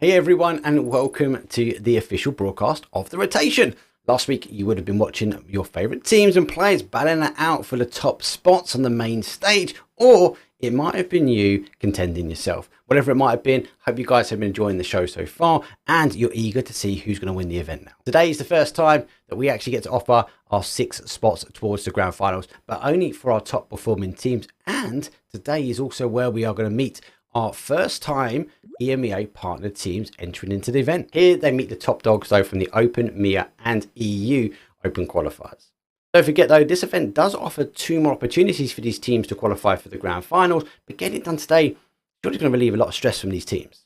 Hey everyone, and welcome to the official broadcast of the rotation. Last week you would have been watching your favourite teams and players battling it out for the top spots on the main stage, or it might have been you contending yourself. Whatever it might have been, hope you guys have been enjoying the show so far and you're eager to see who's going to win the event now. Today is the first time that we actually get to offer our 6 spots towards the grand finals, but only for our top performing teams. And today is also where we are going to meet our first time EMEA partnered teams entering into the event. Here they meet the top dogs though from the Open, MIA and EU Open qualifiers. Don't forget though, this event does offer 2 more opportunities for these teams to qualify for the grand finals, but getting it done today surely going to relieve a lot of stress from these teams.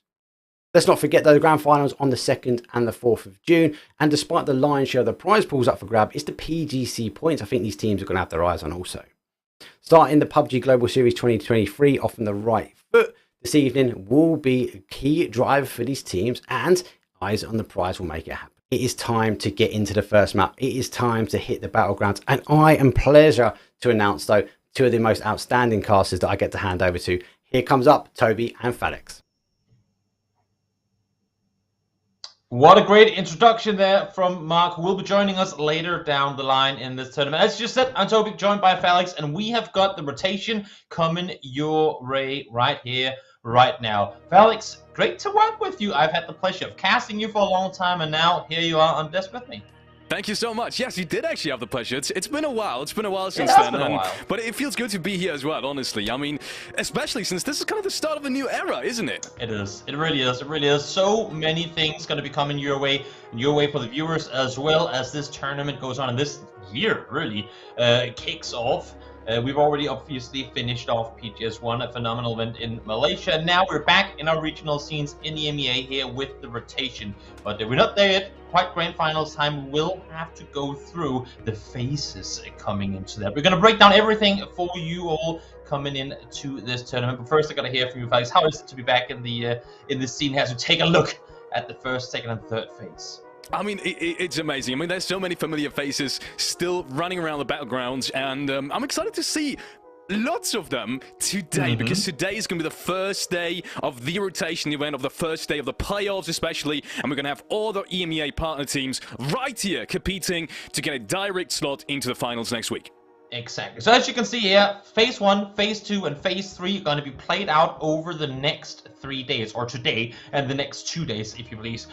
Let's not forget though, the grand finals on the 2nd and the 4th of June, and despite the lion's share of the prize pools up for grab, it's the PGC points I think these teams are going to have their eyes on also. Starting the PUBG Global Series 2023 off on the right foot, this evening will be a key driver for these teams, and eyes on the prize will make it happen. It is time to get into the first map. It is time to hit the battlegrounds, and I am pleasure to announce though 2 of the most outstanding casters that I get to hand over to. Here comes up Toby and Felix. What a great introduction there from Mark, who will be joining us later down the line in this tournament. As you just said, I'm Toby, joined by Felix, and we have got the rotation coming your way right here, right now. Felix, great to work with you. I've had the pleasure of casting you for a long time, and now here you are on desk with me. Thank you so much. Yes, you did actually have the pleasure. It's been a while. It's been a while since then. But it feels good to be here as well, honestly. I mean, especially since this is kind of the start of a new era, isn't it? It is. It really is. It really is. So many things going to be coming your way for the viewers, as well as this tournament goes on, and this year really kicks off. We've already obviously finished off PGS1, a phenomenal event in Malaysia. Now we're back in our regional scenes in the EMEA here with the rotation. But we're not there yet. Quite grand finals time. We'll have to go through the phases coming into that. We're going to break down everything for you all coming into this tournament. But first, I got to hear from you guys. How is it to be back in the scene as we take a look at the first, second, and third phase? I mean, it's amazing. I mean, there's so many familiar faces still running around the battlegrounds, and I'm excited to see lots of them today, because today is going to be the first day of the rotation event, of the first day of the playoffs especially, and we're going to have all the EMEA partner teams right here competing to get a direct slot into the finals next week. Exactly. So as you can see here, phase 1, phase 2, and phase 3 are going to be played out over the next 3 days, or today and the next 2 days, if you please.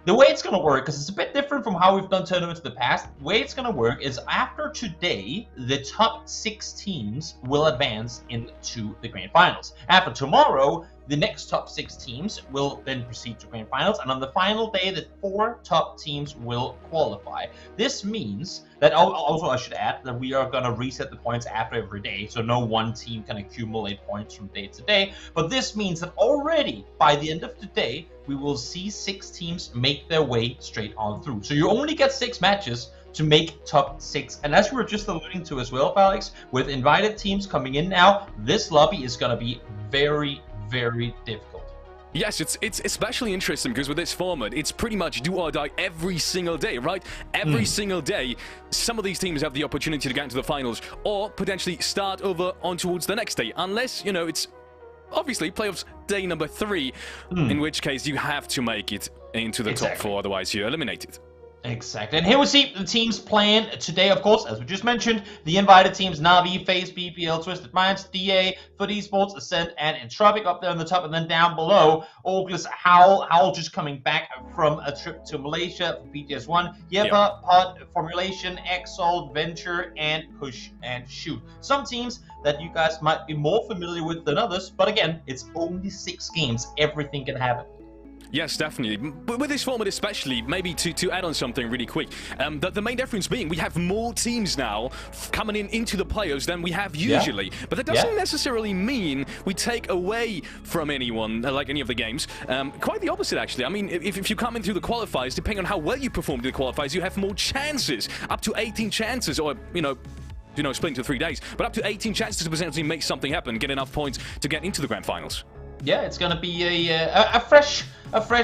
The way it's going to work, because it's a bit different from how we've done tournaments in the past, the way it's going to work is after today, the top 6 teams will advance into the grand finals. After tomorrow, the next top 6 teams will then proceed to grand finals, and on the final day, the 4 top teams will qualify. This means that, also I should add, that we are going to reset the points after every day, so no one team can accumulate points from day to day. But this means that already by the end of the day, we will see 6 teams make their way straight on through. So you only get 6 matches to make top 6. And as we were just alluding to as well, Felix, with invited teams coming in now, this lobby is going to be very, very difficult. Yes, it's especially interesting because with this format, it's pretty much do or die every single day, right? Every single day, some of these teams have the opportunity to get into the finals or potentially start over on towards the next day, unless, you know, it's obviously playoffs day number 3, in which case you have to make it into the top 4, otherwise you're eliminated. Exactly. And here we see the teams playing today, of course, as we just mentioned, the invited teams, Navi, FaZe, BPL, Twisted Minds, DA, PUBG Esports, Ascent, and Entropic up there on the top, and then down below, Oculus, Howl just coming back from a trip to Malaysia for PGS1, Yeva, Pod, Formulation, Exalt, Venture, and Push and Shoot. Some teams that you guys might be more familiar with than others, but again, it's only 6 games. Everything can happen. Yes, definitely. But with this format especially, maybe to add on something really quick, the main difference being we have more teams now coming into the playoffs than we have usually. But that doesn't necessarily mean we take away from anyone, like any of the games. Quite the opposite, actually. I mean, if you come in through the qualifiers, depending on how well you performed in the qualifiers, you have more chances, up to 18 chances, or, you know, split into 3 days, but up to 18 chances to potentially make something happen, get enough points to get into the grand finals. Yeah, it's gonna be a fresh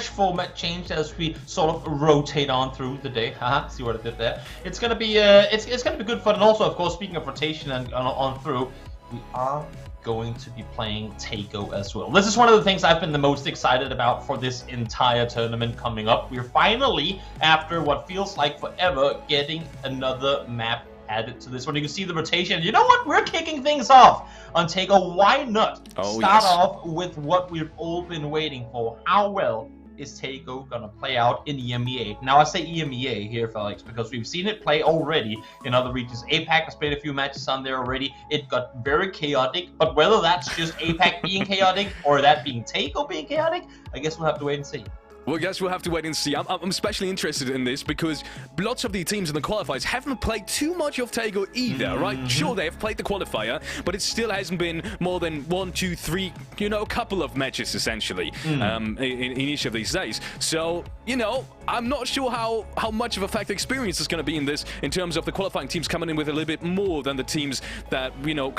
format change as we sort of rotate on through the day. See what I did there? It's gonna be it's gonna be good fun, and also, of course, speaking of rotation and on through, we are going to be playing Taego as well. This is one of the things I've been the most excited about for this entire tournament coming up. We're finally, after what feels like forever, getting another map added to this one. You can see the rotation. You know what? We're kicking things off on Taego. Why not start off with what we've all been waiting for? How well is Taego gonna play out in EMEA? Now I say EMEA here, Felix, because we've seen it play already in other regions. APAC has played a few matches on there already. It got very chaotic, but whether that's just APAC being chaotic or that being Taego being chaotic, I guess we'll have to wait and see. Well, I guess we'll have to wait and see. I'm especially interested in this because lots of the teams in the qualifiers haven't played too much of Taego either, right? Sure, they have played the qualifier, but it still hasn't been more than 1, 2, 3, you know, a couple of matches, essentially, in each of these days. So, you know, I'm not sure how much of a factor experience is going to be in this in terms of the qualifying teams coming in with a little bit more than the teams that, you know,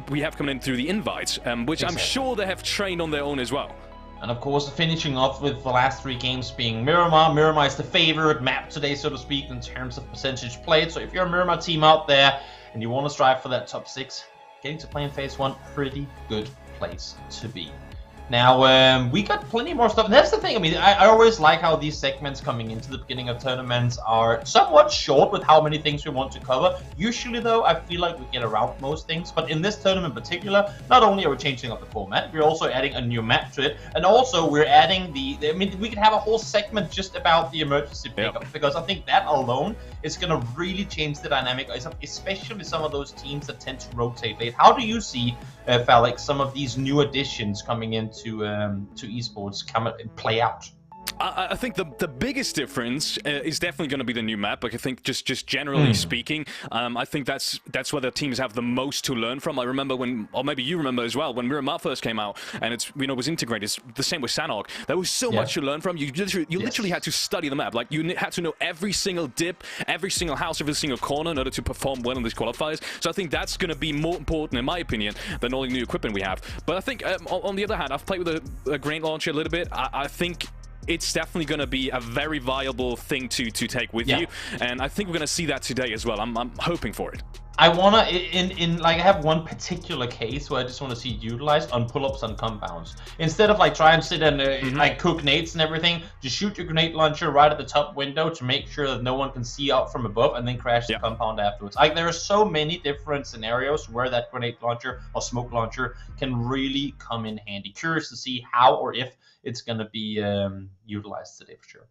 we have coming in through the invites, which I'm sure they have trained on their own as well. And of course, finishing off with the last 3 games being Miramar. Miramar is the favorite map today, so to speak, in terms of percentage played. So if you're a Miramar team out there and you want to strive for that top 6, getting to play in Phase 1, pretty good place to be. Now, we got plenty more stuff. And that's the thing. I mean, I always like how these segments coming into the beginning of tournaments are somewhat short with how many things we want to cover. Usually, though, I feel like we get around most things. But in this tournament in particular, not only are we changing up the format, we're also adding a new map to it. And also, we're adding I mean, we could have a whole segment just about the emergency pickup. Because I think that alone is going to really change the dynamic, especially some of those teams that tend to rotate late. How do you see, Felix, some of these new additions coming into esports play out? I think the biggest difference is definitely going to be the new map. Like I think just generally speaking, I think that's where the teams have the most to learn from. I remember when, or maybe you remember as well, when Miramar first came out and it's was integrated. It's the same with Sanhok. There was so much to learn from. You literally had to study the map. Like you had to know every single dip, every single house, every single corner in order to perform well in these qualifiers. So I think that's going to be more important, in my opinion, than all the new equipment we have. But I think on the other hand, I've played with a grenade launcher a little bit. I think it's definitely going to be a very viable thing to take with you, and I think we're going to see that today as well. I'm hoping for it. I wanna I have one particular case where I just want to see it utilized on pull-ups on compounds. Instead of like try and sit and like cook nades and everything, just shoot your grenade launcher right at the top window to make sure that no one can see out from above, and then crash the compound afterwards. Like there are so many different scenarios where that grenade launcher or smoke launcher can really come in handy. Curious to see how or if it's going to be utilized today for sure.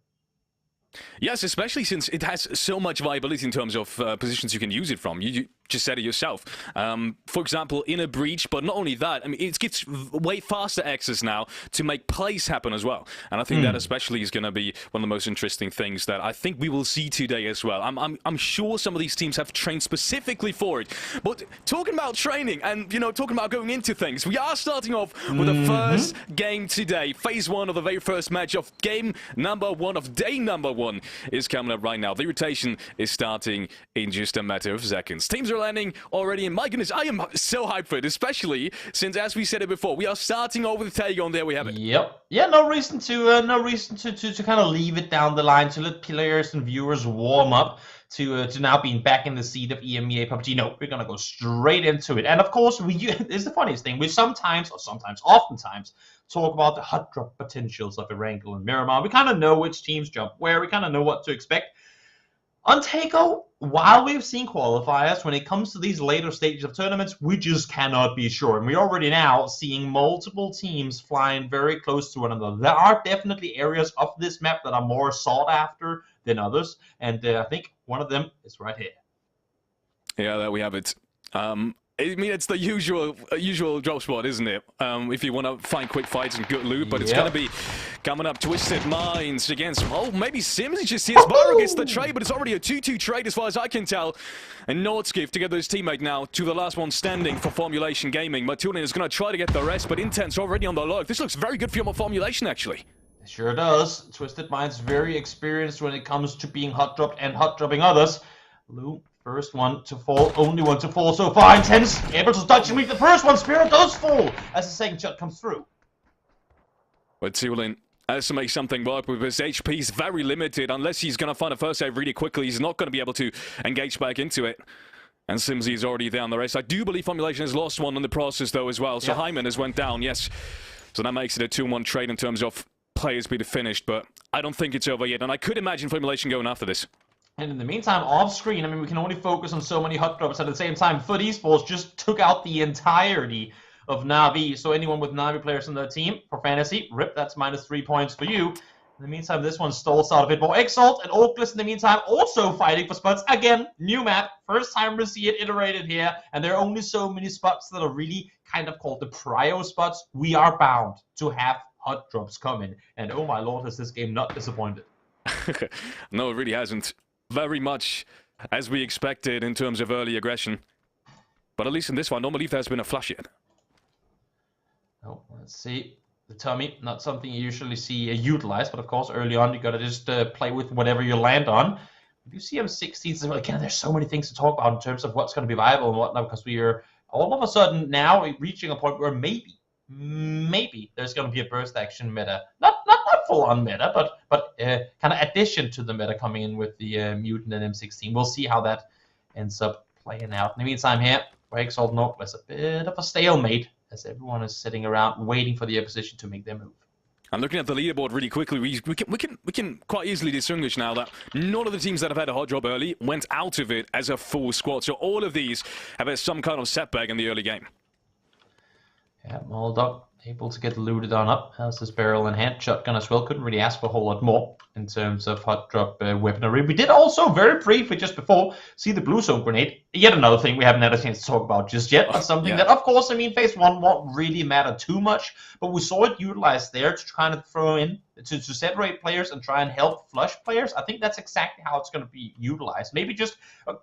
Yes, especially since it has so much viability in terms of positions you can use it from. You just said it yourself. For example, in a breach, but not only that, I mean, it gets way faster access now to make plays happen as well. And I think that especially is going to be one of the most interesting things that I think we will see today as well. I'm sure some of these teams have trained specifically for it. But talking about training and, talking about going into things, we are starting off with the first game today. Phase 1 of the very first match of game number 1 of day number 1 is coming up right now. The rotation is starting in just a matter of seconds. Teams are landing already, and my goodness, I am so hyped for it, especially since, as we said it before, we are starting off with Taego, and there we have it. Yep. Yeah, no reason to kind of leave it down the line, to let players and viewers warm up to now being back in the seat of EMEA PUBG. No, we're gonna go straight into it. And of course, it's the funniest thing. We oftentimes talk about the hot drop potentials of Erangel and Miramar. We kind of know which teams jump where. We kind of know what to expect. On Taego, while we've seen qualifiers, when it comes to these later stages of tournaments, we just cannot be sure. And we're already now seeing multiple teams flying very close to one another. There are definitely areas of this map that are more sought after than others. And I think one of them is right here. Yeah, there we have it. I mean, it's the usual drop spot, isn't it? If you want to find quick fights and good loot, but it's going to be coming up. Twisted Minds against, maybe Sims. He just sees Byro gets the trade, but it's already a 2-2 trade as far as I can tell. And Nordskiff together his teammate now to the last one standing for Formulation Gaming. Maturin is going to try to get the rest, but Intense already on the log. This looks very good for your Formulation, actually. It sure does. Twisted Minds very experienced when it comes to being hot dropped and hot dropping others. Lou, first one to fall, only one to fall so far. Intense, able to dodge and meet the first one. Spirit does fall as the second shot comes through. But Tulin has to make something work with his HP. He's very limited. Unless he's going to find a first save really quickly, he's not going to be able to engage back into it. And Simsy is already down the race. I do believe Formulation has lost one in the process, though, as well. So Hyman has went down, yes. So that makes it a 2-1 trade in terms of players being finished. But I don't think it's over yet. And I could imagine Formulation going after this. And in the meantime, off screen, I mean, we can only focus on so many hot drops at the same time. PUBG Esports just took out the entirety of Na'Vi. So anyone with Na'Vi players on their team, for fantasy, rip, that's -3 points for you. In the meantime, this one stalls out a bit more. Exalt and Oakless in the meantime also fighting for spots. Again, new map. First time we see it iterated here. And there are only so many spots that are really kind of called the prio spots. We are bound to have hot drops coming. And oh my lord, has this game not disappointed. No, it really hasn't. Very much as we expected in terms of early aggression. But at least in this one, I don't believe there's been a flash yet. Oh, let's see. The tummy, not something you usually see utilized, but of course, early on, you got to just play with whatever you land on. If you see M16s, again, there's so many things to talk about in terms of what's going to be viable and whatnot, because we are all of a sudden now reaching a point where maybe there's going to be a burst action meta. Not full on meta, but kind of addition to the meta coming in with the Mutant and M16. We'll see how that ends up playing out. In the meantime here, Exalt and Oakless, a bit of a stalemate, as everyone is sitting around waiting for the opposition to make their move. I'm looking at the leaderboard really quickly. We can quite easily distinguish now that none of the teams that have had a hot drop early went out of it as a full squad. So all of these have had some kind of setback in the early game. Yeah, Moldog able to get looted on up. Has his barrel in hand. Shotgun as well. Couldn't really ask for a whole lot more in terms of hot drop weaponry. We did also, very briefly just before, see the blue zone grenade. Yet another thing we haven't had a chance to talk about just yet. But something that, of course, I mean, phase 1 won't really matter too much. But we saw it utilized there to try to throw in, to separate players and try and help flush players. I think that's exactly how it's going to be utilized. Maybe just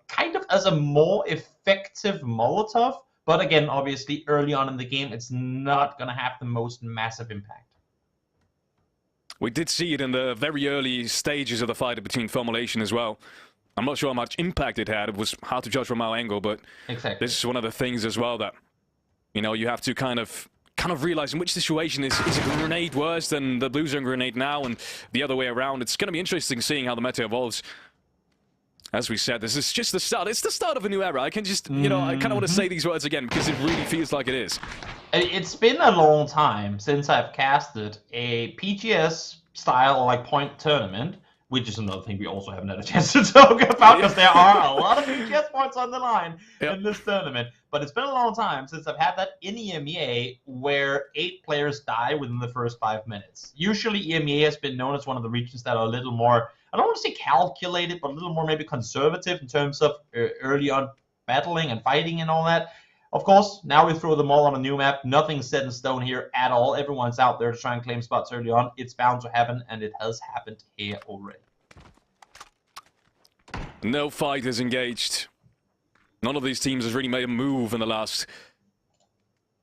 kind of as a more effective Molotov. But again, obviously, early on in the game, it's not going to have the most massive impact. We did see it in the very early stages of the fight between Formulation as well. I'm not sure how much impact it had. It was hard to judge from our angle, but this is one of the things as well that, you know, you have to kind of realize in which situation is a grenade worse than the blue zone grenade now, and the other way around. It's going to be interesting seeing how the meta evolves. As we said, this is just the start. It's the start of a new era. I can just, you know, I kind of want to say these words again because it really feels like it is. It's been a long time since I've casted a PGS style like point tournament, which is another thing we also haven't had a chance to talk about because there are a lot of PGS points on the line in this tournament. But it's been a long time since I've had that in EMEA where 8 players die within the first 5 minutes. Usually EMEA has been known as one of the regions that are a little more, I don't want to say calculated, but a little more maybe conservative in terms of early on battling and fighting and all that. Of course, now we throw them all on a new map. Nothing's set in stone here at all. Everyone's out there to try and claim spots early on. It's bound to happen, and it has happened here already. No fighters engaged. None of these teams has really made a move in the last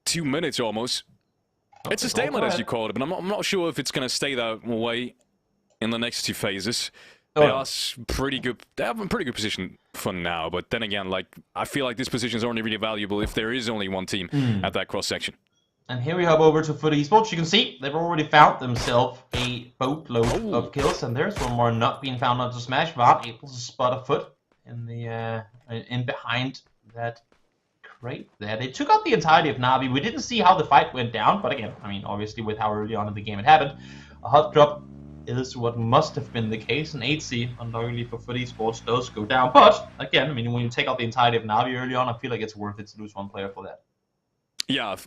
2 minutes almost. It's a stalemate, as you called it, but I'm not sure if it's going to stay that way in the next 2 phases. They are pretty good. They have a pretty good position for now, but then again, like I feel like this position is only really valuable if there is only one team at that cross section. And here we hop over to PUBG Esports. You can see they've already found themselves a boatload of kills, and there's one more not being found onto Smash. Vart able to spot a foot in the in behind that crate there. They took out the entirety of Na'Vi. We didn't see how the fight went down, but again, I mean, obviously with how early on in the game it happened, a hot drop is what must have been the case, and 8C, unknowingly for PUBG Esports, does go down. But, again, I mean, when you take out the entirety of Na'Vi early on, I feel like it's worth it to lose 1 player for that. Yeah,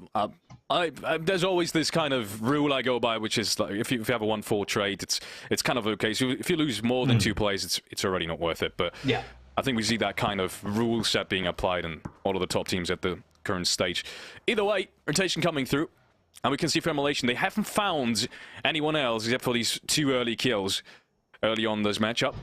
there's always this kind of rule I go by, which is like if you have a 1-4 trade, it's kind of okay. So if you lose more than 2 plays, it's already not worth it. But yeah, I think we see that kind of rule set being applied in all of the top teams at the current stage. Either way, rotation coming through. And we can see Formulation, they haven't found anyone else except for these 2 early kills early on this matchup.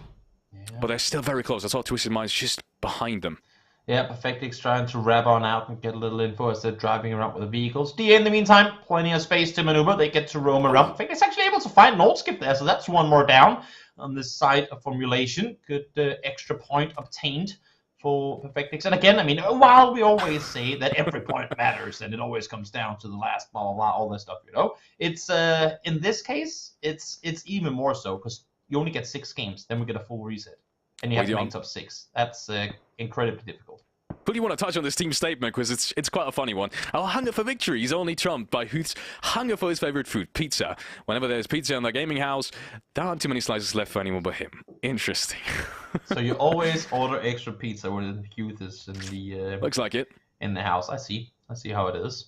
Yeah. But they're still very close. I saw Twisted Minds just behind them. Yeah, Perfectix trying to wrap on out and get a little info as they're driving around with the vehicles. DA in the meantime, plenty of space to maneuver. They get to roam around. Perfectix actually able to find an ult skip there, so that's 1 more down on this side of Formulation. Good extra point obtained for Perfectix. And again, I mean, while we always say that every point matters and it always comes down to the last blah, blah, blah, all this stuff, you know, it's, in this case, it's even more so because you only get 6 games, then we get a full reset. And you have to make top 6. That's incredibly difficult. really want to touch on this team statement because it's quite a funny one. Our hunger for victory is only trumped by Huth's hunger for his favorite food, pizza. Whenever there's pizza in the gaming house, there aren't too many slices left for anyone but him. Interesting. So you always order extra pizza when Huth is in the looks like it in the house. I see how it is.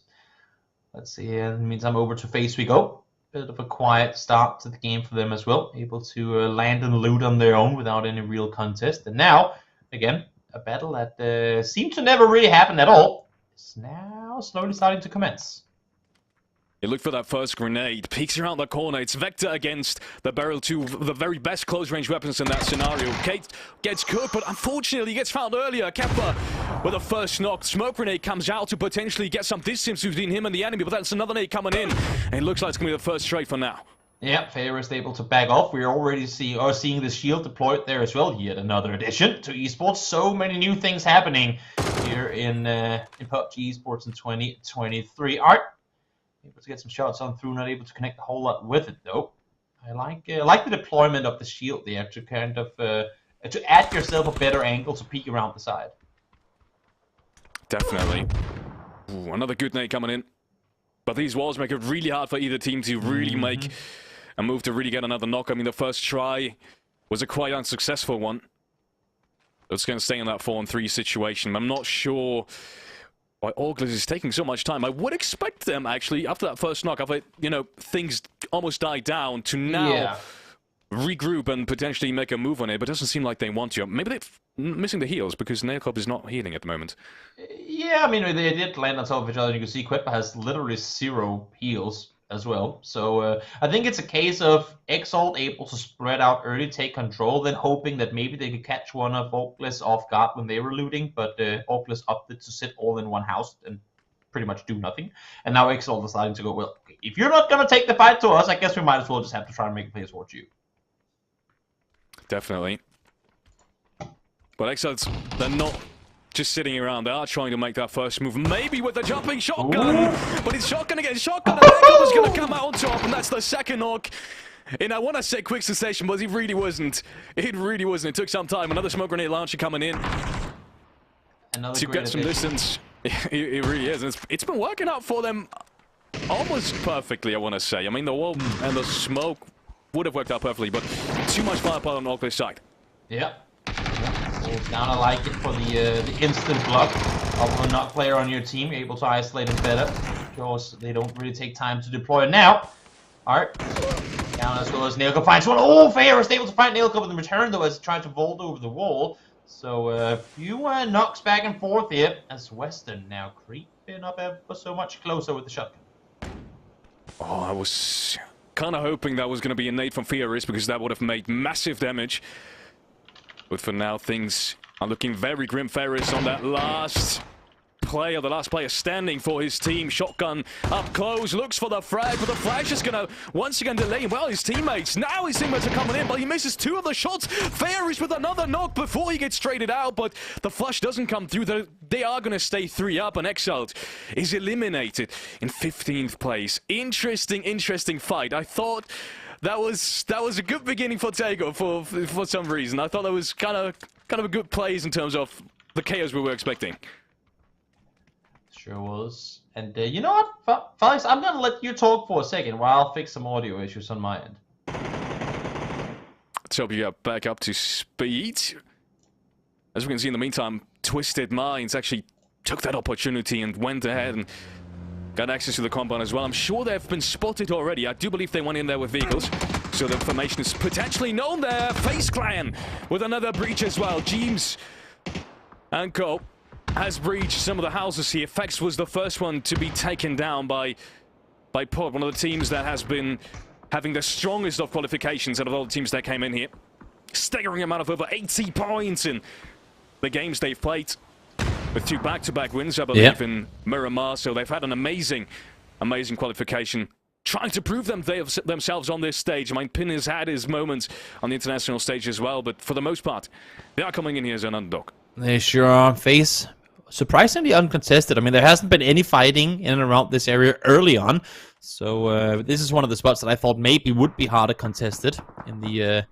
Let's see. In the meantime, over to face we go. Bit of a quiet start to the game for them as well. Able to land and loot on their own without any real contest. And now, again, a battle that seemed to never really happen at all is now slowly starting to commence. You look for that first grenade, peeks around the corner. It's Vector against the Beryl, two of the very best close-range weapons in that scenario. Kate gets cooked, but unfortunately he gets found earlier. Kepler with the first knock. Smoke grenade comes out to potentially get some distance between him and the enemy, but that's another nade coming in. And it looks like it's going to be the first trade for now. Yeah, Fair able to back off. We're already seeing the shield deployed there as well. Yet another addition to esports. So many new things happening here in PUBG Esports in 2023. Art able to get some shots on through, not able to connect a whole lot with it though. I like the deployment of the shield there to kind of to add yourself a better angle to peek around the side. Definitely. Ooh, another good nade coming in. But these walls make it really hard for either team to really make a move to really get another knock. I mean, the first try was a quite unsuccessful one. It's going to stay in that 4-on-3 situation. I'm not sure why Orglis is taking so much time. I would expect them, actually, after that first knock, after, you know, things almost died down, to now regroup and potentially make a move on it, but it doesn't seem like they want to. Maybe they're missing the heals, because Nailclub is not healing at the moment. Yeah, I mean, they did land on top of each other. You can see Quetpa has literally 0 heals as well. So I think it's a case of Exalt able to spread out early, take control, then hoping that maybe they could catch one of Orglis off guard when they were looting, but Orglis opted to sit all in one house and pretty much do nothing. And now Exalt is deciding to go, well, if you're not going to take the fight to us, I guess we might as well just have to try and make a play towards you. Definitely. But Exalts, they're not just sitting around. They are trying to make that first move, maybe with a jumping shotgun. Ooh. But it's shotgun again. Shotgun, and Nailclub is going to come out on top, and that's the second knock. And I want to say quick sensation, but it really wasn't. It really wasn't. It took some time. Another smoke grenade launcher coming in to get some distance. It really is. It's been working out for them almost perfectly, I want to say. I mean, the wall and the smoke would have worked out perfectly, but too much firepower on Orglis' side. Yeah. It's gonna like it for the instant block of a knock player on your team. You're able to isolate it better because they don't really take time to deploy. Now, Art down as well as Nailclub finds one. Oh, Fair is able to find Nailclub in the return though as trying to vault over the wall. So a few knocks back and forth here as Western now creeping up ever so much closer with the shotgun. Oh, I was kind of hoping that was going to be a nade from Fioris because that would have made massive damage. But for now, things are looking very grim. Ferris on that last player, the last player standing for his team. Shotgun up close, looks for the frag, but the flash is going to once again delay. Well, his teammates, now his teammates are coming in, but he misses 2 of the shots. Ferris with another knock before he gets traded out, but the flush doesn't come through. They are going to stay 3 up, and Exalt is eliminated in 15th place. Interesting fight. I thought that was a good beginning for Taego for some reason. I thought that was kind of a good plays in terms of the chaos we were expecting. Sure was. And you know what, Felix, I'm gonna let you talk for a second while I'll fix some audio issues on my end. Let's hope you get back up to speed. As we can see in the meantime, Twisted Minds actually took that opportunity and went ahead and got access to the compound as well. I'm sure they've been spotted already. I do believe they went in there with vehicles. So the information is potentially known there. Face Clan with another breach as well. Jeems and Co has breached some of the houses here. Fex was the first one to be taken down by Pod, one of the teams that has been having the strongest of qualifications out of all the teams that came in here. Staggering amount of over 80 points in the games they've played. With 2 back-to-back wins, I believe, in Miramar. So they've had an amazing qualification. Trying to prove themselves on this stage. I mean, Pin has had his moments on the international stage as well, but for the most part, they are coming in here as an underdog. They sure are. Face surprisingly uncontested. I mean, there hasn't been any fighting in and around this area early on. So this is one of the spots that I thought maybe would be harder contested in the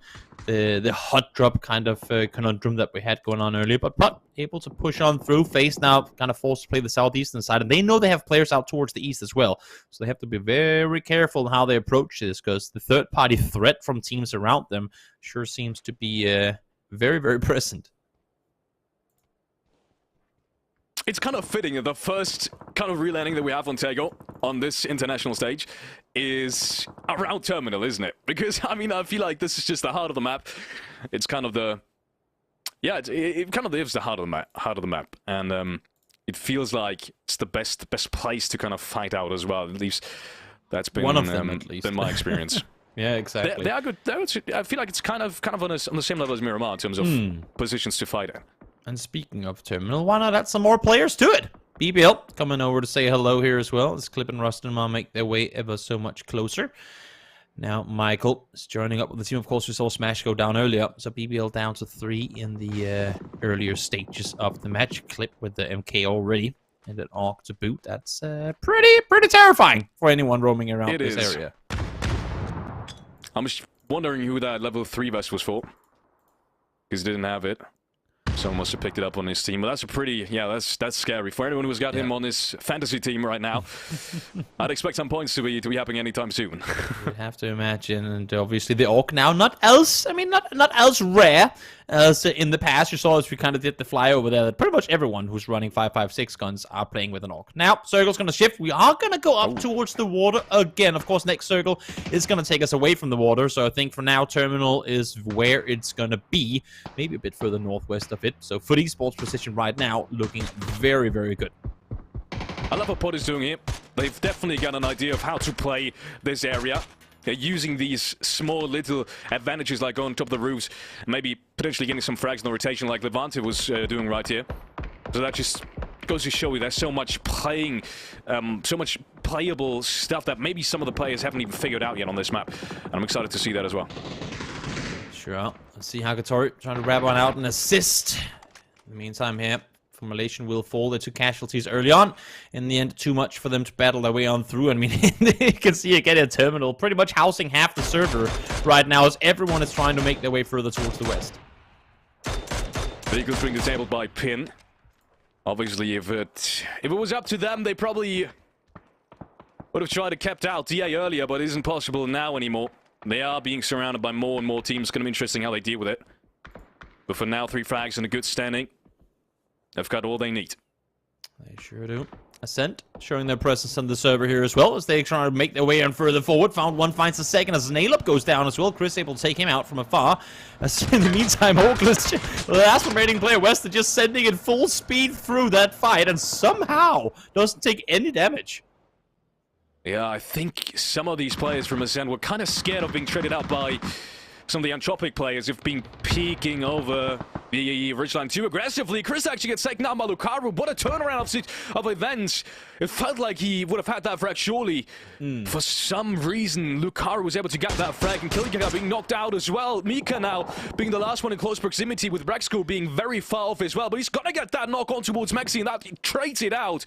the hot drop kind of conundrum that we had going on earlier. But able to push on through. FaZe now kind of forced to play the southeastern side, and they know they have players out towards the east as well. So they have to be very careful in how they approach this, because the third-party threat from teams around them sure seems to be very present. It's kind of fitting that the first kind of re-landing that we have on Taego on this international stage is around Terminal, isn't it? Because, I mean, I feel like this is just the heart of the map. It's kind of the... Yeah, it kind of is the heart of the map. And it feels like it's the best place to kind of fight out as well. At least that's been, one of them, at least. Been my experience. Yeah, exactly. They are good. I feel like it's kind of on the same level as Miramar in terms of positions to fight in. And speaking of Terminal, why not add some more players to it? BBL coming over to say hello here as well. As Clip and Rustenman make their way ever so much closer. Now Michael is joining up with the team. Of course, we saw Smash go down earlier. So BBL down to 3 in the earlier stages of the match. Clip with the MK already. And an ARC to boot. That's pretty terrifying for anyone roaming around this area. I'm just wondering who that level 3 vest was for. Because he didn't have it. Someone must have picked it up on his team. But that's a pretty, that's scary. For anyone who's got him on his fantasy team right now, I'd expect some points to be happening anytime soon. You'd have to imagine. And obviously the ARC now, not as rare as in the past. You saw as we kind of did the flyover there, that pretty much everyone who's running 5.56 guns are playing with an ARC. Now, Circle's going to shift. We are going to go up towards the water again. Of course, next Circle is going to take us away from the water. So I think for now, Terminal is where it's going to be. Maybe a bit further northwest of it. So PUBG Esports position right now looking very good. I love what Pod is doing here. They've definitely got an idea of how to play this area. They're using these small little advantages like going on top of the roofs, maybe potentially getting some frags in the rotation like Levante was doing right here. So that just goes to show you there's so much so much playable stuff that maybe some of the players haven't even figured out yet on this map. And I'm excited to see that as well. Sure. Let's see Hagatori trying to grab one out and assist. In the meantime here, Formulation will fall. They took casualties early on. In the end, too much for them to battle their way on through. I mean, you can see again a Terminal pretty much housing half the server right now as everyone is trying to make their way further towards the west. Vehicles being disabled by Pin. Obviously, if it was up to them, they probably would have tried to kept out DA earlier, but it isn't possible now anymore. They are being surrounded by more and more teams. It's going to be interesting how they deal with it. But for now, 3 frags and a good standing. They've got all they need. They sure do. Ascent showing their presence on the server here as well as they try to make their way on further forward. Found one, finds the second as Nail-Up goes down as well. Chris able to take him out from afar. As in the meantime, Hawkless, the last remaining player west, are just sending it full speed through that fight and somehow doesn't take any damage. Yeah, I think some of these players from Ascent were kind of scared of being traded out by some of the Entropic players who've been peeking over the ridgeline too aggressively. Chris actually gets taken out by Lucario. What a turnaround of events. It felt like he would have had that frag surely. For some reason, Lucario was able to get that frag, and Killigaga being knocked out as well. Mika now being the last one in close proximity, with Brexco being very far off as well. But he's got to get that knock on towards Maxi, and that trades it out.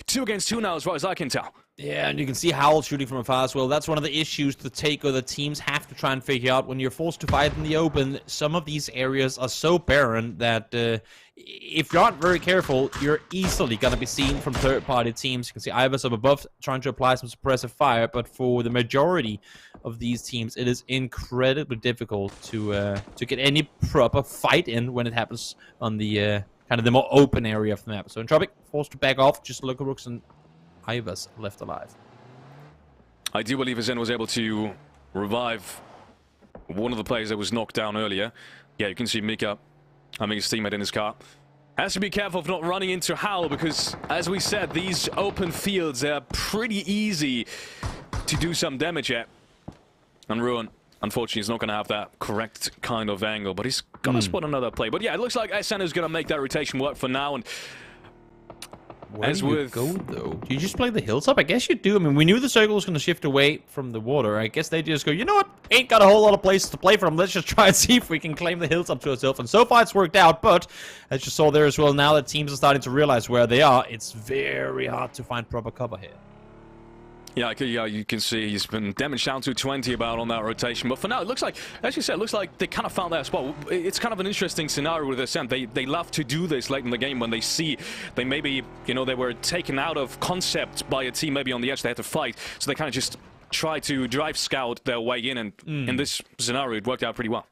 2 against 2 now as far as I can tell. Yeah, and you can see Howl shooting from afar as well. That's one of the issues the Taego, the teams have to try and figure out when you're forced to fight in the open. Some of these areas are so barren that if you're not very careful, you're easily going to be seen from third-party teams. You can see Ivers up above trying to apply some suppressive fire, but for the majority of these teams, it is incredibly difficult to get any proper fight in when it happens on the kind of the more open area of the map. So Entropic forced to back off, just look at Rooks and Ivers left alive. I do believe Zen was able to revive one of the players that was knocked down earlier. Yeah, you can see Mika having his teammate in his car. Has to be careful of not running into Howl because, as we said, these open fields are pretty easy to do some damage at. And Ruin, unfortunately, is not going to have that correct kind of angle, but he's going to spot another play. But yeah, it looks like SN is going to make that rotation work for now. And where do you go, though? Do you just play the hilltop? I guess you do. I mean, we knew the circle was going to shift away from the water. I guess they just go, you know what? Ain't got a whole lot of places to play from. Let's just try and see if we can claim the hilltop to ourselves. And so far, it's worked out. But as you saw there as well, now that teams are starting to realize where they are, it's very hard to find proper cover here. Yeah, you can see he's been damaged down to 20 about on that rotation. But for now, it looks like, as you said, it looks like they kind of found that spot. It's kind of an interesting scenario with Ascent. They love to do this late in the game when they see they maybe, you know, they were taken out of concept by a team maybe on the edge they had to fight. So they kind of just try to drive scout their way in. And in this scenario, it worked out pretty well.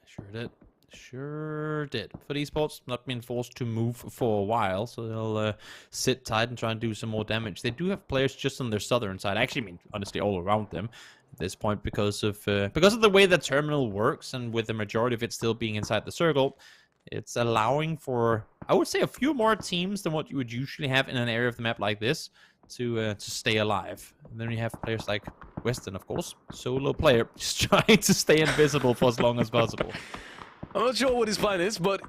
Sure did. Sure did. For Esports, not been forced to move for a while, so they'll sit tight and try and do some more damage. They do have players just on their southern side. Actually, I mean, honestly, all around them at this point because of the way the terminal works, and with the majority of it still being inside the circle, it's allowing for, I would say, a few more teams than what you would usually have in an area of the map like this to stay alive. And then you have players like Western, of course, solo player, just trying to stay invisible for as long as possible. I'm not sure what his plan is, but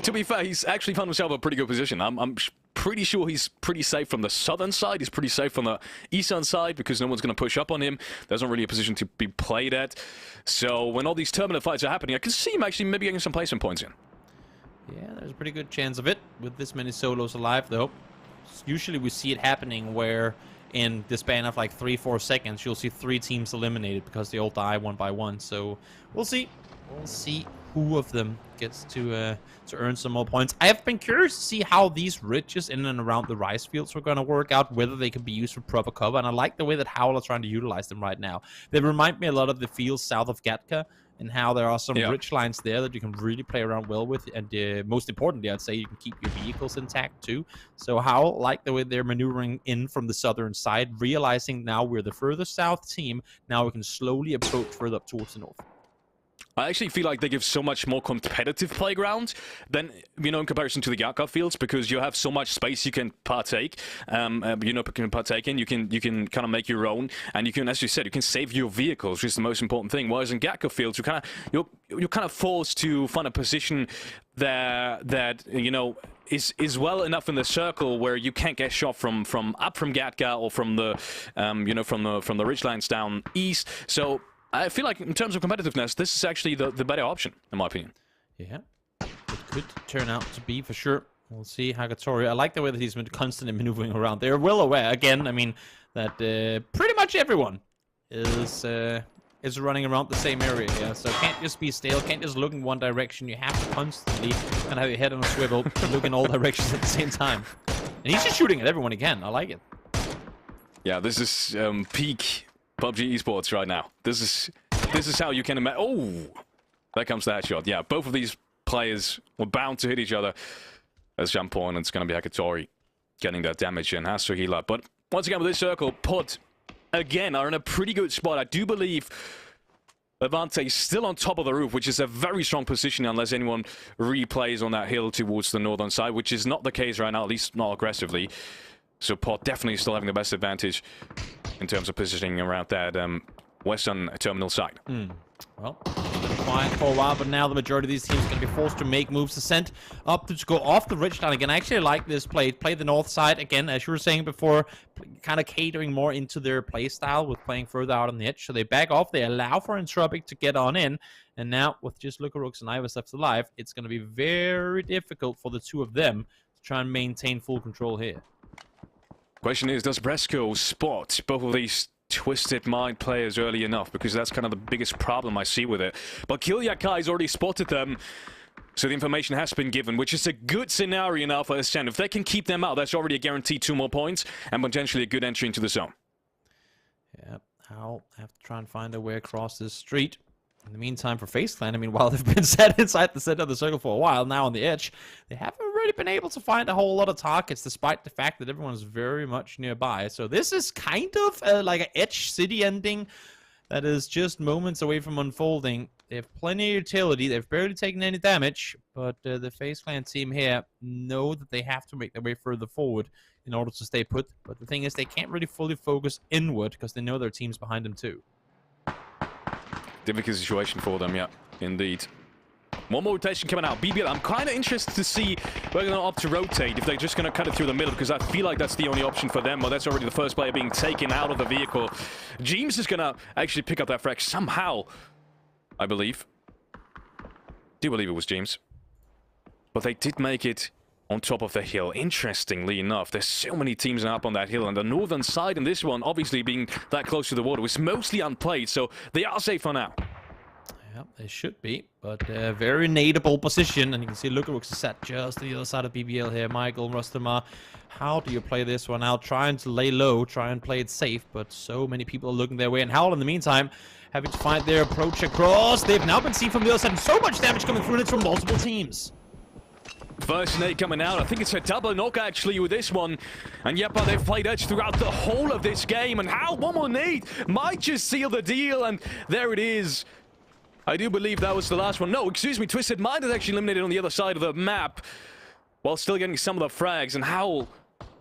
to be fair, he's actually found himself a pretty good position. I'm pretty sure he's pretty safe from the southern side. He's pretty safe from the eastern side because no one's going to push up on him. There's not really a position to be played at. So when all these terminal fights are happening, I can see him actually maybe getting some placement points in. Yeah, there's a pretty good chance of it with this many solos alive, though. Usually we see it happening where in the span of like 3-4 seconds, you'll see 3 teams eliminated because they all die one by one. So we'll see. We'll see who of them gets to earn some more points. I have been curious to see how these ridges in and around the rice fields are going to work out, whether they can be used for proper cover, and I like the way that Howl are trying to utilize them right now. They remind me a lot of the fields south of Gatka, and how there are some ridge lines there that you can really play around well with, and most importantly, I'd say you can keep your vehicles intact too. So Howl, like the way they're maneuvering in from the southern side, realizing now we're the further south team, now we can slowly approach further up towards the north. I actually feel like they give so much more competitive playground than, you know, in comparison to the Gatka fields, because you have so much space you can partake, in. You can kind of make your own, and you can, as you said, you can save your vehicles, which is the most important thing. Whereas in Gatka fields, you're kind of forced to find a position that you know is well enough in the circle where you can't get shot from Gatka or from the from the ridgelines down east. So I feel like in terms of competitiveness, this is actually the better option, in my opinion. Yeah, it could turn out to be, for sure. We'll see. Hagatori, I like the way that he's been constantly maneuvering around. They're well aware, again, I mean, that pretty much everyone is running around the same area here. So can't just be stale, can't just look in one direction. You have to constantly kind of have your head on a swivel and look in all directions at the same time. And he's just shooting at everyone again. I like it. Yeah, this is peak PUBG Esports right now. This is how you can imagine. Oh, there comes that shot. Yeah, both of these players were bound to hit each other. As jump on, and it's going to be Hagatori getting that damage and has to heal up. But once again, with this circle, Pod again are in a pretty good spot. I do believe Levante is still on top of the roof, which is a very strong position unless anyone replays on that hill towards the northern side, which is not the case right now, at least not aggressively. So Pod definitely still having the best advantage in terms of positioning around that western terminal side. Well, it's been quiet for a while, but now the majority of these teams are going to be forced to make moves to send up to go off the ridgeline again. I actually like this play. Play the north side again, as you were saying before, kind of catering more into their play style with playing further out on the edge. So they back off. They allow for Entropic to get on in. And now, with just Lukarooks and Ivers left alive, it's going to be very difficult for the two of them to try and maintain full control here. Question is, does Bresco spot both of these Twisted Mind players early enough? Because that's kind of the biggest problem I see with it. But Kilyakai's already spotted them, so the information has been given, which is a good scenario now for Ascent. If they can keep them out, that's already a guaranteed 2 more points and potentially a good entry into the zone. Yeah, I'll have to try and find a way across this street. In the meantime, for FaZe Clan, I mean, while they've been set inside the center of the circle for a while, now on the edge, they haven't really been able to find a whole lot of targets, despite the fact that everyone's very much nearby. So this is kind of like an edge city ending that is just moments away from unfolding. They have plenty of utility. They've barely taken any damage, but the FaZe Clan team here know that they have to make their way further forward in order to stay put. But the thing is, they can't really fully focus inward because they know their team's behind them too. Difficult situation for them, yeah, indeed. One more rotation coming out. BBL, I'm kind of interested to see whether they're going to opt to rotate, if they're just going to cut it through the middle, because I feel like that's the only option for them. Well, that's already the first player being taken out of the vehicle. James is going to actually pick up that frag somehow, I believe. Do believe it was James. But they did make it on top of the hill. Interestingly enough, there's so many teams up on that hill, and the northern side in this one, obviously being that close to the water, was mostly unplayed, so they are safe for now. Yeah, they should be, but very nadeable position, and you can see Lukarux is set just to the other side of BBL here. Michael, Rustamar, how do you play this one out? Trying to lay low, try and play it safe, but so many people are looking their way, and Howl in the meantime having to find their approach across. They've now been seen from the other side, and so much damage coming through, and it's from multiple teams. First nade coming out. I think it's a double knock actually with this one. And yep, but they've played edge throughout the whole of this game. And how one more nade might just seal the deal. And there it is. I do believe that was the last one. No, excuse me, Twisted Mind is actually eliminated on the other side of the map, while still getting some of the frags. And Howl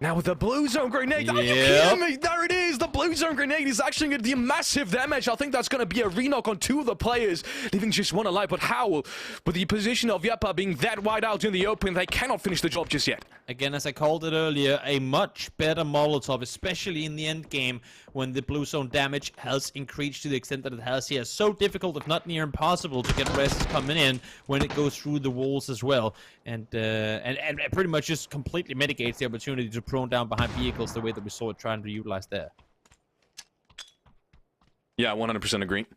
now with the blue zone grenade. Are you kidding me? There it is. The blue zone grenade is actually going to do massive damage. I think that's going to be a re-knock on 2 of the players, leaving just 1 alive. But Howl, with the position of Yepa being that wide out in the open, they cannot finish the job just yet. Again, as I called it earlier, a much better Molotov, especially in the end game, when the blue zone damage has increased to the extent that it has here. So difficult, if not near impossible, to get rests coming in when it goes through the walls as well. And pretty much just completely mitigates the opportunity to prone down behind vehicles the way that we saw it trying to utilize there. Yeah, 100% agree.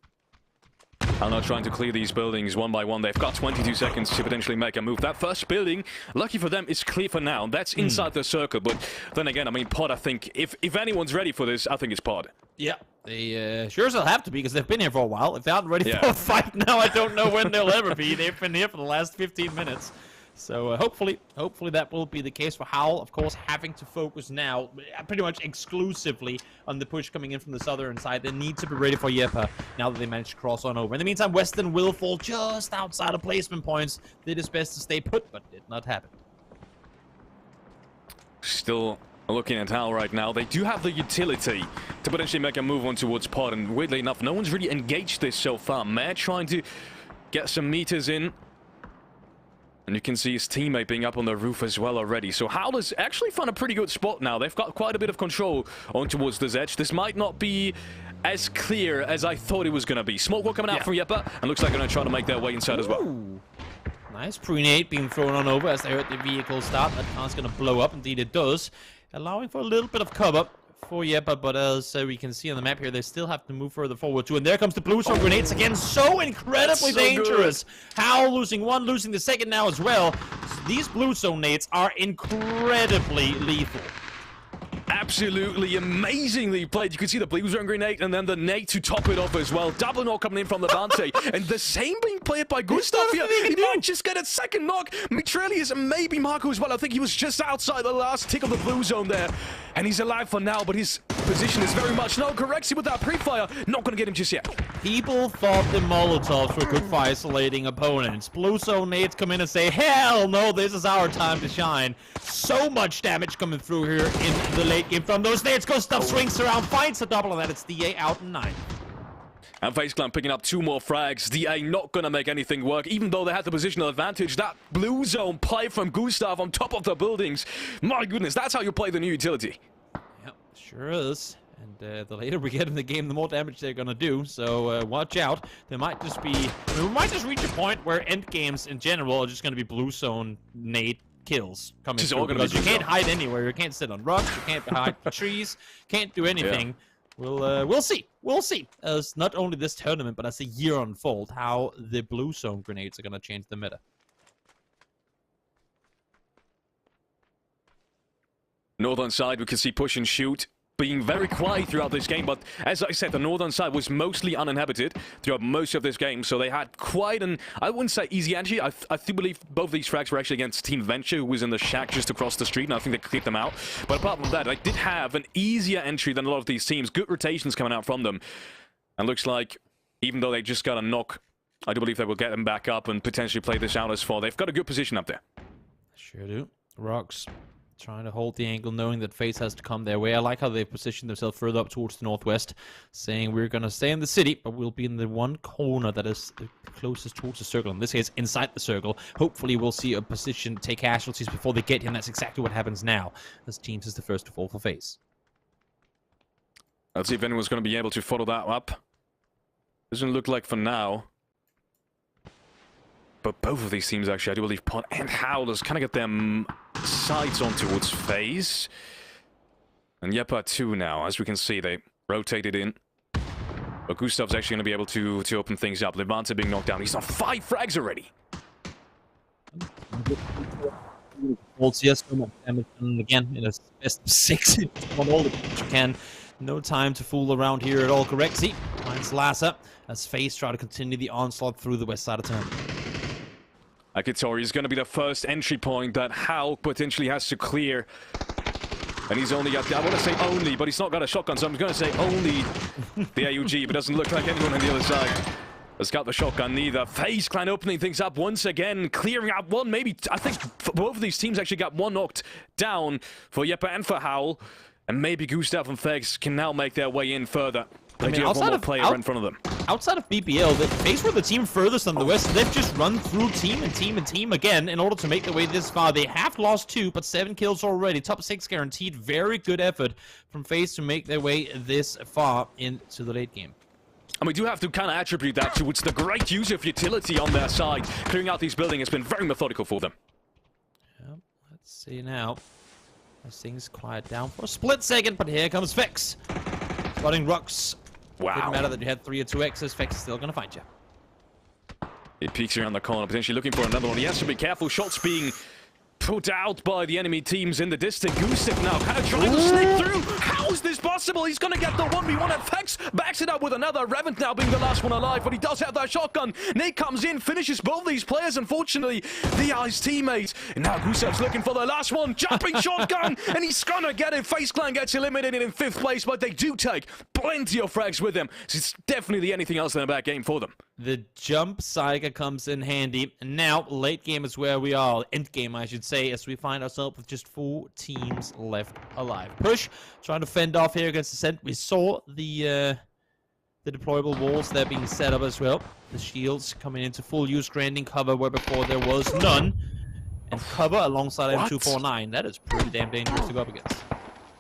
I'm not trying to clear these buildings one by one. They've got 22 seconds to potentially make a move. That first building, lucky for them, is clear for now. That's inside the circle. But then again, I mean, Pod, I think, if anyone's ready for this, I think it's Pod. Yeah, they sure as they'll have to be, because they've been here for a while. If they aren't ready for a fight now, I don't know when they'll ever be. They've been here for the last 15 minutes. So hopefully that will be the case for Howl. Of course, having to focus now pretty much exclusively on the push coming in from the southern side. They need to be ready for Yepa now that they managed to cross on over. In the meantime, Western will fall just outside of placement points. Did his best to stay put, but did not happen. Still looking at Howl right now. They do have the utility to potentially make a move on towards Pod, and weirdly enough, no one's really engaged this so far. Matt trying to get some meters in. And you can see his teammate being up on the roof as well already. So Howl has actually found a pretty good spot now. They've got quite a bit of control on towards this edge. This might not be as clear as I thought it was going to be. Smoke wall coming out from Yepa, and looks like they're going to try to make their way inside as well. Nice pre-nade being thrown on over as they heard the vehicle start. That car's going to blow up. Indeed it does. Allowing for a little bit of cover for Yepa, but as we can see on the map here, they still have to move further forward too. And there comes the blue zone grenades again. So incredibly dangerous. Howl losing one, losing the second now as well. These blue zone nades are incredibly lethal. Absolutely amazingly played. You can see the blue zone grenade and then the nade to top it off as well. Double knock coming in from Levante. And the same being played by Gustav here. He might just get a second knock. Mitrelius and maybe Marco as well. I think he was just outside the last tick of the blue zone there. And he's alive for now, but his position is very much no. Correxy with that pre-fire. Not going to get him just yet. People thought the Molotovs were good for isolating opponents. Blue zone nades come in and say, hell no, this is our time to shine. So much damage coming through here in the late game from those nades. Gustav swings around, finds a double, and that it's DA out in 9. And FaZe Clan picking up 2 more frags. DA not going to make anything work, even though they had the positional advantage. That blue zone play from Gustav on top of the buildings. My goodness, that's how you play the new utility. Yep, sure is. And the later we get in the game, the more damage they're going to do. So watch out. There might just be... I mean, we might just reach a point where end games in general are just going to be blue zone nade kills coming through, because you can't hide anywhere. You can't sit on rocks. You can't hide trees. Can't do anything. Yeah. We'll see. We'll see. As not only this tournament, but as the year unfolds, how the blue zone grenades are going to change the meta. Northern side, we can see push and shoot being very quiet throughout this game, but as I said, the northern side was mostly uninhabited throughout most of this game, so they had quite an, I wouldn't say easy entry. I do believe both of these frags were actually against Team Venture, who was in the shack just across the street, and I think they cleared them out. But apart from that, they did have an easier entry than a lot of these teams. Good rotations coming out from them, and looks like even though they just got a knock, I do believe they will get them back up and potentially play this out as far. They've got a good position up there. Sure do. Rocks trying to hold the angle, knowing that FaZe has to come their way. I like how they've positioned themselves further up towards the northwest, saying we're going to stay in the city, but we'll be in the one corner that is the closest towards the circle. In this case, inside the circle. Hopefully, we'll see a position take casualties before they get here, and that's exactly what happens now, as Teams is the first to fall for FaZe. Let's see if anyone's going to be able to follow that up. Doesn't look like for now. But both of these teams, actually, I do believe Pot and Howlers kind of get them sides on towards FaZe. And Yepa 2 now, as we can see, they rotated in. But Gustav's actually going to be able to open things up. Levante being knocked down. He's on 5 frags already. Holds yes, so much damage, and again, in a best of 6, on all the you can. No time to fool around here at all. Correxy finds Lassa as FaZe try to continue the onslaught through the west side of town. Akitori is going to be the first entry point that Howl potentially has to clear. And he's only got, I want to say only, but he's not got a shotgun, so I'm going to say only the AUG, but doesn't look like anyone on the other side has got the shotgun neither. FaZe Clan opening things up once again, clearing out one, maybe, I think both of these teams actually got one knocked down for Yepa and for Howl. And maybe Gustav and FaZe can now make their way in further. They do have one more player in front of them. Outside of BPL, FaZe were the team furthest on the west. They've just run through team and team and team again in order to make their way this far. They have lost 2, but 7 kills already. Top 6 guaranteed. Very good effort from FaZe to make their way this far into the late game. And we do have to kind of attribute that towards the great use of utility on their side. Clearing out these buildings has been very methodical for them. Yep, let's see now. As things quiet down for a split second, but here comes Vex. Spotting Rux. Wow. Didn't matter that you had 3 or 2 X's, Vex is still gonna find you. He peeks around the corner, potentially looking for another one. He has to be careful. Shots being put out by the enemy teams in the distance. Gustav now kind of trying to sneak through. How is this possible? He's going to get the 1v1 and Vex backs it up with another. Revenant now being the last one alive, but he does have that shotgun. Nate comes in, finishes both these players. Unfortunately, his teammates. And now Gustav's looking for the last one. Jumping shotgun, and he's going to get it. FaZe Clan gets eliminated in 5th place, but they do take plenty of frags with them. So it's definitely anything else than a bad game for them. The jump Saiga comes in handy. And now, late game is where we are. End game, I should say, as we find ourselves with just 4 teams left alive. Push, trying to fend off here against Ascent. We saw the deployable walls there being set up as well. The shields coming into full use, granting cover where before there was none. And cover alongside M249. That is pretty damn dangerous to go up against.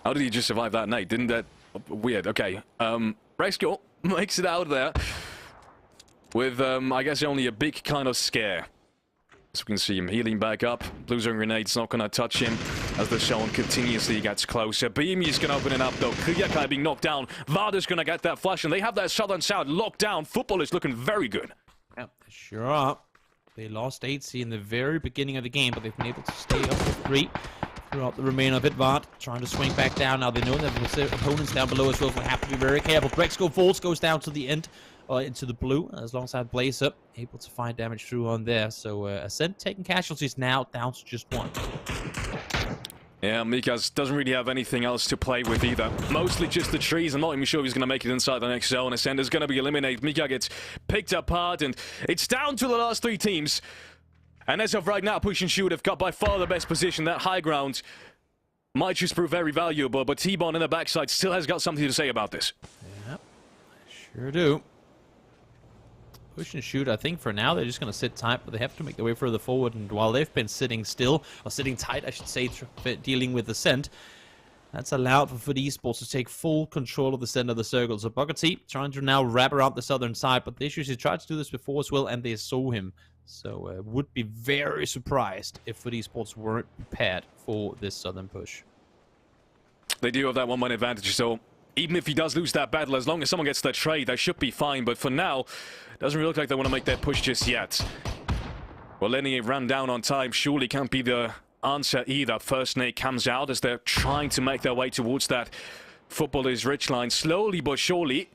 How did he just survive that night? Didn't that... Weird, okay. Rescue makes it out there. With, I guess, only a big kind of scare. As we can see him healing back up. Blue Zone Grenade's not going to touch him as the Shown continuously gets closer. Beamy's going to open it up, though. Kriyakai being knocked down. Varda's going to get that flash, and they have that southern side locked down. Football is looking very good. Yeah, sure are. They lost 8C in the very beginning of the game, but they've been able to stay up to 3 throughout the remainder of it. Vard trying to swing back down. Now they know that the opponents down below as well, so they have to be very careful. Brexco Volts goes down to the end. Into the blue, as long as I blaze up, able to find damage through on there. So Ascent taking casualties now, down to just 1. Yeah, Mikas doesn't really have anything else to play with either. Mostly just the trees. I'm not even sure he's going to make it inside the next zone. Ascent is going to be eliminated. Mika gets picked apart, and it's down to the last 3 teams. And as of right now, Push and Shoot have got by far the best position. That high ground might just prove very valuable, but T-Bone in the backside still has got something to say about this. Yeah, sure do. Push and Shoot, I think for now they're just going to sit tight, but they have to make their way further forward. And while they've been sitting still, or sitting tight, I should say, dealing with Ascent, that's allowed for FUT Esports to take full control of the center of the circle. So Bugatti trying to now wrap around the southern side, but the issue is he tried to do this before as well, and they saw him. So would be very surprised if FUT Esports weren't prepared for this southern push. They do have that 1-1 advantage, so even if he does lose that battle, as long as someone gets that trade, they should be fine. But for now, doesn't really look like they want to make that push just yet. Well, letting it run down on time surely can't be the answer either. First Nate comes out as they're trying to make their way towards that footballer's rich line. Slowly but surely,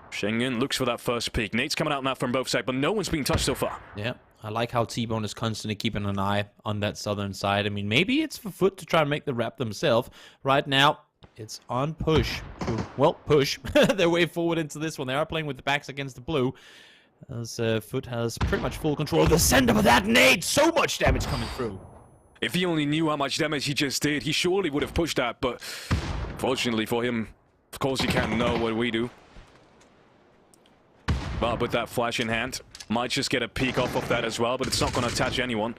Schengen looks for that first peak. Nate's coming out now from both sides, but no one's been touched so far. Yeah, I like how T-Bone is constantly keeping an eye on that southern side. I mean, maybe it's for FUT to try and make the wrap themselves. Right now, it's on Push to, well, push their way forward into this one. They are playing with the backs against the blue, as FUT has pretty much full control of the center of that nade. So much damage coming through. If he only knew how much damage he just did, he surely would have pushed that, but fortunately for him, of course he can't know what we do. But with that flash in hand, might just get a peek off of that as well, but it's not going to touch anyone.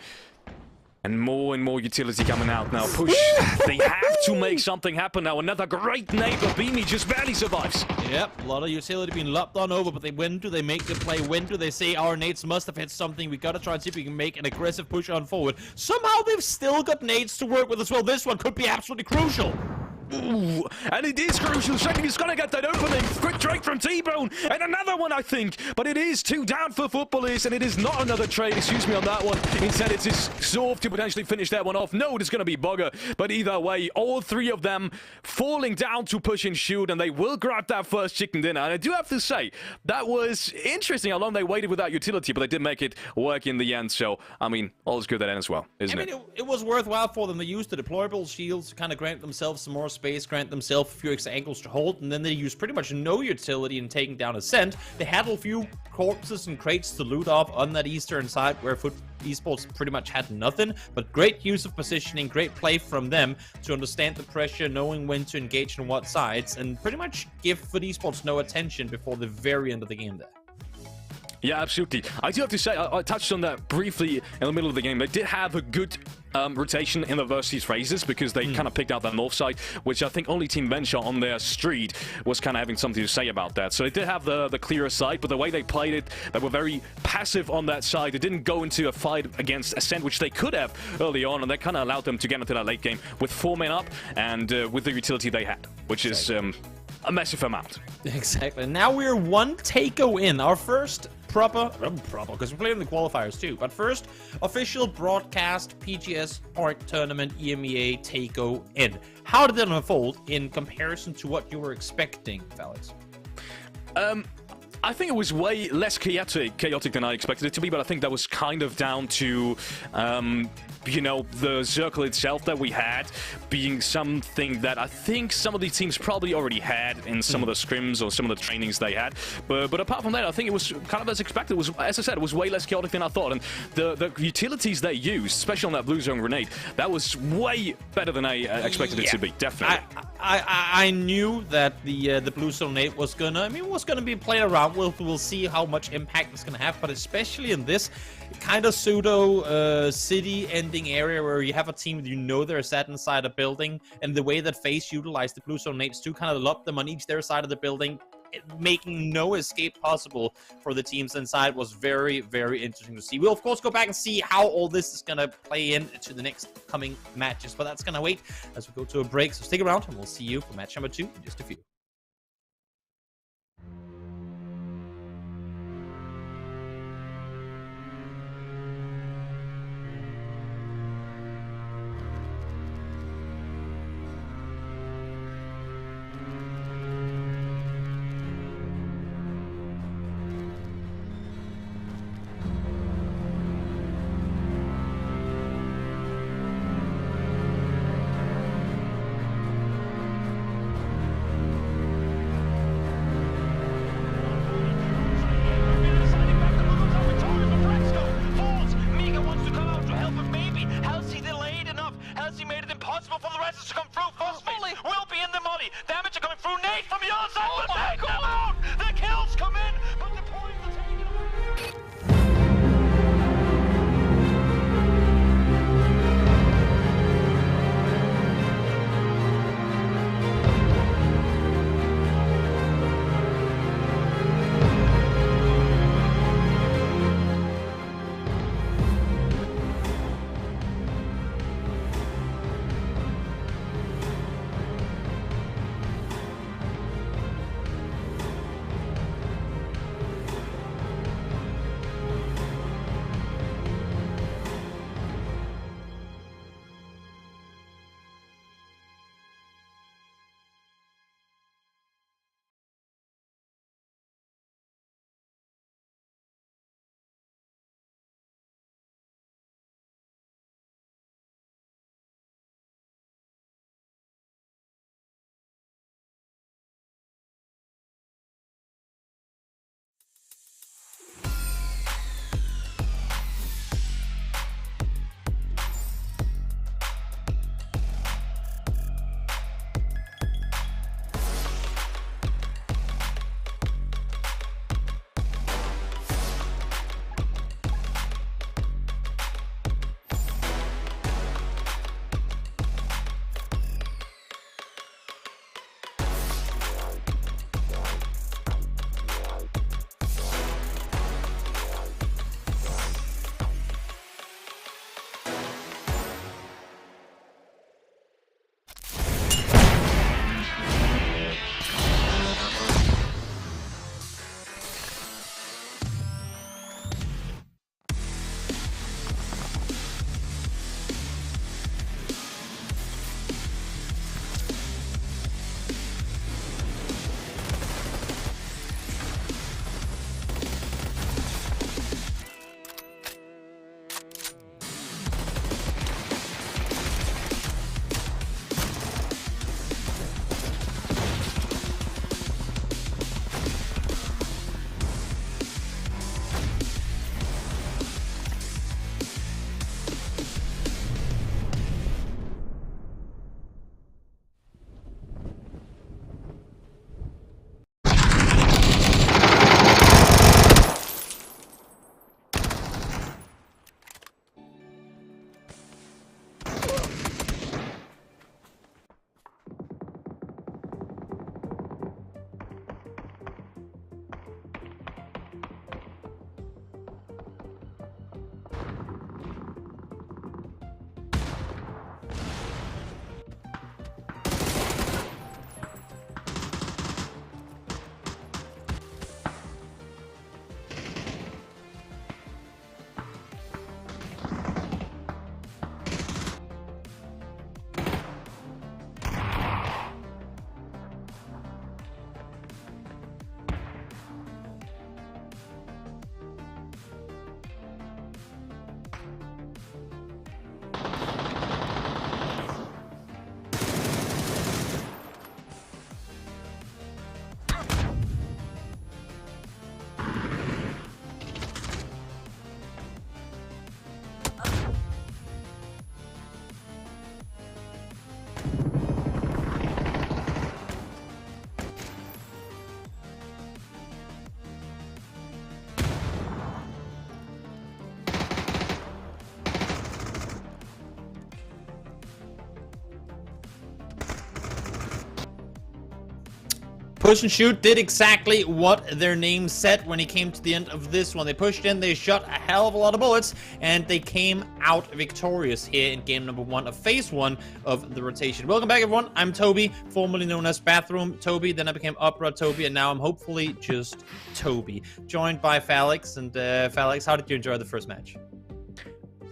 And more utility coming out now. Push. They have to make something happen now. Another great nade, but Beanie just barely survives. Yep, a lot of utility being lopped on over, but when do they make the play? When do they say our nades must have hit something? We gotta try and see if we can make an aggressive push on forward. Somehow they've still got nades to work with as well. This one could be absolutely crucial. Ooh, and it is crucial. Second, he's gonna get that opening. Quick Drake from T-Bone, and another one, I think. But it is 2 down for Footballers, and it is not another trade, excuse me, on that one. Instead, it is Zorf to potentially finish that one off. No, it is gonna be Bugger. But either way, all 3 of them falling down to push and shoot, and they will grab that first chicken dinner. And I do have to say, that was interesting how long they waited without utility, but they did make it work in the end. So, I mean, all is good at end as well, isn't it? It was worthwhile for them. They used the deployable shields to kind of grant themselves some more space, grant themselves a few extra angles to hold, and then they used pretty much no utility in taking down Ascent. They had a few corpses and crates to loot off on that eastern side where PUBG Esports pretty much had nothing, but great use of positioning, great play from them to understand the pressure, knowing when to engage on what sides, and pretty much give PUBG Esports no attention before the very end of the game there. Yeah, absolutely. I do have to say, I touched on that briefly in the middle of the game. They did have a good rotation in the versus phases because they kind of picked out the north side, which I think only Team Venture on their street was kind of having something to say about that. So they did have the clearer side, but the way they played it, they were very passive on that side. They didn't go into a fight against Ascent, which they could have early on, and that kind of allowed them to get into that late game with 4 men up and with the utility they had, which is a massive amount. Exactly. Now we're 1 Taego in. Our first proper, because we're playing the qualifiers too, but first official broadcast PGS Park Tournament EMEA Taego in. How did that unfold in comparison to what you were expecting, fellas? I think it was way less chaotic than I expected it to be, but I think that was kind of down to, you know, the circle itself that we had being something that I think some of the teams probably already had in some of the scrims or some of the trainings they had. But apart from that, I think it was kind of as expected. It was, as I said, it was way less chaotic than I thought. And the utilities they used, especially on that blue zone grenade, that was way better than I expected it to be. Definitely. I knew that the blue zone grenade was gonna be played around. We'll see how much impact it's gonna have, but especially in this kind of pseudo city ending area where you have a team that you know they're sat inside a building, and the way that FaZe utilized the blue zone nades to kind of lob them on each their side of the building, making no escape possible for the teams inside, was very, very interesting to see. We'll of course go back and see how all this is gonna play into the next coming matches, but that's gonna wait as we go to a break. So stick around and we'll see you for match number 2 in just a few. Push and Shoot did exactly what their name said when it came to the end of this one. They pushed in, they shot a hell of a lot of bullets, and they came out victorious here in game number 1 of phase 1 of the rotation. Welcome back, everyone. I'm Toby, formerly known as Bathroom Toby. Then I became Opera Toby, and now I'm hopefully just Toby. Joined by Felix. And Felix, how did you enjoy the first match?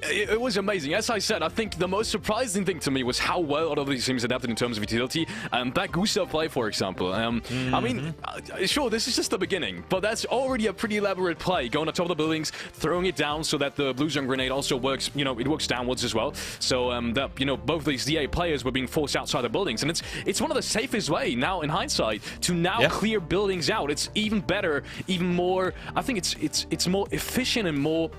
It was amazing. As I said, I think the most surprising thing to me was how well all of these teams adapted in terms of utility. That Gustav play, for example. I mean, sure, this is just the beginning, but that's already a pretty elaborate play. Going on top of the buildings, throwing it down so that the blue zone grenade also works, you know, it works downwards as well. So that, you know, both these DA players were being forced outside the buildings. And it's one of the safest way now in hindsight to now clear buildings out. It's even better, even more, I think it's more efficient and more,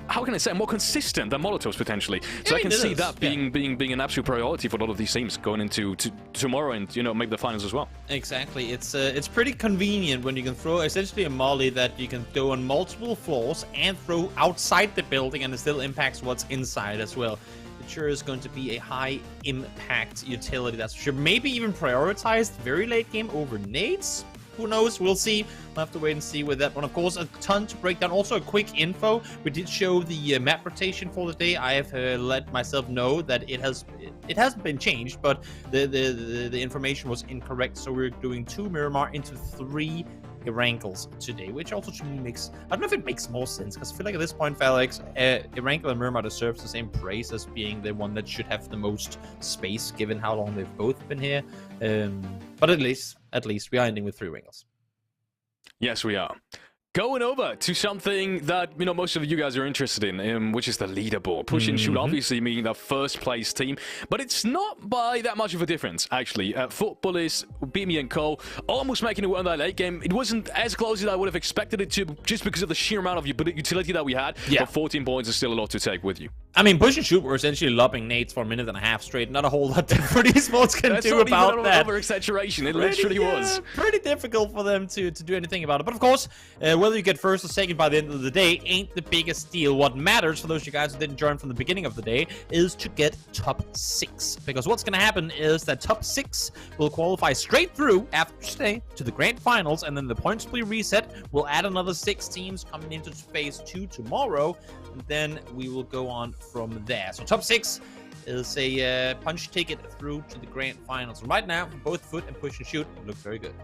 how can I say, more consistent than Molotovs potentially. So I can see that being an absolute priority for a lot of these teams going into tomorrow and, you know, make the finals as well. Exactly. It's pretty convenient when you can throw essentially a molly that you can throw on multiple floors and throw outside the building, and it still impacts what's inside as well. It sure is going to be a high impact utility, that's for sure. Maybe even prioritized very late game over nades. Who knows? We'll see. We'll have to wait and see with that one. Of course, a ton to break down. Also, a quick info. We did show the map rotation for the day. I have let myself know that it hasn't been changed, but the information was incorrect. So we're doing 2 Miramar into 3 Erangels today, which also to me makes, I don't know if it makes more sense, because I feel like at this point, Felix, Erangel and Miramar deserves the same praise as being the one that should have the most space, given how long they've both been here. But at least we are ending with 3 Erangels. Yes, we are. Going over to something that, you know, most of you guys are interested in, which is the leaderboard. Push and Shoot, obviously meaning the first place team, but it's not by that much of a difference, actually. Footballers, Bimi and Co, almost making it work in that late game. It wasn't as close as I would have expected it to, just because of the sheer amount of utility that we had, but 14 points is still a lot to take with you. I mean, Push and Shoot were essentially lobbing nades for a minute and a half straight. Not a whole lot that Pretty Esports can do about that. That's not even over-exaggeration. It literally was. Pretty difficult for them to do anything about it. But of course, whether you get first or second by the end of the day ain't the biggest deal. What matters, for those of you guys who didn't join from the beginning of the day, is to get top 6. Because what's going to happen is that top 6 will qualify straight through after today to the grand finals, and then the points will be reset. We'll add another 6 teams coming into phase 2 tomorrow, and then we will go on from there. So top 6 is a punch ticket through to the grand finals. And right now, both Foot and Push and Shoot look very good.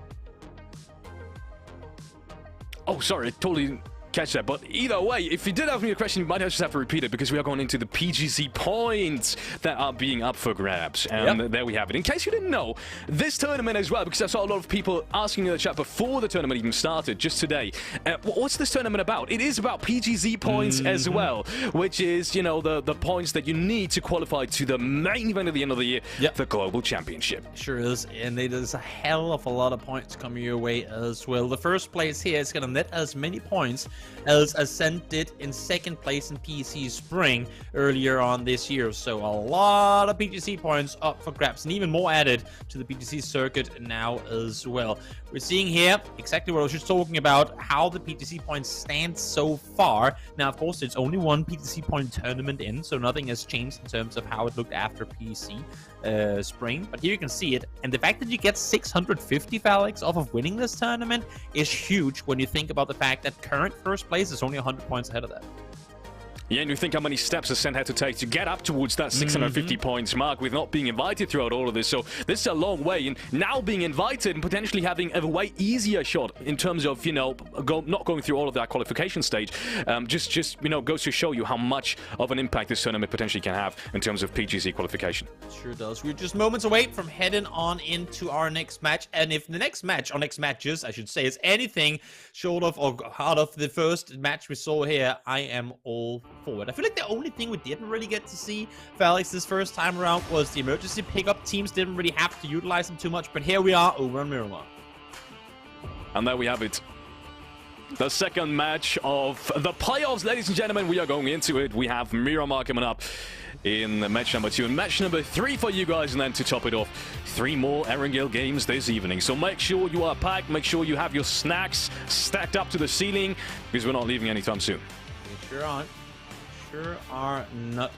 Oh, sorry, I totally didn't catch that. But either way, if you did have me a question, you might just have to repeat it, because we are going into the PGC points that are being up for grabs. And there we have it. In case you didn't know, this tournament as well, because I saw a lot of people asking in the chat before the tournament even started, just today, what's this tournament about? It is about PGC points as well, which is, you know, the points that you need to qualify to the main event at the end of the year, the Global Championship. Sure is, and there's a hell of a lot of points coming your way as well. The first place here is going to net as many points as Ascent did in second place in PC Spring earlier on this year. So a lot of PGC points up for grabs, and even more added to the PGC circuit now as well. We're seeing here exactly what I was just talking about, how the PGC points stand so far. Now, of course, it's only one PGC point tournament in, so nothing has changed in terms of how it looked after PC Spring. But here you can see it, and the fact that you get 650 Felix off of winning this tournament is huge when you think about the fact that current first place is only 100 points ahead of that. Yeah, and you think how many steps Ascent had to take to get up towards that 650 points mark with not being invited throughout all of this. So this is a long way, and now being invited and potentially having a way easier shot in terms of, you know, not going through all of that qualification stage, just you know, goes to show you how much of an impact this tournament potentially can have in terms of PGC qualification. Sure does. We're just moments away from heading on into our next match, and if the next match, or next matches, I should say, is anything short of or out of the first match we saw here, I am all forward. I feel like the only thing we didn't really get to see, Felix, this first time around was the emergency pickup. Teams didn't really have to utilize them too much, but here we are over on Miramar. And there we have it. The second match of the playoffs, ladies and gentlemen. We are going into it. We have Miramar coming up in match number 2 and match number 3 for you guys, and then to top it off, 3 more Erangel games this evening. So make sure you are packed, make sure you have your snacks stacked up to the ceiling, because we're not leaving anytime soon. We sure aren't. Sure are not.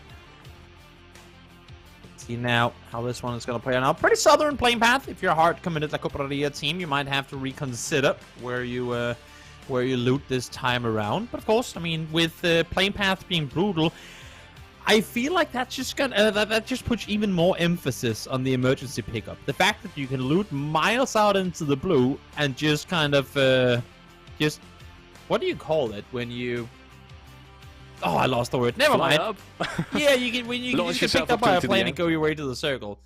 See now how this one is going to play out. Now, pretty southern playing path. If you're a hard-committed La Copraria team, you might have to reconsider where you loot this time around. But of course, I mean, with the playing path being brutal, I feel like that's just gonna that just puts even more emphasis on the emergency pickup. The fact that you can loot miles out into the blue and just kind of just what do you call it when you? Oh, I lost the word. Never mind. Yeah, you can when you just get picked up by a plane and go your way to the circle.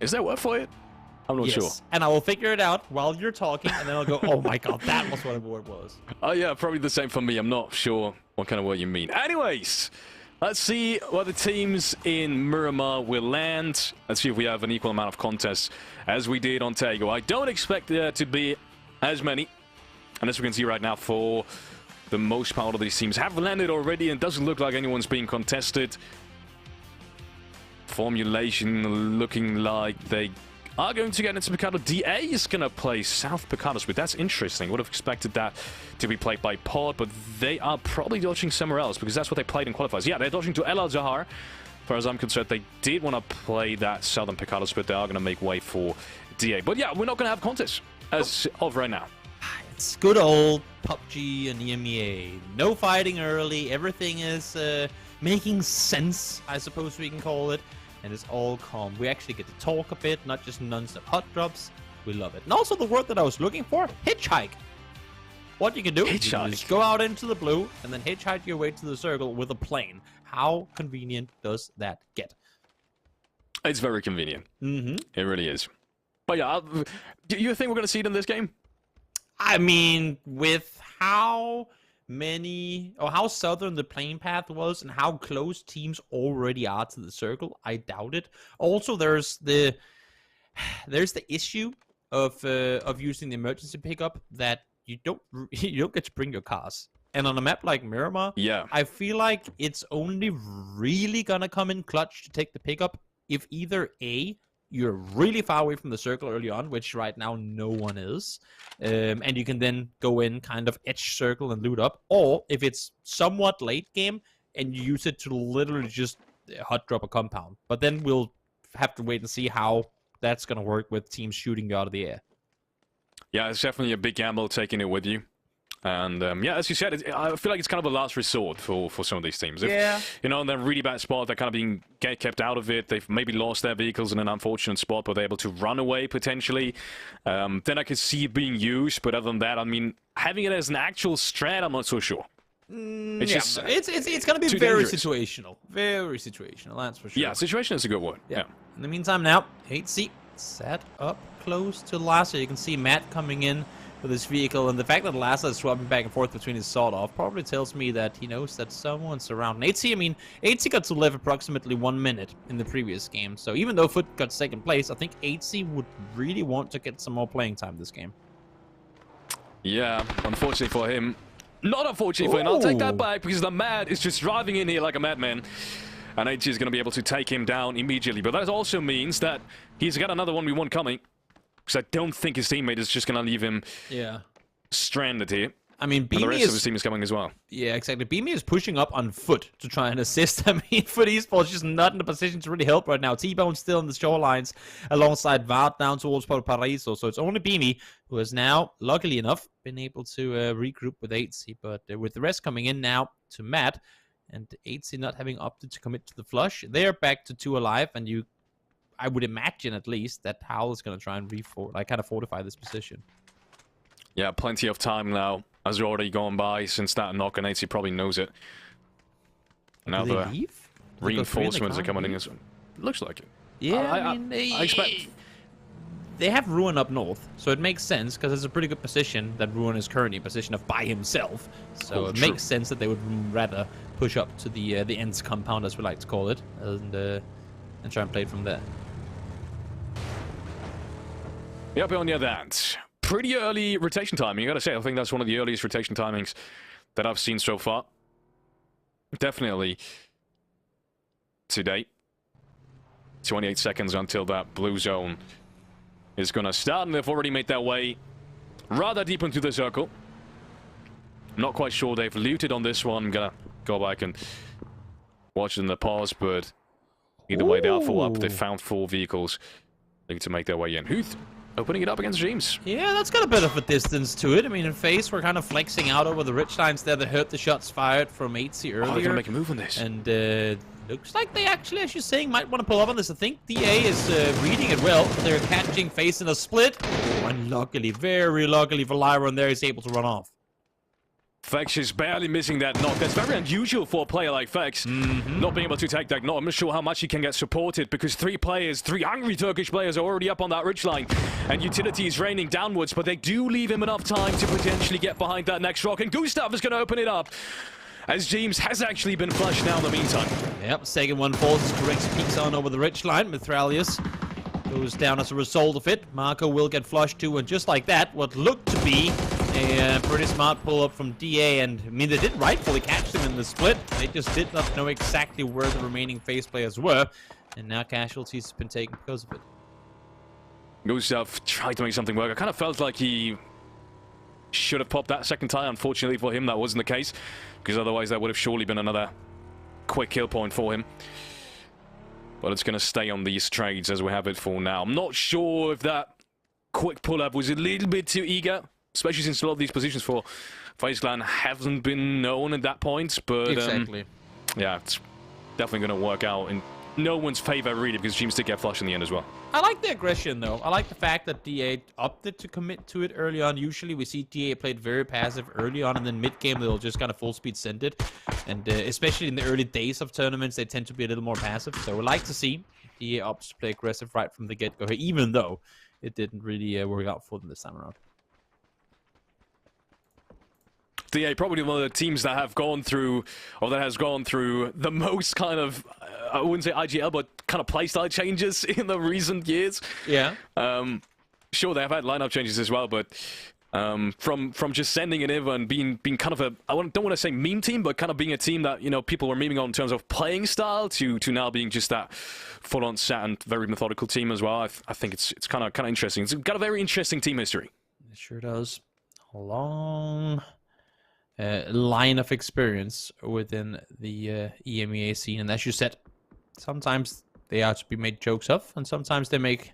Is there a word for it? I'm not sure. And I will figure it out while you're talking, and then I'll go, oh my god, that was what the word was. Oh yeah, probably the same for me. I'm not sure what kind of word you mean. Anyways, let's see what the teams in Miramar will land. Let's see if we have an equal amount of contests as we did on Taego. I don't expect there to be as many. And as we can see right now, for the most part of these teams have landed already, and it doesn't look like anyone's being contested. Formulation looking like they are going to get into Picado. DA is going to play South Picados, but that's interesting. Would have expected that to be played by Pod, but they are probably dodging somewhere else because that's what they played in qualifiers. Yeah, they're dodging to El Al-Zahar. As far as I'm concerned, they did want to play that Southern Picados, but they are going to make way for DA. But yeah, we're not going to have contests as of right now. It's good old PUBG and EMEA. No fighting early. Everything is making sense, I suppose we can call it. And it's all calm. We actually get to talk a bit, not just non-stop hot drops. We love it. And also the word that I was looking for, hitchhike. What you can do is you can just go out into the blue and then hitchhike your way to the circle with a plane. How convenient does that get? It's very convenient. It really is. But yeah, do you think we're going to see it in this game? I mean, with how many or how southern the playing path was and how close teams already are to the circle, I doubt it. Also, there's the issue of using the emergency pickup that you don't get to bring your cars. And on a map like Miramar, yeah, I feel like it's only really gonna come in clutch to take the pickup if either A, you're really far away from the circle early on, which right now no one is. And you can then go in kind of edge circle and loot up. Or if it's somewhat late game and you use it to literally just hot drop a compound. But then we'll have to wait and see how that's going to work with teams shooting you out of the air. Yeah, it's definitely a big gamble taking it with you. And yeah, as you said, I feel like it's kind of a last resort for some of these teams. If, you know, in a really bad spot, they're kind of being kept out of it. They've maybe lost their vehicles in an unfortunate spot, but they're able to run away potentially. Then I could see it being used, but other than that, I mean, having it as an actual strat, I'm not so sure. It's going to be very situational. Very situational, that's for sure. Yeah, situation is a good word. Yeah. In the meantime now, 8C set up close to Lassa. You can see Matt coming in with his vehicle, and the fact that Lassa is swapping back and forth between his sawed-off probably tells me that he knows that someone's around. 8C, I mean, 8C got to live approximately 1 minute in the previous game, so even though Foot got second place, I think 8C would really want to get some more playing time this game. Yeah, unfortunately for him. Not unfortunately for him, I'll take that back, because the Mad is just driving in here like a madman. And 8C is going to be able to take him down immediately, but that also means that he's got another 1v1 coming. Because I don't think his teammate is just going to leave him stranded here. I mean, Beamy, and the rest of his team is coming as well. Yeah, exactly. Beamy is pushing up on Foot to try and assist. I mean, Foot Esports is just not in a position to really help right now. T-Bone's still in the shorelines alongside Vart down towards Paraíso. So it's only Beamy who has now, luckily enough, been able to regroup with 8C. But with the rest coming in now to Matt, and 8C not having opted to commit to the flush, they're back to 2 alive, and I would imagine, at least, that Howl is going to try and kind of fortify this position. Yeah, plenty of time now. Has already gone by since that knock, and 8C probably knows it. Now the reinforcements are coming in. Looks like it. Yeah, I mean, I expect... They have Ruin up north, so it makes sense, because it's a pretty good position that Ruin is currently in a position of by himself. So it makes sense that they would rather push up to the Ents compound, as we like to call it, and try and play it from there. Yep, on the other hand, pretty early rotation timing. You gotta say, I think that's one of the earliest rotation timings that I've seen so far. Definitely to date. 28 seconds until that blue zone is gonna start, and they've already made their way rather deep into the circle. I'm not quite sure they've looted on this one. I'm gonna go back and watch it in the pause, but Either way, they are full up. They found 4 vehicles looking to make their way in. Huth opening it up against James. Yeah, that's got a bit of a distance to it. I mean, in FaZe, we're kind of flexing out over the ridge lines there. They heard the shots fired from 8C earlier. Oh, they're going to make a move on this. And looks like they actually, as you're saying, might want to pull up on this. I think DA is reading it well. They're catching FaZe in a split. Oh, and luckily, very luckily for Lyron there, he's able to run off. Fex is barely missing that knock. That's very unusual for a player like Fex. Not being able to take that knock. I'm not sure how much he can get supported because 3 hungry Turkish players are already up on that ridgeline. And utility is raining downwards, but they do leave him enough time to potentially get behind that next rock. And Gustav is going to open it up, as James has actually been flushed now in the meantime. Yep, second one falls as Correx peeks on over the ridgeline. Mithralius goes down as a result of it. Marco will get flushed too, and just like that, what looked to be a pretty smart pull-up from DA, and I mean, they did rightfully catch them in the split. They just did not know exactly where the remaining FaZe players were, and now casualties have been taken because of it. Gustav tried to make something work. I kind of felt like he should have popped that second tire. Unfortunately for him, that wasn't the case, because otherwise that would have surely been another quick kill point for him. But it's going to stay on these trades as we have it for now. I'm not sure if that quick pull-up was a little bit too eager, especially since a lot of these positions for FaZe Clan haven't been known at that point. But exactly. Yeah, it's definitely going to work out in no one's favor, really, because James did get flushed in the end as well. I like the aggression, though. I like the fact that DA opted to commit to it early on. Usually we see DA played very passive early on, and then mid-game they'll just kind of full-speed send it. And especially in the early days of tournaments, they tend to be a little more passive. So we like to see DA opts to play aggressive right from the get-go here, even though it didn't really work out for them this time around. DA probably one of the teams that have gone through, or that has gone through the most kind of, I wouldn't say IGL, but kind of playstyle changes in the recent years. Yeah. Sure, they have had lineup changes as well, but from just sending it in and being kind of a, don't want to say meme team, but kind of being a team that, you know, people were memeing on in terms of playing style to now being just that full-on sat and very methodical team as well. I think it's kind of interesting. It's got a very interesting team history. It sure does. A long line of experience within the EMEA scene, and as you said, sometimes they are to be made jokes of, and sometimes they make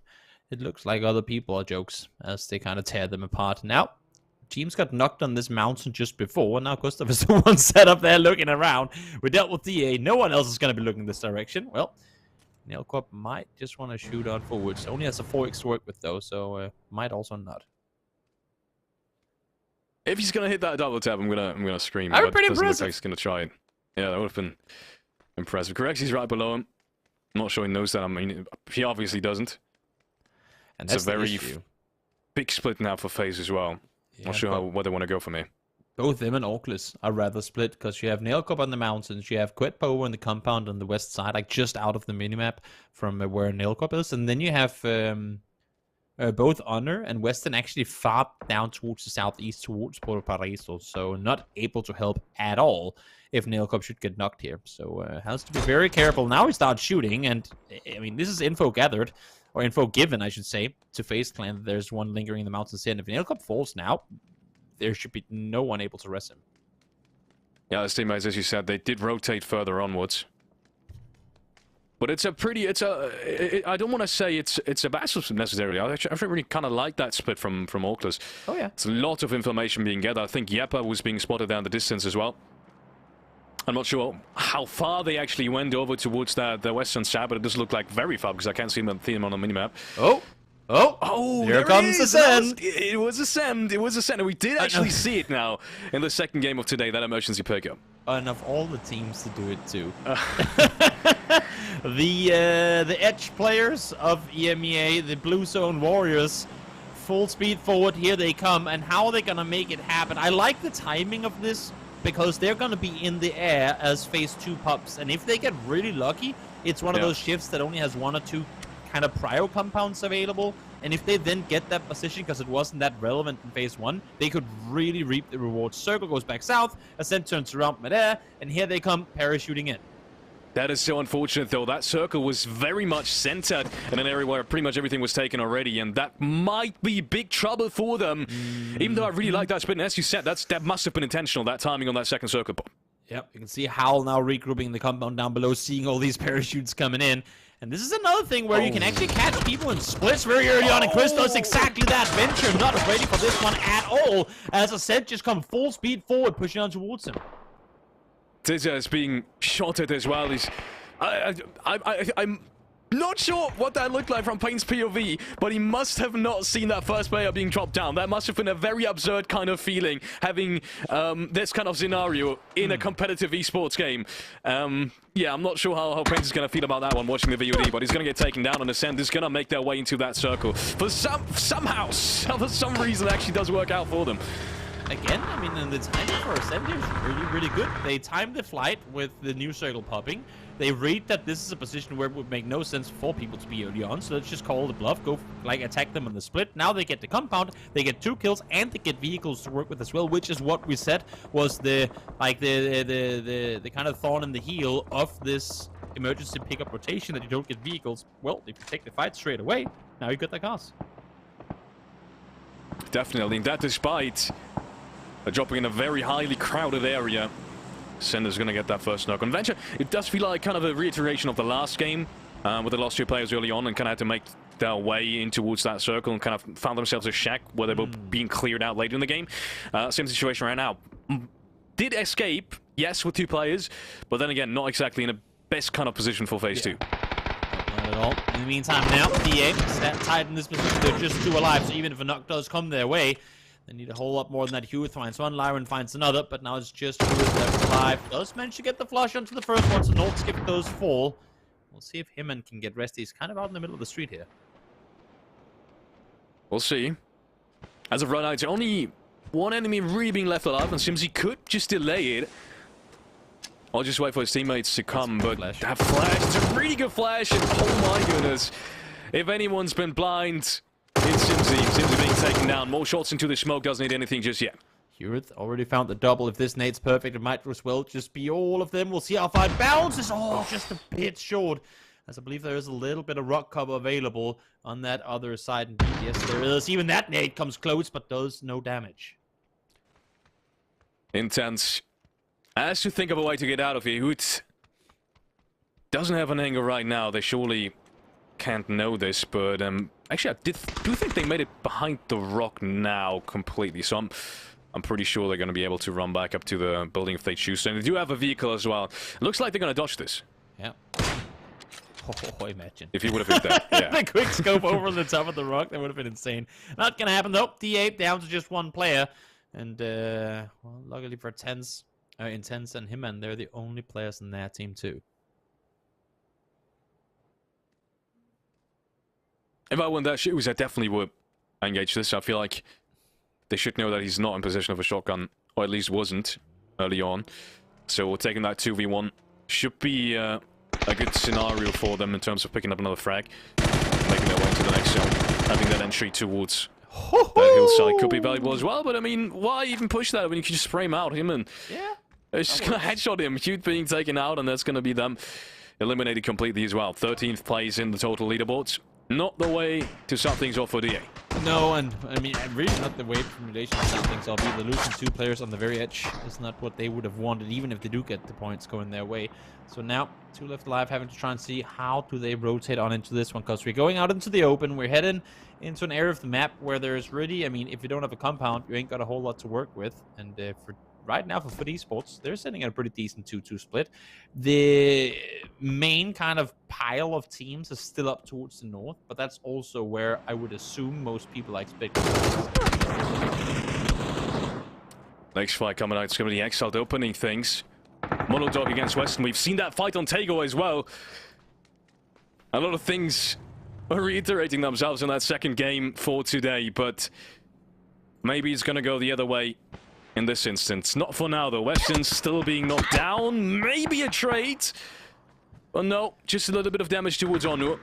it looks like other people are jokes as they kind of tear them apart. Now, teams got knocked on this mountain just before, and now Gustav is the one set up there looking around. We dealt with DA. No one else is going to be looking this direction. Well, Nailcorp might just want to shoot on forwards. Only has a 4x to work with, though, so might also not. If he's gonna hit that double tap, I'm gonna scream. That would be pretty impressive. Look like he's gonna try it. Yeah, that would have been impressive. Correct, he's right below him. I'm not sure he knows that. I mean, he obviously doesn't. And it's that's a very big split now for FaZe as well. Yeah, not sure what they want to go for me. Both them and Orclus are rather split, because you have Nailcorp on the mountains, you have Quetpo in the compound on the west side, like just out of the minimap from where Nailcorp is, and then you have both Honor and Western actually far down towards the southeast, towards Porto Paraiso, so not able to help at all if Nailcorp should get knocked here. So has to be very careful. Now he starts shooting, and I mean, this is info gathered, or info given, I should say, to FaZe Clan. There's one lingering in the mountains here, and if Nailcorp falls now, there should be no one able to rest him. Yeah, his teammates, as you said, they did rotate further onwards. But it's a pretty, I don't want to say it's a bad split necessarily. I actually really kind of like that split from Orclus. Oh yeah. It's a lot of information being gathered. I think Yepa was being spotted down the distance as well. I'm not sure how far they actually went over towards the western side, but it does look like very far because I can't see them on the minimap. Oh, here comes Ascend. It was Ascend. It was Ascend. And we did actually see it now in the second game of today, that emergency pickup. And of all the teams to do it too. The edge players of EMEA, the Blue Zone Warriors, full speed forward, here they come, and how are they gonna make it happen? I like the timing of this, because they're gonna be in the air as phase 2 pops, and if they get really lucky, it's one of those shifts that only has 1 or 2 kind of prio compounds available, and if they then get that position because it wasn't that relevant in phase 1, they could really reap the rewards. Circle goes back south, Ascent turns around midair, and here they come parachuting in. That is so unfortunate, though. That circle was very much centered in an area where pretty much everything was taken already, and that might be big trouble for them. Even though I really like that split, and as you said, that must have been intentional, that timing on that second circle. Yep, you can see Howl now regrouping the compound down below, seeing all these parachutes coming in. And this is another thing where you can actually catch people in splits very early on, and Chris does exactly that. Venture not ready for this one at all. As I said, just come full speed forward, pushing on towards him. Dizza is being shot at as well. I'm not sure what that looked like from Payne's POV, but he must have not seen that first player being dropped down. That must have been a very absurd kind of feeling, having this kind of scenario in a competitive esports game. Yeah, I'm not sure how Payne's is going to feel about that one, watching the VOD, but he's going to get taken down, and Ascend is going to make their way into that circle. For somehow, for some reason, it actually does work out for them. Again, I mean, and the timing for Ascend is really, really good. They timed the flight with the new circle popping. They read that this is a position where it would make no sense for people to be early on, so let's just call the bluff, go, like, attack them on the split. Now they get the compound, they get 2 kills, and they get vehicles to work with as well, which is what we said was the kind of thorn in the heel of this emergency pickup rotation, that you don't get vehicles. Well, if you take the fight straight away, now you get the cars. Definitely, that despite dropping in a very highly crowded area. Sender's going to get that first knock on Venture. It does feel like kind of a reiteration of the last game, where they lost 2 players early on and kind of had to make their way in towards that circle and kind of found themselves a shack where they were being cleared out later in the game. Same situation right now. Did escape, yes, with 2 players, but then again, not exactly in the best kind of position for phase 2. Not at all. In the meantime, now, DA sat tight in this position. They're just 2 alive, so even if a knock does come their way, they need a whole lot more than that. Hewitt finds one, Lyron finds another, but now it's just Hewitt left alive. Does manage to get the flush onto the first one, so North skip those fall. We'll see if Himman can get rest. He's kind of out in the middle of the street here. We'll see. As of right now, it's only 1 enemy really being left alive, and Simsy could just delay it. I'll just wait for his teammates to come, but flash. that flash, it's a really good flash, and oh my goodness. If anyone's been blind, it's Simsy. Simsy being taken down. More shots into the smoke, doesn't need anything just yet. Hewitt already found the double. If this nade's perfect, it might as well just be all of them. We'll see how far it bounces. Oh, just a bit short. As I believe there is a little bit of rock cover available on that other side. Indeed, yes, there is. Even that nade comes close, but does no damage. Intense. Has to think of a way to get out of here. Hewitt doesn't have an angle right now. They surely can't know this, but actually, I do think they made it behind the rock now completely. So I'm pretty sure they're going to be able to run back up to the building if they choose. And they do have a vehicle as well. It looks like they're going to dodge this. Yeah. Oh, imagine. If he would have hit that, yeah. The quick scope over the top of the rock, that would have been insane. Not going to happen, though. D8 down to just 1 player. And, well, luckily for Intense and Himman, they're the only players in their team, too. If I won that shoes, I definitely would engage this. I feel like they should know that he's not in possession of a shotgun, or at least wasn't early on. So taking that 2v1 should be a good scenario for them in terms of picking up another frag, making their way to the next zone. Having that entry towards that hillside could be valuable as well, but I mean, why even push that when you can just spray him out, him, and it's just going to headshot him. Huge being taken out, and that's going to be them eliminated completely as well. 13th place in the total leaderboards. Not the way to start things off for DA. No, and I mean, really not the way for relation to start things off. Either losing 2 players on the very edge is not what they would have wanted, even if they do get the points going their way. So now, 2 left alive, having to try and see how do they rotate on into this one, because we're going out into the open. We're heading into an area of the map where there's really, I mean, if you don't have a compound, you ain't got a whole lot to work with. And for right now, for PUBG Esports, they're sitting at a pretty decent 2-2 split. The main kind of pile of teams is still up towards the north, but that's also where I would assume most people are expecting. Next fight coming out, it's going to be the Exiled opening things. Monodog against Western. We've seen that fight on Taego as well. A lot of things are reiterating themselves in that second game for today, but maybe it's going to go the other way in this instance. Not for now, though. Weston's still being knocked down. Maybe a trade. But no, just a little bit of damage towards Onu.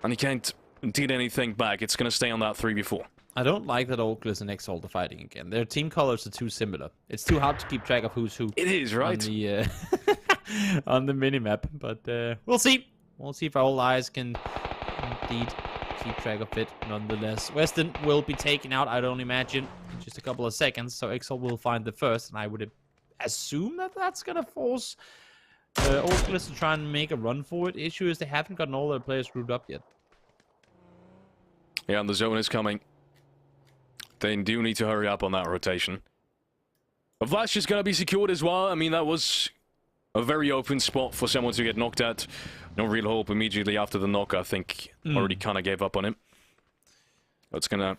And he can't did anything back. It's going to stay on that 3v4. I don't like that Oculus and Exalt are fighting again. Their team colors are too similar. It's too hard to keep track of who's who. It is, right? On the, on the minimap. But we'll see. We'll see if our eyes can indeed keep track of it nonetheless. Weston will be taken out, I'd only imagine, in just a couple of seconds. So Exalt will find the first. And I would assume that that's going to force Oculus to try and make a run for it. Issue is they haven't gotten all their players grouped up yet. Yeah, and the zone is coming. They do need to hurry up on that rotation. A flash is going to be secured as well. I mean, that was a very open spot for someone to get knocked at. No real hope immediately after the knock. I think already kind of gave up on him. It's gonna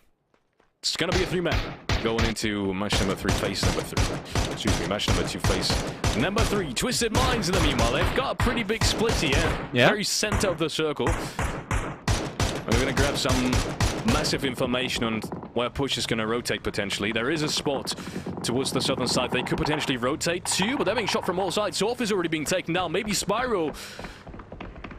be a 3-man going into match number 3, face number 3. Excuse me, match number 2, face number 3. Twisted Minds in the meanwhile. They've got a pretty big split here. Yeah. Very center of the circle. We're gonna grab some massive information on where Push is gonna rotate potentially. There is a spot towards the southern side they could potentially rotate to, but they're being shot from all sides. Soft is already being taken down. Maybe Spyro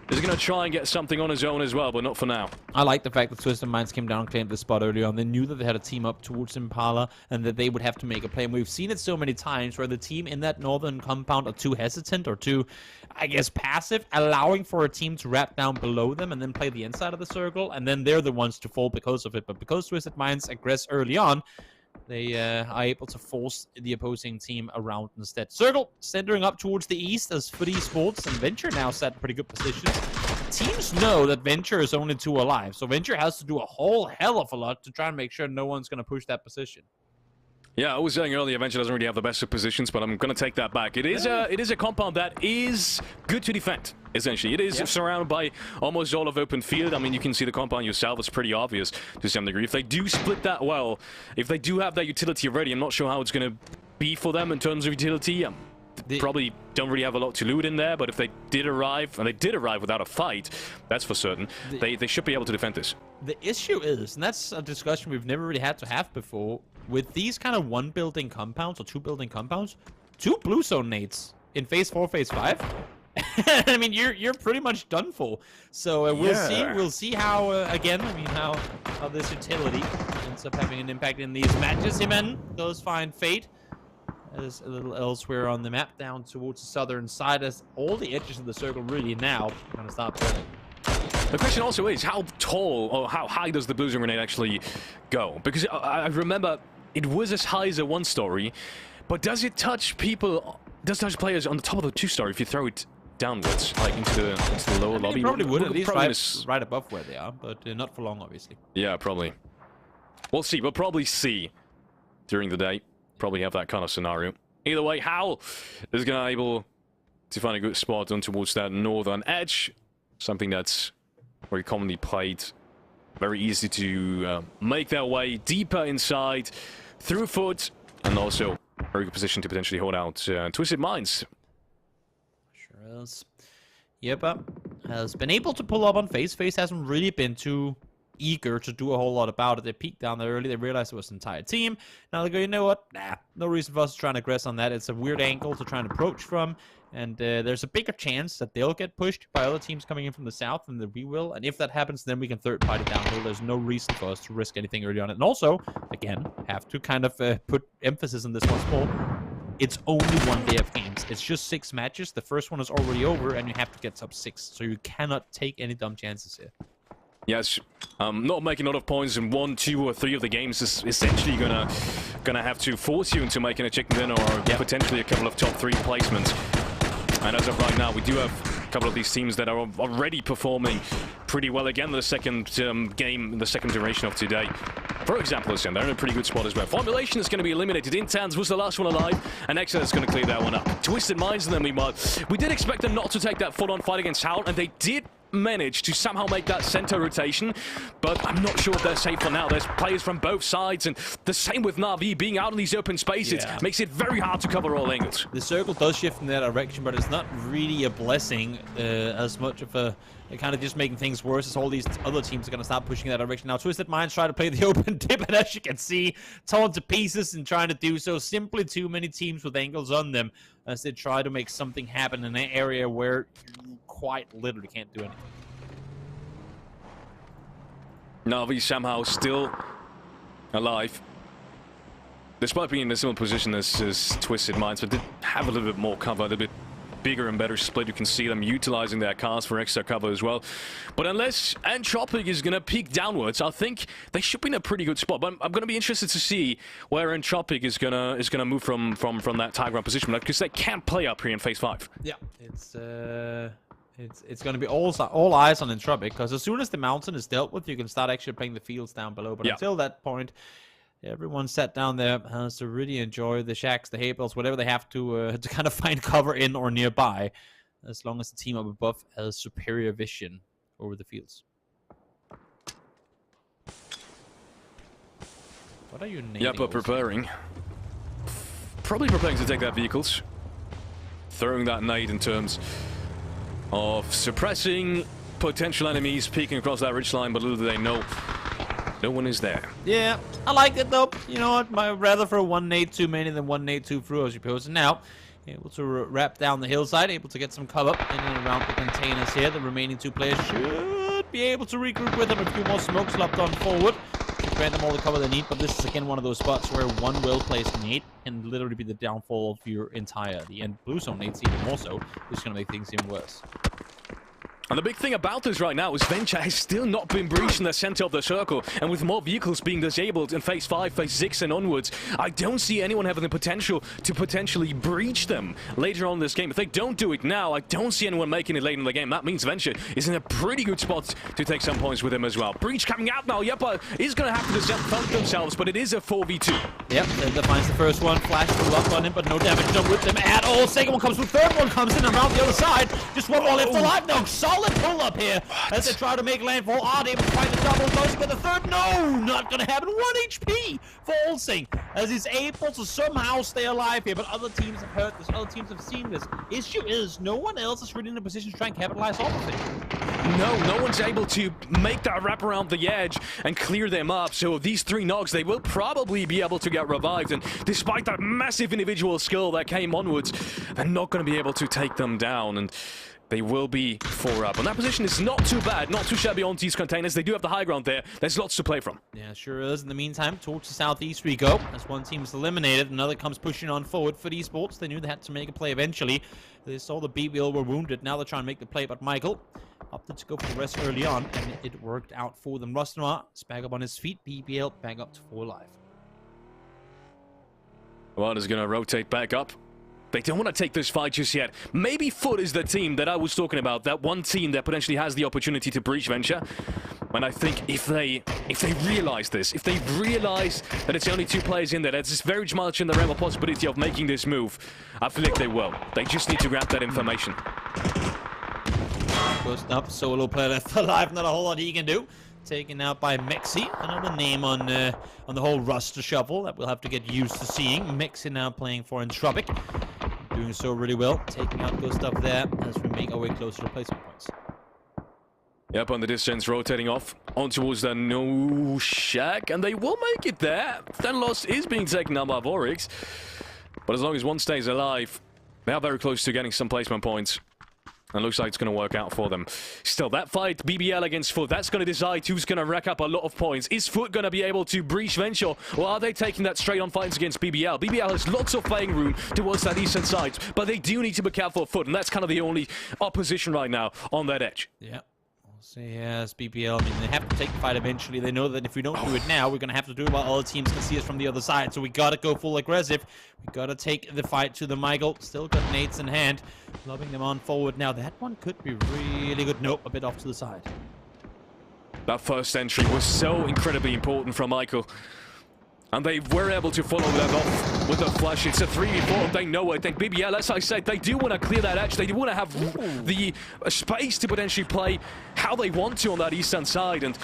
is going to try and get something on his own as well, but not for now. I like the fact that Twisted Minds came down and claimed the spot early on. They knew that they had a team up towards Impala and that they would have to make a play. And we've seen it so many times where the team in that northern compound are too hesitant or too, I guess, passive, allowing for a team to wrap down below them and then play the inside of the circle, and then they're the ones to fall because of it. But because Twisted Minds aggress early on, they are able to force the opposing team around instead. Circle centering up towards the east as PUBG Esports and Venture now set in pretty good positions. Teams know that Venture is only 2 alive, so Venture has to do a whole hell of a lot to try and make sure no one's going to push that position. Yeah, I was saying earlier, Venture doesn't really have the best of positions, but I'm going to take that back. It is a compound that is good to defend, essentially. It is surrounded by almost all of open field. I mean, you can see the compound yourself. It's pretty obvious to some degree. If they do split that well, if they do have that utility ready, I'm not sure how it's going to be for them in terms of utility. They probably don't really have a lot to loot in there, but if they did arrive, and they did arrive without a fight, that's for certain, they should be able to defend this. The issue is, and that's a discussion we've never really had to have before, with these kind of 1-building compounds or 2-building compounds, 2 blue zone nades in phase 4, phase 5. I mean, you're pretty much done for. So we'll see how again. I mean, how this utility ends up having an impact in these matches. Himen does find Fate. There's a little elsewhere on the map down towards the southern side as all the edges of the circle really now are going to start burning. The question also is, how tall or how high does the blue zone grenade actually go? Because I remember it was as high as a 1-story, but does it touch people, does it touch players on the top of the 2-story if you throw it downwards, like into the lower lobby? It probably would, at least right above where they are, but not for long, obviously. Yeah, probably. We'll see. We'll probably see during the day. Probably have that kind of scenario. Either way, Howl is going to be able to find a good spot on towards that northern edge. Something that's very commonly played. Very easy to make their way deeper inside, through foot, and also very good position to potentially hold out Twisted Minds. Sure is. Yep, has been able to pull up on Face. Face hasn't really been too eager to do a whole lot about it. They peeked down there early. They realized it was an entire team. Now they go, you know what? Nah, no reason for us to try and aggress on that. It's a weird angle to try and approach from. And there's a bigger chance that they'll get pushed by other teams coming in from the south than that we will. And if that happens, then we can third party downhill. There's no reason for us to risk anything early on. And also, again, have to kind of put emphasis on this once more. It's only 1 day of games. It's just 6 matches. The first one is already over, and you have to get sub 6. So you cannot take any dumb chances here. Yes, not making a lot of points in 1, 2, or 3 of the games is essentially gonna have to force you into making a chicken dinner or potentially a couple of top 3 placements. And as of right now, we do have a couple of these teams that are already performing pretty well again in the second game, in the second duration of today. For example, they're in a pretty good spot as well. Formulation is going to be eliminated. Intans was the last one alive, and Exeter is going to clear that one up. Twisted Minds in the meanwhile. We did expect them not to take that full-on fight against Howl, and they did manage to somehow make that center rotation, but I'm not sure if they're safe for now. There's players from both sides, and the same with Na'Vi being out in these open spaces makes it very hard to cover all angles. The circle does shift in that direction, but it's not really a blessing as much of a kind of just making things worse as all these other teams are going to start pushing that direction. Now, Twisted Minds try to play the open tip, and as you can see, torn to pieces and trying to do so. Simply too many teams with angles on them as they try to make something happen in an area where you quite literally can't do anything. Na'Vi somehow still alive, despite being in a similar position as Twisted Minds, but did have a little bit more cover, a little bit bigger and better split. You can see them utilizing their cars for extra cover as well. But unless Entropic is going to peak downwards, I think they should be in a pretty good spot. But I'm going to be interested to see where Entropic is gonna move from that Taego position, because they can't play up here in phase 5. Yeah, it's going to be all eyes on Entropic, because as soon as the mountain is dealt with, you can start actually playing the fields down below. But until that point, everyone sat down there has to really enjoy the shacks, the hay bales, whatever they have to kind of find cover in or nearby, as long as the team up above has superior vision over the fields. What are you naming? Yeah, but preparing. Probably preparing to take their vehicles. Throwing that nade in terms of suppressing potential enemies peeking across that ridgeline, but little do they know, no one is there. Yeah, I like it though. You know what? I'd rather throw one nade too many than one nade too few, I suppose. And now, able to wrap down the hillside, able to get some cover in and around the containers here. The remaining 2 players should be able to regroup with them. A few more smokes locked on forward. Grant them all the cover they need, but this is again one of those spots where one well-placed nade can literally be the downfall of your entirety. And blue zone nades even more so, which is going to make things even worse. And the big thing about this right now is Venture has still not been breached in the center of the circle, and with more vehicles being disabled in phase 5, phase 6 and onwards, I don't see anyone having the potential to potentially breach them later on in this game. If they don't do it now, I don't see anyone making it late in the game. That means Venture is in a pretty good spot to take some points with him as well. Breach coming out now. Yep, is going to have to defend themselves, but it is a 4v2. Yep, that finds the first one. Flash to up on him, but no damage done with them at all. Second one comes through, third one comes in around the other side. Just one more left alive. No, solid pull up here as they try to make landfall. Are they able to find the double dose, but the third, no, not gonna happen. 1 HP for Olsing as he's able to somehow stay alive here, but other teams have heard this, other teams have seen this. Issue is no one else is really in a position to try and capitalize off of it. No one's able to make that wrap around the edge and clear them up. So these 3 Nogs, they will probably be able to get revived. And despite that massive individual skill that came onwards, they're not going to be able to take them down. And they will be 4 up. And that position is not too bad, not too shabby on these containers. They do have the high ground there. There's lots to play from. Yeah, sure is. In the meantime, towards the southeast we go. As one team is eliminated, another comes pushing on forward for Esports. They knew they had to make a play eventually. They saw the BBL were wounded. Now they're trying to make the play, but Michael opted to go for the rest early on, and it worked out for them. Rustnoir is back up on his feet. BBL back up to 4 life. Well, is going to rotate back up. They don't want to take this fight just yet. Maybe Foot is the team that I was talking about. That one team that potentially has the opportunity to breach Venture. And I think if they realize this, if they realize that it's only 2 players in there, that's very much in the realm of possibility of making this move, I feel like they will. They just need to grab that information. First up, solo player left alive. Not a whole lot he can do. Taken out by Mexi, another name on the whole roster shuffle that we'll have to get used to seeing. Mexi now playing for Entropic, doing so really well. Taking out Gustav there as we make our way closer to placement points. Yep, on the distance, rotating off on towards the no shack, and they will make it there. Thenlost is being taken out by Vorix, but as long as one stays alive, they are very close to getting some placement points. And looks like it's going to work out for them. Still, that fight, BBL against Foot, that's going to decide who's going to rack up a lot of points. Is Foot going to be able to breach Venture, or are they taking that straight on fights against BBL? BBL has lots of playing room towards that eastern side, but they do need to be careful of Foot, and that's kind of the only opposition right now on that edge. Yeah. So yes, BBL, I mean, they have to take the fight eventually. They know that if we don't do it now, we're going to have to do it while other teams can see us from the other side. So we got to go full aggressive. We got to take the fight to the Michael. Still got nades in hand. Lobbing them on forward now. That one could be really good. Nope, a bit off to the side. That first entry was so incredibly important from Michael. And they were able to follow that off with a flash. It's a 3v4. They know it. Then BBL, as I said, they do want to clear that edge. They do want to have the space to potentially play how they want to on that eastern side. And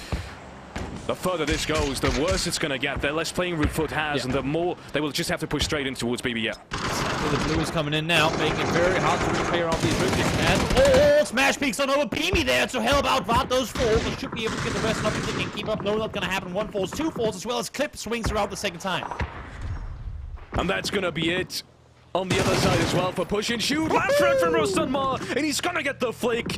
the further this goes, the worse it's going to get. The less playing room Foot has, and the more they will just have to push straight in towards BBL. The blue is coming in now, making it very hard to repair all these ridges. And smash peaks on over Beamy there to help out Vart those falls. They should be able to get the rest up if they can keep up. No, not going to happen. 1 falls, 2 falls, as well as Clip swings around the second time. And that's going to be it. On the other side as well for push and shoot. Last frag from Rustnoir, and he's going to get the flick.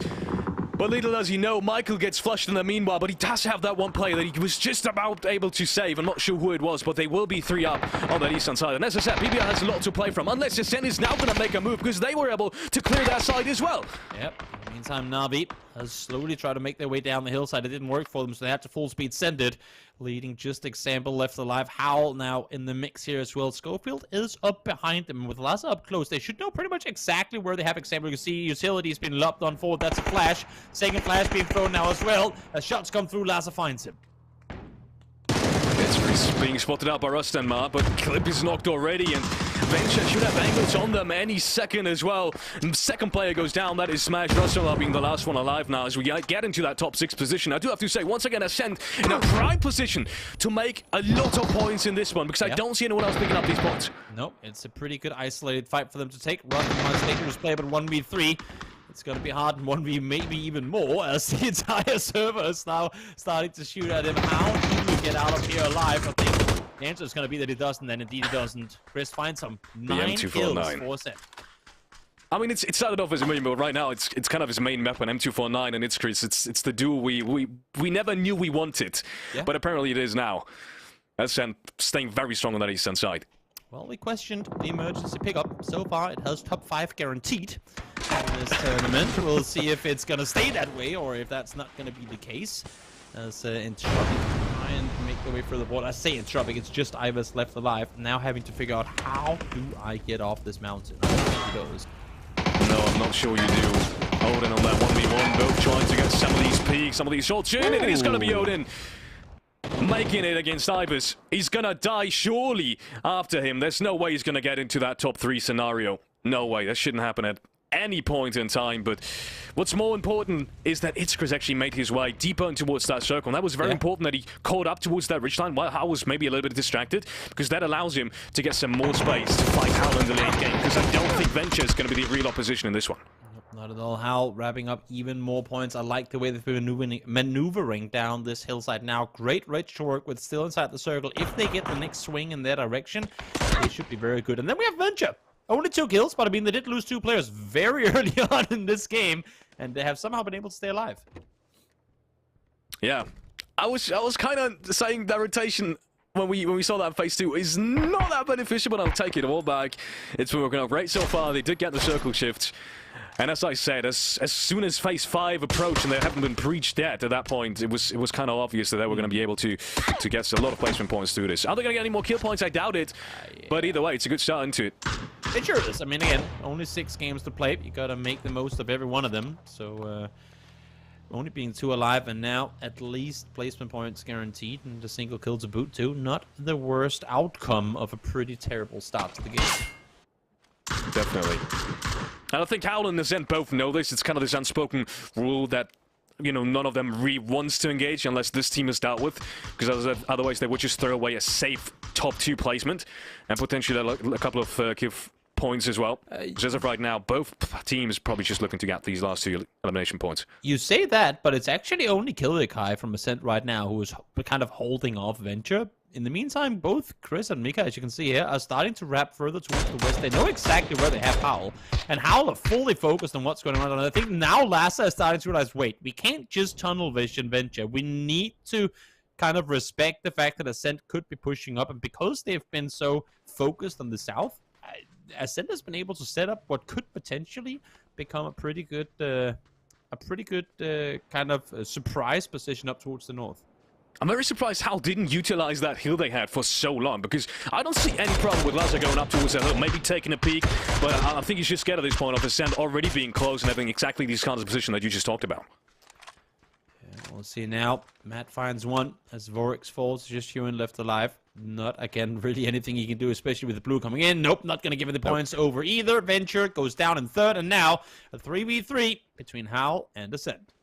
But little as you know, Michael gets flushed in the meanwhile, but he does have that one player that he was just about able to save. I'm not sure who it was, but they will be 3 up on that eastern side. And as I said, PBR has a lot to play from, unless Ascent is now going to make a move, because they were able to clear that side as well. Yep. In the meantime, Navi has slowly tried to make their way down the hillside. It didn't work for them, so they had to full speed send it. Leading just Example left alive. Howl now in the mix here as well. Schofield is up behind them. With Laza up close, they should know pretty much exactly where they have Example. You can see Utility's been lobbed on forward. That's a flash. Second flash being thrown now as well. As shots come through, Laza finds him. It's being spotted out by Rustenmar, but Clip is knocked already, and Venture should have angles on them any second as well. And second player goes down, that is Smash. Rustenmar being the last one alive now as we get into that top 6 position. I do have to say, once again, Ascent in a prime position to make a lot of points in this one, because I don't see anyone else picking up these points. Nope, it's a pretty good isolated fight for them to take. Rustenmar's dangerous play, but 1v3. It's going to be hard in 1v, maybe even more, as the entire server is now starting to shoot at him. How do you get out of here alive? I think the answer is going to be that he doesn't, and indeed he doesn't. Chris finds some 9 kills for Ascent. I mean, it started off as a main, but right now it's kind of his main weapon, M249, and it's Chris. It's the duel we never knew we wanted, but apparently it is now. Ascent staying very strong on that eastern side. Well, we questioned the emergency pickup. So far, it has top 5 guaranteed in this tournament. We'll see if it's going to stay that way or if that's not going to be the case. As Entropic try and make their way through the board. I say Entropic, it's just Ivers left alive. Now having to figure out how do I get off this mountain. I don't think he goes. No, I'm not sure you do. Odin on that 1v1, both trying to get some of these peaks, some of these shots in, and it is going to be Odin making it against Ivers. He's gonna die surely after him. There's no way he's gonna get into that top 3 scenario. No way. That shouldn't happen at any point in time. But what's more important is that Itzkris actually made his way deeper in towards that circle. And that was very important that he caught up towards that ridgeline while Hal was maybe a little bit distracted, because that allows him to get some more space to fight Hal in the late game, because I don't think Venture is going to be the real opposition in this one. Not at all. Hal wrapping up even more points. I like the way they've been maneuvering down this hillside now. Great Rich to work with, still inside the circle. If they get the next swing in their direction, they should be very good. And then we have Venture. Only 2 kills, but I mean, they did lose 2 players very early on in this game, and they have somehow been able to stay alive. Yeah. I was kind of saying that rotation when we saw that phase 2 is not that beneficial, but I'll take it all back. It's been working out great so far. They did get the circle shift. And as I said, as soon as phase 5 approached and they haven't been breached yet, at that point, it was kind of obvious that they were going to be able to get a lot of placement points through this. Are they going to get any more kill points? I doubt it. But either way, it's a good start into it. It sure is. I mean, again, only 6 games to play. You got to make the most of every one of them. So, only being 2 alive, and now at least placement points guaranteed, and a single kill to boot too. Not the worst outcome of a pretty terrible start to the game. Definitely. And I think Howl and Ascent both know this. It's kind of this unspoken rule that, you know, none of them really wants to engage unless this team is dealt with, because otherwise they would just throw away a safe top 2 placement and potentially a couple of kill points as well. Because as of right now, both teams probably just looking to get these last 2 elimination points. You say that, but it's actually only Killikai from Ascent right now who is kind of holding off Venture. In the meantime, both Chris and Mika, as you can see here, are starting to wrap further towards the west. They know exactly where they have Howl, and Howl are fully focused on what's going on. And I think now Lassa is starting to realize, wait, we can't just tunnel vision Venture. We need to kind of respect the fact that Ascent could be pushing up, and because they've been so focused on the south, Ascent has been able to set up what could potentially become a pretty good kind of surprise position up towards the north. I'm very surprised Hal didn't utilize that hill they had for so long, because I don't see any problem with Lazar going up towards that hill, maybe taking a peek, but I think he's just scared at this point of Ascent already being close and having exactly these kinds of position that you just talked about. Yeah, we'll see now. Matt finds one as Vorix falls, just Ewan left alive. Not, again, really anything he can do, especially with the blue coming in. Nope, not going to give it the points over either. Venture goes down in 3rd, and now a 3v3 between Howl and Ascent.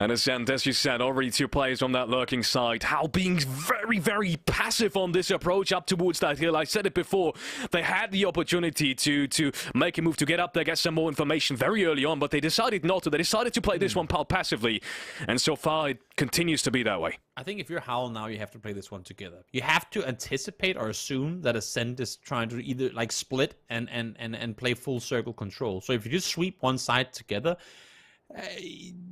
And Ascent, as you said, already 2 players on that lurking side. Hal being very, very passive on this approach up towards that hill. I said it before. They had the opportunity to make a move, to get up there, get some more information very early on, but they decided not to. They decided to play this one passively, and so far it continues to be that way. I think if you're Howl now, you have to play this one together. You have to anticipate or assume that Ascent is trying to either like split and play full circle control. So if you just sweep one side together,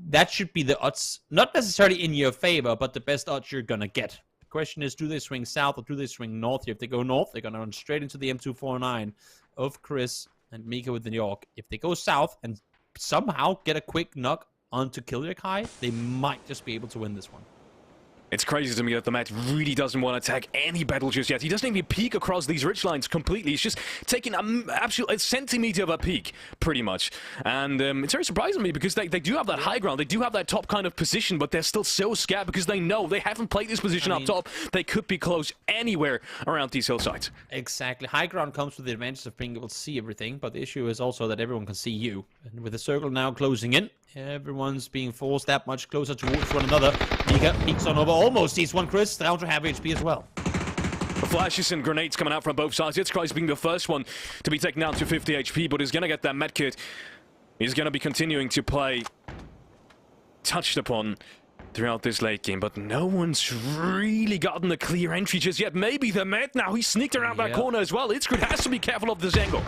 that should be the odds, not necessarily in your favor, but the best odds you're gonna get. The question is, do they swing south or do they swing north here? If they go north, they're gonna run straight into the M249 of Chris and Mika with the New York. If they go south and somehow get a quick knock onto Killiakai, they might just be able to win this one. It's crazy to me that the Met really doesn't want to attack any battle just yet. He doesn't even peek across these ridge lines completely. He's just taking a centimeter of a peek, pretty much. And it's very surprising to me because they do have that high ground. They do have that top kind of position, but they're still so scared because they know they haven't played this position up top. They could be close anywhere around these hillsides. Exactly. High ground comes with the advantage of being able to see everything, but the issue is also that everyone can see you. And with the circle now closing in, everyone's being forced that much closer towards one another. Mika peeks on over, almost sees one. Chris down to half HP as well. The flashes and grenades coming out from both sides. Itzkai's being the first one to be taken down to 50 HP, but he's going to get that medkit. He's going to be continuing to play touched upon throughout this late game, but no one's really gotten a clear entry just yet. Maybe the Met now. He sneaked around that corner as well. Itzkai has to be careful of this angle.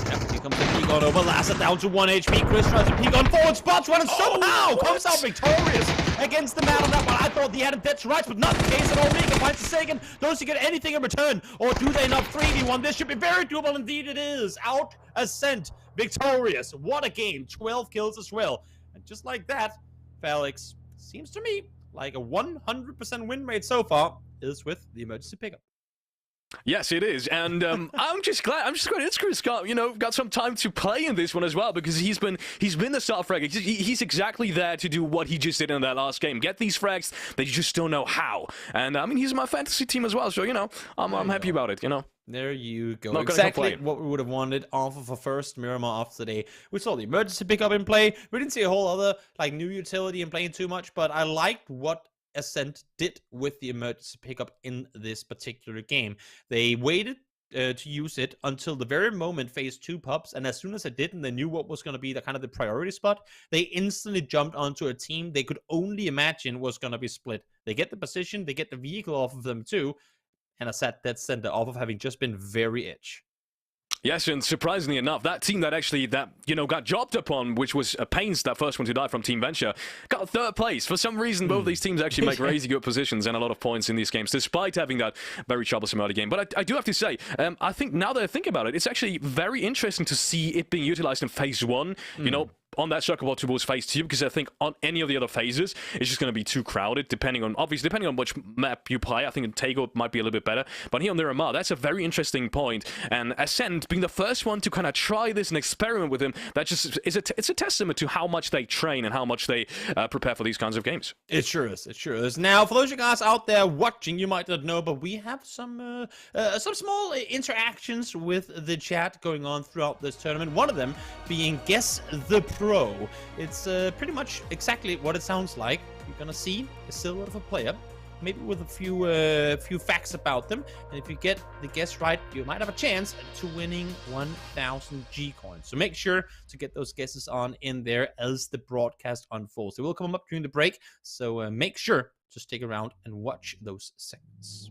Yep, here comes the peek on over. Lassa down to 1 HP. Chris tries to peek on forward, spots one, and somehow comes out victorious against the man on that one. I thought he had a dead to rights, but not the case at all. Mika finds the second. Does he get anything in return? Or do they not 3v1? This should be very doable. Indeed it is. Out, Ascent, victorious. What a game. 12 kills as well. And just like that, Felix, seems to me like a 100% win rate so far is with the emergency pickup. Yes, it is, and I'm just glad Itzkai's got some time to play in this one as well, because he's been the star fragger. He's exactly there to do what he just did in that last game, get these frags. They just don't know how, and I mean he's my fantasy team as well, so I'm happy about it. There you go. Not exactly what we would have wanted off of a first Miramar off today. We saw the emergency pickup in play. We didn't see a whole other new utility in playing too much, but I liked what Ascent did with the emergency pickup in this particular game. They waited to use it until the very moment phase 2 pops, and as soon as it did and they knew what was going to be the priority spot, they instantly jumped onto a team they could only imagine was going to be split. They get the position, they get the vehicle off of them too, and Ascent dead center off of having just been very itch. Yes, and surprisingly enough, that team that got jobbed upon, which was Pain's, that first one to die from Team Venture, got 3rd place. For some reason, both these teams actually make crazy good positions and a lot of points in these games, despite having that very troublesome early game. But I do have to say, I think now that I think about it, it's actually very interesting to see it being utilized in phase 1, on that circle ball towards phase 2, because I think on any of the other phases, it's just going to be too crowded, depending on which map you play. I think in Taego might be a little bit better, but here on Miramar, that's a very interesting point. And Ascent being the first one to kind of try this and experiment with him, that just is it's a testament to how much they train and how much they prepare for these kinds of games. It sure is. It sure is. Now, for those of you guys out there watching, you might not know, but we have some small interactions with the chat going on throughout this tournament. One of them being Guess the Pro. It's pretty much exactly what it sounds like. You're gonna see a silhouette of a player, maybe with a few facts about them, and if you get the guess right, you might have a chance to winning 1,000 G coins. So make sure to get those guesses on in there as the broadcast unfolds. They will come up during the break, so make sure to stick around and watch those segments.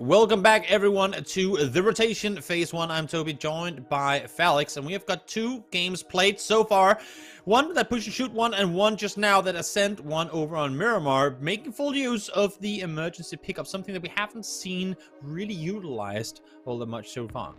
Welcome back, everyone, to The Rotation Phase 1. I'm Toby, joined by Felix, and we have got 2 games played so far. One that push and shoot one, and one just now that Ascent one over on Miramar, making full use of the emergency pickup, something that we haven't seen really utilized all that much so far.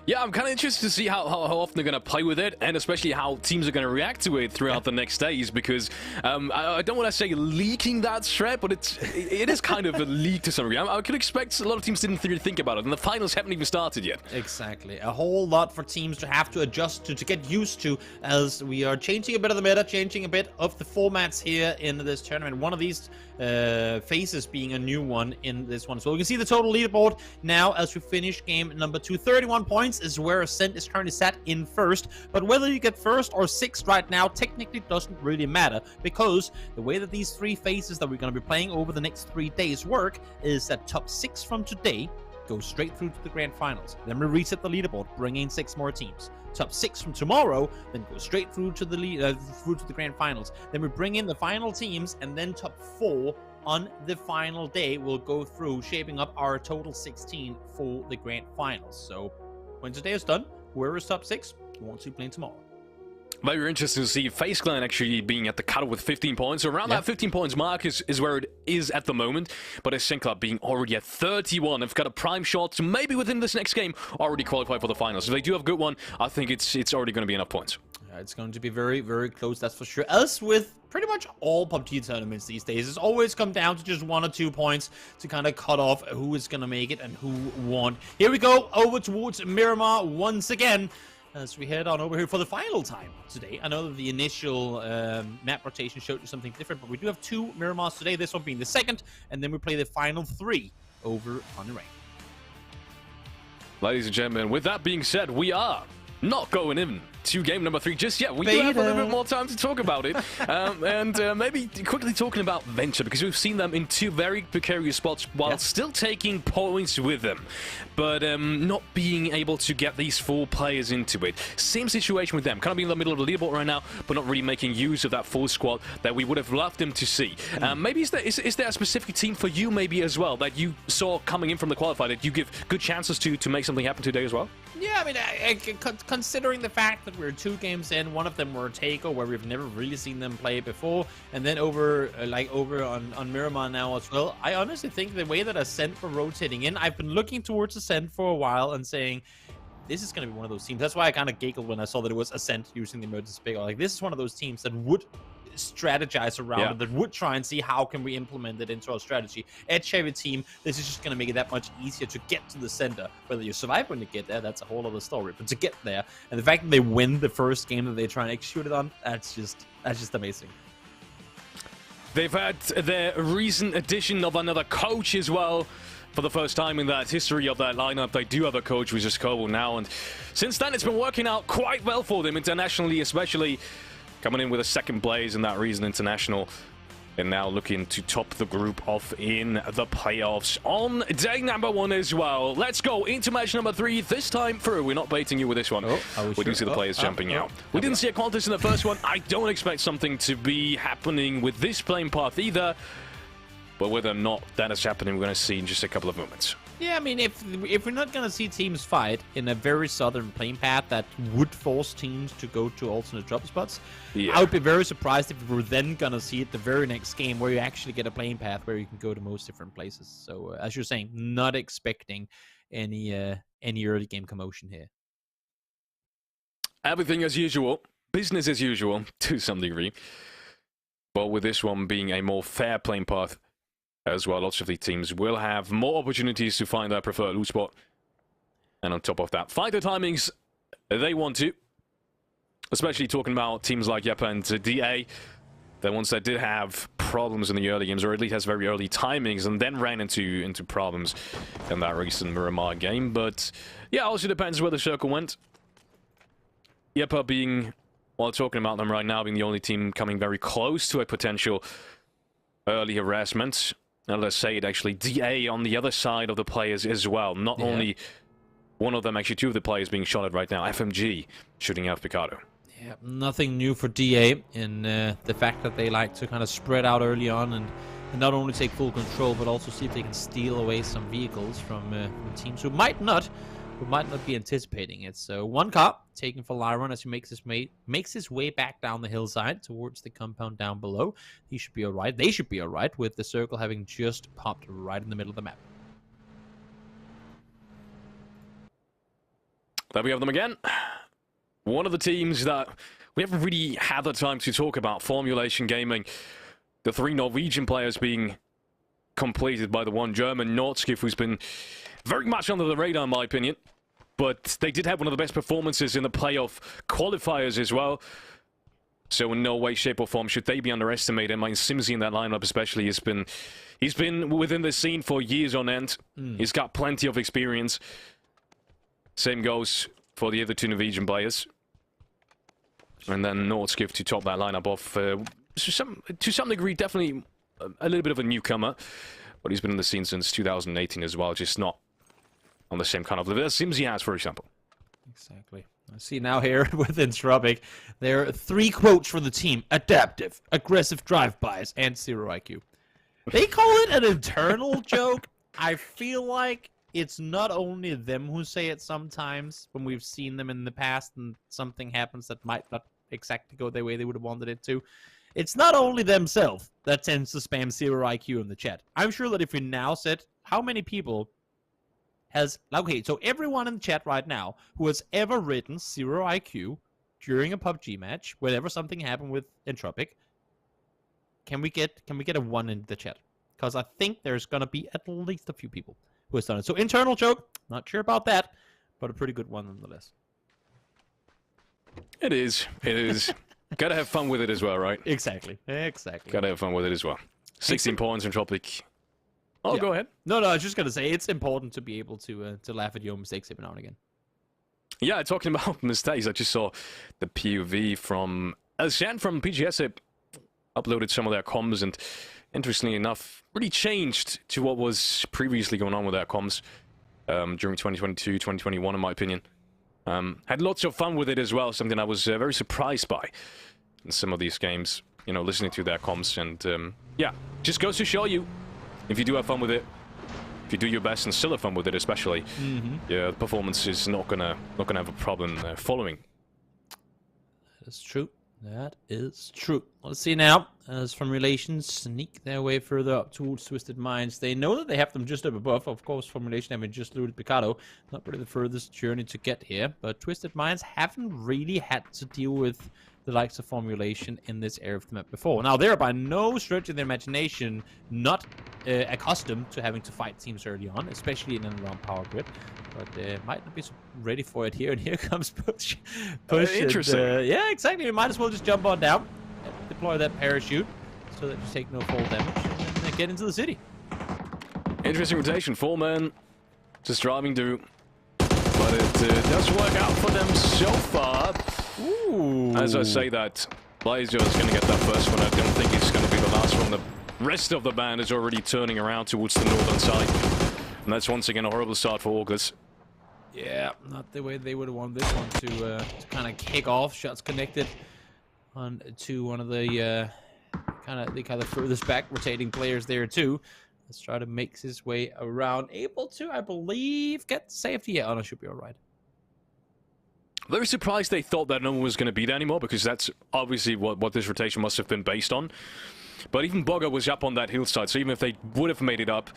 Yeah, I'm kind of interested to see how often they're going to play with it, and especially how teams are going to react to it throughout the next days, because I don't want to say leaking that threat, but it is kind of a leak to some degree. I could expect a lot of teams didn't really think about it, and the finals haven't even started yet. Exactly. A whole lot for teams to have to adjust to get used to, as we are changing a bit of the meta, changing a bit of the formats here in this tournament. One of these phases being a new one in this one. So we can see the total leaderboard now as we finish game number 2. 31 points is where Ascent is currently sat in first, but whether you get first or sixth right now technically doesn't really matter, because the way that these 3 phases that we're going to be playing over the next 3 days work is that top 6 from today go straight through to the grand finals. Then we reset the leaderboard, bring in 6 more teams. Top 6 from tomorrow then go straight through to the grand finals. Then we bring in the final teams, and then top 4 on the final day will go through, shaping up our total 16 for the grand finals. So when today is done, whoever is top 6 won't see playing tomorrow. Very interesting to see FaZe Clan actually being at the cutoff with 15 points. So around that 15 points mark is where it is at the moment. But Ascent Club being already at 31. They've got a prime shot to maybe within this next game already qualify for the finals. If they do have a good one, I think it's already going to be enough points. It's going to be very, very close, that's for sure. As with pretty much all PUBG tournaments these days, it's always come down to just 1 or 2 points to kind of cut off who is going to make it and who won't. Here we go, over towards Miramar once again, as we head on over here for the final time today. I know that the initial map rotation showed you something different, but we do have 2 Miramars today, this one being the second, and then we play the final 3 over on the rank. Ladies and gentlemen, with that being said, we are not going in to game number 3 just yet. We do have a little bit more time to talk about it. Maybe quickly talking about Venture, because we've seen them in 2 very precarious spots while still taking points with them, but not being able to get these 4 players into it. Same situation with them, kind of being in the middle of the leaderboard right now, but not really making use of that full squad that we would have loved them to see. Maybe is there a specific team for you maybe as well that you saw coming in from the qualifier that you give good chances to make something happen today as well? Yeah, I mean, considering the fact that we're 2 games in, one of them were Taego, where we've never really seen them play before, and then over on Miramar now as well. I honestly think the way that Ascent were rotating in, I've been looking towards Ascent for a while and saying, this is going to be one of those teams. That's why I kind of giggled when I saw that it was Ascent using the emergency pick. Like, this is one of those teams that would strategize around it, that would try and see how can we implement it into our strategy. Edge heavy team, this is just going to make it that much easier to get to the center. Whether you survive when you get there, that's a whole other story, but to get there, and the fact that they win the first game that they try and execute it on, that's just amazing. They've had their recent addition of another coach as well. For the first time in that history of that lineup, they do have a coach, which is Kobo now, and since then it's been working out quite well for them internationally, especially coming in with a 2nd place in that recent international, and now looking to top the group off in the playoffs on day number 1 as well. Let's go into match number 3 this time through. We're not baiting you with this one. We do see the players jumping out. We didn't see a contest in the first one. I don't expect something to be happening with this playing path either, but whether or not that is happening, we're going to see in just a couple of moments. Yeah, I mean, if we're not going to see teams fight in a very southern playing path that would force teams to go to alternate drop spots, I would be very surprised if we were then going to see it the very next game where you actually get a playing path where you can go to most different places. So, as you're saying, not expecting any early game commotion here. Everything as usual. Business as usual, to some degree. But with this one being a more fair playing path as well, lots of the teams will have more opportunities to find their preferred loot spot. And on top of that, fighter timings, they want to. Especially talking about teams like Yepa and DA. The ones that did have problems in the early games, or at least has very early timings, and then ran into problems in that recent Miramar game. But yeah, also depends where the circle went. Yepa being, while talking about them right now, being the only team coming very close to a potential early harassment. Now let's say it actually, DA on the other side of the players as well. Not only one of them, actually 2 of the players being shot at right now. FMG shooting out Picardo. Yeah, nothing new for DA in the fact that they like to kind of spread out early on and and not only take full control, but also see if they can steal away some vehicles from teams who might not be anticipating it. So one car taken for Lyron as he makes his way back down the hillside towards the compound down below. He should be all right. They should be all right with the circle having just popped right in the middle of the map. There we have them again. One of the teams that we haven't really had the time to talk about, Formulation Gaming. The 3 Norwegian players being completed by the 1 German, Nordskif, who's been very much under the radar in my opinion. But they did have one of the best performances in the playoff qualifiers as well. So in no way, shape or form should they be underestimated. Mine Simsy in that lineup especially he's been within the scene for years on end. He's got plenty of experience. Same goes for the other 2 Norwegian players. And then Nordskif to top that lineup off. To some degree, definitely a little bit of a newcomer. But he's been in the scene since 2018 as well, just not on the same kind of level as Simsy has, for example. Exactly. I see now here with Entropic, there are 3 quotes for the team. Adaptive, aggressive drive-bys, and 0 IQ. They call it an internal joke. I feel like it's not only them who say it sometimes when we've seen them in the past and something happens that might not exactly go the way they would have wanted it to. It's not only themselves that tends to spam 0 IQ in the chat. I'm sure that if we now said how many people has... Okay, so everyone in the chat right now who has ever written 0 IQ during a PUBG match, whenever something happened with Entropic, can we get a 1 in the chat? Because I think there's going to be at least a few people who has done it. So internal joke, not sure about that, but a pretty good one nonetheless. It is. Gotta have fun with it as well, right? Exactly. Gotta have fun with it as well. 16 points, Entropic. Oh, yeah. Go ahead. No, I was just gonna say it's important to be able to laugh at your mistakes every now and again. Yeah, talking about mistakes, I just saw the POV from Shan from PGS uploaded some of their comms, and interestingly enough, really changed to what was previously going on with their comms during 2022, 2021, in my opinion. Had lots of fun with it as well, something I was very surprised by in some of these games, you know, listening to their comms, and yeah, just goes to show you, if you do have fun with it, if you do your best and still have fun with it especially, yeah, the performance is not gonna have a problem following. That's true. That is true. Let's see now, as Formulation sneak their way further up towards Twisted Minds. They know that they have them just up above. Of course, Formulation having just looted Picado. Not really the furthest journey to get here, but Twisted Minds haven't really had to deal with the likes of Formulation in this area of the map before. Now, they're by no stretch of their imagination not accustomed to having to fight teams early on, especially in and around Power Grid. But they might not be so ready for it here, and here comes Push. Interesting. And, yeah, exactly. We might as well just jump on down, deploy that parachute, so that you take no fall damage, and then get into the city. Interesting rotation. 4 men just driving through, but it does work out for them so far. Ooh. As I say that, Blazer is going to get that first one. I don't think it's going to be the last one. The rest of the band is already turning around towards the northern side. And that's once again a horrible start for August. Yeah, not the way they would have wanted this one to kind of kick off. Shots connected on to one of the kind of furthest back rotating players there too. Let's try to make his way around. Able to, I believe, get safety. Yeah, oh, no, should be all right. Very surprised they thought that no one was going to be there anymore, because that's obviously what this rotation must have been based on. But even Bogger was up on that hillside, so even if they would have made it up,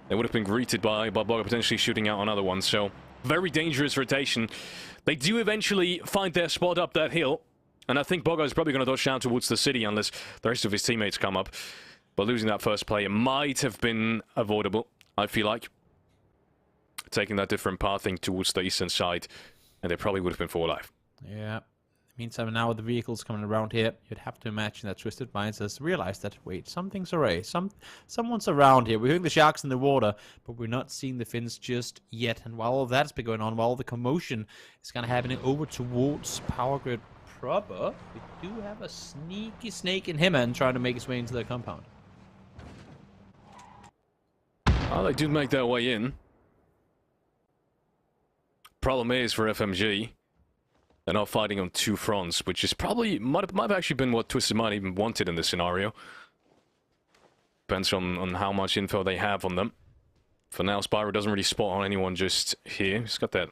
they would have been greeted by Bogger potentially shooting out another one. So, very dangerous rotation. They do eventually find their spot up that hill, and I think Bogger is probably going to dodge down towards the city unless the rest of his teammates come up. But losing that first player might have been avoidable, I feel like. Taking that different pathing towards the eastern side, and they probably would have been 4 alive. Yeah. Meantime, now with the vehicles coming around here, you'd have to imagine that Twisted Minds has realized that, wait, something's array. Someone's around here. We're hearing the sharks in the water, but we're not seeing the fins just yet. And while all of that's been going on, while the commotion is kind of happening over towards Power Grid proper, we do have a sneaky snake in him and trying to make his way into the compound. Well, they do make their way in. Problem is for FMG, they're not fighting on 2 fronts, which is probably might have actually been what Twisted Mind even wanted in this scenario. Depends on how much info they have on them. For now, Spyro doesn't really spot on anyone just here. He's got that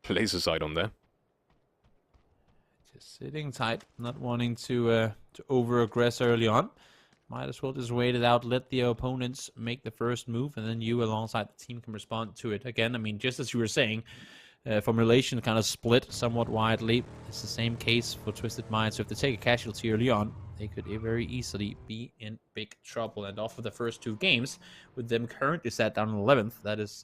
laser sight on there. Just sitting tight, not wanting to over-aggress early on. Might as well just wait it out, let the opponents make the first move, and then you alongside the team can respond to it. Again, I mean, just as you were saying, formulation kind of split somewhat widely. It's the same case for Twisted Minds. So if they take a casualty early on, they could very easily be in big trouble. And off of the first 2 games, with them currently sat down on 11th, that is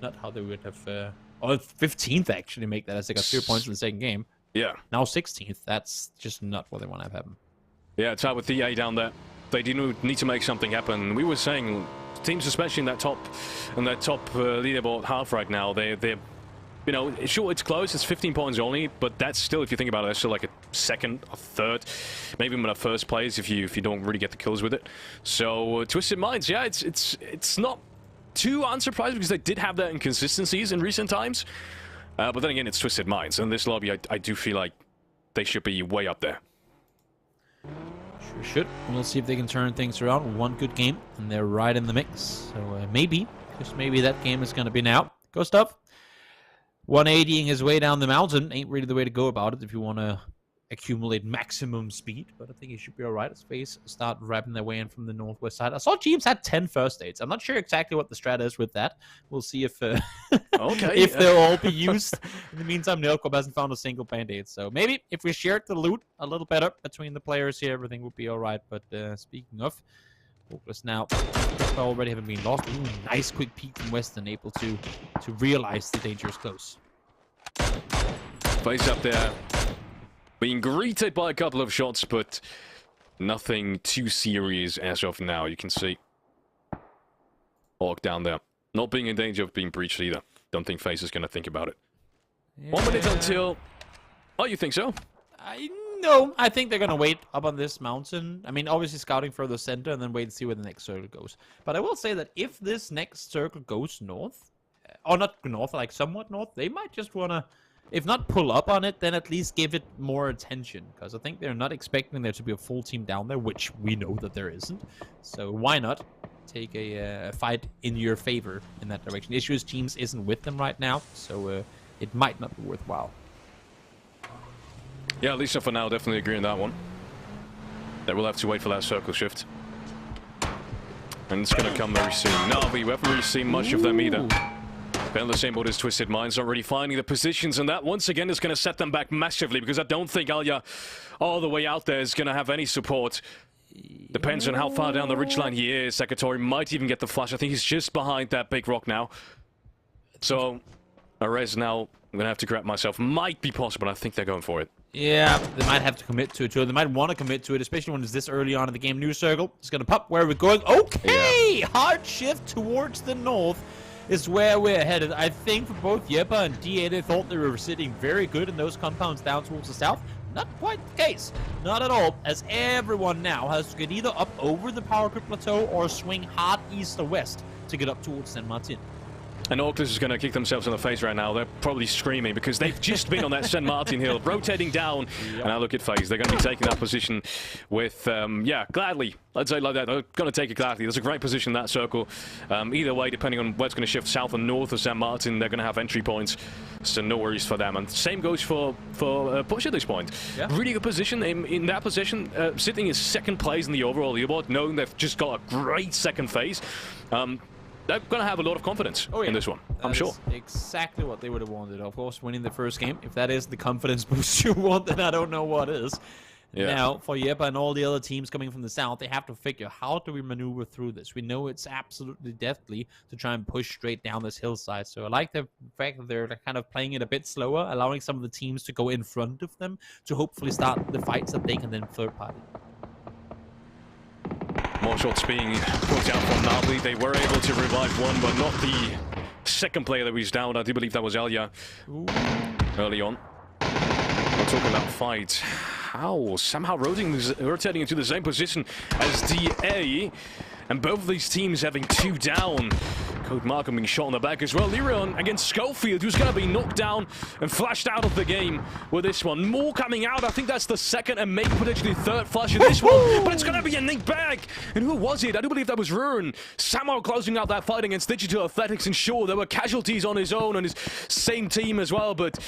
not how they would have... or 15th, actually, make that as they got 0 points in the second game. Yeah. Now 16th. That's just not what they want to have happen. Yeah, it's out with the A down there. They do need to make something happen. We were saying teams, especially in that top leaderboard half right now, they're you know, sure, it's close, it's 15 points only, but that's still, if you think about it, that's still like a second, a third, maybe even a first place if you don't really get the kills with it. So Twisted Minds, yeah, it's not too unsurprising because they did have that inconsistencies in recent times. But then again, it's Twisted Minds, and this lobby, I do feel like they should be way up there. Sure should. We'll see if they can turn things around. One good game, and they're right in the mix. So maybe, just maybe that game is going to be now. Go Stuff. 180ing his way down the mountain ain't really the way to go about it if you want to accumulate maximum speed, but I think he should be alright as FaZe start wrapping their way in from the northwest side. I saw James had 10 first aids. I'm not sure exactly what the strat is with that. We'll see if if they'll all be used. In the meantime, Nilcorp hasn't found a single band-aid, so maybe if we shared the loot a little better between the players here, everything would be alright. But speaking of, Focus now already haven't been lost. Ooh, nice quick peek from Western, able to realize the danger is close. FaZe up there, being greeted by a couple of shots, but nothing too serious as of now. You can see Orc down there, not being in danger of being breached either. Don't think FaZe is going to think about it. Yeah. 1 minute until... Oh, you think so? No, I think they're going to wait up on this mountain. I mean, obviously scouting for the center and then wait and see where the next circle goes. But I will say that if this next circle goes north, or not north, like somewhat north, they might just want to, if not pull up on it, then at least give it more attention. Because I think they're not expecting there to be a full team down there, which we know that there isn't. So why not take a fight in your favor in that direction? The issue is teams isn't with them right now, so it might not be worthwhile. Yeah, at least for now, definitely agree on that one. That we'll have to wait for that circle shift. And it's going to come very soon. No, we haven't really seen much of them either. They're in the same boat as Twisted Minds, not really finding the positions, and that once again is going to set them back massively, because I don't think Alya all the way out there is going to have any support. Depends on how far down the ridgeline he is. Sakatori might even get the flash. I think he's just behind that big rock now. So, a res now, I'm going to have to grab myself. Might be possible, I think they're going for it. Yeah, they might have to commit to it too. They might want to commit to it, especially when it's this early on in the game. New circle. It's going to pop. Where are we going? Okay! Yeah. Hard shift towards the north is where we're headed. I think for both Yepa and DA, they thought they were sitting very good in those compounds down towards the south. Not quite the case. Not at all, as everyone now has to get either up over the power grid plateau or swing hard east or west to get up towards San Martin. And Oculus is going to kick themselves in the face right now. They're probably screaming because they've just been on that San Martin hill, rotating down. Yep. And now look at FaZe. They're going to be taking that position with, yeah, gladly. Let's say it like that. They're going to take it gladly. There's a great position in that circle. Either way, depending on where it's going to shift south and north of San Martin, they're going to have entry points. So no worries for them. And same goes for Push at this point. Yeah. Really good position. In that position, sitting in second place in the overall leaderboard, knowing they've just got a great second phase. They're going to have a lot of confidence in this one, I'm sure. Exactly what they would have wanted. Of course, winning the first game. If that is the confidence boost you want, then I don't know what is. Yeah. Now, for Yepa and all the other teams coming from the south, they have to figure, how do we maneuver through this? We know it's absolutely deathly to try and push straight down this hillside. So I like the fact that they're kind of playing it a bit slower, allowing some of the teams to go in front of them to hopefully start the fights that they can then third party. More shots being put out from Nabli. They were able to revive one, but not the second player that was down. I do believe that was Alya early on. We're talking about fight. How? Somehow rotating into the same position as DA. And both of these teams having two down. Code Markham being shot on the back as well. Leon against Schofield, who's going to be knocked down and flashed out of the game with this one. More coming out. I think that's the second and maybe potentially third flash of this one. But it's going to be a nick bag. And who was it? I do believe that was Ruin. Somehow closing out that fight against Digital Athletics. And sure, there were casualties on his own and his same team as well. But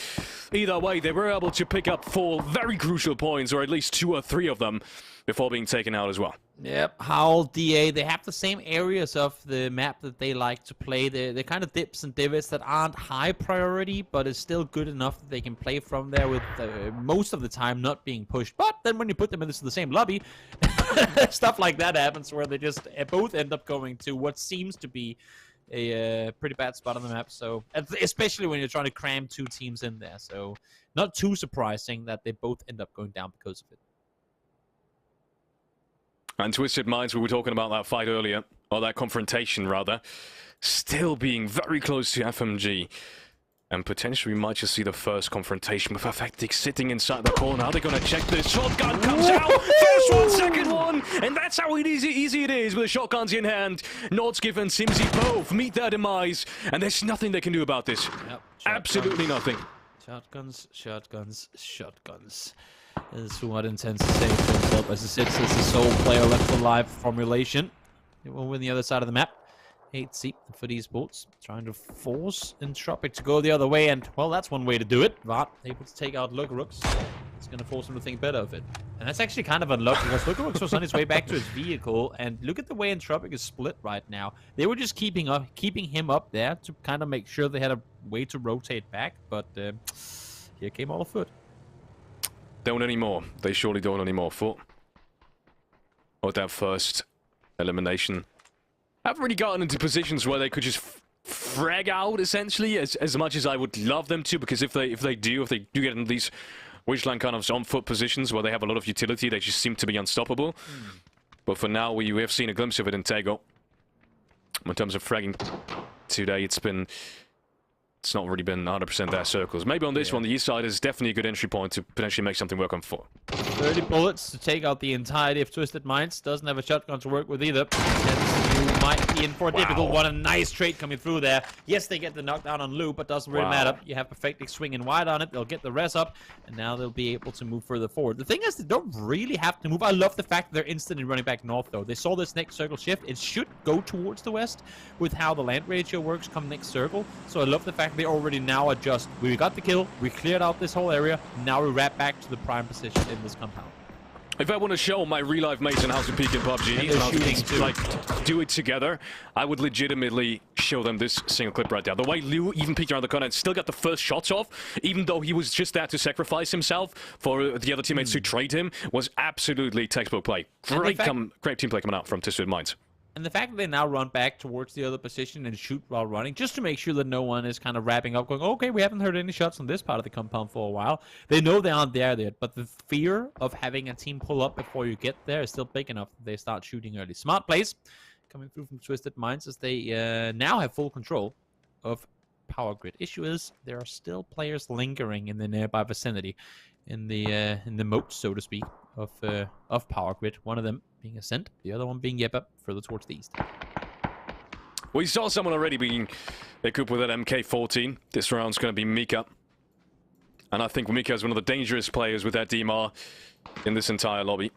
either way, they were able to pick up 4 very crucial points, or at least 2 or 3 of them, before being taken out as well. Yep, Howl, DA, they have the same areas of the map that they like to play. They're kind of dips and divots that aren't high priority, but is still good enough that they can play from there with most of the time not being pushed. But then when you put them into the same lobby, stuff like that happens where they just both end up going to what seems to be a pretty bad spot on the map. So especially when you're trying to cram 2 teams in there. So not too surprising that they both end up going down because of it. And Twisted Minds, we were talking about that fight earlier, or that confrontation rather, still being very close to FMG. And potentially we might just see the first confrontation with Affectic sitting inside the corner. Are they going to check this? Shotgun comes out! First one, second one! And that's how easy it is with the shotguns in hand. Nordskiff and Simsy both meet their demise. And there's nothing they can do about this. Yep, absolutely nothing. Shotguns, shotguns, shotguns. This is what intends to say to himself as he sits as the sole player left alive formulation. It will win the other side of the map. 8-seat for Esports, trying to force Entropic to go the other way, and well, that's one way to do it. But able to take out Lookrooks. It's going to force him to think better of it. And that's actually kind of unlucky because Lookrooks was on his way back to his vehicle, and look at the way Entropic is split right now. They were just keeping him up there to kind of make sure they had a way to rotate back, but here came all afoot. Don't anymore. They surely don't anymore. Or that first elimination. Haven't really gotten into positions where they could just frag out, essentially, as much as I would love them to, because if they do get in these Wishland kind of on-foot positions where they have a lot of utility, they just seem to be unstoppable. But for now, we have seen a glimpse of it in Taego. In terms of fragging today, it's not really been 100% their circles. Maybe on this one, the east side is definitely a good entry point to potentially make something work on 4. 30 bullets to take out the entirety of Twisted Minds. Doesn't have a shotgun to work with either. You might be in for a difficult one. A nice trade coming through there. Yes, they get the knockdown on Lou, but doesn't really matter. You have Perfectly swinging wide on it. They'll get the res up, and now they'll be able to move further forward. The thing is, they don't really have to move. I love the fact that they're instantly running back north, though. They saw this next circle shift. It should go towards the west with how the land ratio works come next circle. So I love the fact they already now adjust. We got the kill. We cleared out this whole area. Now we wrap back to the prime position in this compound. If I want to show my real-life mates on how to peek in PUBG and how to like do it together, I would legitimately show them this single clip right there. The way Liu even peeked around the corner and still got the first shots off, even though he was just there to sacrifice himself for the other teammates to trade him, was absolutely textbook play. Great team play coming out from Twisted Minds. And the fact that they now run back towards the other position and shoot while running, just to make sure that no one is kind of wrapping up, going, okay, we haven't heard any shots on this part of the compound for a while. They know they aren't there yet, but the fear of having a team pull up before you get there is still big enough that they start shooting early. Smart plays coming through from Twisted Minds as they now have full control of Power Grid. Issue is there are still players lingering in the nearby vicinity, in the moat, so to speak, of Power Grid. One of them being Ascent, the other one being Yepa, further towards the east. We saw someone already being equipped with that MK14. This round's going to be Mika. And I think Mika is one of the dangerous players with that DMR in this entire lobby.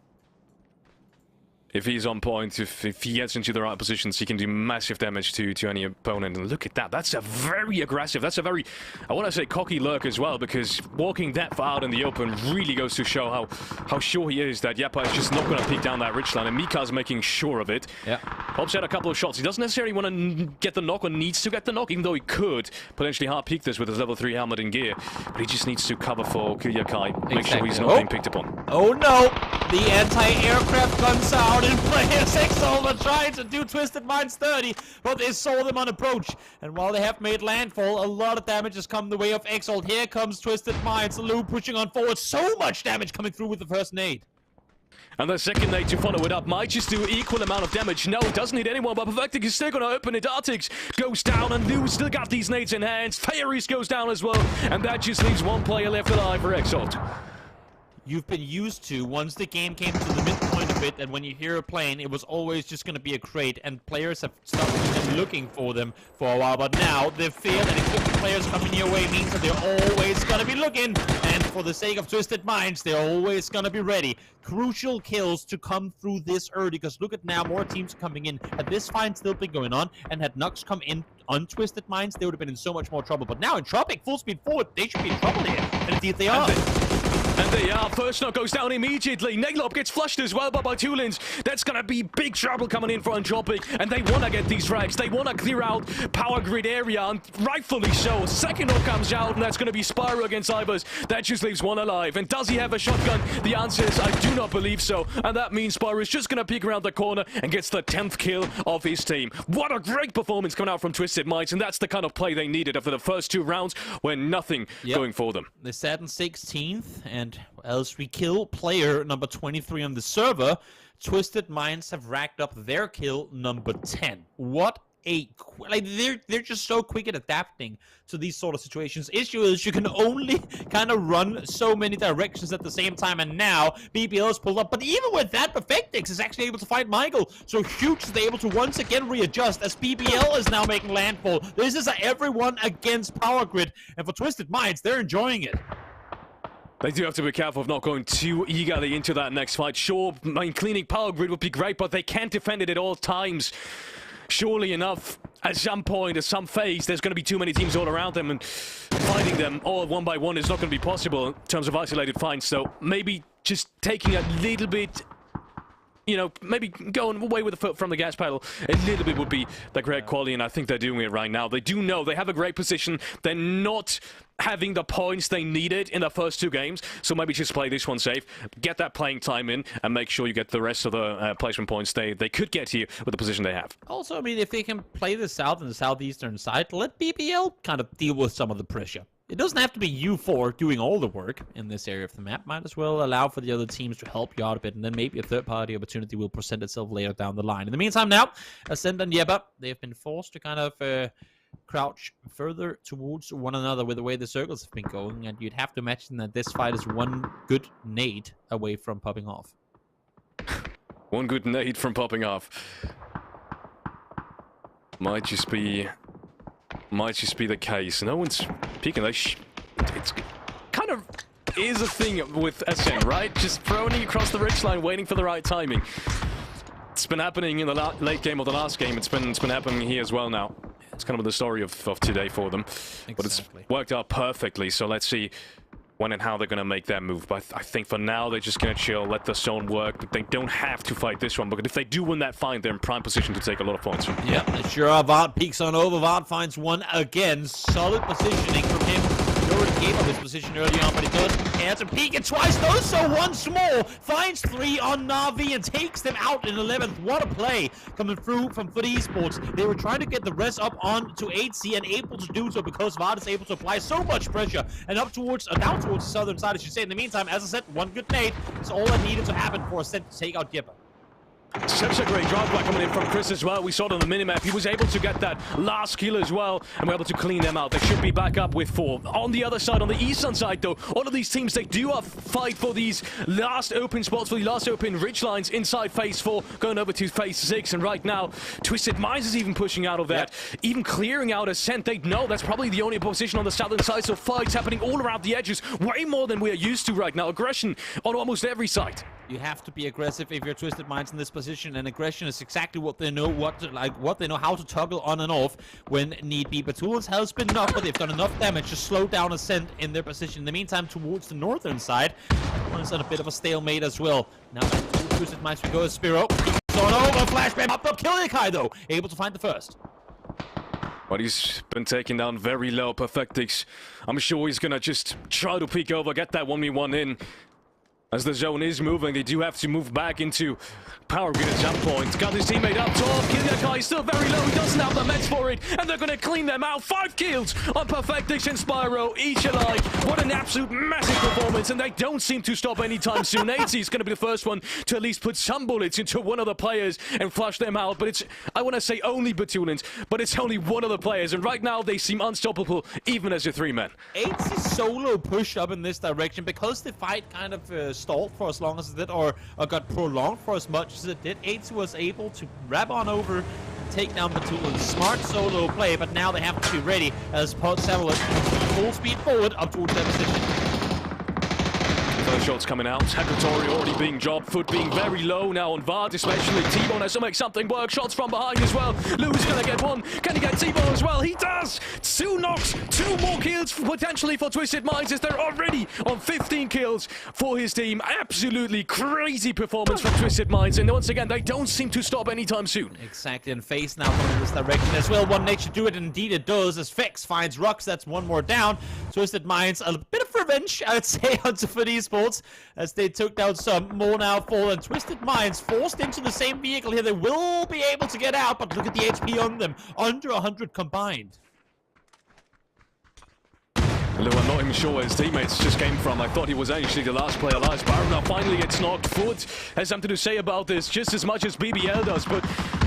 If he's on point, if he gets into the right positions, he can do massive damage to any opponent. And look at that. That's a very aggressive, that's a very, I want to say cocky lurk as well, because walking that far out in the open really goes to show how sure he is that Yepa is just not going to peek down that ridge line. And Mika's making sure of it. Yeah. Pops out a couple of shots. He doesn't necessarily want to get the knock or needs to get the knock, even though he could potentially hard peek this with his level 3 helmet and gear. But he just needs to cover for Kiryakai, make sure he's not being picked upon. Oh no! The anti-aircraft guns out. And players Exalt are trying to do Twisted Minds 30, but they saw them on approach. And while they have made landfall, a lot of damage has come the way of Exalt. Here comes Twisted Minds. Lou pushing on forward. So much damage coming through with the first nade. And the second nade to follow it up might just do equal amount of damage. No, it doesn't need anyone, but Perfectic is still going to open it. Artix goes down, and Lou still got these nades in hand. Fairies goes down as well, and that just leaves one player left alive for Exalt. you've been used to once the game came to the midpoint of it, and when you hear a plane, it was always just going to be a crate, and players have stopped even looking for them for a while. But now the fear that it could be players coming your way means that they're always going to be looking, and for the sake of Twisted Minds, they're always going to be ready. Crucial kills to come through this early, because look at now, more teams coming in. Had this fight still been going on, and had Nux come in on Twisted Minds, they would have been in so much more trouble. But now in Tropic, full speed forward, they should be in trouble here, and indeed they are. And they are. First knock goes down immediately. Neglop gets flushed as well by Tulins. That's going to be big trouble coming in for Entropic. And they want to get these frags. They want to clear out power grid area, and rightfully so. Second knock comes out, and that's going to be Spyro against Ivers. That just leaves one alive. And does he have a shotgun? The answer is I do not believe so. And that means Spyro is just going to peek around the corner and gets the 10th kill of his team. What a great performance coming out from Twisted Minds. And that's the kind of play they needed after the first 2 rounds where nothing going for them. They sat in 16th, and as we kill player number 23 on the server, Twisted Minds have racked up their kill number 10. What a like they're just so quick at adapting to these sort of situations. Issue is you can only kind of run so many directions at the same time, and now BBL is pulled up. But even with that, Perfectix is actually able to fight Michael. So Huge is able to once again readjust as BBL is now making landfall. This is a everyone against power grid, and for Twisted Minds, they're enjoying it. They do have to be careful of not going too eagerly into that next fight. Sure, cleaning power grid would be great, but they can't defend it at all times. Surely enough, at some point, at some phase, there's going to be too many teams all around them, and fighting them all one by one is not going to be possible in terms of isolated fights. So maybe just taking a little bit, you know, maybe going away with the foot from the gas pedal a little bit would be the correct quality, and I think they're doing it right now. They do know they have a great position. They're not having the points they needed in the first 2 games, so maybe just play this one safe, get that playing time in, and make sure you get the rest of the placement points they could get here with the position they have. Also, I mean, if they can play the south and the southeastern side, let BBL kind of deal with some of the pressure. It doesn't have to be you 4 doing all the work in this area of the map. Might as well allow for the other teams to help you out a bit, and then maybe a third-party opportunity will present itself later down the line. In the meantime now, Ascent and Yeba, they have been forced to kind of crouch further towards one another with the way the circles have been going, and you'd have to imagine that this fight is one good nade away from popping off. One good nade from popping off. Might just be the case. No one's peeking. It's kind of is a thing with Ascent, right? Just throwing it across the ridgeline, waiting for the right timing. It's been happening in the late game or the last game. It's been happening here as well now. It's kind of the story of today for them. Exactly. But it's worked out perfectly, so let's see when and how they're going to make that move. But I think for now, they're just going to chill, let the zone work. They don't have to fight this one, because if they do win that fight, they're in prime position to take a lot of points. Yeah, they sure are. Vard peeks on over. Vard finds one again. Solid positioning from him. He already gave up his position early on, but he doesn't care to peek it twice. Does so once more. Finds 3 on Na'Vi and takes them out in 11th. What a play coming through from PUBG Esports. They were trying to get the rest up on to 8C and able to do so because Vard is able to apply so much pressure and up towards, down towards the southern side, I should say. In the meantime, as I said, one good nade is all that needed to happen for Ascent to take out Yeba. Such a great drive back coming in from Chris as well. We saw it on the minimap. He was able to get that last kill as well, and we're able to clean them out. They should be back up with 4. On the other side, on the eastern side though, all of these teams, they do have fight for these last open spots, for the last open ridge lines inside phase 4, going over to phase 6, and right now, Twisted Minds is even pushing out of that, even clearing out Ascent. They know that's probably the only position on the southern side, so fights happening all around the edges, way more than we are used to right now. Aggression on almost every side. You have to be aggressive if you're Twisted Minds in this position, and aggression is exactly what they know, what they know how to toggle on and off when need be. But Tools has been enough, but they've done enough damage to slow down Ascent in their position. In the meantime, towards the northern side, everyone's at a bit of a stalemate as well. Now Twisted Minds will go as Spiro. He's on over, flashbang up, Kiliakai though, able to find the first. But he's been taken down very low, Perfectix. I'm sure he's gonna just try to peek over, get that 1v1 in. As the zone is moving, they do have to move back into power grid at some point. Got his teammate up top. Kiliakai is still very low. He doesn't have the meds for it. And they're going to clean them out. 5 kills on Perfectix and Spyro, each alive. What an absolute massive performance. And they don't seem to stop anytime soon. 80 is going to be the first one to at least put some bullets into one of the players and flush them out. But it's, I want to say only Batulins, but it's only one of the players. And right now, they seem unstoppable, even as a 3-man. 80 solo pushed up in this direction because the fight kind of stalled for as long as it did, or got prolonged for as much as it did. 80 was able to grab on over and take down Batulin. Smart solo play, but now they have to be ready as Pod Samuel full speed forward up towards their position. First shots coming out. Hakutori already being dropped. Foot being very low now on Vard, especially. T-Bone has to make something work. Shots from behind as well. Lou's gonna get one. Can he get T-Bone as well? He does! 2 knocks, 2 more kills potentially for Twisted Minds as they're already on 15 kills for his team. Absolutely crazy performance from Twisted Minds. And once again, they don't seem to stop anytime soon. Exactly, and Face now going in this direction as well. One Nature do it, and indeed it does, as Fex finds Rux. That's 1 more down. Twisted Minds, a bit of revenge, I would say, onto FUT Esports, as they took down some more now fall, and Twisted Minds forced into the same vehicle here. They will be able to get out, but look at the HP on them, under 100 combined. Lou, I'm not even sure where his teammates just came from. I thought he was actually the last player alive. Spyro now finally gets knocked. Foot has something to say about this just as much as BBL does, but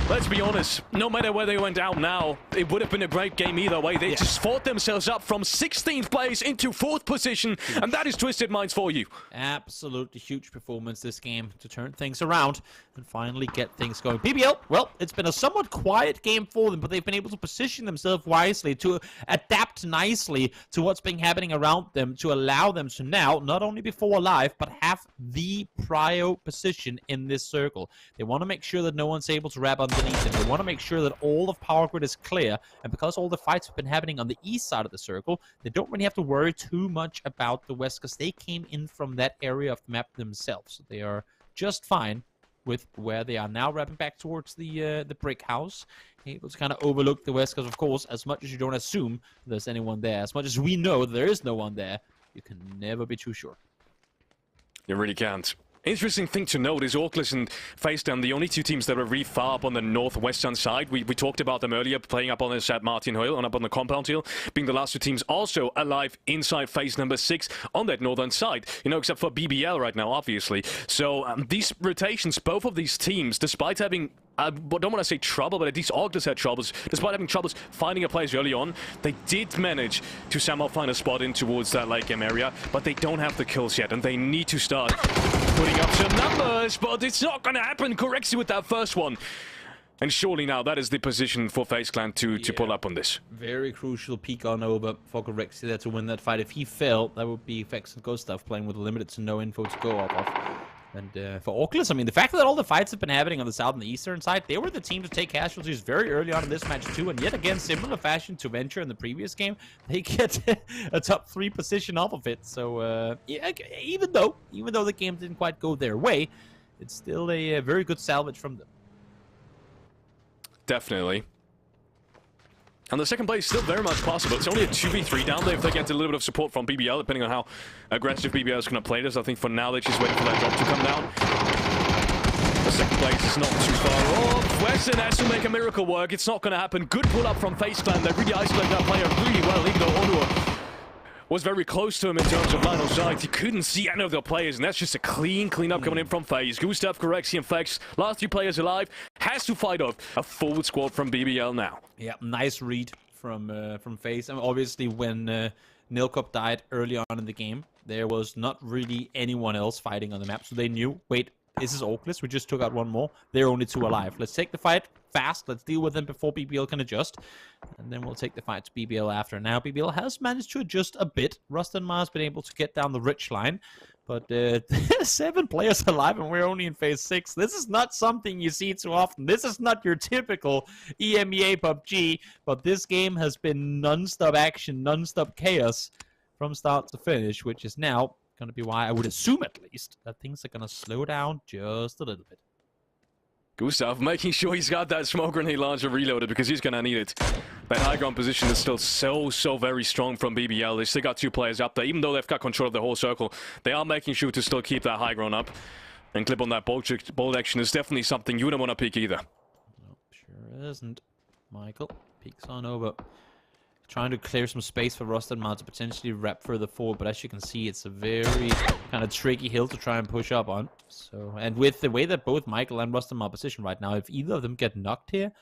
let's be honest, no matter where they went out now, it would have been a great game either way. They just fought themselves up from 16th place into 4th position, and that is Twisted Minds for you. Absolutely huge performance this game to turn things around and finally get things going. BBL, well, it's been a somewhat quiet game for them, but they've been able to position themselves wisely to adapt nicely to what's been happening around them, to allow them to now not only be 4 alive, but have the prio position in this circle. They want to make sure that no one's able to wrap underneath them. They want to make sure that all of power grid is clear, and because all the fights have been happening on the east side of the circle, they don't really have to worry too much about the west, because they came in from that area of the map themselves. So they are just fine with where they are now, wrapping back towards the brick house, able to kind of overlook the west, because of course, as much as you don't assume there's anyone there, as much as we know there is no one there, you can never be too sure. You really can't. Interesting thing to note is Orclus and Facedown, the only 2 teams that are really far up on the northwestern side. We talked about them earlier, playing up on this at Martin Hill and up on the compound hill, being the last 2 teams also alive inside phase number 6 on that northern side. You know, except for BBL right now, obviously. So these rotations, both of these teams, despite having, I don't want to say trouble, but at least Orclus had troubles. Despite having troubles finding a place early on, they did manage to somehow find a spot in towards that late game area, but they don't have the kills yet, and they need to start putting up some numbers, but it's not going to happen. Correxy with that first one. And surely now that is the position for FaZe Clan to pull up on this. Very crucial peek on over for Corexy there to win that fight. If he fell, that would be Fex and Gustav playing with limited to no info to go off of. And for Orclus, I mean, the fact that all the fights have been happening on the south and the eastern side, they were the team to take casualties very early on in this match too. And yet again, similar fashion to Venture in the previous game, they get a top 3 position off of it. So yeah, even though the game didn't quite go their way, it's still a very good salvage from them. Definitely. And the second place is still very much possible. It's only a 2v3 down there if they get a little bit of support from BBL, depending on how aggressive BBL is going to play this. I think for now they're just waiting for that drop to come down. The second place is not too far off. Weston has to make a miracle work. It's not going to happen. Good pull up from FaZe Clan. They really isolate that player really well, even though Onur was very close to him in terms of line of sight. He couldn't see any of the players, and that's just a clean up coming in from FaZe. Gustav, Corexy, and Fex, last 2 players alive, has to fight off a forward squad from BBL now. Yeah, nice read from FaZe. And obviously, when Nilkop died early on in the game, there was not really anyone else fighting on the map, so they knew, wait, this is Orclus, we just took out 1 more. They're only 2 alive. Let's take the fight fast. Let's deal with them before BBL can adjust. And then we'll take the fight to BBL after. Now BBL has managed to adjust a bit. Rustin has been able to get down the rich line. But 7 players alive and we're only in phase 6. This is not something you see too often. This is not your typical EMEA PUBG. But this game has been non-stop action, non-stop chaos from start to finish, which is now going to be why I would assume, at least, that things are going to slow down just a little bit. Gustav making sure he's got that smoke grenade launcher reloaded because he's gonna need it. That high ground position is still so very strong from BBL. They still got 2 players up there. Even though they've got control of the whole circle, they are making sure to still keep that high ground up. And clip on that bolt action is definitely something you wouldn't want to peek either. Nope, sure isn't. Michael peeks on over. Trying to clear some space for Rustenmar to potentially wrap further forward, but as you can see, it's a very kind of tricky hill to try and push up on. So, and with the way that both Michael and Rustenmar position right now, if either of them get knocked here,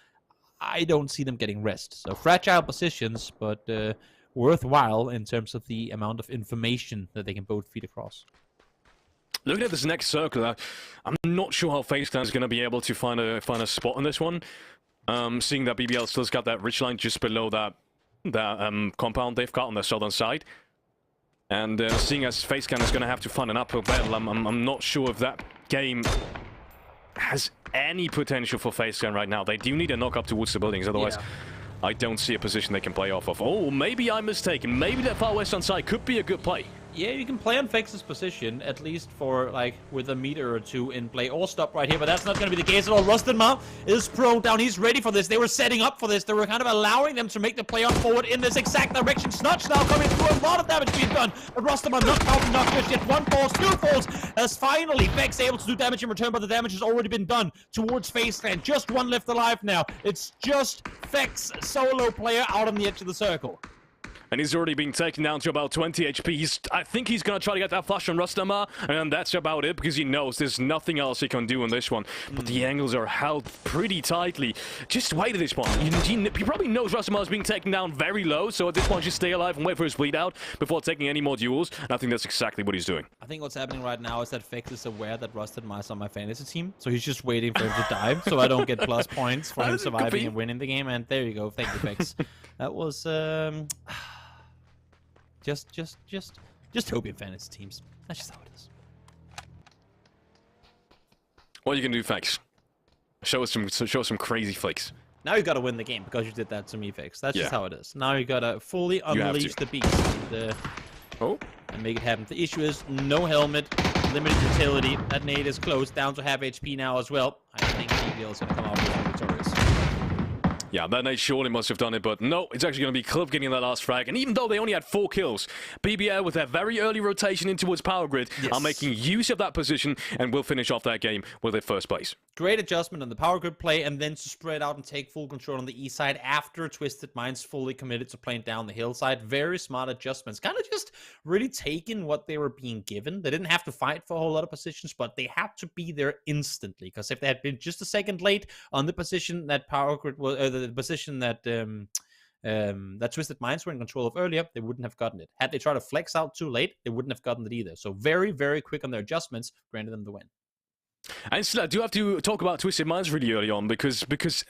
I don't see them getting rest. So fragile positions, but worthwhile in terms of the amount of information that they can both feed across. Looking at this next circle, I'm not sure how FaZe Clan is going to be able to find a spot on this one. Seeing that BBL still's got that ridge line just below that compound they've got on the southern side. And seeing as FaZe Clan is going to have to find an uphill battle, I'm not sure if that game has any potential for FaZe Clan right now. They do need a knock up towards the buildings, otherwise I don't see a position they can play off of. Oh, maybe I'm mistaken. Maybe that far western side could be a good play. Yeah, you can play on FaZe's position, at least for, like, with a meter or two in play, or stop right here, but that's not going to be the case at all. Rustenmar is prone down. He's ready for this. They were setting up for this. They were kind of allowing them to make the play on forward in this exact direction. Snutch now coming through. A lot of damage being done, but Rustenmar not counting knock just yet. 1 falls, 2 falls, as finally Vex able to do damage in return, but the damage has already been done towards FaZe Clan. Just 1 left alive now. It's just Vex solo player out on the edge of the circle. And he's already been taken down to about 20 HP. I think he's going to try to get that flash on Rustemar, and that's about it, because he knows there's nothing else he can do on this one. But the angles are held pretty tightly. Just wait at this point. He probably knows Rustemar is being taken down very low, so at this point, just stay alive and wait for his bleed out before taking any more duels. And I think that's exactly what he's doing. I think what's happening right now is that Vex is aware that Rustemar is on my fantasy team, so he's just waiting for him to die, so I don't get plus points for him surviving and winning the game. And there you go. Thank you, Vex. That was... Just hope in fantasy teams. That's just how it is. What are you gonna do, Vex? Show us some crazy flicks. Now you gotta win the game because you did that to me, Vex. That's just how it is. Now you gotta fully unleash the beast and make it happen. The issue is no helmet, limited utility. That nade is close, down to half HP now as well. I think BBL is gonna come out with victorious. Yeah, that nade surely must have done it, but no, it's actually going to be Clip getting that last frag. And even though they only had 4 kills, BBL with their very early rotation in towards Power Grid are making use of that position and will finish off that game with their first place. Great adjustment on the Power Grid play, and then to spread out and take full control on the east side after Twisted Minds fully committed to playing down the hillside. Very smart adjustments. Kind of just really taking what they were being given. They didn't have to fight for a whole lot of positions, but they had to be there instantly. Because if they had been just a second late on the position that Power Grid was, the position that that Twisted Minds were in control of earlier, they wouldn't have gotten it. Had they tried to flex out too late, they wouldn't have gotten it either. So very, very quick on their adjustments, granted them the win. And still, I do have to talk about Twisted Minds really early on because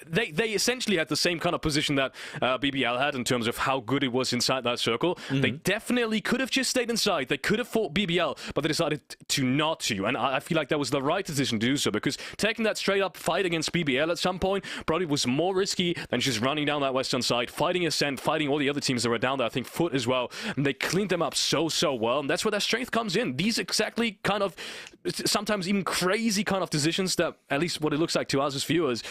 they essentially had the same kind of position that BBL had in terms of how good it was inside that circle. They definitely could have just stayed inside. They could have fought BBL, but they decided to not to. And I feel like that was the right decision to do so because taking that straight up fight against BBL at some point probably was more risky than just running down that western side, fighting Ascent, fighting all the other teams that were down there. I think Foot as well. And they cleaned them up so well. And that's where their strength comes in. These exactly kind of sometimes even crazy kind of decisions that, at least what it looks like to us as viewers,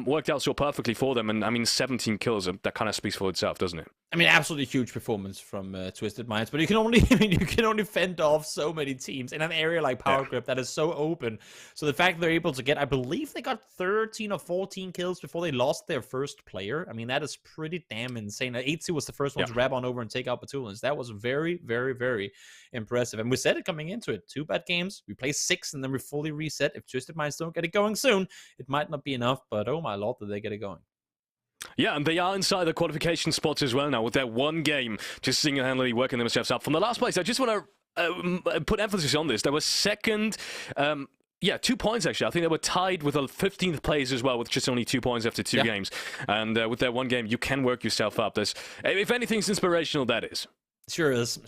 worked out so perfectly for them. And I mean, 17 kills, that kind of speaks for itself, doesn't it? I mean, absolutely huge performance from Twisted Minds, but you can only fend off so many teams in an area like Power Grip that is so open. So the fact that they're able to get, I believe they got 13 or 14 kills before they lost their first player. I mean, that is pretty damn insane. 8-2 was the first one to grab on over and take out Petulans. That was very, very, very impressive. And we said it coming into it. 2 bad games. We play 6 and then we fully reset. If Twisted Minds don't get it going soon, it might not be enough, but oh my lord, did they get it going. Yeah, and they are inside the qualification spots as well now with their one game, just single-handedly working themselves up from the last place. I just want to put emphasis on this. They were second, 2 points actually. I think they were tied with the 15th place as well with just only 2 points after 2 games. And with their one game, you can work yourself up. There's, if anything's inspirational, that is. Sure is.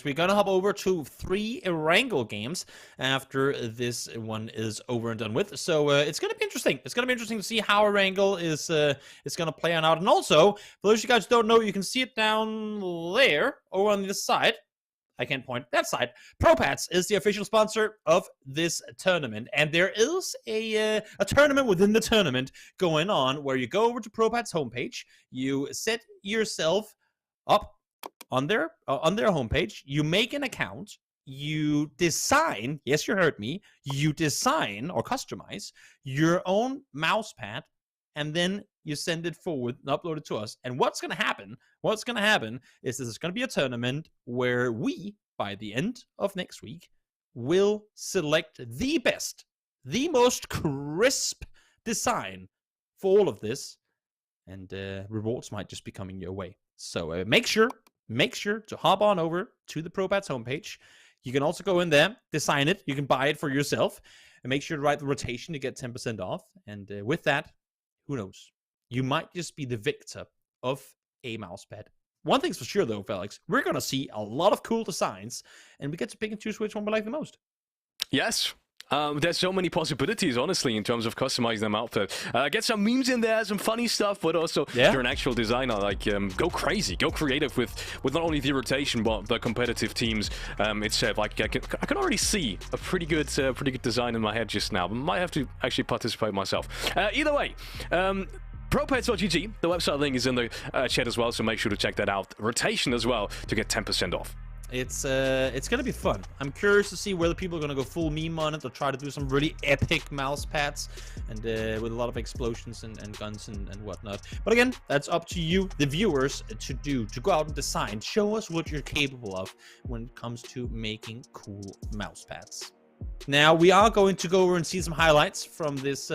We're going to hop over to 3 Erangel games after this one is over and done with. So it's going to be interesting. It's going to be interesting to see how Erangel is going to play on out. And also, for those of you guys who don't know, you can see it down there over on this side. I can't point that side. ProPats is the official sponsor of this tournament, and there is a tournament within the tournament going on where you go over to ProPats homepage, you set yourself up on their homepage, you make an account, you design, yes, you heard me, you design or customize your own mouse pad, and then you send it forward and upload it to us. And what's going to happen is there's going to be a tournament where we, by the end of next week, will select the best, the most crisp design for all of this, and rewards might just be coming your way. So make sure to hop on over to the ProPats homepage. You can also go in there, design it. You can buy it for yourself, and make sure to write the rotation to get 10% off. And with that, who knows? You might just be the victor of a mousepad. One thing's for sure, though, Felix, we're going to see a lot of cool designs, and we get to pick and choose which one we like the most. Yes. There's so many possibilities, honestly, in terms of customizing them outfit. Get some memes in there, some funny stuff, but also if you're an actual designer, like go crazy, go creative with not only the rotation but the competitive teams itself. Like I can already see a pretty good design in my head just now. But might have to actually participate myself. Either way. ProPats.gg, the website link is in the chat as well, so make sure to check that out. Rotation as well to get 10% off. It's gonna be fun. I'm curious to see whether people are gonna go full meme on it or try to do some really epic mouse pads and with a lot of explosions and guns and whatnot. But again, that's up to you, the viewers, to go out and design. Show us what you're capable of when it comes to making cool mouse pads. Now, we are going to go over and see some highlights from this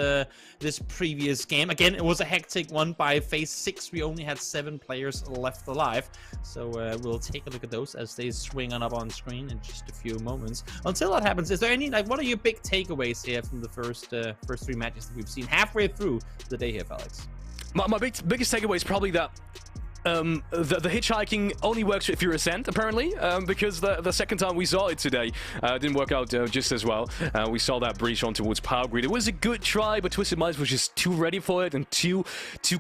this previous game. Again, it was a hectic one by phase 6. We only had 7 players left alive. So we'll take a look at those as they swing on up on screen in just a few moments. Until that happens, is there any, like, what are your big takeaways here from the first 3 matches that we've seen halfway through the day here, Felix? My biggest takeaway is probably that the hitchhiking only works if you're Ascent, apparently, because the second time we saw it today didn't work out just as well. We saw that breach on towards Power Grid. It was a good try, but Twisted Minds was just too ready for it and too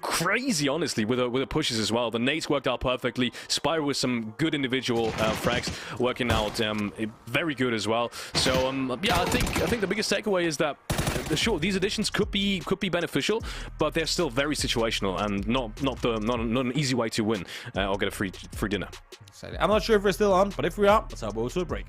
crazy, honestly, with the pushes as well. The nades worked out perfectly. Spyro with some good individual frags working out very good as well. So yeah, I think the biggest takeaway is that sure, these additions could be beneficial, but they're still very situational and not an easy way to win or get a free dinner. Excited. I'm not sure if we're still on, but if we are, let's hop over to a break.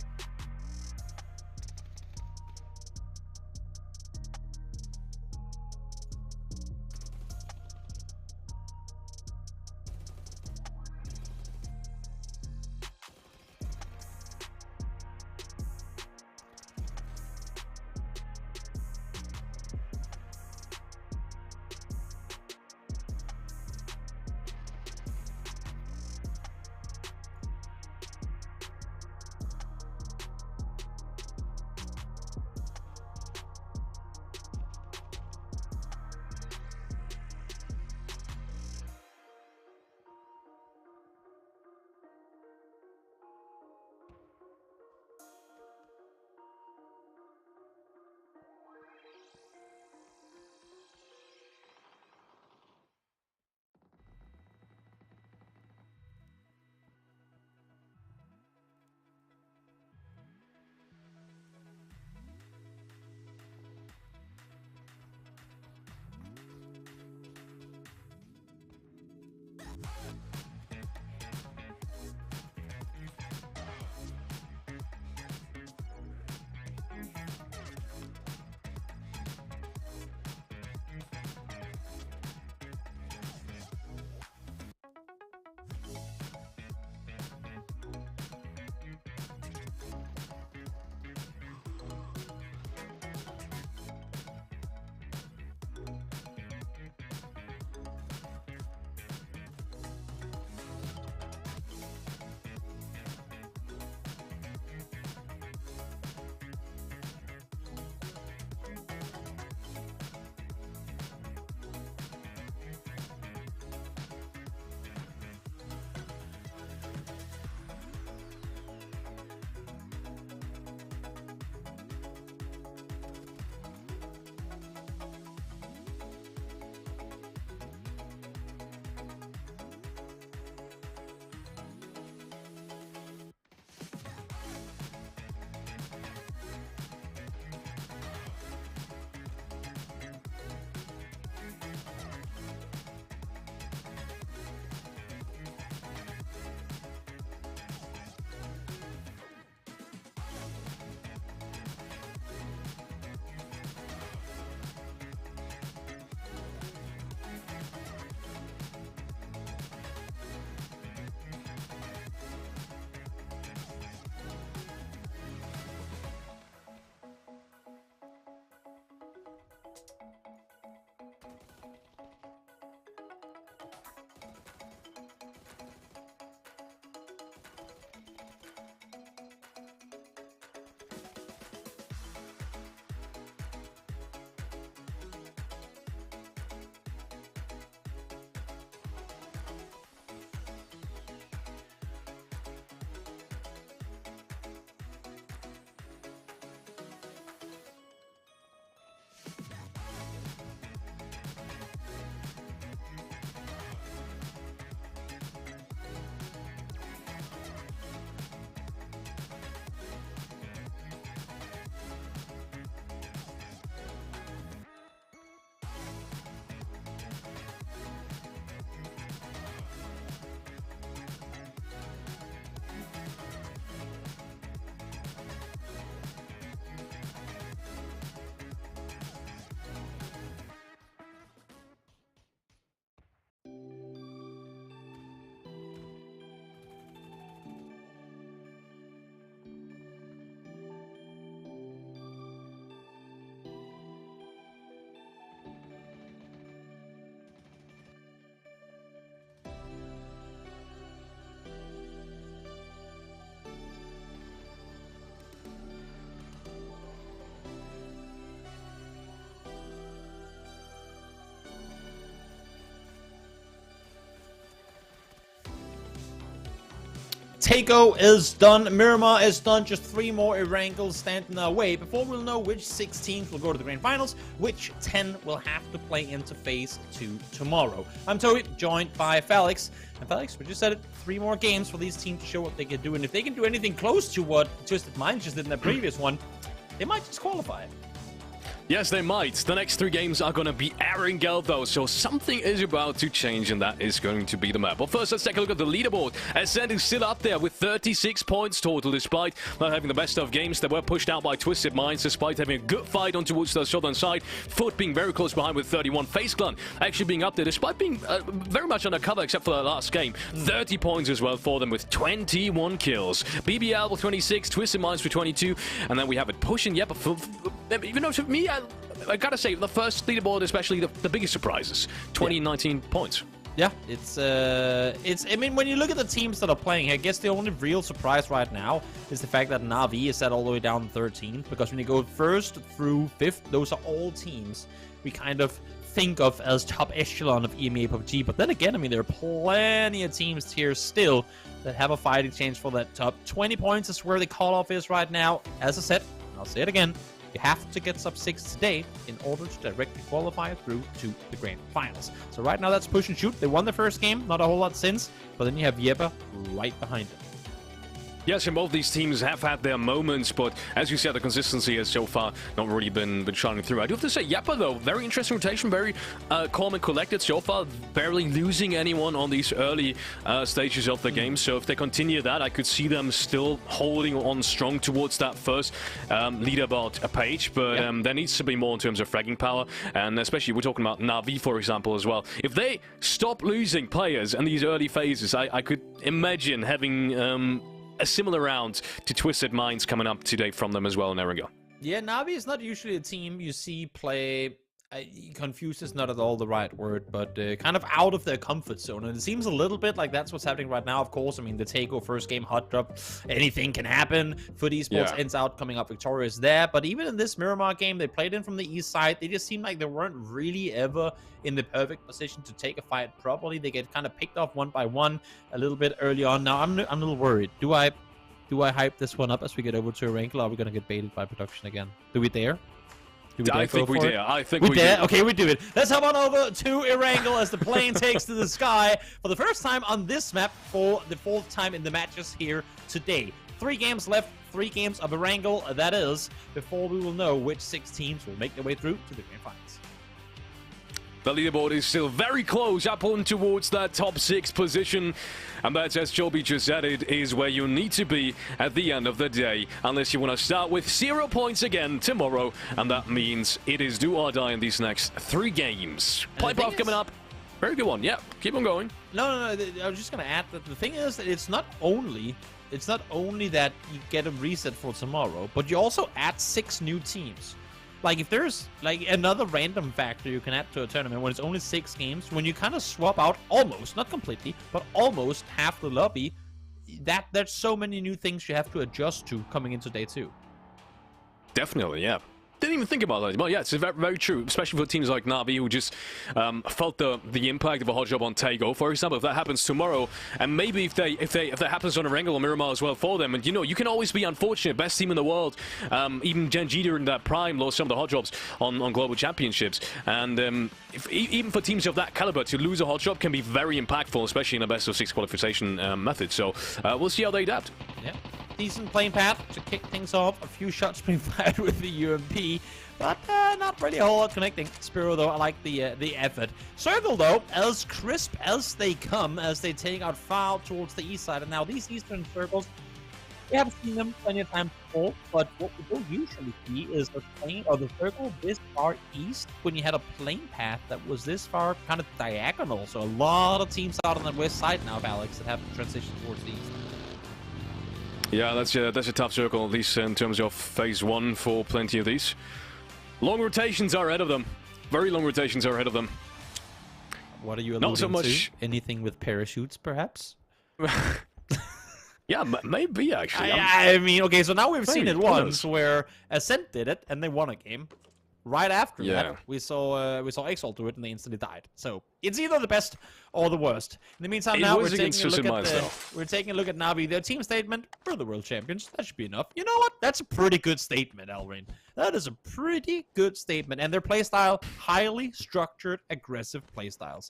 Taego is done. Miramar is done. Just 3 more Erangels standing our way before we'll know which 6 teams will go to the grand finals, which 10 will have to play into phase 2 tomorrow. I'm Toby, joined by Felix. And Felix, we just said it, 3 more games for these teams to show what they can do. And if they can do anything close to what Twisted Minds just did in the previous one, they might just qualify. Yes, they might. The next 3 games are going to be Erangel, though, so something is about to change, and that is going to be the map. But first, let's take a look at the leaderboard. Ascend is still up there with 36 points total, despite not having the best of games. They were pushed out by Twisted Minds, despite having a good fight on towards the southern side. Foot being very close behind with 31. Face Clan actually being up there, despite being very much undercover, except for the last game. 30 points as well for them with 21 kills. BBL with 26, Twisted Minds with 22, and then we have it pushing. Yeah, but even though for me, I gotta say, the first leaderboard, especially the biggest surprises, 19 points. Yeah, it's I mean, when you look at the teams that are playing, I guess the only real surprise right now is the fact that Na'Vi is set all the way down 13th, because when you go 1st through 5th, those are all teams we kind of think of as top echelon of EMEA PUBG. But then again, I mean, there are plenty of teams here still that have a fighting chance for that top 20 points is where the call-off is right now. As I said, and I'll say it again, you have to get sub 6 today in order to directly qualify through to the grand finals. So right now that's push and shoot. They won the first game, not a whole lot since, but then you have Jeppe right behind it. Yes, and both these teams have had their moments, but as you said, the consistency has so far not really been shining through. I do have to say, Jeppe, though, very interesting rotation, very calm and collected so far, barely losing anyone on these early stages of the game. So if they continue that, I could see them still holding on strong towards that first leaderboard page, but there needs to be more in terms of fragging power, and especially we're talking about Na'Vi, for example, as well. If they stop losing players in these early phases, I could imagine having a similar round to Twisted Minds coming up today from them as well in Erangel. Yeah, Na'Vi is not usually a team you see play. Confused is not at all the right word, but kind of out of their comfort zone. And it seems a little bit like that's what's happening right now. Of course, I mean, the Taego first game hot drop, anything can happen. PUBG Esports ends out coming up victorious there. But even in this Miramar game, they played in from the east side. They just seemed like they weren't really ever in the perfect position to take a fight properly. They get kind of picked off one by one a little bit early on. Now, I'm a little worried. Do I hype this one up as we get over to Erangel, or are we going to get baited by production again? Do we dare? I think we dare. I think we dare. Okay, we do it. Let's hop on over to Erangel as the plane takes to the sky for the first time on this map for the 4th time in the matches here today. 3 games left, 3 games of Erangel, that is, before we will know which 6 teams will make their way through to the grand finals. The leaderboard is still very close up on towards that top 6 position. And that, as Joby just added, is where you need to be at the end of the day. Unless you want to start with 0 points again tomorrow. And that means it is do or die in these next 3 games. Play path coming up. Very good one. Yeah, keep on going. No. I was just going to add that the thing is that it's not only that you get a reset for tomorrow, but you also add 6 new teams. Like, if there's, like, another random factor you can add to a tournament when it's only 6 games, when you kind of swap out almost, not completely, but almost half the lobby, there's so many new things you have to adjust to coming into day 2. Definitely, yeah. Didn't even think about that. Well, yeah, it's very, very true, especially for teams like Na'Vi who just felt the impact of a hot job on Taego. For example, if that happens tomorrow, and maybe if that happens on Erangel or Miramar as well for them, and you know, you can always be unfortunate. Best team in the world, even Gen G during that prime lost some of the hot jobs on global championships, and even for teams of that caliber to lose a hot job can be very impactful, especially in a best of 6 qualification method. So we'll see how they adapt. Yeah. Decent playing path to kick things off. A few shots being fired with the UMP, but not really a whole lot connecting. Spiro, though, I like the effort. Circle, though, as crisp as they come, as they take out far towards the east side. And now these eastern circles, we haven't seen them plenty of times before, but what we don't usually see is the plane or the circle this far east when you had a plane path that was this far kind of diagonal. So a lot of teams out on the west side now, Alex, that have transitioned towards the east. Yeah, that's a tough circle, at least in terms of phase 1 for plenty of these. Long rotations are ahead of them. Very long rotations are ahead of them. What are you alluding Not so much to? Anything with parachutes, perhaps? Yeah, maybe, actually. I mean, okay, so now we've seen it once where Ascent did it, and they won a game. right after that, we saw Exalt do it, and they instantly died. So it's either the best or the worst. In the meantime, now we're taking a look at Navi. Their team statement: "We're the world champions." That should be enough. You know what? That's a pretty good statement, Elrain. That is a pretty good statement. And their playstyle, highly structured, aggressive playstyles.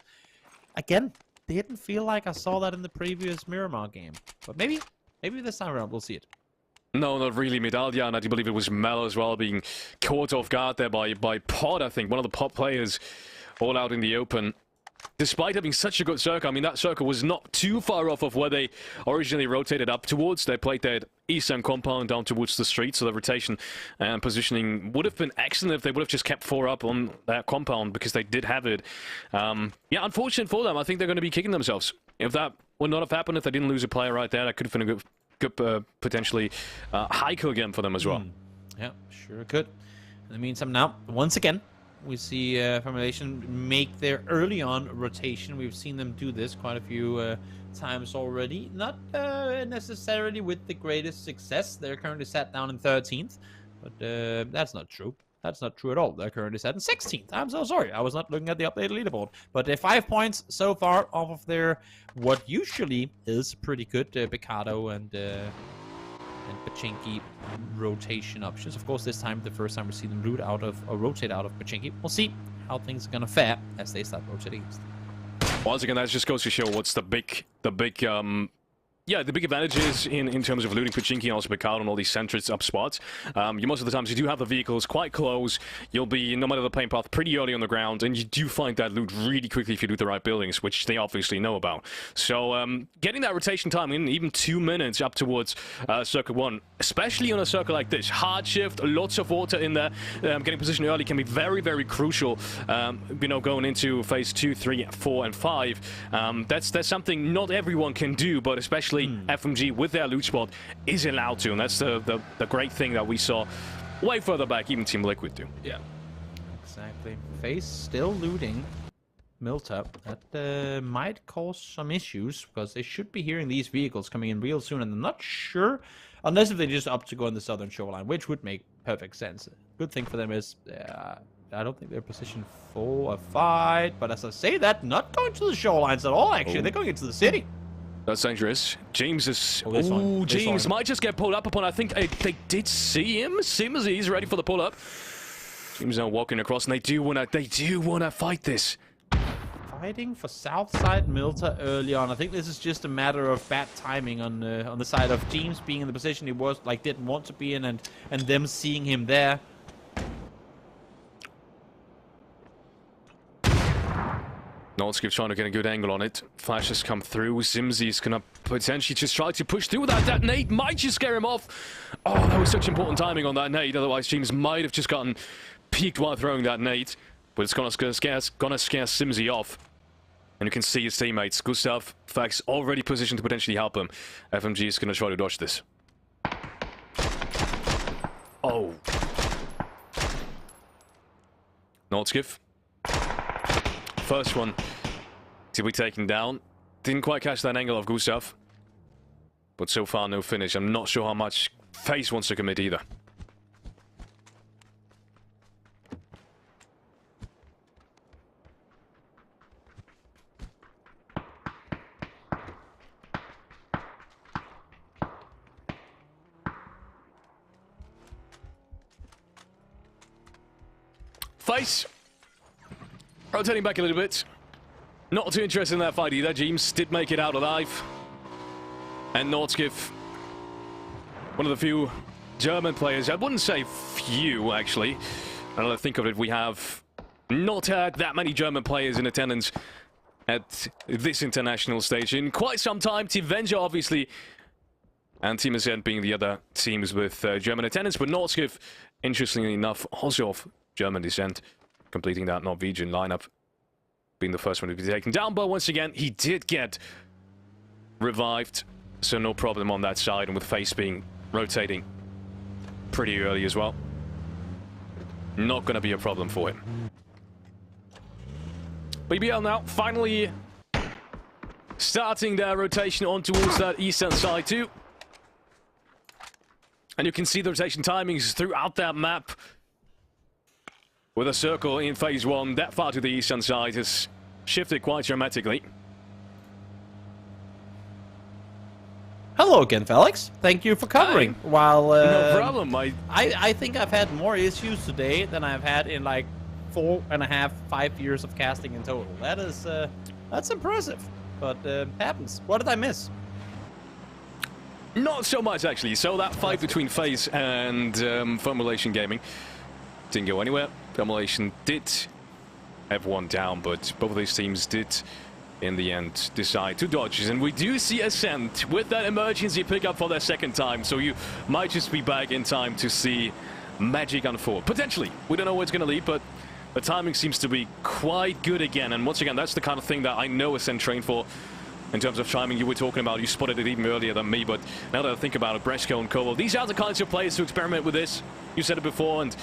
Again, didn't feel like I saw that in the previous Miramar game, but maybe this time around we'll see it. No, not really. Medallion, I do believe it was Mel as well, being caught off guard there by Pod, I think. One of the Pod players all out in the open. Despite having such a good circle, I mean, that circle was not too far off of where they originally rotated up towards. They played their eastern compound down towards the street, so the rotation and positioning would have been excellent if they would have just kept 4 up on that compound, because they did have it. Yeah, unfortunate for them. I think they're going to be kicking themselves. If that would not have happened, if they didn't lose a player right there, that could have been a good potentially high kill game for them as well. Yeah, sure could. In the meantime, now, once again, we see Formulation make their early on rotation. We've seen them do this quite a few times already. Not necessarily with the greatest success. They're currently sat down in 13th, but that's not true. That's not true at all. They're currently sat in 16th. I'm so sorry. I was not looking at the updated leaderboard. But 5 points so far off of their what usually is pretty good Picado and Pachinki rotation options. Of course, this time, the first time we see them rotate out of Pachinki. We'll see how things are gonna fare as they start rotating. Once again, that just goes to show what's the big advantages in terms of looting Pachinki and also Picard on all these centrists up spots. Most of the times you do have the vehicles quite close. You'll be, no matter the plane path, pretty early on the ground, and you do find that loot really quickly if you loot the right buildings, which they obviously know about. So getting that rotation time in even 2 minutes up towards Circle 1, especially on a circle like this, hard shift, lots of water in there, getting position early can be very, very crucial, going into phase 2, 3, 4, and 5. That's something not everyone can do, but especially FMG with their loot spot is allowed to, and that's the great thing that we saw way further back, even Team Liquid do. Yeah, exactly. FaZe still looting Milta. That might cause some issues, because they should be hearing these vehicles coming in real soon, and I'm not sure, unless if they just opt to go on the southern shoreline, which would make perfect sense. Good thing for them is I don't think they're positioned for a fight, but as I say that, not going to the shorelines at all, actually. They're going into the city. That's dangerous. James is... James might just get pulled up upon. I think they did see him. Seems he's ready for the pull-up. James now walking across, and they do wanna fight this. Fighting for Southside Milta early on. I think this is just a matter of bad timing on the side of James being in the position he was, didn't want to be in, and them seeing him there. Nolskip trying to get a good angle on it. Flash has come through. Zimzy's gonna potentially just try to push through that. That nade might just scare him off. Oh, that was such important timing on that nade. Otherwise, James might have just gotten peeked while throwing that nade. But it's gonna scare Zimzy off. And you can see his teammates. Gustav, Fax, already positioned to potentially help him. FMG is gonna try to dodge this. Oh. Nolskip. First one to be taken down. Didn't quite catch that angle of Gustav. But so far, no finish. I'm not sure how much FaZe wants to commit either. FaZe rotating back a little bit. Not too interested in that fight either. James did make it out alive. And Nordskif, one of the few German players, I wouldn't say few actually. Now that I think of it, we have not had that many German players in attendance at this international stage in quite some time. Team Venture obviously, and Team Ascent being the other teams with German attendance, but Nordskif, interestingly enough, also of German descent, completing that Norwegian lineup, being the first one to be taken down. But once again, he did get revived, so no problem on that side. And with FaZe being rotating pretty early as well, not going to be a problem for him. BBL now finally starting their rotation on towards that eastern side too. And you can see the rotation timings throughout that map. with a circle in phase 1 that far to the eastern side has shifted quite dramatically. Hello again, Felix. Thank you for covering. While no problem. I think I've had more issues today than I've had in like 4.5, 5 years of casting in total. That is that's impressive, but happens. What did I miss? Not so much actually. So that fight between FaZe and Formulation Gaming didn't go anywhere. Formulation did have one down, but both of these teams did in the end decide to dodge, and we do see Ascent with that emergency pickup for their second time, so you might just be back in time to see magic unfold. Potentially. We don't know where it's going to lead, but the timing seems to be quite good again, and once again, that's the kind of thing that I know Ascent trained for in terms of timing. You were talking about, you spotted it even earlier than me, but now that I think about it, Bresco and Kovo, these are the kinds of players to experiment with this. You said it before, and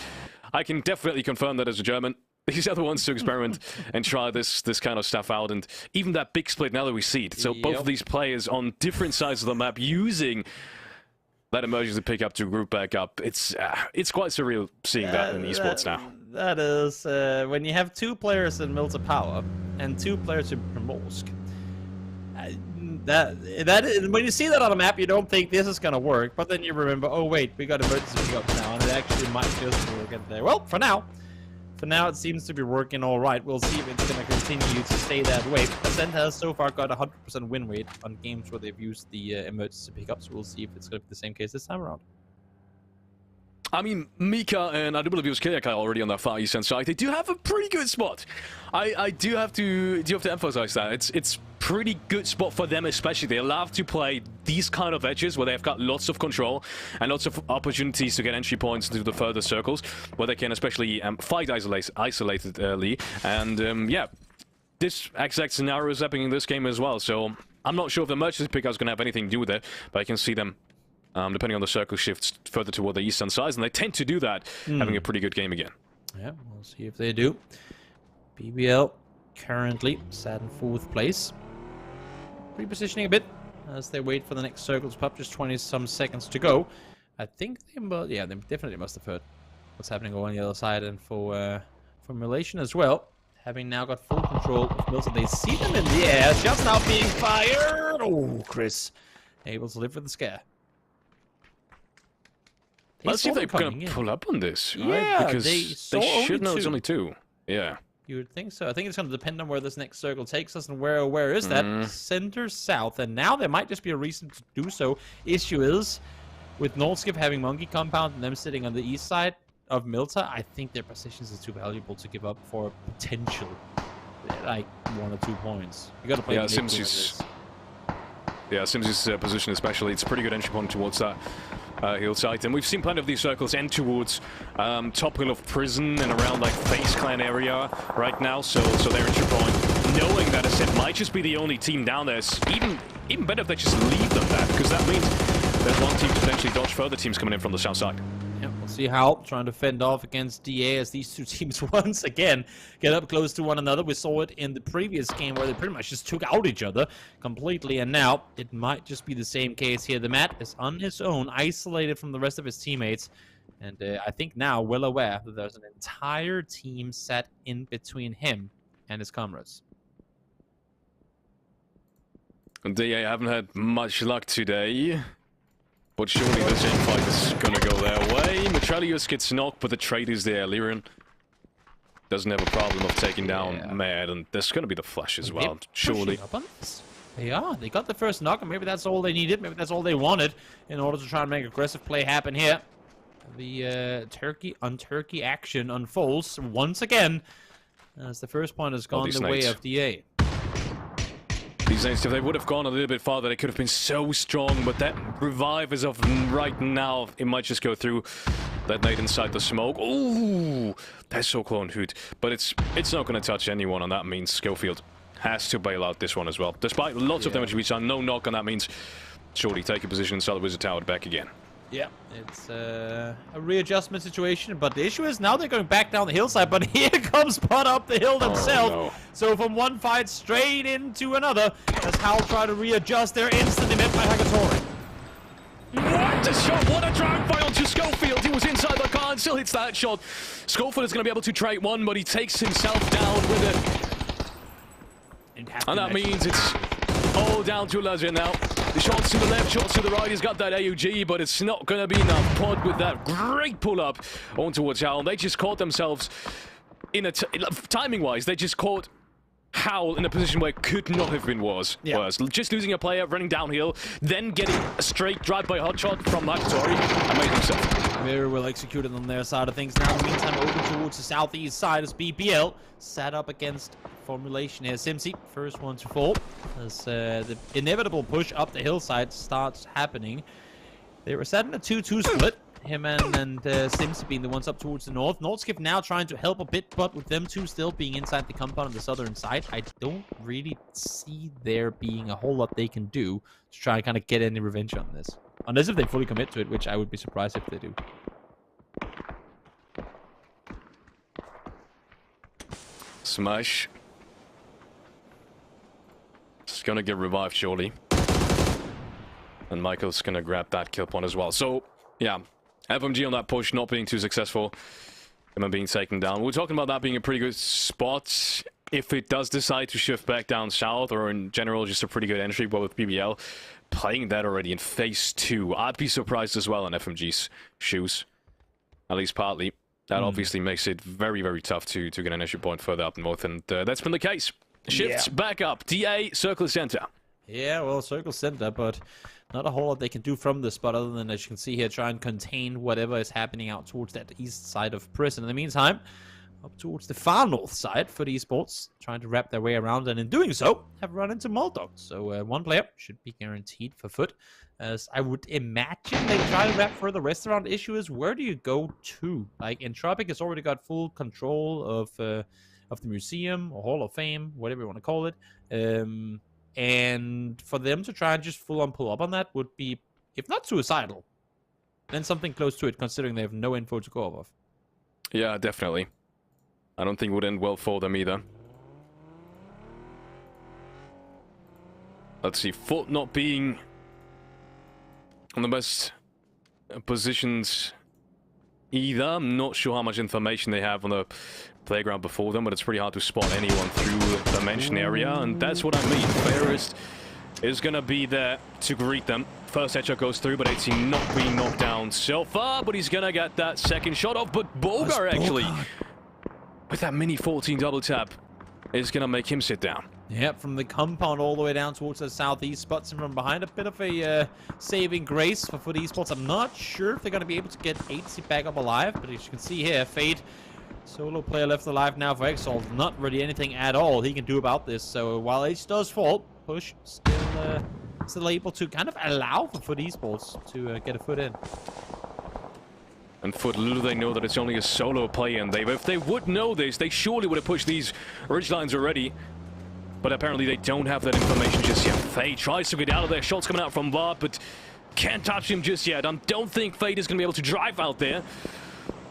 I can definitely confirm that as a German. These are the ones to experiment and try this kind of stuff out, and even that big split now that we see it. So both of these players on different sides of the map using that emergency pickup to group back up. It's quite surreal seeing that in esports now. That is when you have 2 players in Milta Power and 2 players in Primorsk. That is, when you see that on a map, you don't think this is gonna work, but then you remember, oh wait, we got emergency pickups now, and it actually might just work in there. Well, for now it seems to be working all right. We'll see if it's going to continue to stay that way. Ascent has so far got 100% win rate on games where they've used the emergency pickups. We'll see if it's going to be the same case this time around. I mean, Mika and I do believe it was Kayaka already on that far eastern side. They do have a pretty good spot. I do have to emphasize that it's pretty good spot for them, especially. They love to play these kind of edges where they've got lots of control and lots of opportunities to get entry points into the further circles, where they can especially fight isolatedly. And yeah, this exact scenario is happening in this game as well. So I'm not sure if the emergency pickup is going to have anything to do with it, but I can see them. Depending on the circle shifts further toward the eastern side, and they tend to do that, having a pretty good game again. Yeah, we'll see if they do. BBL currently sat in 4th place. Repositioning a bit as they wait for the next circle to pop. Just 20-some seconds to go. I think they definitely must have heard what's happening over on the other side, and for Formulation as well. Having now got full control of Milton, they see them in the air. Just now being fired. Oh, Chris, able to live with the scare. Let's see if they're going to pull up on this, right? Yeah, because they should know it's only 2. Yeah. You would think so. I think it's going to depend on where this next circle takes us, and where is that? Center south, and now there might just be a reason to do so. Issue is, with Nordskip having Monkey Compound and them sitting on the east side of Milta, I think their positions are too valuable to give up for potential, like 1 or 2 points. You got to play. Yeah, Sims's position especially, it's a pretty good entry point towards that hillside, and we've seen plenty of these circles end towards top hill of Prison and around like FaZe Clan area right now, so their entry point, knowing that Ascent might just be the only team down there, is even better if they just leave them there, because that means there's one team to potentially dodge further teams coming in from the south side. Yeah, we'll see how trying to fend off against DA as these 2 teams once again get up close to one another. We saw it in the previous game where they pretty much just took out each other completely, and now it might just be the same case here. The Matt is on his own, isolated from the rest of his teammates, and I think now well aware that there's an entire team set in between him and his comrades. And DA haven't had much luck today. But surely the same fight is gonna go their way. Metrelius gets knocked, but the trade is there. Liren doesn't have a problem of taking down Mad, and there's gonna be the flash as well, surely. They are. They got the first knock, and maybe that's all they needed. Maybe that's all they wanted in order to try and make aggressive play happen here. The Turkey on Turkey action unfolds once again, as the first point has gone the way of DA. These nades, if they would have gone a little bit farther, they could have been so strong, but that revive is of right now. It might just go through that nade inside the smoke. Ooh, that's so clone hoot. But it's not going to touch anyone, and that means Schofield has to bail out this one as well. Despite lots of damage we've done, no knock, and that means surely take a position inside the Wizard Tower back again. Yeah, it's a readjustment situation, but the issue is now they're going back down the hillside, but here comes Pod up the hill themselves. Oh, no. So from one fight straight into another, as Hal try to readjust, they're instantly met by Hagatori. What a shot, what a drag by onto Schofield. He was inside the car behind, still hits that shot. Schofield is going to be able to trade one, but he takes himself down with it. And that means it's all down to Legend now. The shots to the left, shots to the right. He's got that AUG, but it's not going to be enough. Pod with that great pull-up on towards Howl. They just caught themselves in a... timing-wise, they just caught Howl in a position where it could not have been worse. Just losing a player, running downhill, then getting a straight drive-by hotshot from Nakatori. Amazing stuff. Very well executed on their side of things. Now, in the meantime, over towards the southeast side as BBL set up against formulation here. Simsy, first one to fall as the inevitable push up the hillside starts happening. They were set in a 2-2 split. Him and Simsy being the ones up towards the north. Nordskip now trying to help a bit, but with them two still being inside the compound on the southern side, I don't really see there being a whole lot they can do to try and kind of get any revenge on this. Unless if they fully commit to it, which I would be surprised if they do. Smash. It's gonna get revived surely. And Michael's gonna grab that kill point as well. So, yeah. FMG on that push not being too successful. Them being taken down. We're talking about that being a pretty good spot. If it does decide to shift back down south, or in general just a pretty good entry, but with BBL playing that already in phase 2, I'd be surprised as well on FMG's shoes. At least partly. That obviously makes it very, very tough to get an entry point further up north, and that's been the case. Shifts back up. DA, Circle Center. Yeah, well, Circle Center, but not a whole lot they can do from this spot other than, as you can see here, try and contain whatever is happening out towards that east side of Prison. In the meantime, up towards the far north side for the Esports, trying to wrap their way around, and in doing so, have run into Muldog. So one player should be guaranteed for Foot, as I would imagine they try to wrap for the restaurant. Issue is, where do you go to? Like, Entropic has already got full control of the museum, or Hall of Fame, whatever you want to call it. And for them to try and just full-on pull up on that would be, if not suicidal, then something close to it, considering they have no info to go off of. Yeah, definitely. I don't think it would end well for them either. Let's see, Foot not being on the best positions either. I'm not sure how much information they have on the playground before them, but it's pretty hard to spot anyone through the mentioned area, and that's what I mean. Fairest is gonna be there to greet them. First headshot goes through, but it's not being knocked down so far, but he's gonna get that second shot off. But Bogar actually, with that mini 14 double tap, is gonna make him sit down. Yep, from the compound all the way down towards the southeast, spots him from behind. A bit of a saving grace for Foot Esports. I'm not sure if they're going to be able to get 8C back up alive, but as you can see here, Fade, solo player left alive now for Exalt. Not really anything at all he can do about this. So while H does fall, Push still able to kind of allow for Foot Esports to get a foot in. And Foot, little they know that it's only a solo play, and if they would know this, they surely would have pushed these ridge lines already. But apparently they don't have that information just yet. Fade tries to get out of there. Shots coming out from Bart, but can't touch him just yet. I don't think Fade is going to be able to drive out there.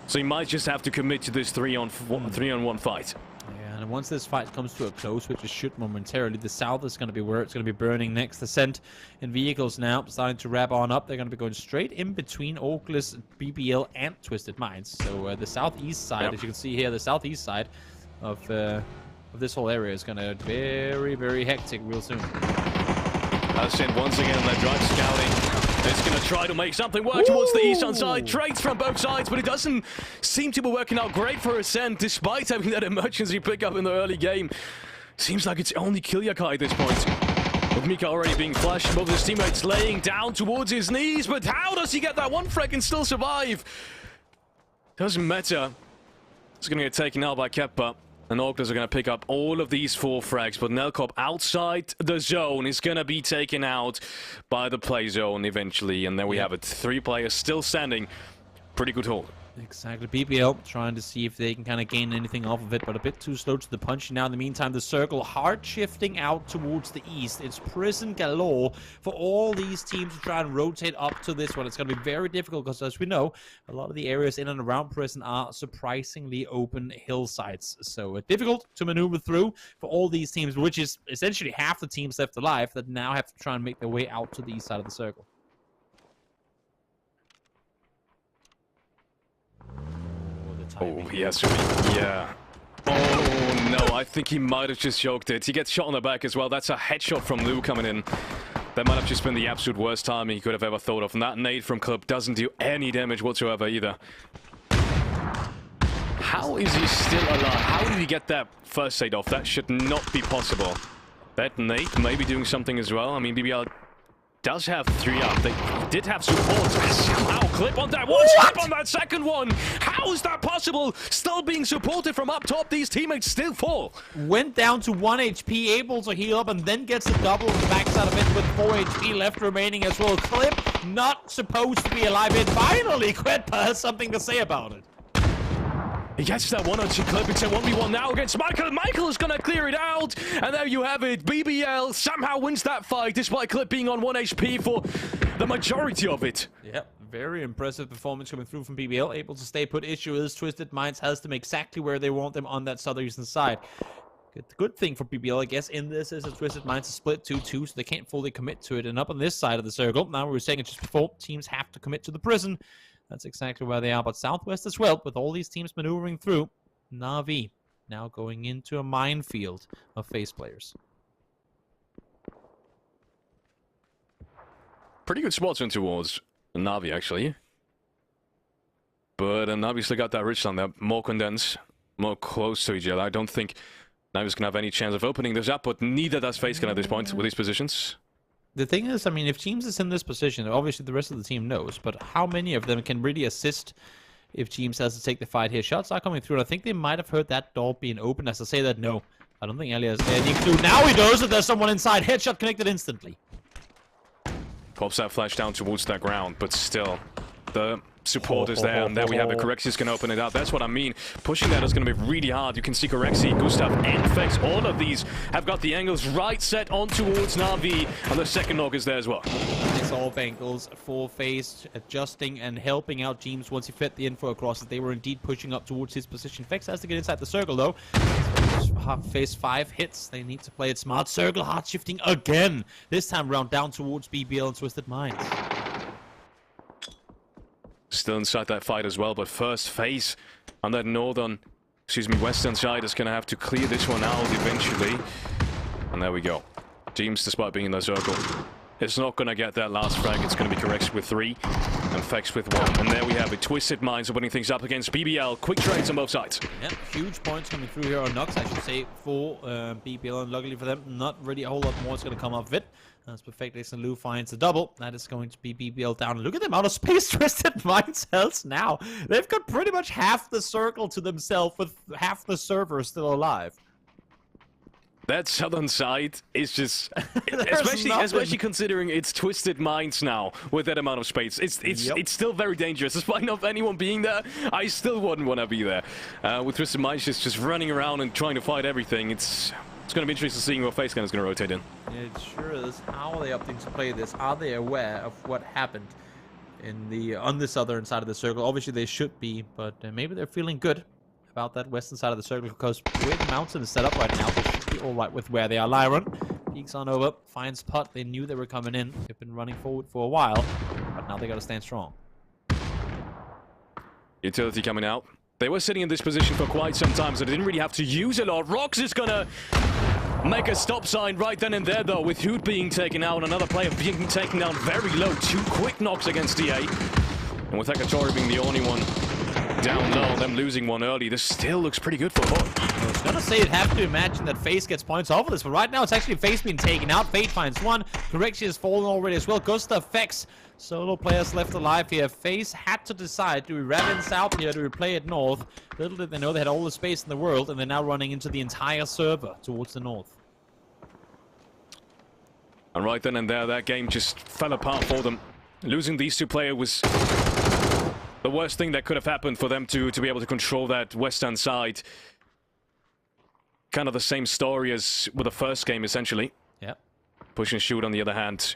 So he might just have to commit to this 3-on-1 fight. Yeah, and once this fight comes to a close, which it should momentarily, the south is going to be where it's going to be burning next. Ascent in vehicles now, starting to wrap on up. They're going to be going straight in between Oakless, BBL, and Twisted Minds. So the southeast side, as you can see here, the southeast side of this whole area is going to be very, very hectic real soon. Ascent once again, that drive scouting. It's going to try to make something work towards the eastern side. Trades from both sides, but it doesn't seem to be working out great for Ascent, despite having that emergency pickup in the early game. Seems like it's only Kilyakai at this point. With Mika already being flashed, both his teammates laying down towards his knees, but how does he get that one frag and still survive? Doesn't matter. It's going to get taken out by Keppa. And Orcas are going to pick up all of these 4 frags, but Nelkop outside the zone is going to be taken out by the play zone eventually. And then we have it. 3 players still standing. Pretty good hold. Exactly. BBL trying to see if they can kind of gain anything off of it, but a bit too slow to the punch. Now, in the meantime, the circle hard shifting out towards the east. It's prison galore for all these teams to try and rotate up to this one. It's going to be very difficult because, as we know, a lot of the areas in and around prison are surprisingly open hillsides. So difficult to maneuver through for all these teams, which is essentially half the teams left alive that now have to try and make their way out to the east side of the circle. Oh, yes, yeah. Oh, no, I think he might have just choked it. He gets shot on the back as well. That's a headshot from Lou coming in. That might have just been the absolute worst timing he could have ever thought of. And that nade from Club doesn't do any damage whatsoever either. How is he still alive? How did he get that first aid off? That should not be possible. That nade may be doing something as well. I mean, BBL does have 3 up. They did have support. Somehow clip on that one, clip on that second one. How is that possible? Still being supported from up top. These teammates still fall. Went down to 1 HP, able to heal up, and then gets a double on the backside of it with 4 HP left remaining as well. Clip not supposed to be alive. And finally, Quetpa has something to say about it. He gets that 1-on-2 clip. It's a 1v1 now against Michael. Michael is going to clear it out. And there you have it. BBL somehow wins that fight despite Clip being on 1 HP for the majority of it. Yep, very impressive performance coming through from BBL. Able to stay put. Issue is Twisted Minds has them exactly where they want them on that southeastern side. Good thing for BBL, I guess, in this is that Twisted Minds is split 2-2, so they can't fully commit to it. And up on this side of the circle, now we were saying it just before, teams have to commit to the prison. That's exactly where they are, but Southwest as well, with all these teams maneuvering through. Na'Vi now going into a minefield of FaZe players. Pretty good spots in towards Na'Vi, actually. But Na'Vi still got that rich on there. More condensed, more close to each other. I don't think Na'Vi's going to have any chance of opening this up, but neither does FaZe at this point with these positions. The thing is, I mean, if Teams is in this position, obviously the rest of the team knows, but how many of them can really assist if Teams has to take the fight here? Shots are coming through, and I think they might have heard that door being open. As I say that, no. I don't think Elias has any clue. Now he knows that there's someone inside. Headshot connected instantly. Pops that flash down towards that ground, but still, the support is there, and there we have it. Correxi's can open it up. That's what I mean. Pushing that is going to be really hard. You can see Corexi, Gustav, and Fex. All of these have got the angles right set on towards Na'Vi, and the second knock is there as well. It's all angles for FaZe, adjusting and helping out James once he fed the info across that they were indeed pushing up towards his position. Fex has to get inside the circle, though. FaZe 5 hits. They need to play it smart. Circle hard shifting again. This time around down towards BBL and Twisted Minds. Still inside that fight as well, but first FaZe on that western side is going to have to clear this one out eventually. And there we go. James, despite being in the circle, it's not going to get that last frag. It's going to be Correx with 3 and Fex with 1. And there we have it. Twisted Minds opening things up against BBL. Quick trades on both sides. Yep, huge points coming through here on Nox, I should say, for BBL. And luckily for them, not really a whole lot more is going to come off of it. That's perfect. And Lou finds the double. That is going to be BBL down. Look at the amount of space Twisted Minds has now. They've got pretty much half the circle to themselves with half the server still alive. That southern side is just, especially considering it's Twisted Minds now with that amount of space. It's still very dangerous. Despite not anyone being there, I still wouldn't want to be there. With Twisted Minds just running around and trying to fight everything, it's going to be interesting seeing what FaZe is going to rotate in. Yeah, it sure is. How are they opting to play this? Are they aware of what happened on the southern side of the circle? Obviously they should be, but maybe they're feeling good about that western side of the circle, because the way the mountain is set up right now, they should be all right with where they are. Lyron peeks on over, finds Putt. They knew they were coming in. They've been running forward for a while, but now they got to stand strong. Utility coming out. They were sitting in this position for quite some time, so they didn't really have to use a lot. Rox is gonna make a stop sign right then and there, though, with Hoot being taken out, another player being taken down very low. 2 quick knocks against DA. And with Hekatori being the only one down low, them losing one early, this still looks pretty good for Hood. I was gonna say you'd have to imagine that FaZe gets points off of this, but right now it's actually FaZe being taken out. Fate finds 1. Correction has fallen already as well. Gustav, Fex, solo players left alive here. FaZe had to decide, do we ravage south here, do we play it north? Little did they know they had all the space in the world, and they're now running into the entire server towards the north. And right then and there, that game just fell apart for them. Losing these 2 players was the worst thing that could have happened for them to be able to control that western side. Kind of the same story as with the first game, essentially. Yep. Push and shoot, on the other hand.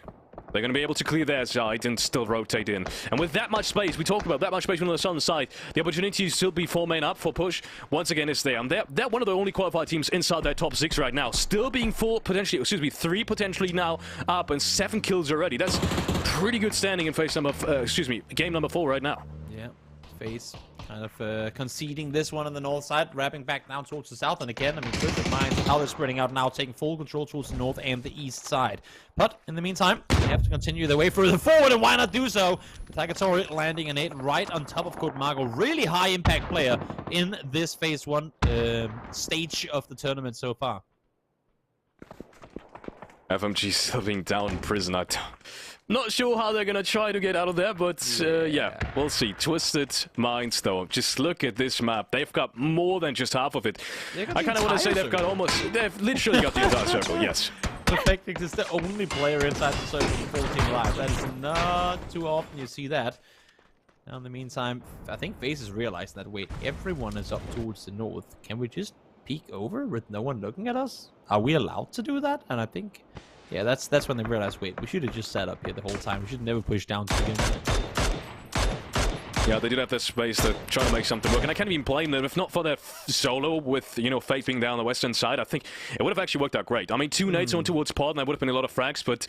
They're going to be able to clear their side and still rotate in. And with that much space, we talked about that much space on the southern side, the opportunity to still be 4 men up for push, once again, is there. And they're one of the only qualified teams inside their top 6 right now. Still being 3 potentially now up, and 7 kills already. That's pretty good standing in game number 4 right now. Yeah, FaZe Kind of conceding this one on the north side, wrapping back down towards the south. And again, I mean, Twisted Minds, how they're spreading out now, taking full control towards the north and the east side. But in the meantime, they have to continue their way further forward, and why not do so? Taego landing an 8 right on top of Code Margo. Really high impact player in this phase 1 stage of the tournament so far. FMG still being down in prison. Not sure how they're gonna try to get out of there, but yeah, we'll see. Twisted Minds, though, just look at this map. They've got more than just half of it. I kind of want to say they've literally got the entire circle, yes. Perfectix is the only player inside the circle with 14 lives. That is not too often you see that. Now, in the meantime, I think FaZe has realized that, wait, everyone is up towards the north. Can we just peek over with no one looking at us? Are we allowed to do that? And I think... yeah, that's when they realized, wait, we should have just sat up here the whole time. We should never push down to begin with. Yeah, they did have this space to try to make something work, and I can't even blame them. If not for their solo with, you know, Fate being down the western side, I think it would have actually worked out great. I mean, 2 nades on towards pod, and that would have been a lot of frags, but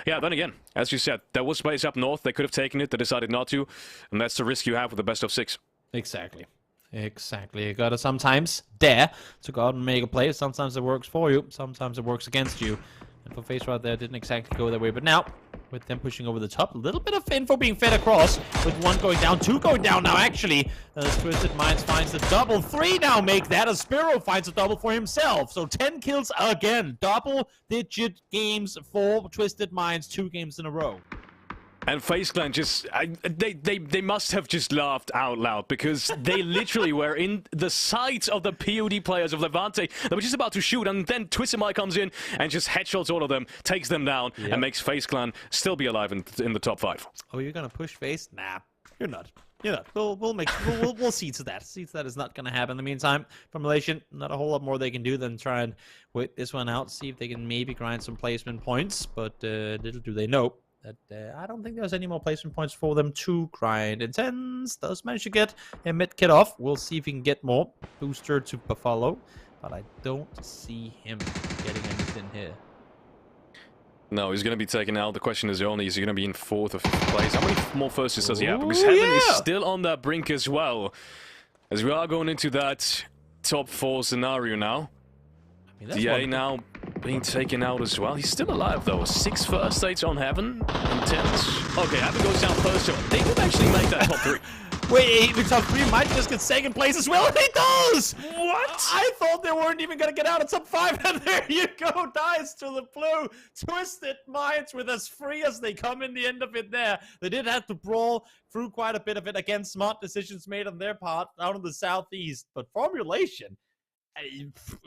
yeah, then again, as you said, there was space up north. They could have taken it. They decided not to, and that's the risk you have with the best of 6. Exactly. Exactly. You gotta sometimes dare to go out and make a play. Sometimes it works for you. Sometimes it works against you. And for FaZe right there, didn't exactly go that way. But now, with them pushing over the top, a little bit of info being fed across, with 1 going down, 2 going down now, actually. As Twisted Minds finds the double, 3 now make that, as Spiro finds a double for himself. So 10 kills again, double-digit games for Twisted Minds, 2 games in a row. And FaZe Clan just, they must have just laughed out loud, because they literally were in the sights of the PUD players of Levante. They were just about to shoot, and then Twisted Mind comes in and just headshots all of them, takes them down, and makes FaZe Clan still be alive in the top 5. Oh, you're gonna push FaZe? Nah, you're not. You're not. We'll see to that. See to that is not gonna happen. In the meantime, from Malaysian, not a whole lot more they can do than try and wait this one out, see if they can maybe grind some placement points. But little do they know that I don't think there's any more placement points for them to grind. Intense does manage to get a mid kit off. We'll see if he can get more. Booster to Buffalo, but I don't see him getting anything here. No, he's going to be taken out. The question is only, is he going to be in 4th or 5th place? How many more firsts does he have? Because Heaven is still on that brink as well. As we are going into that top 4 scenario now. I mean, DA now being taken out as well. He's still alive though. 6 first states on Heaven. Intense. Okay, Heaven goes down first, so they could actually make that top 3. Wait, the top 3 might just get 2nd place as well. He does! What? I thought they weren't even going to get out of top 5, and there you go. Dies to the blue. Twisted Minds with as free as they come in the end of it there. They did have to brawl through quite a bit of it. Again, smart decisions made on their part out in the southeast. But Formulation,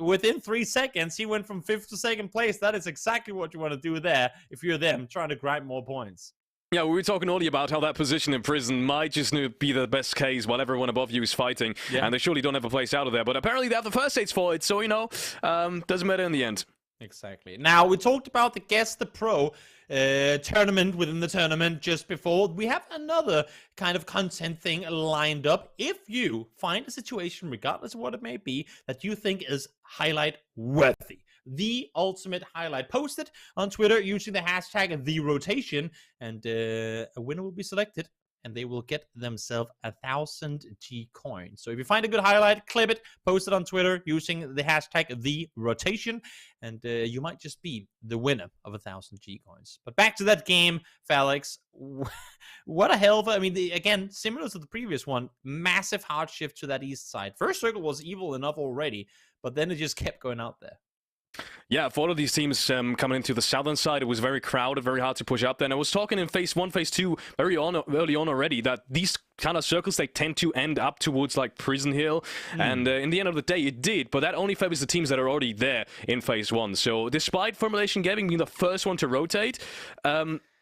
within 3 seconds, he went from 5th to 2nd place. That is exactly what you want to do there if you're them, trying to grind more points. Yeah, we were talking earlier about how that position in prison might just be the best case while everyone above you is fighting, and they surely don't have a place out of there. But apparently they have the first states for it, so, you know, doesn't matter in the end. Exactly. Now, we talked about the Guess the Pro tournament within the tournament just before. We have another kind of content thing lined up. If you find a situation, regardless of what it may be, that you think is highlight worthy, the ultimate highlight, post it on Twitter using the hashtag #TheRotation, and a winner will be selected, and they will get themselves 1,000 G coins. So if you find a good highlight, clip it, post it on Twitter using the hashtag #TheRotation, and you might just be the winner of 1,000 G coins. But back to that game, Felix. What a hell of a... I mean, again, similar to the previous one, massive hard shift to that east side. First circle was evil enough already, but then it just kept going out there. Yeah, for all of these teams coming into the southern side, it was very crowded, very hard to push up there. And I was talking in phase 1, phase 2, early on already, that these kind of circles, they tend to end up towards like Prison Hill. And in the end of the day, it did. But that only favors the teams that are already there in phase 1. So despite Formulation Gaming being the first one to rotate,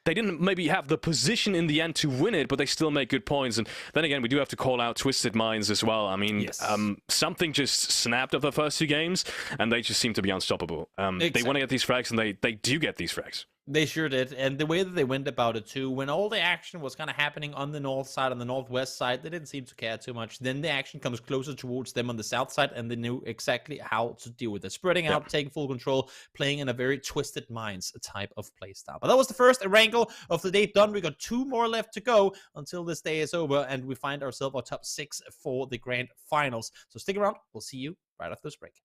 they didn't maybe have the position in the end to win it, but they still make good points. And then again, we do have to call out Twisted Minds as well. I mean, something just snapped of the first 2 games, and they just seem to be unstoppable. Exactly. They want to get these frags, and they do get these frags. They sure did, and the way that they went about it too, when all the action was kind of happening on the north side, on the northwest side, they didn't seem to care too much. Then the action comes closer towards them on the south side, and they knew exactly how to deal with it. Spreading out, taking full control, playing in a very Twisted Minds type of playstyle. But that was the first Erangel of the day done. We got 2 more left to go until this day is over, and we find ourselves our top 6 for the grand finals. So stick around, we'll see you right after this break.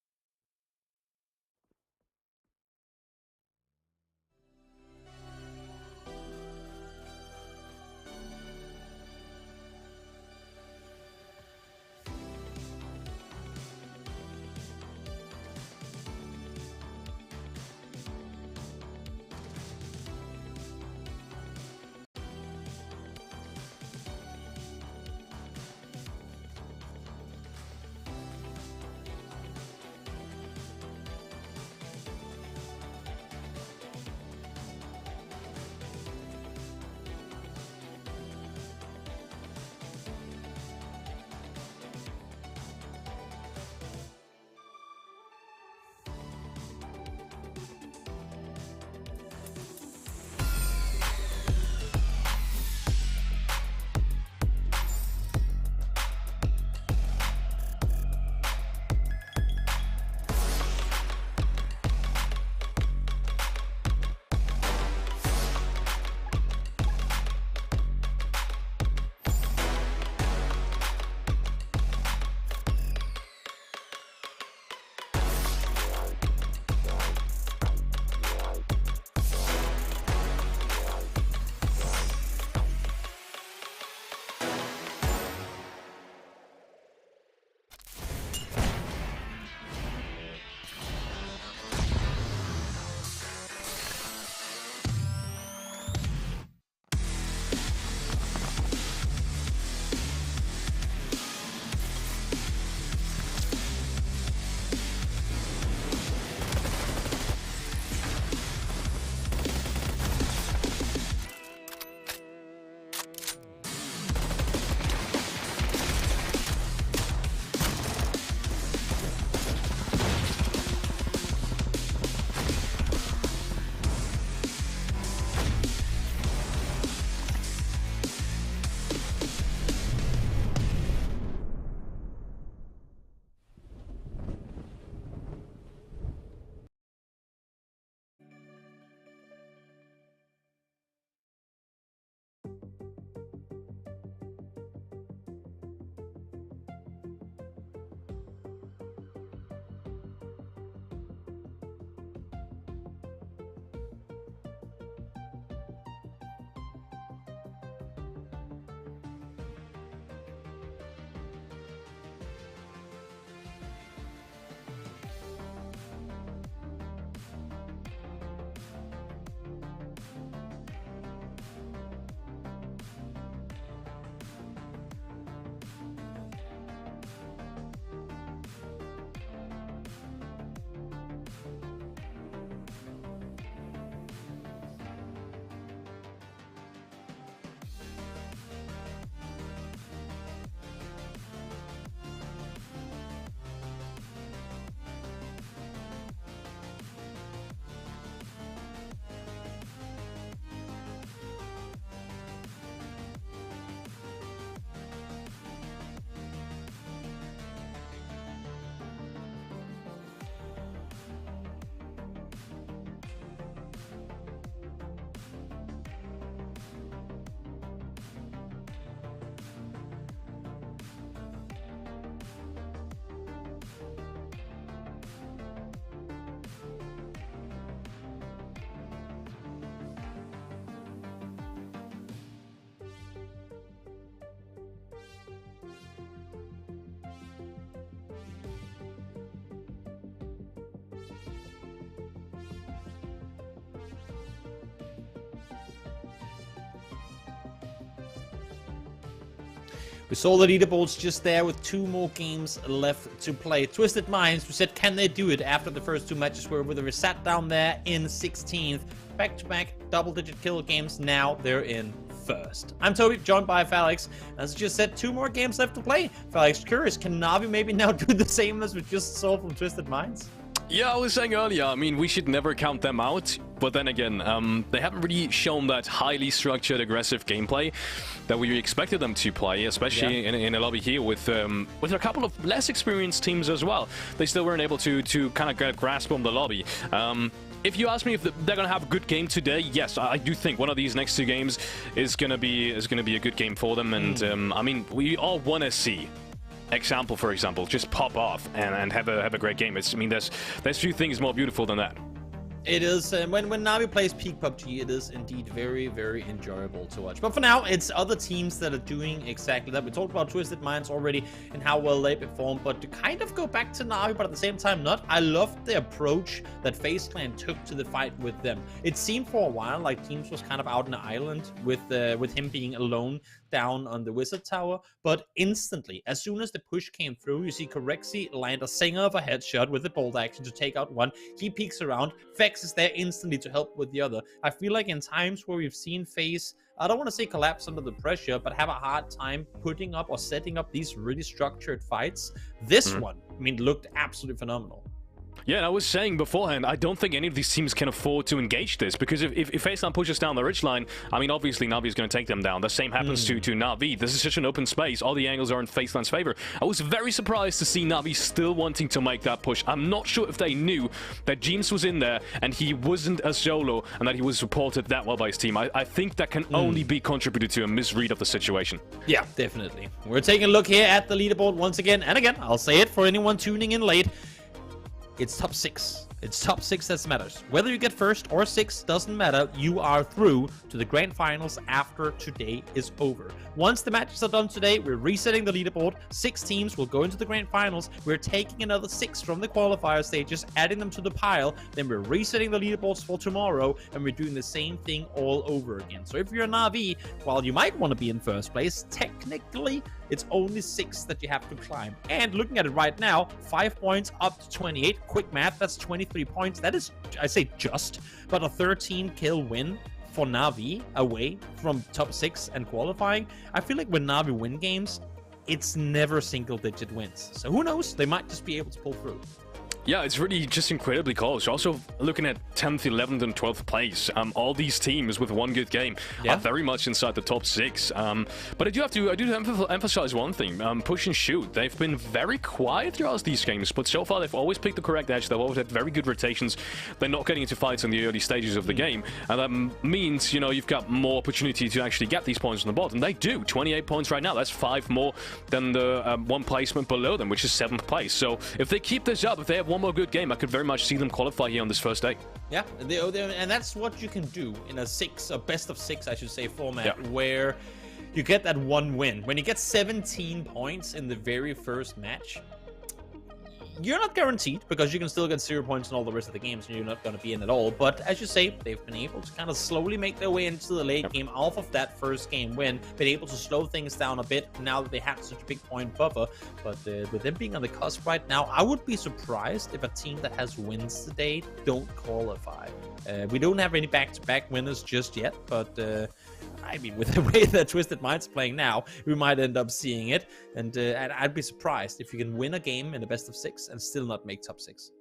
We saw the leaderboards just there with 2 more games left to play. Twisted Minds, we said, can they do it after the first 2 matches where they were sat down there in 16th? Back-to-back double-digit kill games, now they're in first. I'm Toby, joined by Felix. As I just said, 2 more games left to play. Felix, curious, can Navi maybe now do the same as we just saw from Twisted Minds? Yeah, I was saying earlier, I mean, we should never count them out. But then again, they haven't really shown that highly structured, aggressive gameplay that we expected them to play, especially in a lobby here with a couple of less experienced teams as well. They still weren't able to kind of get a grasp on the lobby. If you ask me if they're gonna have a good game today, yes, I do think one of these next 2 games is gonna be a good game for them. And I mean, we all want to see Example, for example, just pop off and have a great game. I mean, there's few things more beautiful than that. It is, when Navi plays peak PUBG, it is indeed very, very enjoyable to watch. But for now, it's other teams that are doing exactly that. We talked about Twisted Minds already and how well they performed, but to kind of go back to Navi, but at the same time not, I loved the approach that FaZe Clan took to the fight with them. It seemed for a while like Teams was kind of out in an island with him being alone down on the Wizard Tower, but instantly, as soon as the push came through, you see Corexi land a singer of a headshot with the bolt action to take out one. He peeks around, Vex is there instantly to help with the other. I feel like in times where we've seen FaZe, I don't want to say collapse under the pressure, but have a hard time putting up or setting up these really structured fights, this one, I mean, looked absolutely phenomenal. Yeah, and I was saying beforehand, I don't think any of these teams can afford to engage this, because if FaZe Clan pushes down the ridgeline, I mean, obviously Navi is going to take them down. The same happens to Navi. This is such an open space. All the angles are in FaZe Clan's favor. I was very surprised to see Navi still wanting to make that push. I'm not sure if they knew that James was in there and he wasn't a solo and that he was supported that well by his team. I think that can only be contributed to a misread of the situation. Yeah, definitely. We're taking a look here at the leaderboard once again. And again, I'll say it for anyone tuning in late. It's top 6. It's top 6 that matters. Whether you get first or 6 doesn't matter. You are through to the grand finals after today is over. Once the matches are done today, we're resetting the leaderboard. 6 teams will go into the grand finals. We're taking another 6 from the qualifier stages, adding them to the pile. Then we're resetting the leaderboards for tomorrow, and we're doing the same thing all over again. So if you're a Navi, while you might want to be in first place, technically it's only 6 that you have to climb. And looking at it right now, 5 points up to 28. Quick math, that's 23 points. That is, I say just, but a 13 kill win for Navi away from top 6 and qualifying. I feel like when Navi win games, it's never single digit wins. So who knows? They might just be able to pull through. Yeah, it's really just incredibly close. Also, looking at 10th, 11th, and 12th place, all these teams with one good game are very much inside the top 6. But I do have to emphasize one thing: push and shoot. They've been very quiet throughout these games, but so far they've always picked the correct edge. They've always had very good rotations. They're not getting into fights in the early stages of the game, and that means you've got more opportunity to actually get these points on the board, and they do. 28 points right now. That's 5 more than the one placement below them, which is 7th place. So if they keep this up, if they have one more good game, I could very much see them qualify here on this first day. Yeah, and that's what you can do in a best of 6, I should say, format, where you get that one win. When you get 17 points in the very first match, you're not guaranteed, because you can still get 0 points in all the rest of the games and you're not going to be in at all. But as you say, they've been able to kind of slowly make their way into the late game off of that first game win, been able to slow things down a bit now that they have such a big point buffer. But with them being on the cusp right now, I would be surprised if a team that has wins today don't qualify. We don't have any back-to-back winners just yet, but I mean, with the way that Twisted Minds are playing now, we might end up seeing it. And I'd be surprised if you can win a game in a best of 6 and still not make top 6.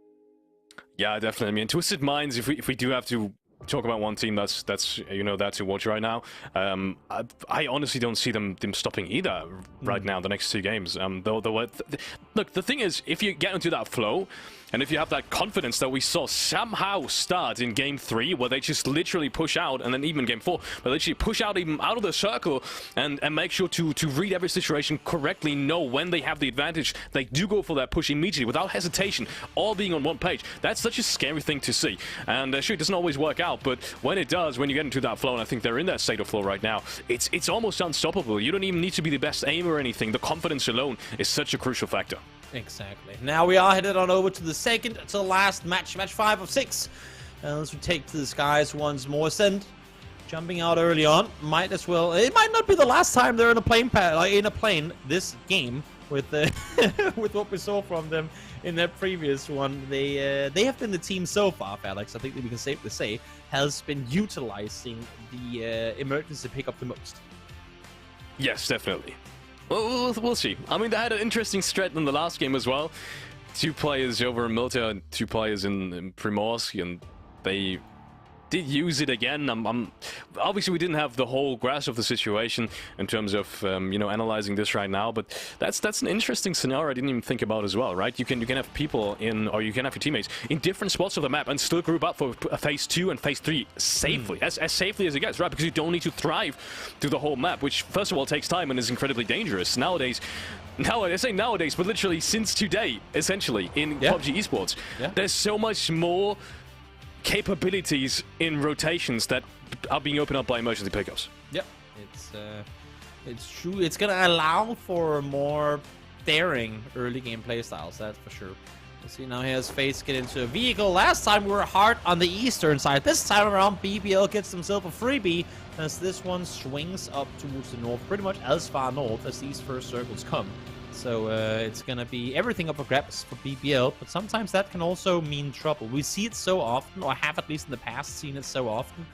Yeah, definitely. I mean, Twisted Minds, if we do have to talk about one team that's that to watch right now, I honestly don't see them stopping either right now, the next 2 games. Look, the thing is, if you get into that flow, and if you have that confidence that we saw somehow start in Game 3, where they just literally push out, and then even Game 4, but they literally push out even out of the circle and make sure to read every situation correctly, know when they have the advantage, they do go for that push immediately, without hesitation, all being on one page. That's such a scary thing to see. And sure, it doesn't always work out, but when it does, when you get into that flow, and I think they're in that state of flow right now, it's almost unstoppable. You don't even need to be the best aimer or anything. The confidence alone is such a crucial factor. Exactly. Now we are headed on over to the second to last match, match 5 of 6. As we take to the skies once more. Send jumping out early on. Might as well. It might not be the last time they're in a plane this game with with what we saw from them in their previous one. They have been the team so far, Alex, I think that we can safely say, has been utilizing the emergency pickup the most. Yes, definitely. Well, we'll see. I mean, they had an interesting stretch in the last game as well. 2 players over in Milta and 2 players in Primorsk, and they did use it again. Obviously we didn't have the whole grasp of the situation in terms of you know, analyzing this right now, but that's an interesting scenario I didn't even think about as well, right? You can have people in, or you can have your teammates in different spots of the map and still group up for phase 2 and phase 3 safely, as safely as it gets, right? Because you don't need to thrive through the whole map, which first of all takes time and is incredibly dangerous nowadays. I say nowadays, but literally since today, essentially, in PUBG Esports, there's so much more capabilities in rotations that are being opened up by emergency pickups. Yep, it's true. It's gonna allow for more daring early game playstyles, that's for sure. Let's see, now he has Face get into a vehicle. Last time we were hard on the eastern side. This time around, BBL gets himself a freebie as this one swings up towards the north, pretty much as far north as these first circles come. So it's going to be everything up for grabs for BBL, but sometimes that can also mean trouble. We see it so often, or have at least in the past seen it so often,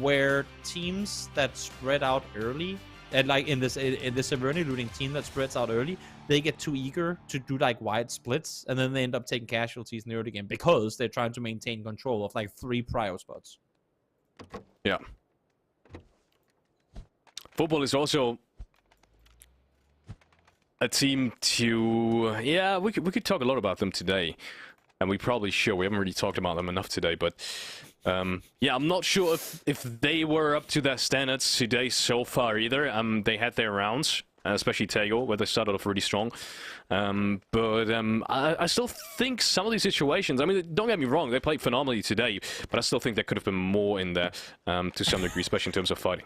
where teams that spread out early, and like in this Averni looting team that spreads out early, they get too eager to do like wide splits, and then they end up taking casualties in the early game because they're trying to maintain control of like 3 prio spots. Yeah. Football is also a team to, yeah, we could talk a lot about them today, and we probably should. We haven't really talked about them enough today, but yeah, I'm not sure if they were up to their standards today so far either. They had their rounds, especially Taego, where they started off really strong. But I still think some of these situations, I mean, don't get me wrong, they played phenomenally today, but I still think there could have been more in there to some degree, especially in terms of fighting.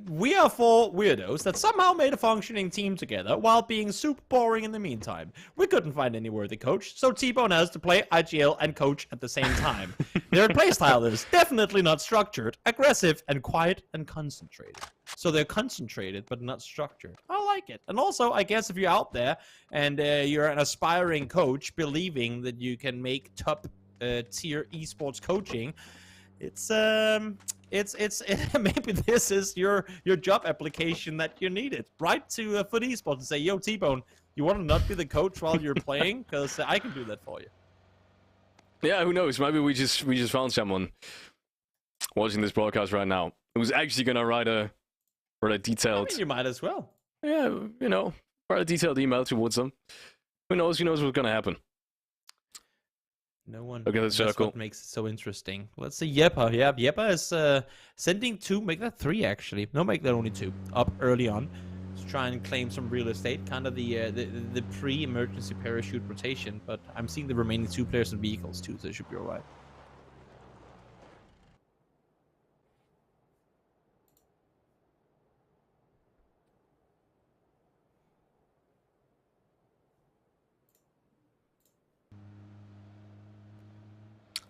We are 4 weirdos that somehow made a functioning team together while being super boring in the meantime. We couldn't find any worthy coach, so T-Bone has to play IGL and coach at the same time. Their playstyle is definitely not structured, aggressive, and quiet and concentrated. So they're concentrated, but not structured. I like it. And also, I guess if you're out there and you're an aspiring coach believing that you can make top tier esports coaching, it's maybe this is your job application that you needed. Write to Foot Esports and say, yo, T-Bone, you want to not be the coach while you're playing? Because I can do that for you. Yeah, who knows? Maybe we just found someone watching this broadcast right now who's actually gonna write a detailed. I mean, you might as well. Yeah, you know, write a detailed email towards them. Who knows? Who knows what's gonna happen? No one. Look at the circle. That's what makes it so interesting. Let's see, Yepa. Yeah, Yepa is sending 2, make that 3 actually. No, make that only 2. Up early on. Let's try and claim some real estate. Kind of the pre-emergency parachute rotation. But I'm seeing the remaining 2 players in vehicles too, so it should be alright.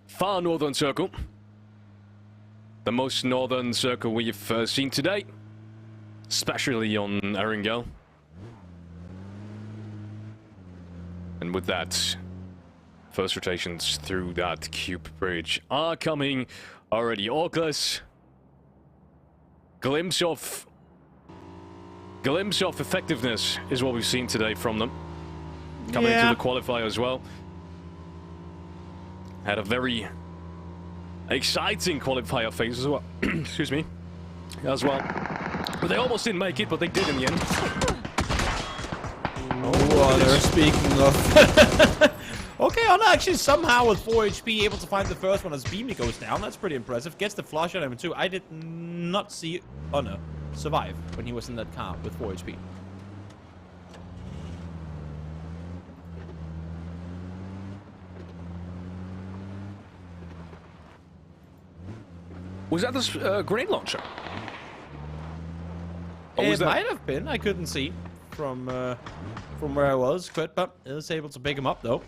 Far northern circle. The most northern circle we've seen today. Especially on Erangel. And with that, first rotations through that cube bridge are coming already. Orclas. Glimpse of effectiveness is what we've seen today from them. Coming into the qualifier as well. Had a very exciting qualifier phase as well. Excuse me. As well. But they almost didn't make it, but they did in the end. Oh, they're speaking of... Okay, Honor actually somehow with 4 HP able to find the first one as Beamy goes down. That's pretty impressive. Gets the flush on him too. I did not see Honor survive when he was in that car with 4 HP. Was that the grenade launcher? It might have been. I couldn't see from where I was. But I was able to pick him up though.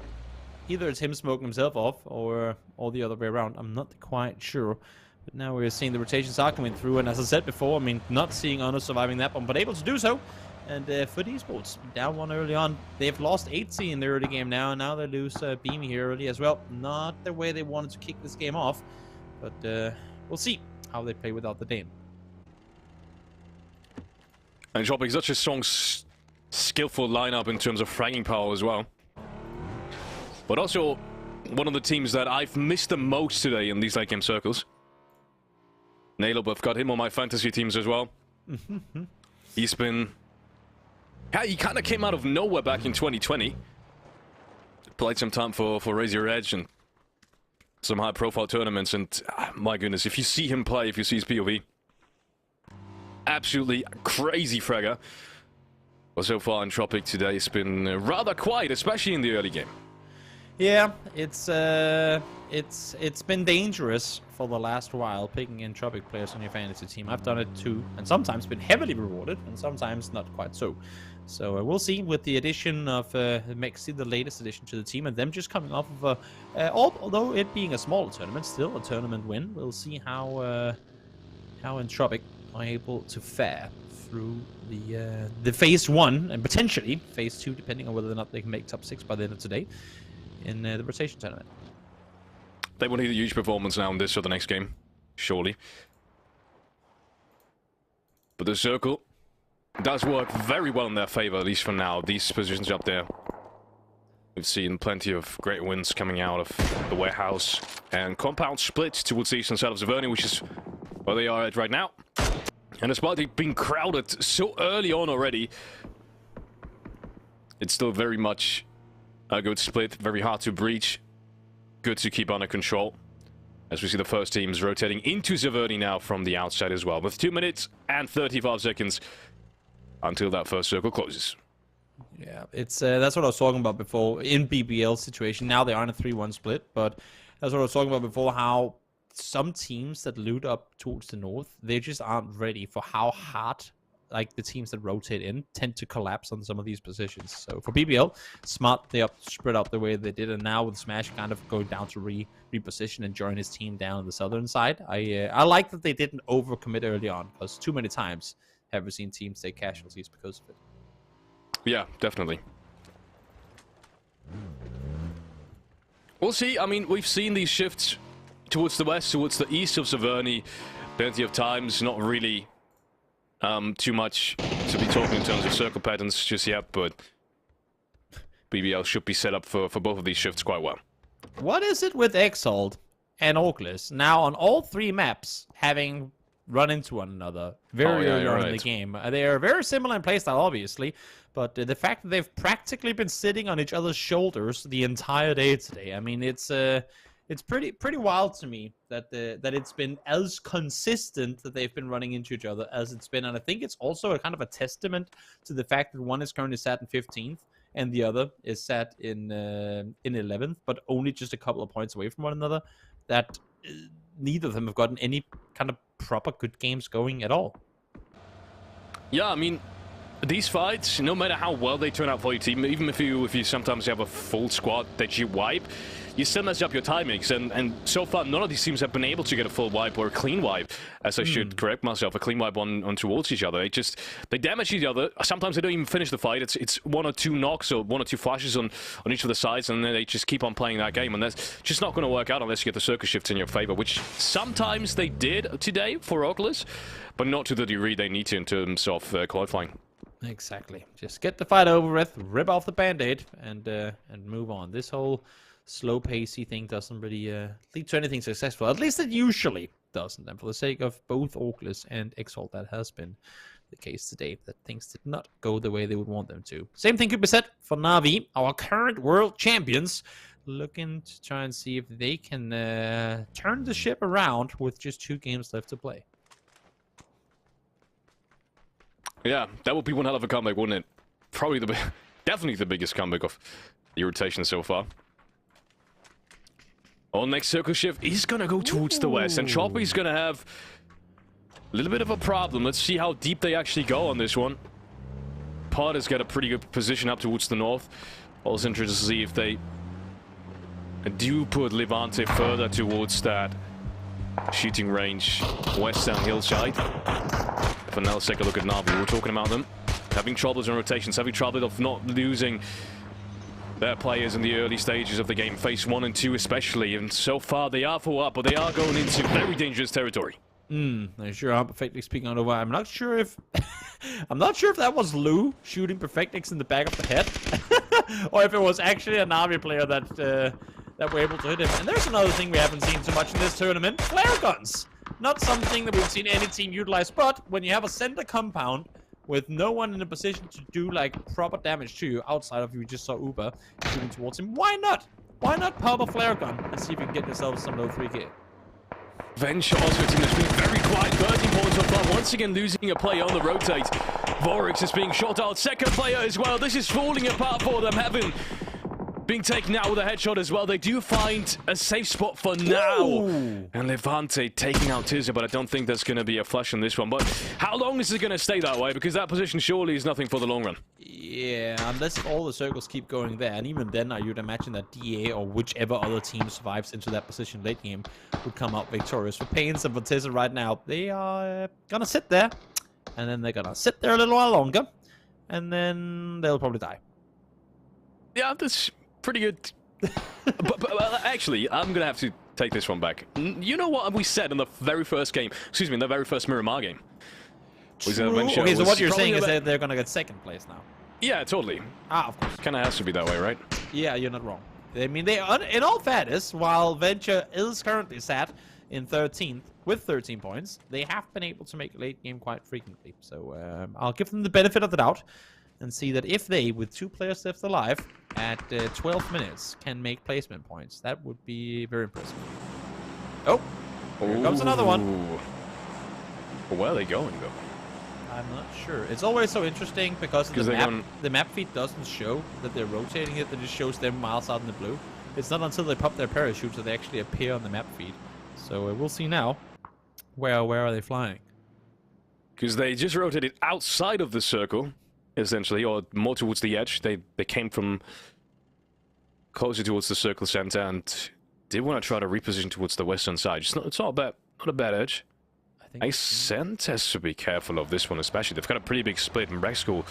Either it's him smoking himself off or the other way around. I'm not quite sure. But now we're seeing the rotations are coming through. And as I said before, I mean, not seeing Honor surviving that one, but able to do so. And Foot Esports down 1 early on. They've lost 80 in the early game now. And now they lose Beamy here early as well. Not the way they wanted to kick this game off. But we'll see how they play without the Dane. And dropping such a strong, skillful lineup in terms of fragging power as well. but also one of the teams that I've missed the most today in these late game circles. Nailub, I've got him on my fantasy teams as well. He's been... Yeah, he kind of came out of nowhere back in 2020. Played some time for Raise Your Edge and some high-profile tournaments, and my goodness, if you see him play, if you see his POV, absolutely crazy fragger. But so far in Tropic today, it's been rather quiet, especially in the early game. Yeah, it's been dangerous for the last while picking in Tropic players on your fantasy team. I've done it too, and sometimes been heavily rewarded, and sometimes not quite so. So we'll see with the addition of Mexi, the latest addition to the team, and them just coming off of although it being a smaller tournament, still a tournament win. We'll see how Entropic are able to fare through the phase 1 and potentially phase 2, depending on whether or not they can make top 6 by the end of today in the rotation tournament. They will need a huge performance now in this or the next game, surely. But the circle does work very well in their favor, at least for now. These positions up there, we've seen plenty of great wins coming out of the warehouse. And compound split towards the eastern side of Zaverni, which is where they are at right now. And despite it being crowded so early on already, it's still very much a good split, very hard to breach. Good to keep under control. As we see the first teams rotating into Zaverni now from the outside as well. With 2 minutes and 35 seconds until that first circle closes. Yeah, it's that's what I was talking about before in BBL situation. Now they are in a 3-1 split, but that's what I was talking about before, how some teams that loot up towards the north, they just aren't ready for how hard, like, the teams that rotate in tend to collapse on some of these positions. So for BBL, smart they spread out the way they did, and now with Smash kind of going down to reposition and join his team down on the southern side. I like that they didn't overcommit early on, because too many times have we seen teams take casualties because of it. Yeah, definitely. We'll see. I mean, we've seen these shifts towards the west, towards the east of Zaverni plenty of times. Not really too much to be talking in terms of circle patterns just yet, but BBL should be set up for both of these shifts quite well. What is it with Exalt and Orclus now on all 3 maps having run into one another very early on in the game? They are very similar in playstyle, obviously, but the fact that they've practically been sitting on each other's shoulders the entire day today, I mean, it's pretty wild to me that it's been as consistent that they've been running into each other as it's been. And I think it's also a kind of a testament to the fact that one is currently sat in 15th and the other is sat in 11th, but only just a couple of points away from one another, that neither of them have gotten any kind of proper good games going at all. Yeah, I mean, these fights, no matter how well they turn out for your team, even if you sometimes have a full squad that you wipe, you still mess up your timings, and so far none of these teams have been able to get a full wipe or a clean wipe, as I should correct myself, a clean wipe on towards each other. They damage each other. Sometimes they don't even finish the fight. It's 1 or 2 knocks or 1 or 2 flashes on each of the sides, and then they just keep on playing that game, and that's just not going to work out unless you get the circus shifts in your favor, which sometimes they did today for Oculus, but not to the degree they need to in terms of qualifying. Exactly. Just get the fight over with, rip off the band-aid, and move on. This whole slow pacey thing doesn't really lead to anything successful. At least it usually doesn't. And for the sake of both Orclus and Exalt, that has been the case today, that things did not go the way they would want them to. Same thing could be said for Na'Vi, our current world champions, looking to try and see if they can turn the ship around with just 2 games left to play. Yeah, that would be one hell of a comeback, wouldn't it? Probably definitely the biggest comeback of the rotation so far. Our next circle shift is going to go towards the west, and Choppy's going to have a little bit of a problem. Let's see how deep they actually go on this one. Pod has got a pretty good position up towards the north. Also interested to see if they do put Levante further towards that shooting range western hillside. For now, let's take a look at Na'Vi. We were talking about them having troubles in rotations, having trouble of not losing their players in the early stages of the game, phase 1 and 2 especially, and so far they are 4 up, but they are going into very dangerous territory. They sure are perfectly speaking on over. I'm not sure if that was Lou shooting perfectix in the back of the head, or if it was actually a Na'Vi player that were able to hit him. And there's another thing we haven't seen so much in this tournament: flare guns. Not something that we've seen any team utilize, but when you have a center compound with no one in a position to do like proper damage to you outside of you just saw Uber shooting towards him, why not? Why not pop a flare gun and see if you can get yourself some low 3K? Venture also a team that's been very quiet. 13 points so far. Once again losing a player on the rotate. Vorix is being shot out. Second player as well. This is falling apart for them. Heaven being taken out with a headshot as well. They do find a safe spot for now. Ooh. And Levante taking out Tizza, but I don't think there's going to be a flash on this one. But how long is it going to stay that way? Because that position surely is nothing for the long run. Yeah, unless all the circles keep going there. And even then, you'd imagine that DA or whichever other team survives into that position late game would come out victorious. For Pains and for Tizza right now, they are going to sit there. And then they're going to sit there a little while longer. And then they'll probably die. Yeah, that's pretty good. but actually, I'm going to have to take this one back. You know what we said in the very first game? Excuse me, in the very first Miramar game. Okay, so what you're saying is that they're going to get second place now. Yeah, totally. Of course. Kind of has to be that way, right? Yeah, you're not wrong. I mean, in all fairness, while Venture is currently sat in 13th with 13 points, they have been able to make late game quite frequently. So I'll give them the benefit of the doubt and see that if they, with 2 players left alive at 12 minutes, can make placement points, that would be very impressive. Oh, here comes another one. Where are they going, though? I'm not sure. It's always so interesting because the map feed doesn't show that they're rotating it. It just shows them miles out in the blue. It's not until they pop their parachutes that they actually appear on the map feed. So we'll see now. Where are they flying? Because they just rotated outside of the circle, essentially, or more towards the edge. They came from closer towards the circle center and did want to try to reposition towards the western side. It's not a bad edge. Ascent has to be careful of this one, especially. They've got a pretty big split, and Rexcool,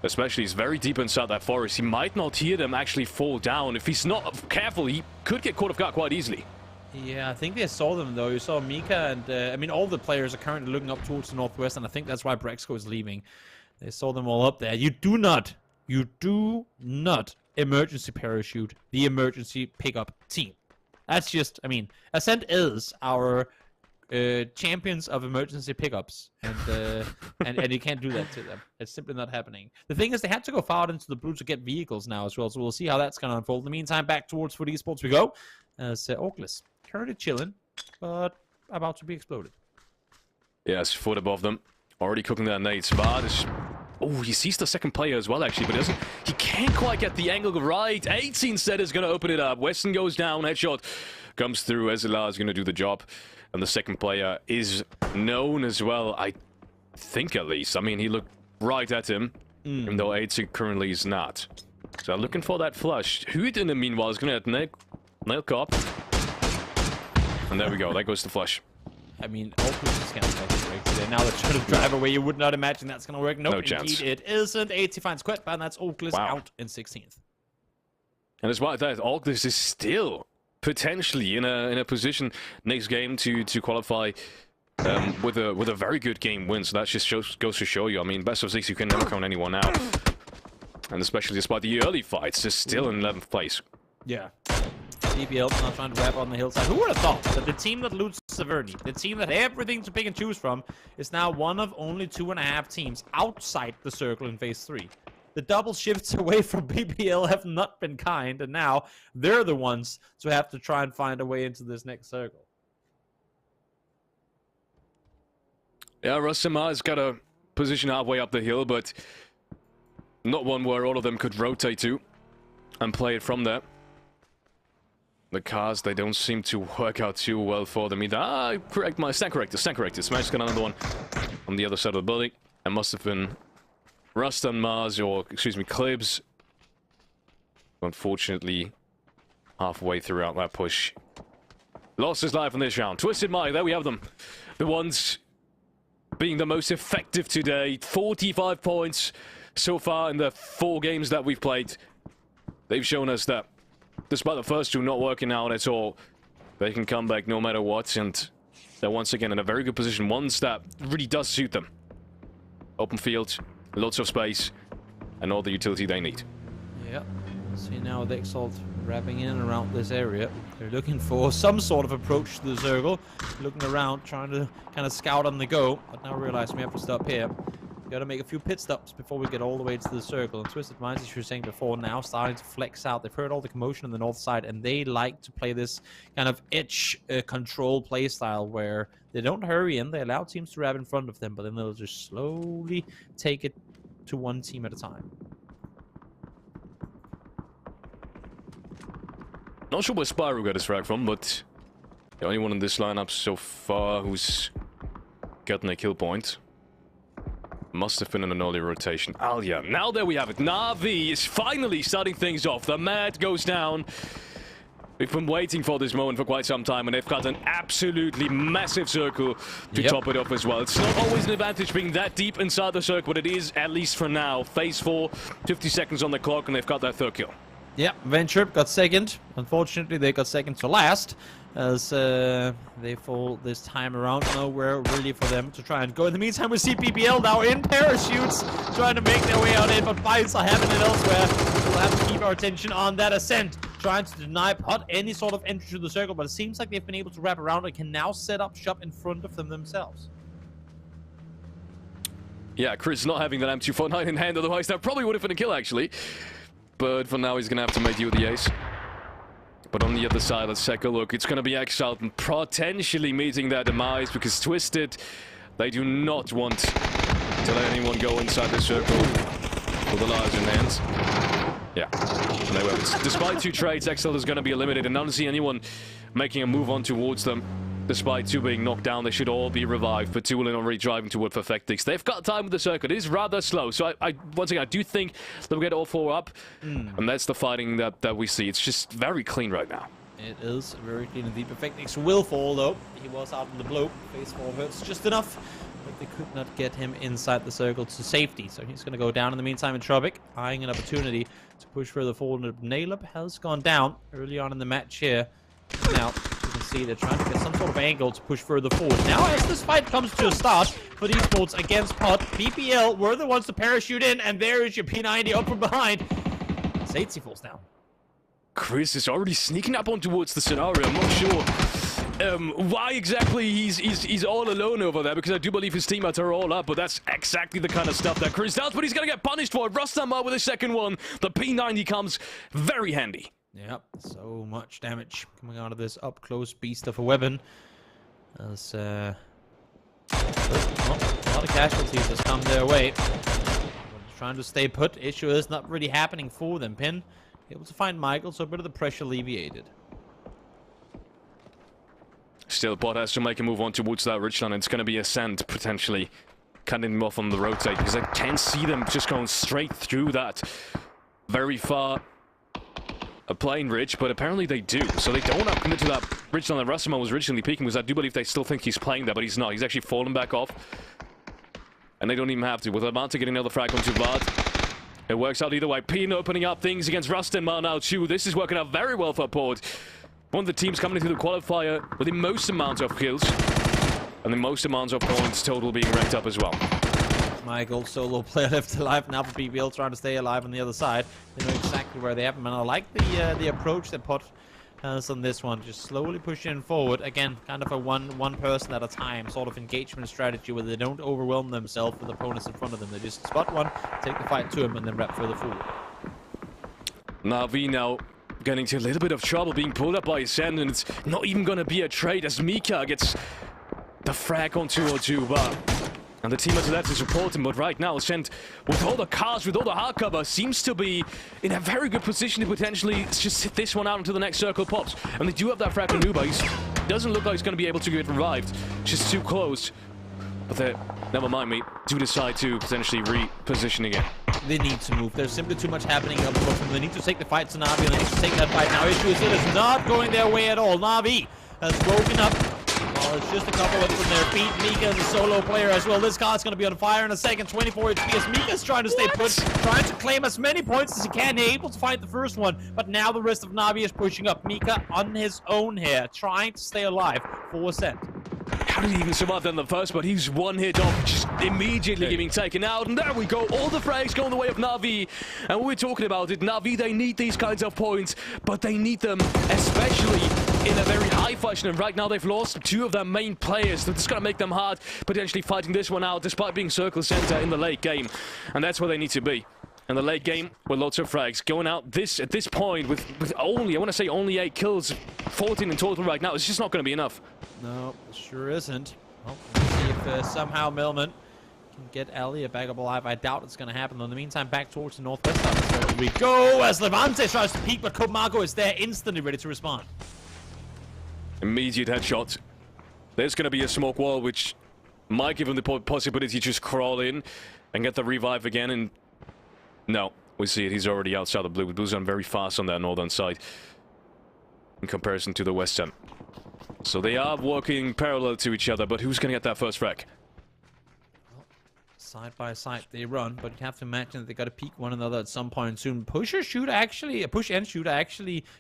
especially, is very deep inside that forest. He might not hear them actually fall down. If he's not careful, he could get caught off guard quite easily. Yeah, I think they saw them, though. You saw Mika, and I mean, all the players are currently looking up towards the northwest, and I think that's why Brexco is leaving. They saw them all up there. You do not emergency parachute the emergency pickup team. That's just, I mean, Ascent is our champions of emergency pickups, and you can't do that to them. It's simply not happening. The thing is, they had to go far out into the blue to get vehicles now as well, so we'll see how that's going to unfold. In the meantime, back towards PUBG Esports we go. As Orkless currently chilling, but about to be exploded. Yes, foot above them, already cooking their nades. Vard, oh, he sees the second player as well, actually, but he can't quite get the angle right. 18 instead is going to open it up. Weston goes down, headshot comes through. Ezelar is going to do the job. And the second player is known as well, I think at least. I mean, he looked right at him, even though 18 currently is not. So looking for that flush. Hood, in the meanwhile, is going to nail cop. And there we go, there goes the flush. I mean, Orkless is going to break today. Now they're trying to drive away. You would not imagine that's going to work. Nope, no chance. Indeed it isn't. 80 finds Quetba, and that's Orkless out in 16th. And as well as that, Orkless is still potentially in a position next game to qualify with a very good game win. So that just goes to show you. I mean, best of 6, you can never count anyone out, and especially despite the early fights, they're still in 11th place. Yeah. DBL not trying to wrap on the hillside. Who would have thought that the team that loots Severny, the team that had everything to pick and choose from, is now one of only 2.5 teams outside the circle in Phase 3? The double shifts away from BBL have not been kind, and now they're the ones to have to try and find a way into this next circle. Yeah, Rassama's got a position halfway up the hill, but not one where all of them could rotate to and play it from there. The cars, they don't seem to work out too well for them either. Stand corrected. Smash got another one on the other side of the building. It must have been Rust on Mars, or, excuse me, Klibs. Unfortunately, halfway throughout that push, lost his life in this round. Twisted Mike, there we have them. The ones being the most effective today. 45 points so far in the 4 games that we've played. They've shown us that despite the first 2 not working out at all, they can come back no matter what, and they're once again in a very good position. Ones that really does suit them. Open field, lots of space, and all the utility they need. Yeah. See now the Exalt wrapping in around this area. They're looking for some sort of approach to the circle. Looking around, trying to kind of scout on the go. But now realize we have to stop here. We gotta make a few pit stops before we get all the way to the circle. And Twisted Minds, as you were saying before, now starting to flex out. They've heard all the commotion on the north side, and they like to play this kind of edge control play style where they don't hurry in. They allow teams to wrap in front of them, but then they'll just slowly take it to one team at a time. Not sure where Spyro got his frag from, but the only one in this lineup so far who's gotten a kill point. Must have been in an early rotation. Alia. Now there we have it. Na'Vi is finally starting things off. The mat goes down. We've been waiting for this moment for quite some time, and they've got an absolutely massive circle to top it off as well. It's not always an advantage being that deep inside the circle, but it is, at least for now. Phase 4, 50 seconds on the clock, and they've got that third kill. Yeah, Venture got second. Unfortunately, they got second to last, as they fall this time around. Nowhere really for them to try and go. In the meantime, we see PBL now in parachutes, trying to make their way out in, but fights are happening elsewhere. We'll have to keep our attention on that ascent, trying to deny Pot any sort of entry to the circle, but it seems like they've been able to wrap around and can now set up shop in front of them themselves. Yeah, Chris not having that M249 in hand, otherwise that probably would have been a kill, actually. But for now, he's going to have to make you the ace. But on the other side, let's take a look. It's going to be Exiled and potentially meeting their demise, because Twisted, they do not want to let anyone go inside the circle with the lives in hands. Yeah, and they will. Despite 2 trades, Exiled is going to be eliminated, and I don't see anyone making a move on towards them. Despite 2 being knocked down, they should all be revived, but 2 will already driving toward Perfectix. They've got time with the circuit. It is rather slow, so once again, I do think they'll get all 4 up, and that's the fighting that we see. It's just very clean right now. It is very clean indeed. Perfectix will fall, though. He was out in the blow. Phase 4 hurts just enough, but they could not get him inside the circle to safety, so he's going to go down in the meantime in Tropic, eyeing an opportunity to push further forward. Naleb has gone down early on in the match here. Now, they're trying to get some sort of angle to push further forward. Now, as this fight comes to a start for Esports against Pot, PPL were the ones to parachute in, and there is your P90 up from behind. Satesy falls down. Chris is already sneaking up on towards the scenario. I'm not sure why exactly he's all alone over there, because I do believe his teammates are all up, but that's exactly the kind of stuff that Chris does, but he's going to get punished for it. Rustamar with his second one. The P90 comes very handy. Yep, so much damage coming out of this up-close beast of a weapon. As, a lot of casualties has come their way. Trying to stay put. Issue is not really happening for them. Pin able to find Michael, so a bit of the pressure alleviated. Still, Bot has to make a move on towards that Richland. It's going to be Ascent, potentially cutting them off on the rotate, because I can't see them just going straight through that very far a plane ridge, but apparently they do. So they don't want to commit to that Richland that Rustamar was originally peeking, because I do believe they still think he's playing there, but he's not. He's actually fallen back off. And they don't even have to. With Avante getting another frag onto Vlad, it works out either way. Pin opening up things against Rustamar now too. This is working out very well for Port. One of the teams coming into the qualifier with the most amount of kills and the most amounts of points total being racked up as well. Michael, solo player left alive now for PBL, trying to stay alive on the other side. They know exactly where they have him, and I like the approach that Pot has on this one. Just slowly pushing forward. Again, kind of a one person at a time sort of engagement strategy where they don't overwhelm themselves with opponents in front of them. They just spot one, take the fight to him, and then wrap further forward. Na'Vi now getting into a little bit of trouble, being pulled up by Ascend, and it's not even going to be a trade as Mika gets the frag on 202 bar. And the team is there to support him, but right now Ascend, with all the cars, with all the hard cover, seems to be in a very good position to potentially just hit this one out until the next circle pops. And they do have that frag on Nuba. He doesn't look like he's going to be able to get revived. Just too close. But they, never mind me, do decide to potentially reposition again. They need to move. There's simply too much happening up close. They need to take the fight to Na'Vi, and they need to take that fight now. Issue is it is not going their way at all. Na'Vi has broken up. Well, it's just a couple of from their feet. Mika is a solo player as well. This car's going to be on fire in a second. 24 HP as Mika's trying to stay put, trying to claim as many points as he can. He's able to find the first one, but now the rest of Na'Vi is pushing up. Mika on his own here, trying to stay alive for Ascent. How did he even survive that in the first? But he's one hit off, just immediately getting taken out. And there we go. All the frags going the way of Na'Vi. And we're talking about it. Na'Vi, they need these kinds of points, but they need them especially in a very high fashion. And right now they've lost 2 of their main players. That's going to make them hard, potentially fighting this one out, despite being circle center in the late game. And that's where they need to be. In the late game, with lots of frags, going out at this point with only, I want to say only 8 kills, 14 in total right now. It's just not going to be enough. No, it sure isn't. Well, let's see if somehow Millman can get Elliot back up alive. I doubt it's going to happen. In the meantime, back towards the northwest side. So here we go as Levante tries to peek, but Marco is there instantly ready to respond. Immediate headshot. There's going to be a smoke wall, which might give him the possibility to just crawl in and get the revive again. And no, we see it. He's already outside the blue. Blues are very fast on that northern side in comparison to the western. So they are working parallel to each other, but who's going to get that first frag? Well, side by side they run, but you have to imagine that they got to peek one another at some point soon. Push and shooter actually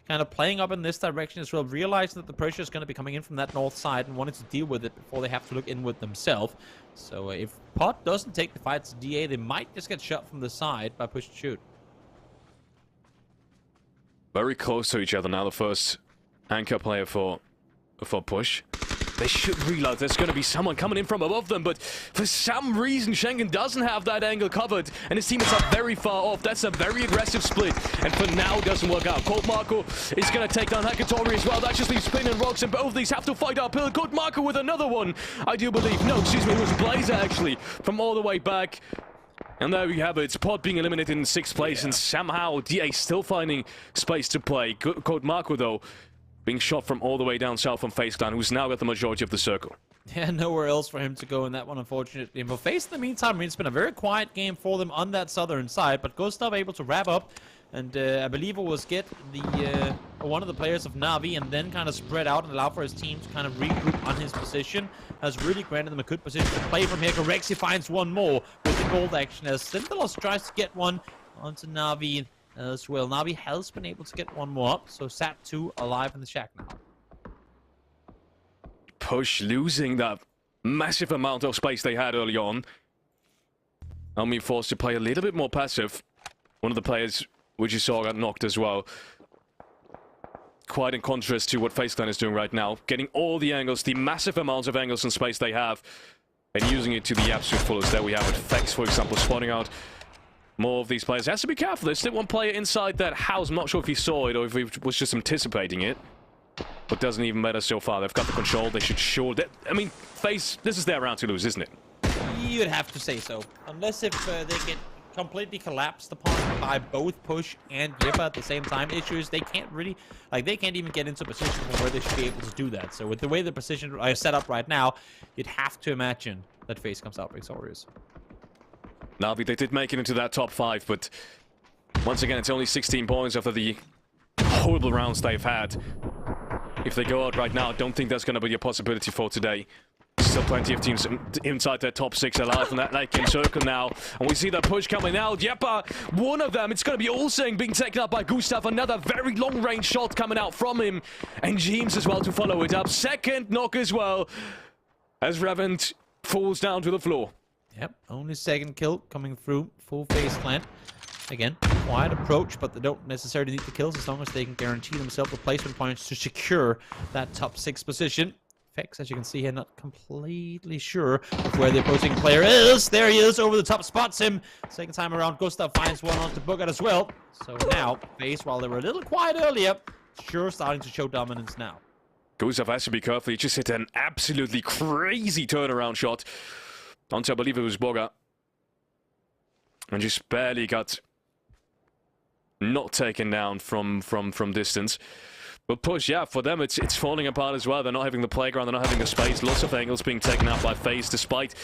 kind of playing up in this direction as well, realizing that the pressure is going to be coming in from that north side and wanting to deal with it before they have to look inward themselves. So if Pot doesn't take the fight to DA, they might just get shot from the side by push and shoot. Very close to each other now, the first anchor player for push. They should realize there's going to be someone coming in from above them, but for some reason Schengen doesn't have that angle covered, and his teammates are very far off. That's a very aggressive split, and for now it doesn't work out. Marco is going to take down Hakatori as well. That just leaves Spin and Rocks, and both of these have to fight uphill. Marco with another one, I do believe. No, excuse me, it was Blazer actually, from all the way back. And there we have it. Pod being eliminated in 6th place, and somehow DA still finding space to play. Marco, though, being shot from all the way down south from FaZe Clan, who's now got the majority of the circle. Yeah, nowhere else for him to go in that one, unfortunately. But FaZe, in the meantime, I mean, it's been a very quiet game for them on that southern side, but Gustav able to wrap up, and I believe it was get the one of the players of Na'Vi and then kind of spread out and allow for his team to kind of regroup on his position. Has really granted them a good position to play from here. Corexi finds one more with the gold action as Synthelos tries to get one onto Na'Vi as well. Na'Vi has been able to get one more up, so Sat2 alive in the shack now. Push losing that massive amount of space they had early on. Now being forced to play a little bit more passive. One of the players which you saw got knocked as well. Quite in contrast to what FaZe Clan is doing right now. Getting all the angles, the massive amounts of angles and space they have, and using it to the absolute fullest. There we have it. Fex, for example, spawning out more of these players. Has to be careful. There's still one player inside that house. I'm not sure if he saw it or if he was just anticipating it. But doesn't even matter so far. They've got the control. They should sure... I mean, FaZe, this is their round to lose, isn't it? You'd have to say so. Unless if they get completely collapsed upon by both Push and Yippa at the same time. Issues they can't really, like, they can't even get into a position where they should be able to do that. So with the way the position is set up right now, you'd have to imagine that FaZe comes out victorious. Na'Vi, they did make it into that top 5, but once again, it's only 16 points after the horrible rounds they've had. If they go out right now, I don't think that's going to be a possibility for today. Still plenty of teams inside their top 6 alive in that late game circle now. And we see that push coming out. Yeppa, one of them. It's going to be Olseng being taken up by Gustav. Another very long-range shot coming out from him. And James as well to follow it up. Second knock as well. As Revent falls down to the floor. Yep, only second kill coming through. Full FaZe Clan. Again, quiet approach, but they don't necessarily need the kills as long as they can guarantee themselves replacement points to secure that top 6 position. Fex, as you can see here, not completely sure of where the opposing player is. There he is, over the top, spots him. Second time around, Gustav finds one onto Bogat as well. So now, FaZe, while they were a little quiet earlier, sure starting to show dominance now. Gustav has to be careful. He just hit an absolutely crazy turnaround shot onto, I believe it was Bogat. And just barely got not taken down from distance. But push, yeah, for them it's falling apart as well. They're not having the playground, they're not having the space. Lots of angles being taken out by FaZe, despite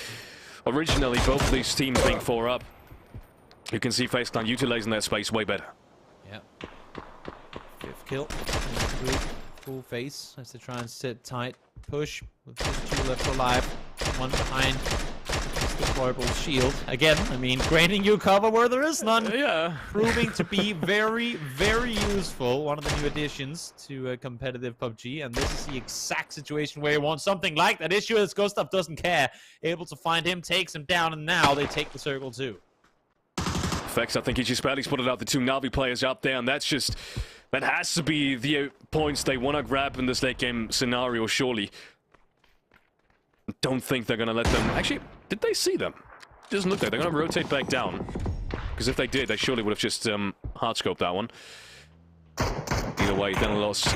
originally both of these teams being 4 up. You can see FaZe Clan utilizing their space way better. Yeah. 5th kill. Full FaZe as they try and sit tight. Push with just 2 left alive. 1 behind. deployable shield. Again, I mean, granting you cover where there is none. Yeah. Proving to be very, very useful. One of the new additions to competitive PUBG. And this is the exact situation where you want something like that. Issue is Gustav doesn't care. Able to find him, takes him down, and now they take the circle too. Fex, I think he just barely spotted out the two Na'Vi players up there, and that has to be the points they want to grab in this late game scenario, surely. Don't think they're going to let them... Actually, did they see them? Doesn't look like they're going to rotate back down. Because if they did, they surely would have just hard-scoped that one. Either way, then loss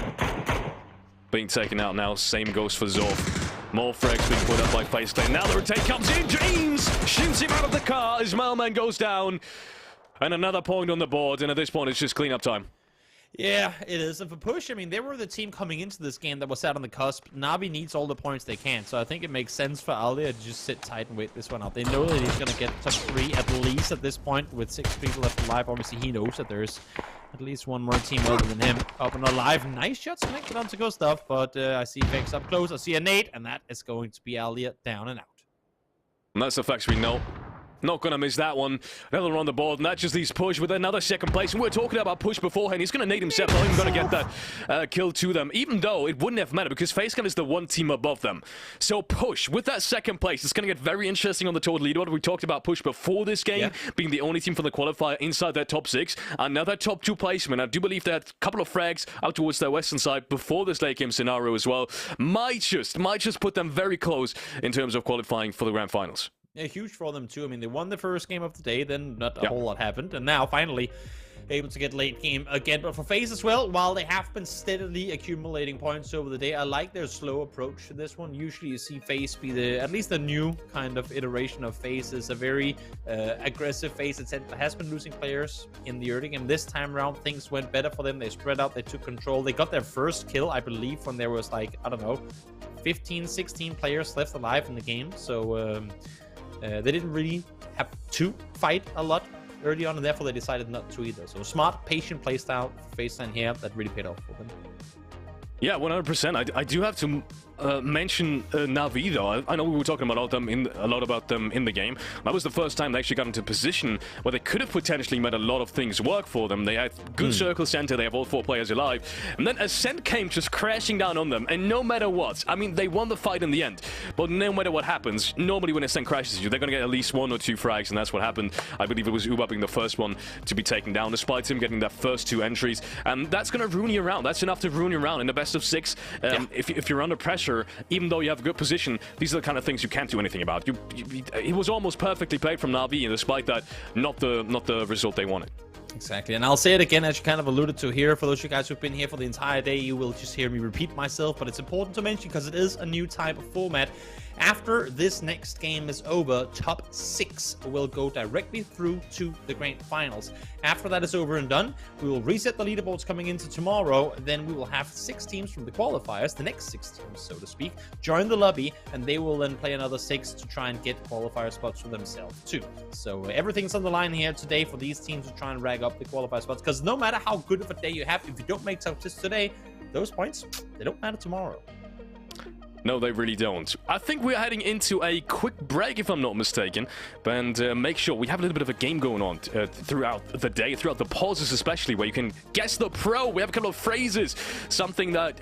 being taken out now. Same goes for Zorf. More frags being put up by Faceclaim. Now the rotate comes in. James shoots him out of the car as Mailman goes down. And another point on the board. And at this point, it's just cleanup time. Yeah, it is. And for Push, I mean, they were the team coming into this game that was out on the cusp. Na'Vi needs all the points they can, so I think it makes sense for Alia to just sit tight and wait this one out. They know that he's going to get top 3 at least at this point with 6 people left alive. Obviously, he knows that there's at least one more team other than him up and alive. Nice shots connected onto Gustav, but I see Vex up close. I see a nade, and that is going to be Alia down and out. And that's the facts we know. Not going to miss that one. Another one on the board, and that just leaves Push with another second place. And we were talking about Push beforehand. He's going to nade himself. Not even going to get that kill to them, even though it wouldn't have mattered because Facecam is the one team above them. So Push, with that second place, it's going to get very interesting on the total leaderboard. We talked about Push before this game, being the only team from the qualifier inside that top 6. Another top 2 placement. I do believe that a couple of frags out towards their western side before this late game scenario as well might just put them very close in terms of qualifying for the grand finals. Yeah, huge for them too. I mean, they won the first game of the day, then not a whole lot happened, and now finally able to get late game again. But for FaZe as well, while they have been steadily accumulating points over the day, I like their slow approach to this one. Usually you see FaZe be at least the new kind of iteration of FaZe is a very aggressive FaZe that has been losing players in the early game. This time around, things went better for them. They spread out, they took control. They got their first kill, I believe, when there was like, I don't know, 15, 16 players left alive in the game. So they didn't really have to fight a lot early on, and therefore they decided not to either. So smart, patient playstyle for FaZe here that really paid off for them. Yeah, 100%. I do have to mention Na'Vi though. I know we were talking about a lot about them in the game. That was the first time they actually got into a position where they could have potentially made a lot of things work for them. They had good circle center. They have all 4 players alive, and then Ascent came just crashing down on them. And no matter what, I mean, they won the fight in the end. But no matter what happens, normally when Ascent crashes you, they're gonna get at least 1 or 2 frags, and that's what happened. I believe it was Uba being the first one to be taken down, despite him getting their first 2 entries. And that's gonna ruin your round. That's enough to ruin your round in the best of 6. If you're under pressure, even though you have a good position, these are the kind of things you can't do anything about. It was almost perfectly played from Na'Vi, and despite that, not the result they wanted. Exactly, and I'll say it again, as you kind of alluded to here. For those of you guys who've been here for the entire day, you will just hear me repeat myself, but it's important to mention because it is a new type of format. After this next game is over, top 6 will go directly through to the grand finals. After that is over and done, we will reset the leaderboards coming into tomorrow. Then we will have 6 teams from the qualifiers, the next 6 teams, so to speak, join the lobby, and they will then play another 6 to try and get qualifier spots for themselves too. So everything's on the line here today for these teams to try and rag up the qualifier spots, because no matter how good of a day you have, if you don't make top 6 today, those points, they don't matter tomorrow. No, they really don't. I think we're heading into a quick break, if I'm not mistaken, and make sure we have a little bit of a game going on throughout the day, throughout the pauses especially, where you can guess the pro. We have a couple of phrases, something that,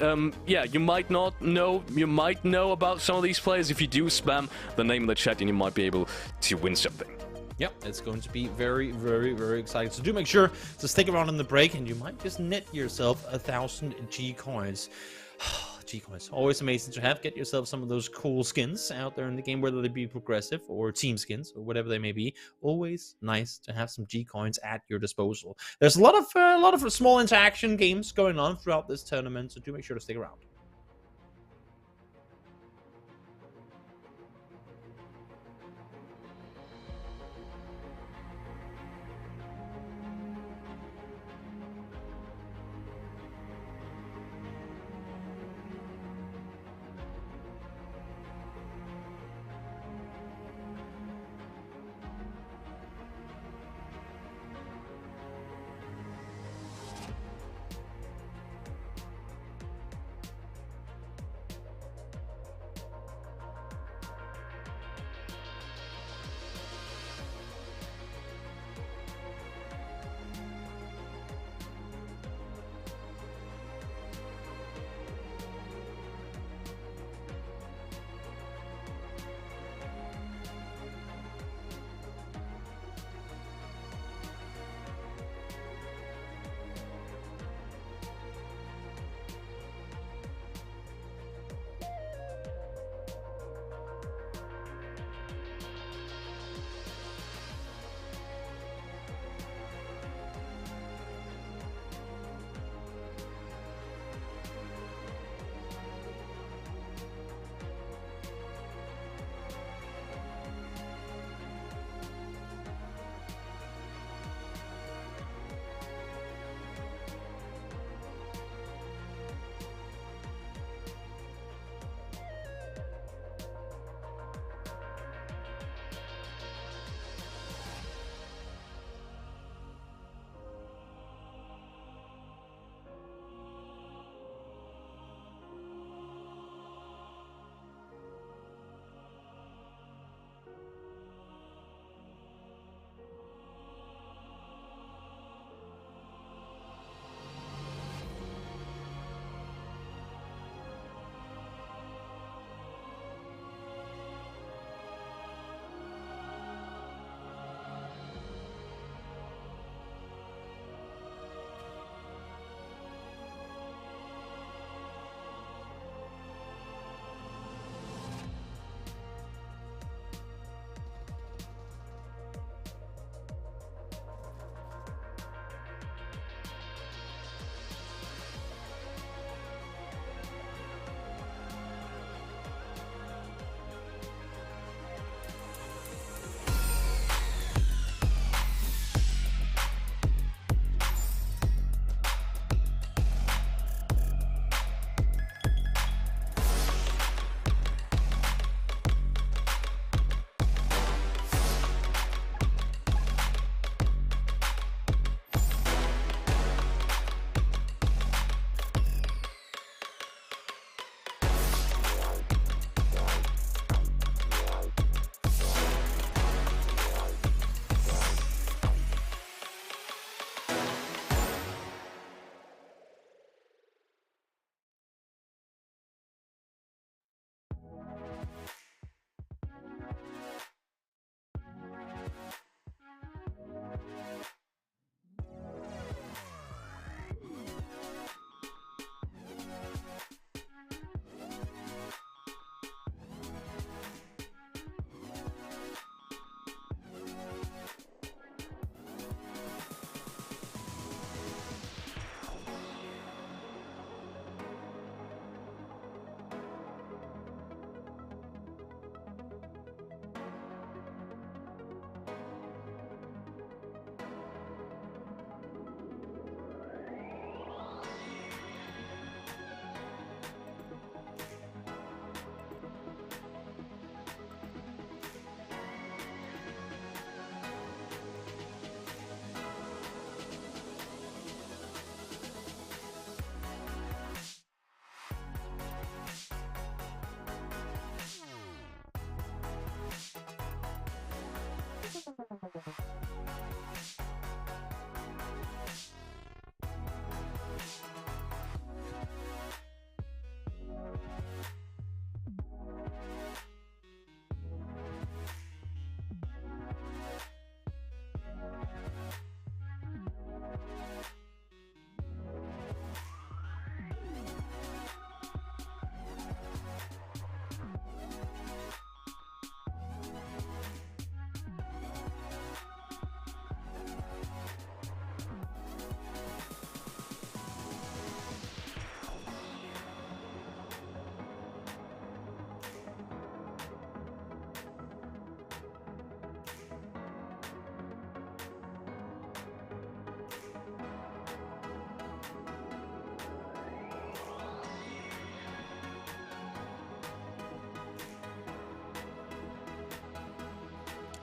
yeah, you might not know. You might know about some of these players. If you do, spam the name in the chat, and you might be able to win something. Yep, it's going to be very, very, very exciting. So do make sure to stick around in the break, and you might just net yourself 1,000 G coins. G coins, always amazing to have. Get yourself some of those cool skins out there in the game, whether they be progressive or team skins or whatever they may be. Always nice to have some G coins at your disposal. There's a lot of small interaction games going on throughout this tournament, so do make sure to stick around.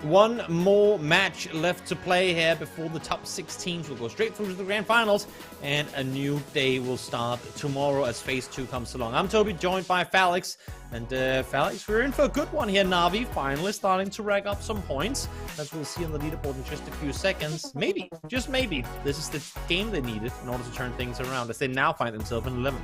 one more match left to play here before the top 6 teams will go straight through to the grand finals, and a new day will start tomorrow as phase 2 comes along. I'm Toby, joined by Felix, and Felix, we're in for a good one here. Na'Vi finally starting to rack up some points, as we'll see on the leaderboard in just a few seconds. Maybe, just maybe, this is the game they needed in order to turn things around, as they now find themselves in 11th.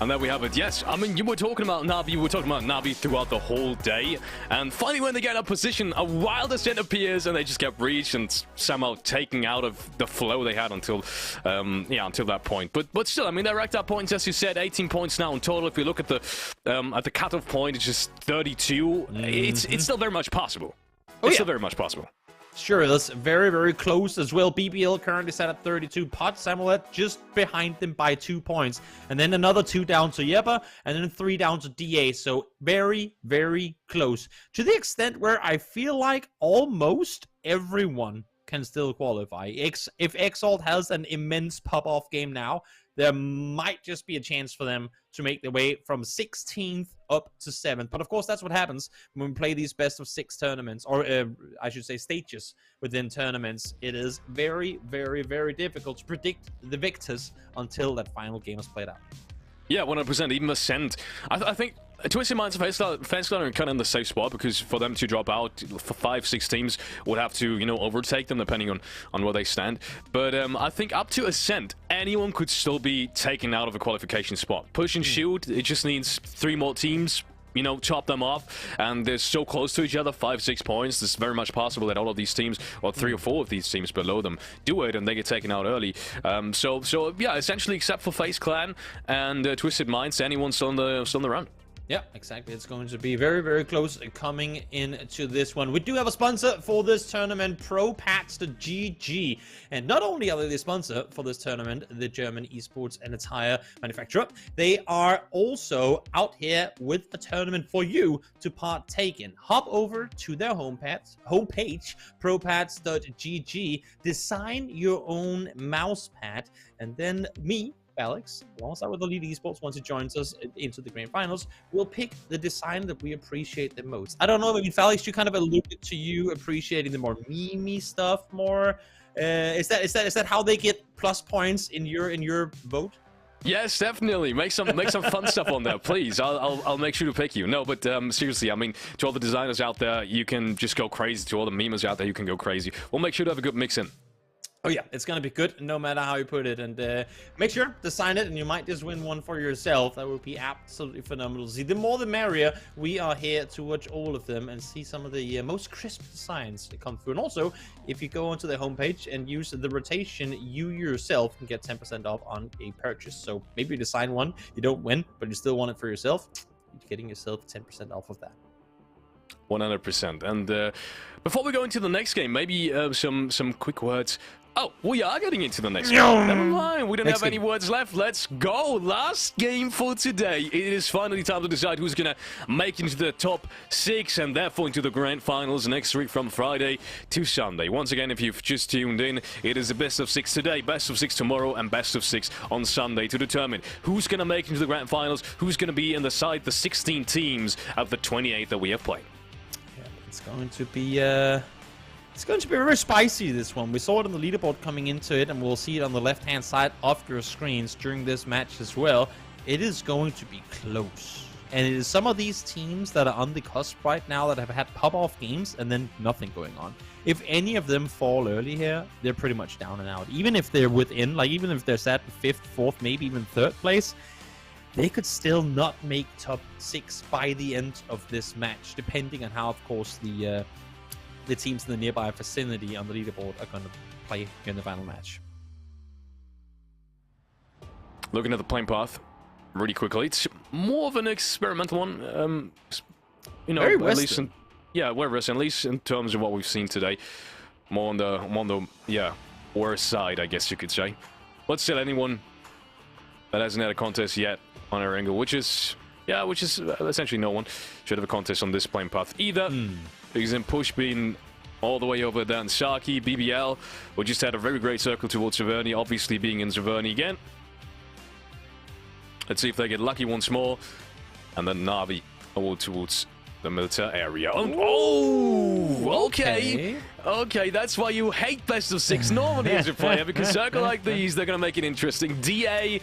And there we have it. Yes, I mean, you were talking about Na'Vi throughout the whole day. And finally, when they get a position, a wild ascent appears, and they just get breached and somehow taken out of the flow they had until that point. But still, I mean, they racked up points, as you said, 18 points now in total. If you look at the cutoff point, it's just 32. It's still very much possible. It's still very much possible. Sure is. Very, very close as well. BBL currently set at 32. Pot Samulet just behind them by 2 points. And then another 2 down to Yeppa, and then 3 down to DA. So very, very close. To the extent where I feel like almost everyone can still qualify. If Exalt has an immense pop-off game now, there might just be a chance for them to make their way from 16th up to 7th. But of course, that's what happens when we play these best of 6 tournaments, or I should say stages within tournaments. It is very, very, very difficult to predict the victors until that final game is played out. Yeah, 100%. Even Ascent. I think Twisted Minds and FaceClan are kind of in the safe spot, because for them to drop out, for 5-6 teams would have to, overtake them depending on where they stand. But I think up to Ascent, anyone could still be taken out of a qualification spot. Push and shoot, it just needs 3 more teams. Chop them off, and they're so close to each other, 5-6 points. It's very much possible that all of these teams, or 3 or 4 of these teams below them, do it, and they get taken out early. So yeah, essentially, except for FaceClan and Twisted Minds, anyone's on the run. Yeah, exactly. It's going to be very, very close coming into this one. We do have a sponsor for this tournament, ProPats.gg. And not only are they the sponsor for this tournament, the German esports and attire manufacturer, they are also out here with a tournament for you to partake in. Hop over to their homepage, ProPats.gg, design your own mouse pad, and then Alex, alongside with the Lead Esports, once he joins us into the grand finals, we'll pick the design that we appreciate the most. I don't know, maybe Felix, you kind of alluded to you appreciating the more meme stuff more. Is that how they get plus points in your vote? Yes, definitely. Make some fun stuff on there, please. I'll make sure to pick you. No, but seriously, I mean, to all the designers out there, you can just go crazy. To all the memers out there, you can go crazy. We'll make sure to have a good mix in. Oh yeah, it's gonna be good no matter how you put it, and make sure to sign it, and you might just win one for yourself. That would be absolutely phenomenal to see. The more the merrier. We are here to watch all of them and see some of the most crisp designs that come through. And also, if you go onto the homepage and use the rotation, you yourself can get 10% off on a purchase. So maybe you design one, you don't win, but you still want it for yourself. You're getting yourself 10% off of that. 100%. And before we go into the next game, maybe some quick words. Oh, we are getting into the next game. Never mind, we don't have any words left. Let's go. Last game for today. It is finally time to decide who's going to make into the top 6 and therefore into the grand finals next week from Friday to Sunday. Once again, if you've just tuned in, it is the best of 6 today, best of 6 tomorrow, and best of 6 on Sunday to determine who's going to make into the grand finals, who's going to be inside the 16 teams of the 28 that we have played. Yeah, it's going to be... It's going to be very spicy, this one. We saw it on the leaderboard coming into it, and we'll see it on the left-hand side of your screens during this match as well. It is going to be close. And it is some of these teams that are on the cusp right now that have had pop-off games and then nothing going on. If any of them fall early here, they're pretty much down and out. Even if they're within, like even if they're set 5th, 4th, maybe even 3rd place, they could still not make top 6 by the end of this match, depending on how, of course, the teams in the nearby vicinity on the leaderboard are going to play in the final match. Looking at the playing path really quickly, it's more of an experimental one. Very at Western. least we're Western, at least in terms of what we've seen today. More on the worse side, I guess you could say. But still, anyone that hasn't had a contest yet on Erangel, which is essentially no one should have a contest on this playing path either. Because in Push being all the way over there in Saki, BBL, we just had a very great circle towards Zaverny, obviously being in Zaverny again. Let's see if they get lucky once more. And then Na'Vi towards the military area. Oh, okay. Okay, that's why you hate best of 6 normally as a player, because circle like these, they're going to make it interesting. DA,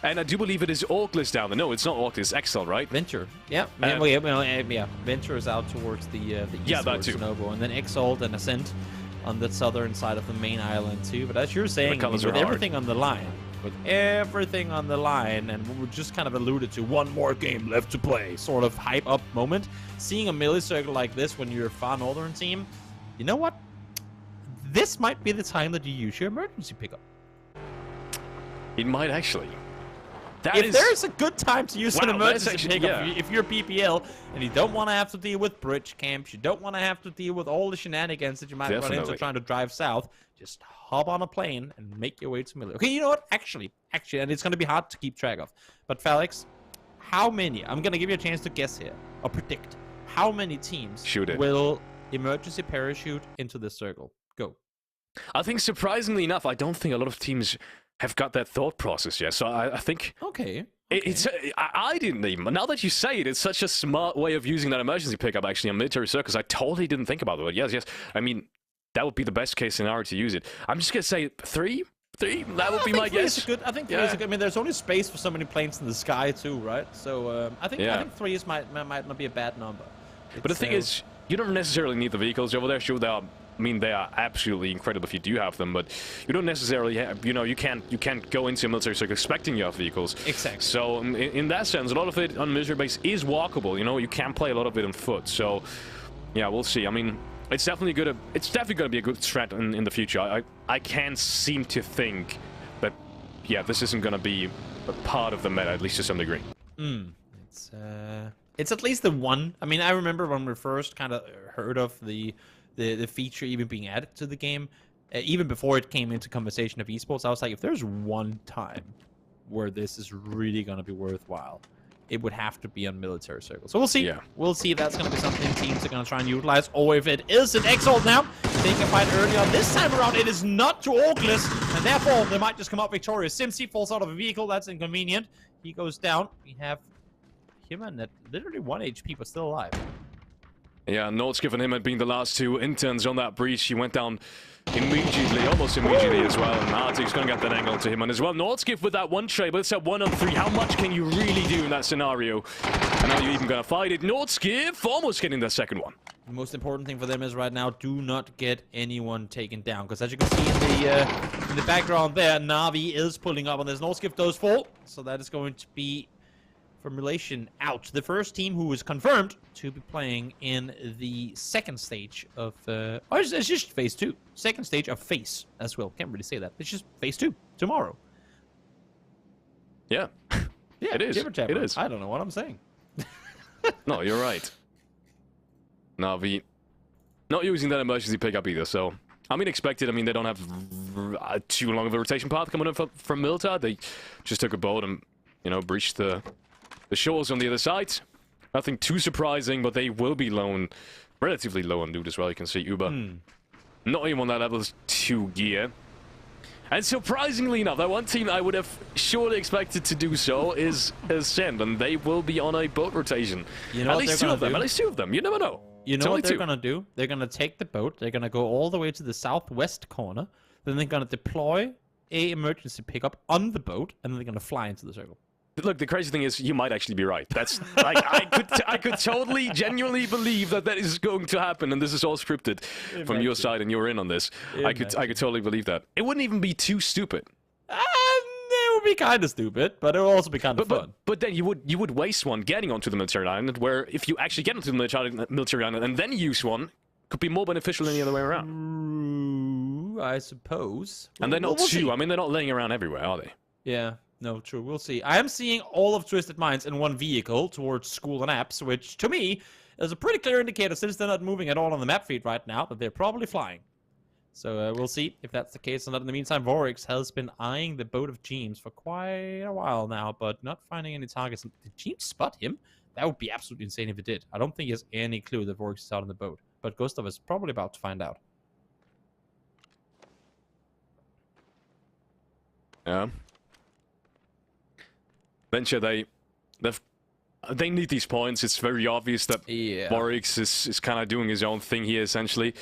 and I do believe it is Orcless down there. No, it's not Orcless, it's Excel, right? Venture. Yeah. Venture is out towards the east towards Novo, and then Exalt and Ascent on the southern side of the main island too. But as you're saying, with everything on the line, and we just kind of alluded to one more game left to play, sort of hype up moment. Seeing a millicircle like this when you're a far northern team, you know what? This might be the time that you use your emergency pickup. It might actually. If there's a good time to use an emergency pickup, if you're PPL and you don't want to have to deal with bridge camps, you don't want to have to deal with all the shenanigans that you might run into trying to drive south, just hop on a plane and make your way to Miller. Okay, you know what? Actually, and it's going to be hard to keep track of. But Felix, how many? I'm going to give you a chance to guess here or predict. How many teams will emergency parachute into this circle? Go. I think surprisingly enough, I don't think a lot of teams have got that thought process yet. So I think I didn't even. Now that you say it, it's such a smart way of using that emergency pickup actually on military circles. I totally didn't think about it. But yes. I mean, that would be the best case scenario to use it. I'm just gonna say 3. That would be my guess. I think 3 is good. I mean, there's only space for so many planes in the sky too, right? So I think 3 might not be a bad number. But the thing is, you don't necessarily need the vehicles over there. Sure, they are. I mean, they are absolutely incredible if you do have them, but you don't necessarily have, you can't go into a military circle expecting you have vehicles. Exactly. So in that sense, a lot of it on military base is walkable. You can play a lot of it on foot. So yeah, we'll see. I mean, it's definitely going to be a good strat in the future. I can't seem to think that this isn't going to be a part of the meta, at least to some degree. It's at least the one. I mean, I remember when we first kind of heard of the feature even being added to the game, even before it came into conversation of esports, I was like, if there's one time where this is really going to be worthwhile, it would have to be on military circles. So we'll see. Yeah. We'll see if that's going to be something teams are going to try and utilize, or if it is an Exalt now. They can fight early on. This time around, it is not to Orcless, and therefore they might just come out victorious. Simsi falls out of a vehicle. That's inconvenient. He goes down. We have him at literally 1 HP, but still alive. Yeah, Nordskiff and him had been the last 2 interns on that breach. He went down immediately, almost immediately as well. And Arctic's going to get that angle to him. And as well, Nordskiff with that 1 trade, but it's at 1 on 3. How much can you really do in that scenario? And are you even going to fight it? Nordskiff almost getting the second one. The most important thing for them is right now, do not get anyone taken down. Because as you can see in the background there, Na'Vi is pulling up, and there's Nordskiff does fall. So that is going to be formulation out. The first team who is confirmed to be playing in the second stage of it's just phase 2. Second stage of phase as well. Can't really say that. It's just phase 2 tomorrow. Yeah. Yeah, it is. It is. I don't know what I'm saying. No, you're right. Na'Vi not using that emergency pickup either, so I mean, expected. I mean, they don't have too long of a rotation path coming up from Milta. They just took a boat and, breached the shores on the other side. Nothing too surprising, but they will be relatively low on loot as well. You can see Uber not even on that level 2 gear. And surprisingly enough, that one team I would have surely expected to do so is Ascend, and they will be on a boat rotation. At least 2 of them. At least 2 of them. You never know. You know what they're going to do? They're going to take the boat. They're going to go all the way to the southwest corner. Then they're going to deploy a emergency pickup on the boat, and then they're going to fly into the circle. Look, the crazy thing is, you might actually be right. That's like I could totally, genuinely believe that is going to happen, and this is all scripted from your side, and you're in on this. I could totally believe that. It wouldn't even be too stupid. It would be kind of stupid, but it would also be kind of fun. But then you would waste one getting onto the military island, where if you actually get onto the military island and then use one, could be more beneficial than the other way around. I suppose. And they're not two. I mean, they're not laying around everywhere, are they? Yeah. No, true. We'll see. I am seeing all of Twisted Minds in one vehicle towards school and apps, which to me is a pretty clear indicator, since they're not moving at all on the map feed right now, that they're probably flying. So we'll see if that's the case or not. In the meantime, Vorix has been eyeing the boat of Jeems for quite a while now, but not finding any targets. Did Jeems spot him? That would be absolutely insane if it did. I don't think he has any clue that Vorix is out on the boat, but Gustav is probably about to find out. Yeah. Venture, they've they need these points. It's very obvious that Warwick is kind of doing his own thing here, essentially.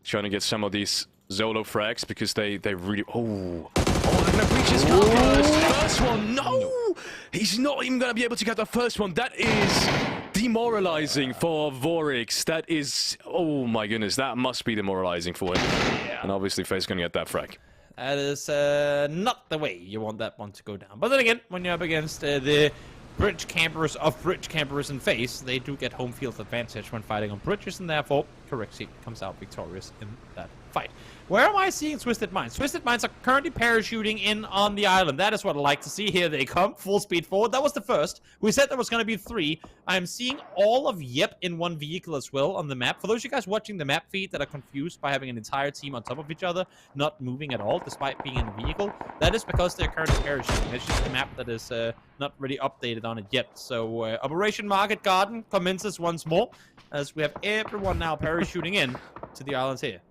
Trying to get some of these Zolo frags because they really... Oh, they're going to breach his car first. First one, no! He's not even going to be able to get the first one. That is demoralizing for Vorix. That is... Oh my goodness, that must be demoralizing for him. Yeah. And obviously FaZe going to get that frag. That is not the way you want that one to go down. But then again, when you're up against the bridge campers of bridge campers in FaZe, they do get home field advantage when fighting on bridges, and therefore Corexi comes out victorious in that fight. Where am I seeing Twisted Minds? Twisted Minds are currently parachuting in on the island. That is what I like to see. Here they come, full speed forward. That was the first. We said there was going to be 3. I am seeing all of Yep in one vehicle as well on the map. For those of you guys watching the map feed that are confused by having an entire team on top of each other, not moving at all despite being in a vehicle, that is because they're currently parachuting. It's just a map that is not really updated on it yet. So Operation Market Garden commences once more as we have everyone now parachuting in to the islands here.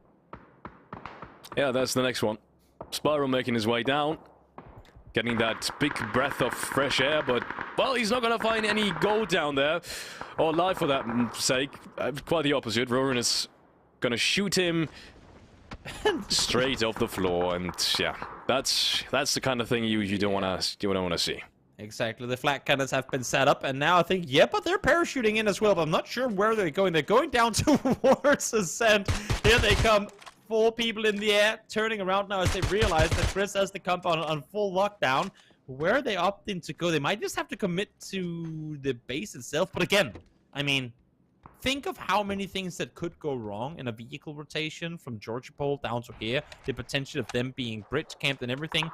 Yeah, that's the next one. Spiral making his way down. Getting that big breath of fresh air, but, well, he's not going to find any gold down there. Or life for that sake. Quite the opposite. Roran is going to shoot him straight off the floor. And, yeah, that's the kind of thing you don't want to see. Exactly. The flat cannons have been set up, and now I think, yeah, but they're parachuting in as well, but I'm not sure where they're going. They're going down towards Ascent. Here they come. 4 people in the air, turning around now as they realize that Chris has the compound on full lockdown. Where are they opting to go? They might just have to commit to the base itself. But again, I mean, think of how many things that could go wrong in a vehicle rotation from Georgia Pole down to here. The potential of them being bridge camped and everything.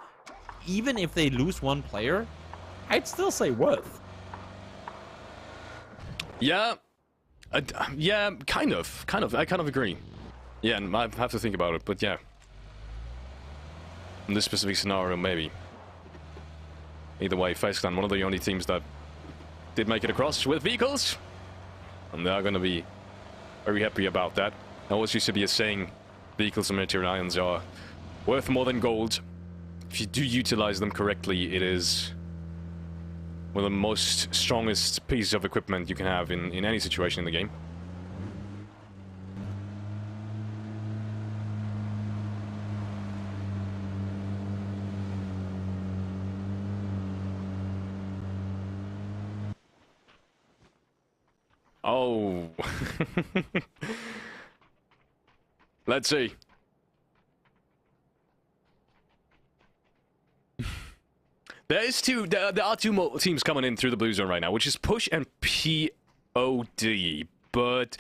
Even if they lose 1 player, I'd still say worth. Yeah. Yeah, kind of. I kind of agree. Yeah, and I have to think about it, but yeah. In this specific scenario, maybe. Either way, FaZe Clan, one of the only teams that did make it across with vehicles. And they are going to be very happy about that. I always used to be a saying, vehicles and military islands are worth more than gold. If you do utilize them correctly, it is one of the most strongest pieces of equipment you can have in any situation in the game. Oh. Let's see. There are 2 more teams coming in through the blue zone right now, which is Push and POD. But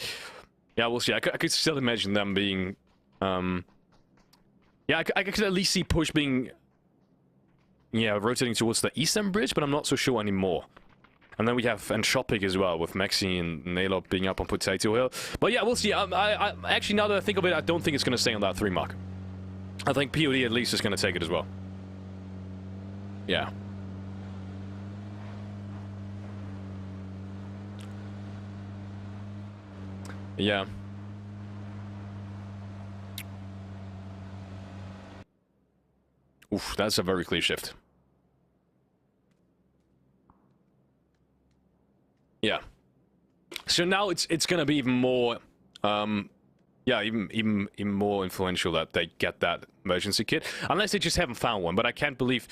yeah, we'll see. I could still imagine them being yeah, I could at least see Push being rotating towards the eastern bridge, but I'm not so sure anymore. And then we have Entropic as well, with Maxi and Nailop being up on Potato Hill. But yeah, we'll see. I actually, now that I think of it, I don't think it's going to stay on that 3 mark. I think POD at least is going to take it as well. Yeah. Yeah. Oof, that's a very clear shift. Yeah. So now it's gonna be even more, yeah, even more influential that they get that emergency kit, unless they just haven't found one. But I can't believe,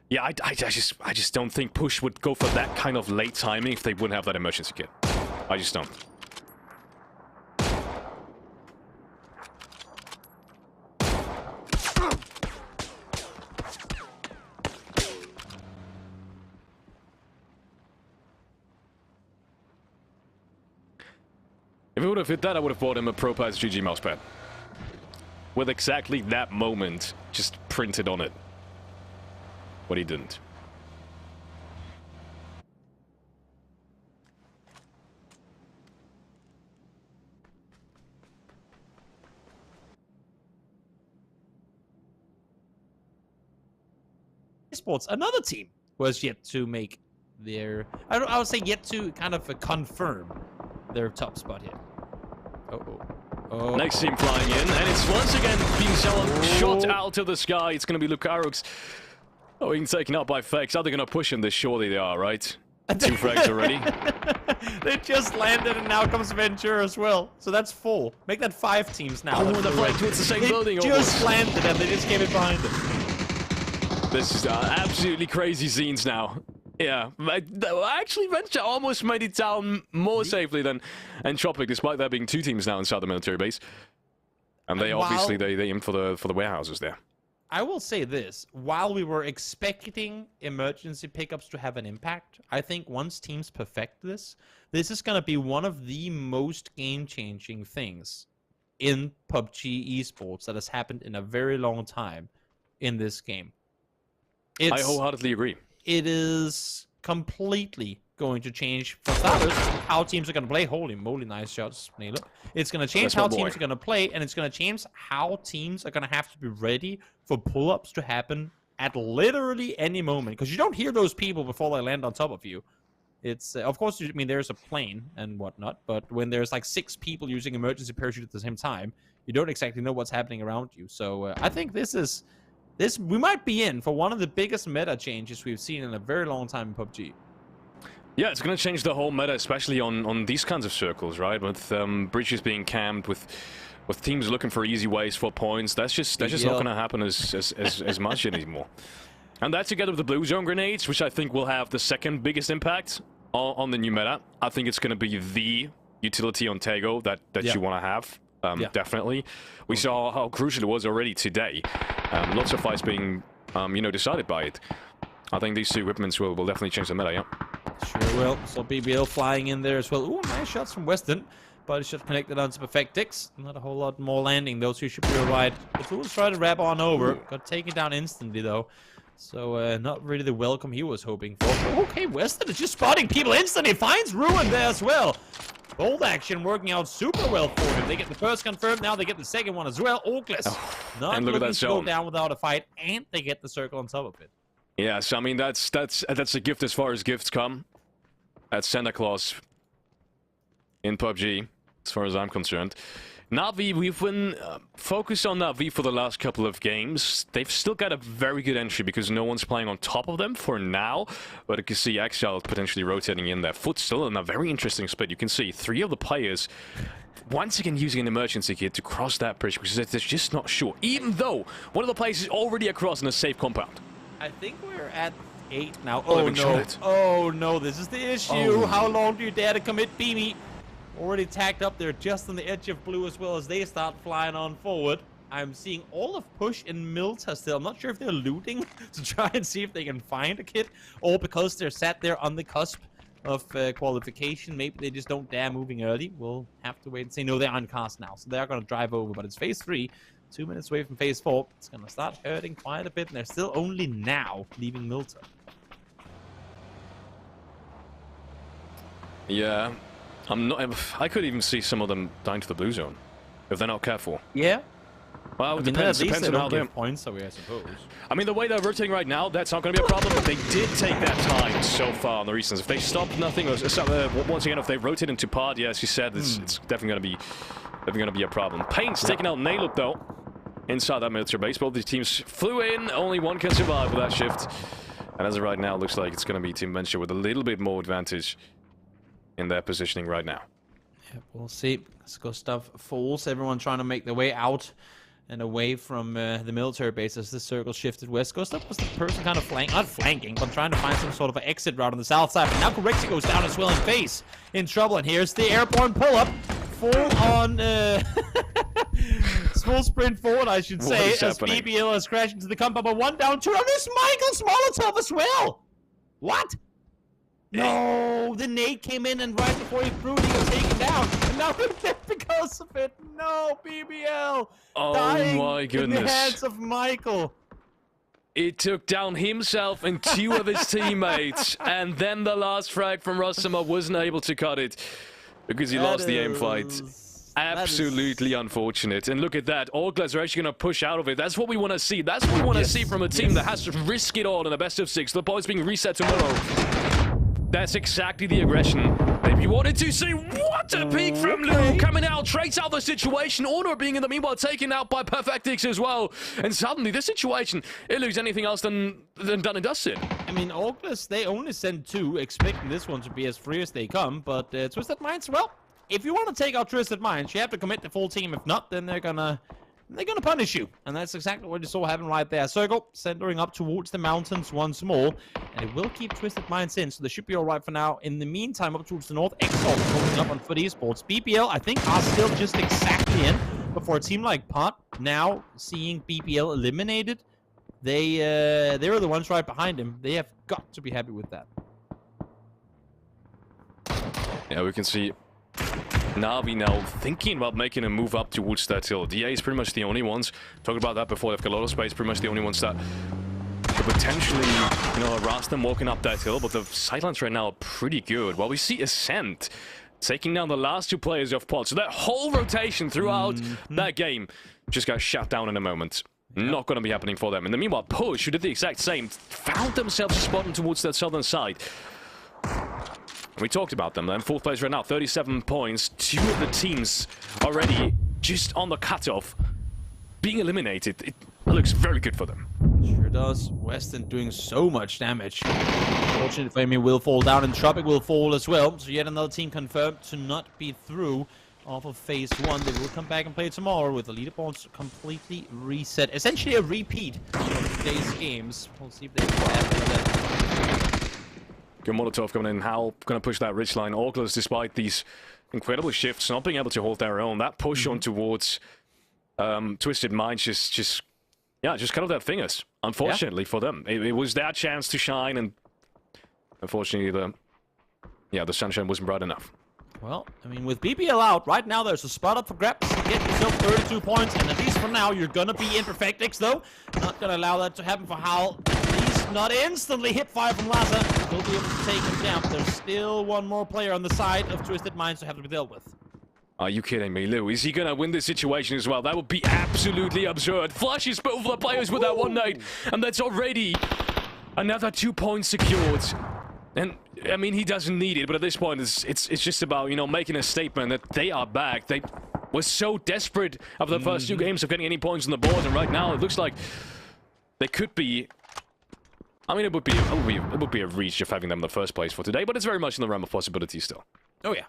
yeah, I just don't think Push would go for that kind of late timing if they wouldn't have that emergency kit. I just don't. If it would have hit that, I would have bought him a ProPass GG mousepad. With exactly that moment just printed on it. But he didn't. Esports, another team, was yet to make their... I would say yet to kind of confirm their top spot here. Oh. Next team flying in, and it's once again being shot out of the sky. It's going to be Lucarux. Oh, being taken out by Fex. Are they going to push him this? Surely they are, right? 2 frags already. They just landed, and now comes Ventura as well. So that's 4. Make that 5 teams now. Oh, the frag towards the same building. They just landed, and they just came in behind them. This is absolutely crazy scenes now. Yeah, actually, Venture almost made it down more safely than Entropic, despite there being 2 teams now inside the military base. And they obviously they aimed for the warehouses there. I will say this: while we were expecting emergency pickups to have an impact, I think once teams perfect this, this is going to be one of the most game-changing things in PUBG Esports that has happened in a very long time in this game. I wholeheartedly agree. It is completely going to change, for starters, how teams are going to play. Holy moly, nice shots, Nailor. It's going to change how teams are going to play, and it's going to change how teams are going to have to be ready for pull-ups to happen at literally any moment. Because you don't hear those people before they land on top of you. It's, of course, I mean, there's a plane and whatnot, but when there's like 6 people using emergency parachute at the same time, you don't exactly know what's happening around you. So I think we might be in for one of the biggest meta changes we've seen in a very long time in PUBG. Yeah, it's going to change the whole meta, especially on these kinds of circles, right? With bridges being camped, with teams looking for easy ways for points. That's just not going to happen as much anymore. And that together with the blue zone grenades, which I think will have the second biggest impact on the new meta. I think it's going to be the utility on Taego that you want to have. Definitely. We saw how crucial it was already today. Lots of fights being, decided by it. I think these 2 equipments will definitely change the meta, yeah. Sure will. So BBL flying in there as well. Ooh, nice shots from Western. Body shot connected onto Perfectix. Not a whole lot more landing. Those 2 should be alright. The Fools try to wrap on over. Got taken down instantly, though. So, not really the welcome he was hoping for. Okay, Western is just spotting people instantly. Finds Ruin there as well. Bold action working out super well for him. They get the first confirmed. Now they get the second one as well. Orkless. Not looking to go down without a fight. And they get the circle on top of it. Yeah, so I mean, that's a gift as far as gifts come. That's Santa Claus in PUBG, as far as I'm concerned. Na'Vi, we've been focused on Na'Vi for the last couple of games. They've still got a very good entry because no one's playing on top of them for now. But you can see Exile potentially rotating in there. Foot still in a very interesting split. You can see 3 of the players once again using an emergency kit to cross that bridge because they're just not sure. Even though one of the players is already across in a safe compound. I think we're at 8 now. Oh no. Oh no, this is the issue. How long do you dare to commit Beamy? Already tagged up there just on the edge of blue as well as they start flying on forward. I'm seeing all of Push and Milta still. I'm not sure if they're looting to try and see if they can find a kit or because they're sat there on the cusp of qualification. Maybe they just don't dare moving early. We'll have to wait and see. No, they're on cast now, so they're going to drive over. But it's phase 3. 2 minutes away from phase 4. It's going to start hurting quite a bit, and they're still only now leaving Milta. Yeah, I could even see some of them dying to the blue zone if they're not careful. Yeah. Well, it depends on how they're points, I suppose. I mean, the way they're rotating right now, that's not going to be a problem. But they did take that time so far on the reasons. If they stop nothing, or once again, if they rotate into pod, yeah, as you said, it's definitely going to be a problem. Pain's taking out Naylup though. Inside that military base, both these teams flew in. Only one can survive with that shift. And as of right now, it looks like it's going to be Team Venture with a little bit more advantage in their positioning right now. Yeah, we'll see. Gustav falls. Everyone trying to make their way out and away from the military base as this circle shifted west. Gustav was the person kind of not flanking, but trying to find some sort of an exit route on the south side. But now Corexi goes down as well in face. In trouble. And here's the airborne pull-up. Full on... full sprint forward, I should say, as BBL has crashed into the compound. But 1 down, 2 down. There's Michael's Molotov as well. What? No, the nade came in and right before he threw, he got taken down. And now we're dead because of it. No, BBL. Oh dying my goodness. in the hands of Michael. It took down himself and 2 of his teammates. And then the last frag from Rossima wasn't able to cut it because he lost the aim fight. Absolutely unfortunate. And look at that. Orkless are actually going to push out of it. That's what we want to see. That's what we want to see from a team that has to risk it all in a best of 6. The points being reset tomorrow. That's exactly the aggression they Maybe wanted to see what a peek from Lou coming out, trades out the situation. Order being in the meanwhile taken out by Perfectix as well. And suddenly this situation, it looks anything else than done and dusted. I mean, Oculus, they only send 2, expecting this one to be as free as they come. But Twisted Minds, well, if you want to take out Twisted Minds, you have to commit the full team. If not, then they're gonna punish you. And that's exactly what you saw happen right there. Circle centering up towards the mountains once more. And it will keep Twisted Minds in, so they should be alright for now. In the meantime, up towards the north, Exalt holding up on PUBG Esports. BPL, I think, are still just exactly in. But for a team like PUT, now seeing BPL eliminated, they're the ones right behind him. They have got to be happy with that. Yeah, we can see Na'Vi now thinking about making a move up towards that hill. DA is pretty much the only ones. Talked about that before. They've got a lot of space. Pretty much the only ones that could potentially, harass them walking up that hill. But the sightlines right now are pretty good. While we see Ascent taking down the last 2 players of PUT. So that whole rotation throughout that game just got shut down in a moment. Not going to be happening for them. In the meanwhile, Push, who did the exact same, found themselves spotting towards that southern side. We talked about them. They're in 4th place right now, 37 points. 2 of the teams already just on the cutoff, being eliminated. It looks very good for them. Sure does. Weston doing so much damage. Fortunately for him, he will fall down, and Tropic will fall as well. So yet another team confirmed to not be through off of phase 1. They will come back and play tomorrow with the leaderboards completely reset. Essentially a repeat of today's games. We'll see if they can happen with that. Good Molotov coming in. Hal going to push that ridge line. Oculus, despite these incredible shifts, not being able to hold their own. That push on towards Twisted Minds just cut off their fingers, unfortunately for them. It was their chance to shine, and unfortunately the sunshine wasn't bright enough. Well, I mean, with BPL out, right now there's a spot up for grabs to get yourself 32 points, and at least for now, you're gonna be in Perfectix, though. Not gonna allow that to happen for Hal. Not instantly hip fire from Laza. Will be able to take him down. There's still one more player on the side of Twisted Minds to have to be dealt with. Are you kidding me, Lou? Is he gonna win this situation as well? That would be absolutely absurd. Flushes both the players with that one nade, and that's already another 2 points secured. And I mean, he doesn't need it, but at this point, it's just about making a statement that they are back. They were so desperate after the first 2 games of getting any points on the board, and right now it looks like they could be. I mean, it would be a reach of having them in the first place for today, but it's very much in the realm of possibility still. Oh yeah.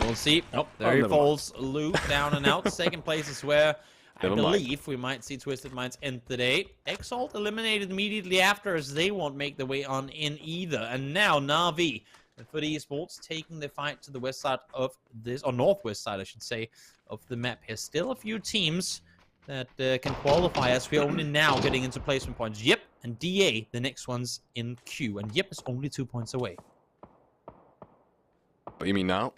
We'll see. Oh, there he falls. Lou down and out. Second place is where I believe we might see Twisted Minds end today. Exalt eliminated immediately after, as they won't make their way on in either. And now Na'Vi and PUBG Esports taking the fight to the west side of this, or northwest side, I should say, of the map here. Still a few teams that can qualify, as we're only now getting into placement points. Yep, and DA, the next one's in queue. And Yep is only 2 points away. What you mean now?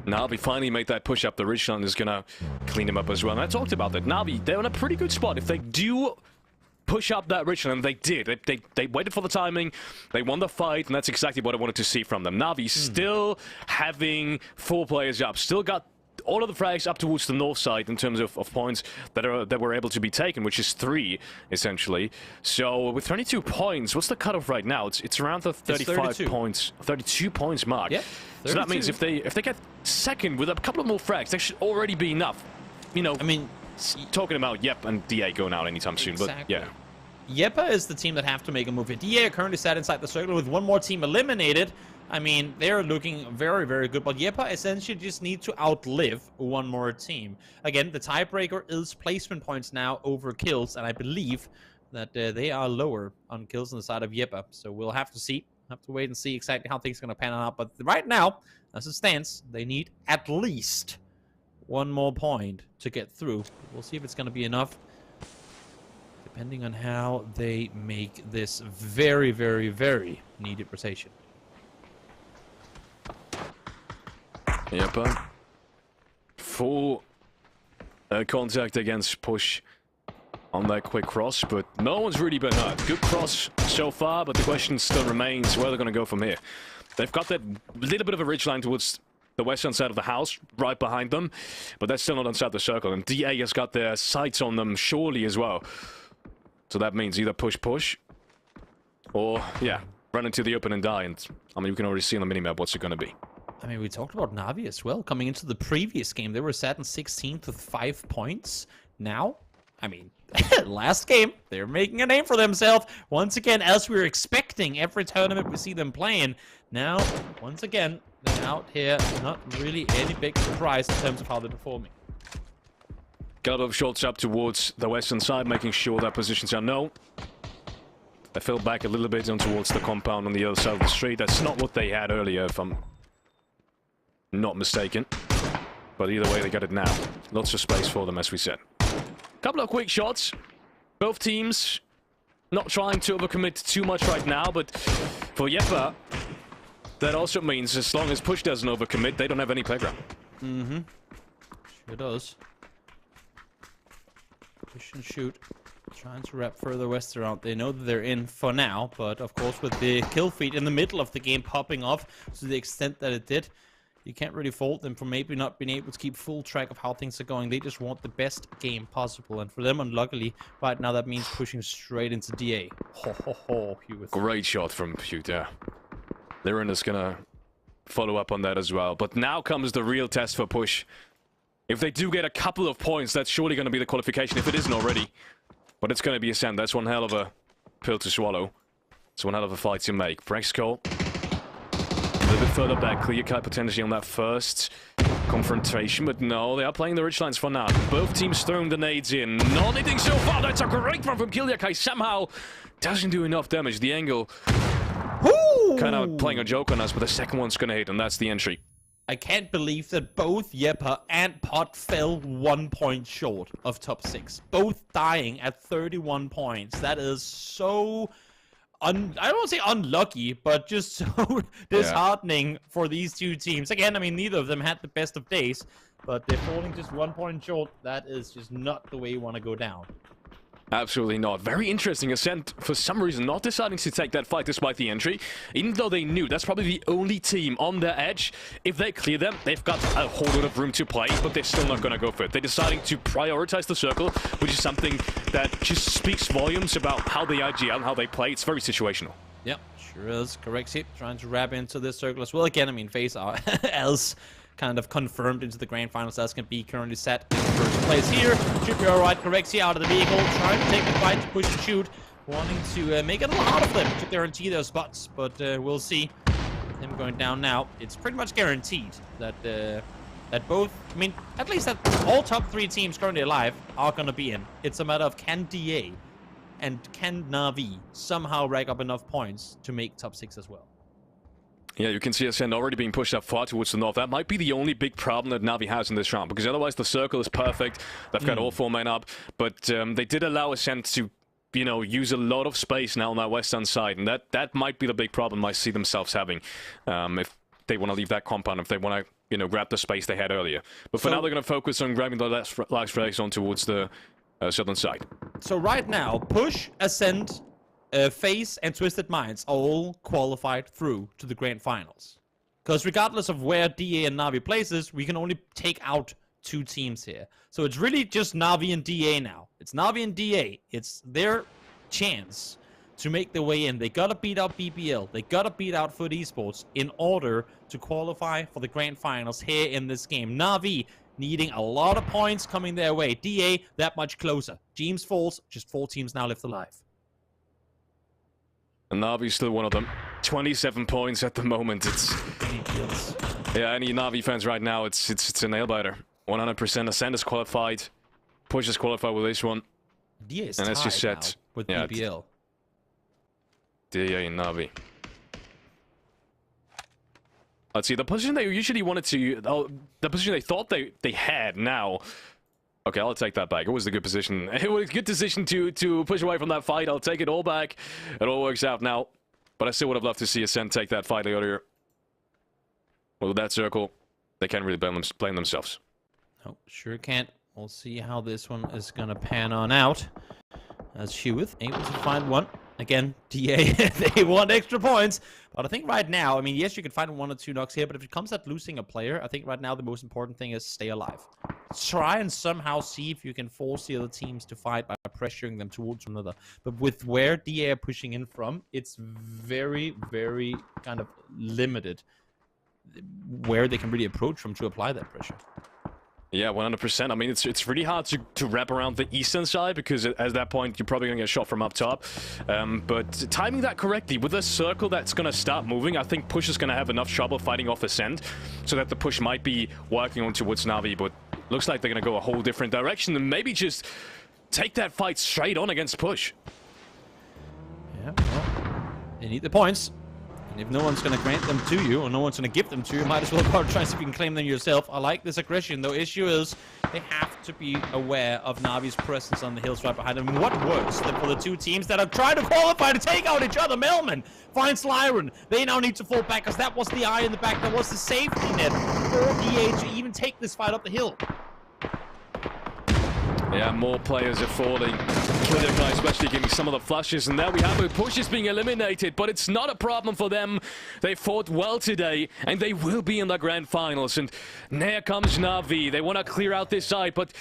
Na'Vi finally made that push up. The ridgeline is going to clean him up as well. And I talked about that. Na'Vi, they're in a pretty good spot. If they do push up that ridgeline, and they did. They waited for the timing. They won the fight, and that's exactly what I wanted to see from them. Na'Vi still having 4 players up. Still got all of the frags up towards the north side in terms of points that were able to be taken, which is 3 essentially. So with 32 points, what's the cutoff right now? It's around the 32 points mark. Yep, so that means if they get second with a couple of more frags, that should already be enough. I mean, talking about Yep and DA going out anytime soon, but yeah. Yepa is the team that have to make a move here. DA are currently sat inside the circle with one more team eliminated. I mean, they're looking very, very good, but Yepa essentially just need to outlive one more team. Again, the tiebreaker is placement points now over kills, and I believe that they are lower on kills on the side of Yepa. So we'll have to see, wait and see exactly how things are going to pan out. But right now, as it stands, they need at least one more point to get through. We'll see if it's going to be enough, depending on how they make this very, very, very needed rotation. Yep. Full contact against Push on that quick cross, but no one's really been hurt. Good cross so far, but the question still remains where they're going to go from here. They've got that little bit of a ridgeline towards the western side of the house, right behind them, but that's still not inside the circle, and DA has got their sights on them surely as well. So that means either push, or, yeah, run into the open and die. And I mean, you can already see on the minimap what's it going to be. I mean, we talked about Na'Vi as well. Coming into the previous game, they were sat in 16th with 5 points. Now, I mean, last game, they're making a name for themselves. Once again, as we were expecting every tournament we see them playing. Now, once again, they're out here. Not really any big surprise in terms of how they're performing. Got a lot of shots up towards the western side, making sure that positions are known. They fell back a little bit on towards the compound on the other side of the street. That's not what they had earlier, if I'm not mistaken. But either way, they got it now. Lots of space for them, as we said. Couple of quick shots. Both teams not trying to overcommit too much right now, but for Jeppe, that also means as long as Push doesn't overcommit, they don't have any playground. Mm-hmm. Sure does. Push and shoot. Trying to wrap further west around. They know that they're in for now, but of course with the kill feed in the middle of the game popping off to the extent that it did, you can't really fault them for maybe not being able to keep full track of how things are going. They just want the best game possible, and for them, unluckily, right now that means pushing straight into DA. Ho ho ho, Hugh. Great shot from Hugh there. Liren is gonna follow up on that as well. But now comes the real test for Push. If they do get a couple of points, that's surely gonna be the qualification, if it isn't already. But it's gonna be Ascent. That's one hell of a pill to swallow. It's one hell of a fight to make. Brexco. A little bit further back, clear cut potentially on that first confrontation, but no, they are playing the ridgelines for now. Both teams throwing the nades in. Not hitting so far. That's a great run from Kilyakai. Somehow doesn't do enough damage. The angle kind of playing a joke on us, but the second one's gonna hit, and that's the entry. I can't believe that both Jeppe and Pot fell 1 point short of top 6. Both dying at 31 points. That is so... I don't want to say unlucky, but just so disheartening for these two teams. Again, I mean, neither of them had the best of days, but they're falling just 1 point short. That is just not the way you want to go down. Absolutely not. Very interesting. Ascent, for some reason, not deciding to take that fight despite the entry, even though they knew that's probably the only team on their edge. If they clear them, they've got a whole lot of room to play, but they're still not going to go for it. They're deciding to prioritize the circle, which is something that just speaks volumes about how they IGL and how they play. It's very situational. Yep, sure is. Correct. Trying to wrap into this circle as well. Again, I mean, FaZe are as kind of confirmed into the grand finals as can be, currently set in first place here. Should be alright. Correxia out of the vehicle, trying to take the fight to push and shoot, wanting to make it a lot of them to guarantee those spots, but we'll see. Him going down now, it's pretty much guaranteed that that both, I mean, at least that all top 3 teams currently alive are going to be in. It's a matter of can DA and can Na'Vi somehow rack up enough points to make top 6 as well. Yeah, you can see Ascent already being pushed up far towards the north. That might be the only big problem that Na'Vi has in this round, because otherwise the circle is perfect. They've got all 4 men up, but they did allow Ascent to, you know, use a lot of space now on that western side, and that might be the big problem I see themselves having if they want to leave that compound, if they want to, you know, grab the space they had earlier. But for now, they're going to focus on grabbing the last flags on towards the southern side. So right now, Push, Ascent, FaZe and Twisted Minds are all qualified through to the grand finals. Because regardless of where DA and Na'Vi places, we can only take out 2 teams here. So it's really just Na'Vi and DA now. It's Na'Vi and DA. It's their chance to make their way in. They gotta beat out BBL. They gotta beat out PUBG Esports in order to qualify for the grand finals here in this game. Na'Vi needing a lot of points coming their way. DA that much closer. James falls, just 4 teams now left alive. And Na'Vi's still one of them. 27 points at the moment. It's yeah, any Na'Vi fans right now, it's a nail biter. 100%. Ascent is qualified. Push is qualified with this one. DA is and tied it's just set with BBL. DA and Na'Vi. Let's see, the position they usually wanted to, the position they thought they had now. Okay, I'll take that back. It was the good position. It was a good decision to push away from that fight. I'll take it all back. It all works out now. But I still would have loved to see Ascent take that fight earlier. Well, with that circle, they can't really blame themselves. No, sure can't. We'll see how this one is going to pan on out. As Hewitt able to find one. Again, DA, they want extra points. But I think right now, I mean, yes, you can find 1 or 2 knocks here, but if it comes at losing a player, I think right now the most important thing is stay alive. Try and somehow see if you can force the other teams to fight by pressuring them towards one another. But with where DA are pushing in from, it's very, very kind of limited where they can really approach from to apply that pressure. Yeah, 100%. I mean, it's really hard to wrap around the eastern side because at that point you're probably going to get shot from up top. But timing that correctly with a circle that's going to start moving, I think Push is going to have enough trouble fighting off Ascent so that the push might be working on towards Na'Vi. But looks like they're going to go a whole different direction and maybe just take that fight straight on against Push. Yeah, well, they need the points. And if no one's going to grant them to you, or no one's going to give them to you, might as well go and try and see if you can claim them yourself. I like this aggression, though. Issue is, they have to be aware of Na'Vi's presence on the hills right behind them. What works than for the two teams that are trying to qualify to take out each other? Melman finds Lyron. They now need to fall back, because that was the eye in the back. That was the safety net for DA to even take this fight up the hill. Yeah, more players are falling. Killer guy especially getting some of the flushes, and there we have it. Push is being eliminated, but it's not a problem for them. They fought well today, and they will be in the grand finals. And there comes Na'Vi. They want to clear out this side, but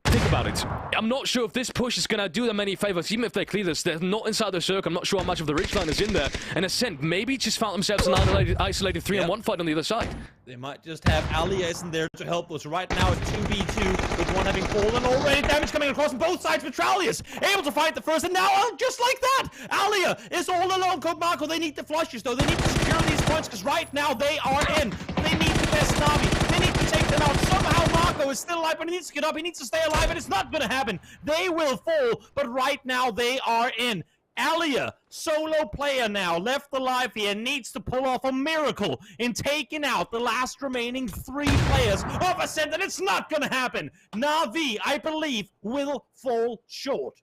think about it. I'm not sure if this push is going to do them any favors, even if they clear this. They're not inside the circle. I'm not sure how much of the ridgeline is in there. And Ascent maybe just found themselves an isolated 3-on-1 fight on the other side. They might just have Alias in there to help us. Right now it's 2v2 with one having fallen already. Damage coming across from both sides. Petralius able to fight the first, and now just like that, Alia is all alone. Code Marco, they need the flushes though. They need to secure these points because right now they are in. They need the best Na'Vi. They need to take them out. Somehow Marco is still alive, but he needs to get up. He needs to stay alive, and it's not going to happen. They will fall, but right now they are in. Alia, solo player now, left alive here, needs to pull off a miracle in taking out the last remaining 3 players of Ascent, and it's not going to happen. Na'Vi, I believe, will fall short.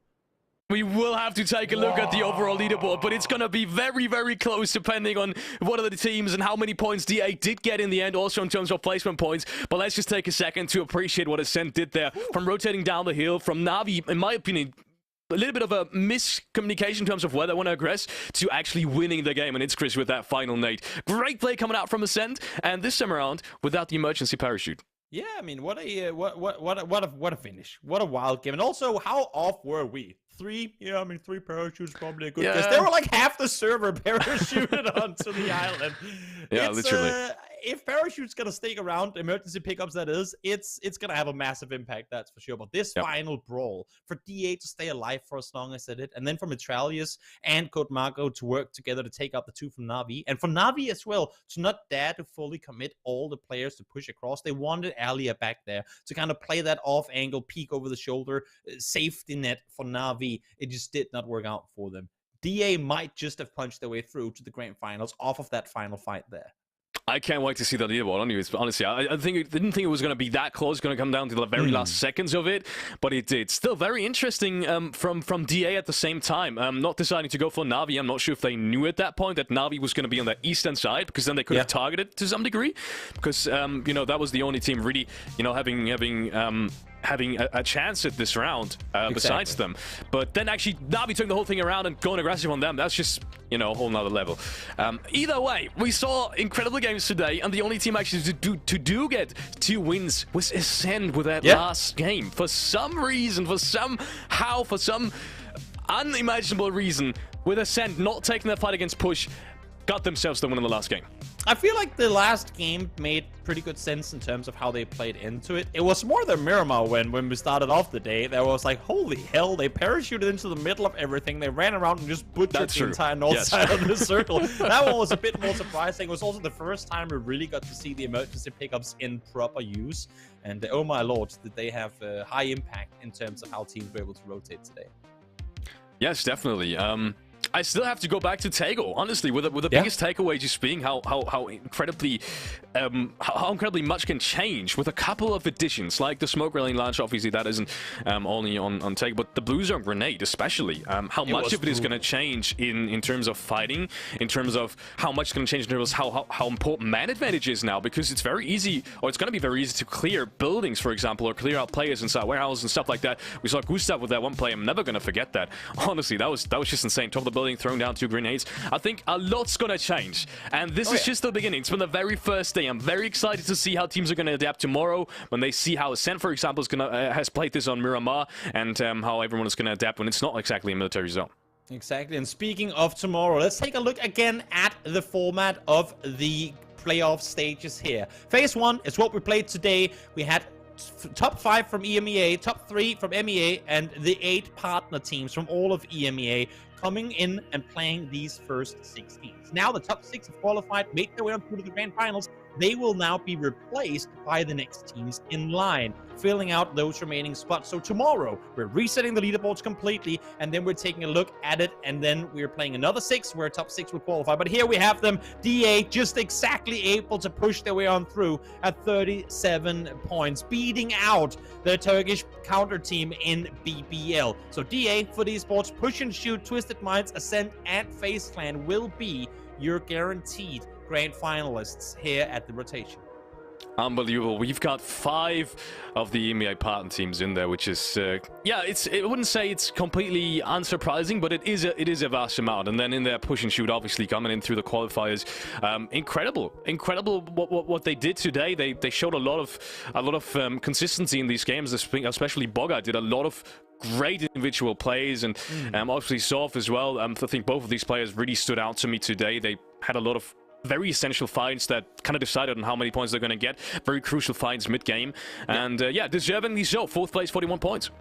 We will have to take a look at the overall leaderboard, but it's going to be very, very close depending on what are the teams and how many points DA did get in the end, also in terms of placement points. But let's just take a second to appreciate what Ascent did there. From rotating down the hill, from Na'Vi, in my opinion, a little bit of a miscommunication in terms of where they want to aggress, to actually winning the game, and it's Chris with that final nade. Great play coming out from Ascent, and this time around without the emergency parachute. Yeah, I mean, what a finish! What a wild game, and also how off were we? 3, yeah, I mean 3 parachutes probably a good guess. They were like half the server parachuted onto the island. Yeah, literally. If parachute's gonna stick around, emergency pickups that is, it's gonna have a massive impact, that's for sure. But this final brawl, for DA to stay alive for as long as they did, and then for Mitralius and Code Marco to work together to take out the 2 from Na'Vi, and for Na'Vi as well, to not dare to fully commit all the players to push across. They wanted Alia back there to kind of play that off angle, peek over the shoulder, safety net for Na'Vi. It just did not work out for them. DA might just have punched their way through to the grand finals off of that final fight there. I can't wait to see the leaderboard. Honestly, I didn't think it was going to be that close. It's going to come down to the very last seconds of it, but it did. Still very interesting from DA at the same time. Not deciding to go for Na'Vi. I'm not sure if they knew at that point that Na'Vi was going to be on the eastern side, because then they could have targeted to some degree. Because you know, that was the only team really, you know, having a chance at this round besides them. But then actually Na'Vi took the whole thing around and going aggressive on them. That's just, you know, a whole nother level. Either way, we saw incredible games today, and the only team actually to do get 2 wins was Ascent with that last game. For some reason, for some unimaginable reason, with Ascent not taking that fight against Push, got themselves the win in the last game. I feel like the last game made pretty good sense in terms of how they played into it. It was more the Miramar when we started off the day. There was like, holy hell, they parachuted into the middle of everything. They ran around and just butchered the entire north side of the circle. That one was a bit more surprising. It was also the first time we really got to see the emergency pickups in proper use. And oh my lord, did they have a high impact in terms of how teams were able to rotate today. Yes, definitely. I still have to go back to Taego, honestly, with the biggest takeaway just being how incredibly much can change with a couple of additions, like the smoke railing launch. Obviously, that isn't only on Taego, but the blue zone grenade, especially. How much of it is going to change in terms of fighting, in terms of how much it's going to change in terms of how important man advantage is now, because it's very easy, or it's going to be very easy to clear buildings, for example, or clear out players inside warehouses and stuff like that. We saw Gustav with that one play. I'm never going to forget that. Honestly, that was just insane. Top of the building. building, throwing down 2 grenades. I think a lot's gonna change, and this is just the beginning. It's from the very first day. I'm very excited to see how teams are gonna adapt tomorrow when they see how Ascent, for example, is gonna has played this on Miramar, and how everyone is gonna adapt when it's not exactly a military zone. Exactly, and speaking of tomorrow, let's take a look again at the format of the playoff stages here. Phase 1 is what we played today. We had top 5 from EMEA, top 3 from MEA, and the 8 partner teams from all of EMEA coming in and playing these first 6 teams. Now the top 6 have qualified, made their way on through to the grand finals. They will now be replaced by the next teams in line, filling out those remaining spots. So tomorrow, we're resetting the leaderboards completely, and then we're taking a look at it, and then we're playing another 6, where top 6 will qualify. But here we have them, DA just exactly able to push their way on through at 37 points, beating out the Turkish counter team in BBL. So DA, PUBG Esports, Push and Shoot, Twisted Minds, Ascent, and FaZe Clan will be your guaranteed grand finalists here at the rotation. Unbelievable. We've got 5 of the EMEA partner teams in there, which is yeah, I wouldn't say it's completely unsurprising, but it is a vast amount. And then in there, Push and Shoot obviously coming in through the qualifiers. Incredible what they did today. They showed a lot of consistency in these games, especially Boga did a lot of great individual plays, and obviously Soft as well. I think both of these players really stood out to me today. They had a lot of very essential fights that kind of decided on how many points they're going to get. Very crucial fights mid-game. And yeah, deservingly so. 4th place, 41 points.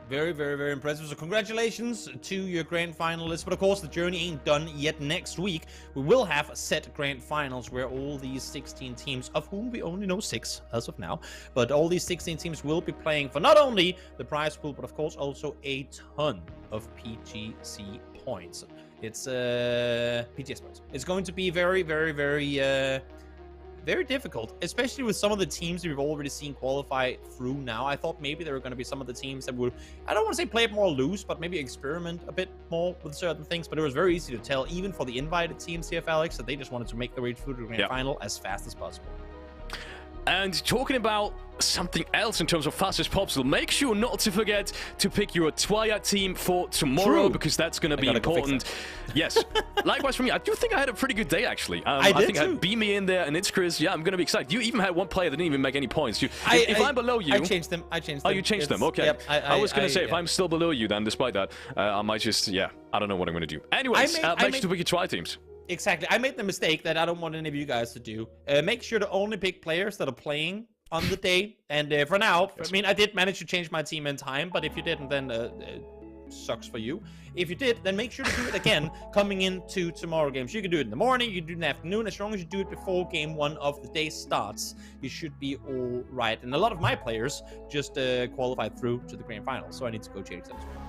Very, very, very impressive. So congratulations to your grand finalists. But of course, the journey ain't done yet. Next week, we will have set grand finals where all these 16 teams, of whom we only know 6 as of now, but all these 16 teams will be playing for not only the prize pool, but of course also a ton of PGC points. It's PUBG Esports. It's going to be very, very, very difficult, especially with some of the teams that we've already seen qualify through now. I thought maybe there were going to be some of the teams that would, I don't want to say play it more loose, but maybe experiment a bit more with certain things. But it was very easy to tell, even for the invited teams here, Alex, that they just wanted to make their way through the grand final as fast as possible. And talking about something else in terms of fastest possible, make sure not to forget to pick your Twilight team for tomorrow, because that's going to be important. Yes. Likewise for me, I do think I had a pretty good day, actually. I think I had Beam me in there, and it's Chris. Yeah, I'm going to be excited. You even had one player that didn't even make any points. If I'm below you... I changed them. Oh, you changed them. Okay. Yep, I was going to say, if I'm still below you, then despite that, I might just... Yeah, I don't know what I'm going to do. Anyways, make sure to pick your Twilight teams. Exactly. I made the mistake that I don't want any of you guys to do. Make sure to only pick players that are playing on the day. And for now, I mean, I did manage to change my team in time, but if you didn't, then sucks for you. If you did, then make sure to do it again coming into tomorrow games. You can do it in the morning, you can do it in the afternoon. As long as you do it before game 1 of the day starts, you should be all right. And a lot of my players just qualified through to the grand final, so I need to go change that as well.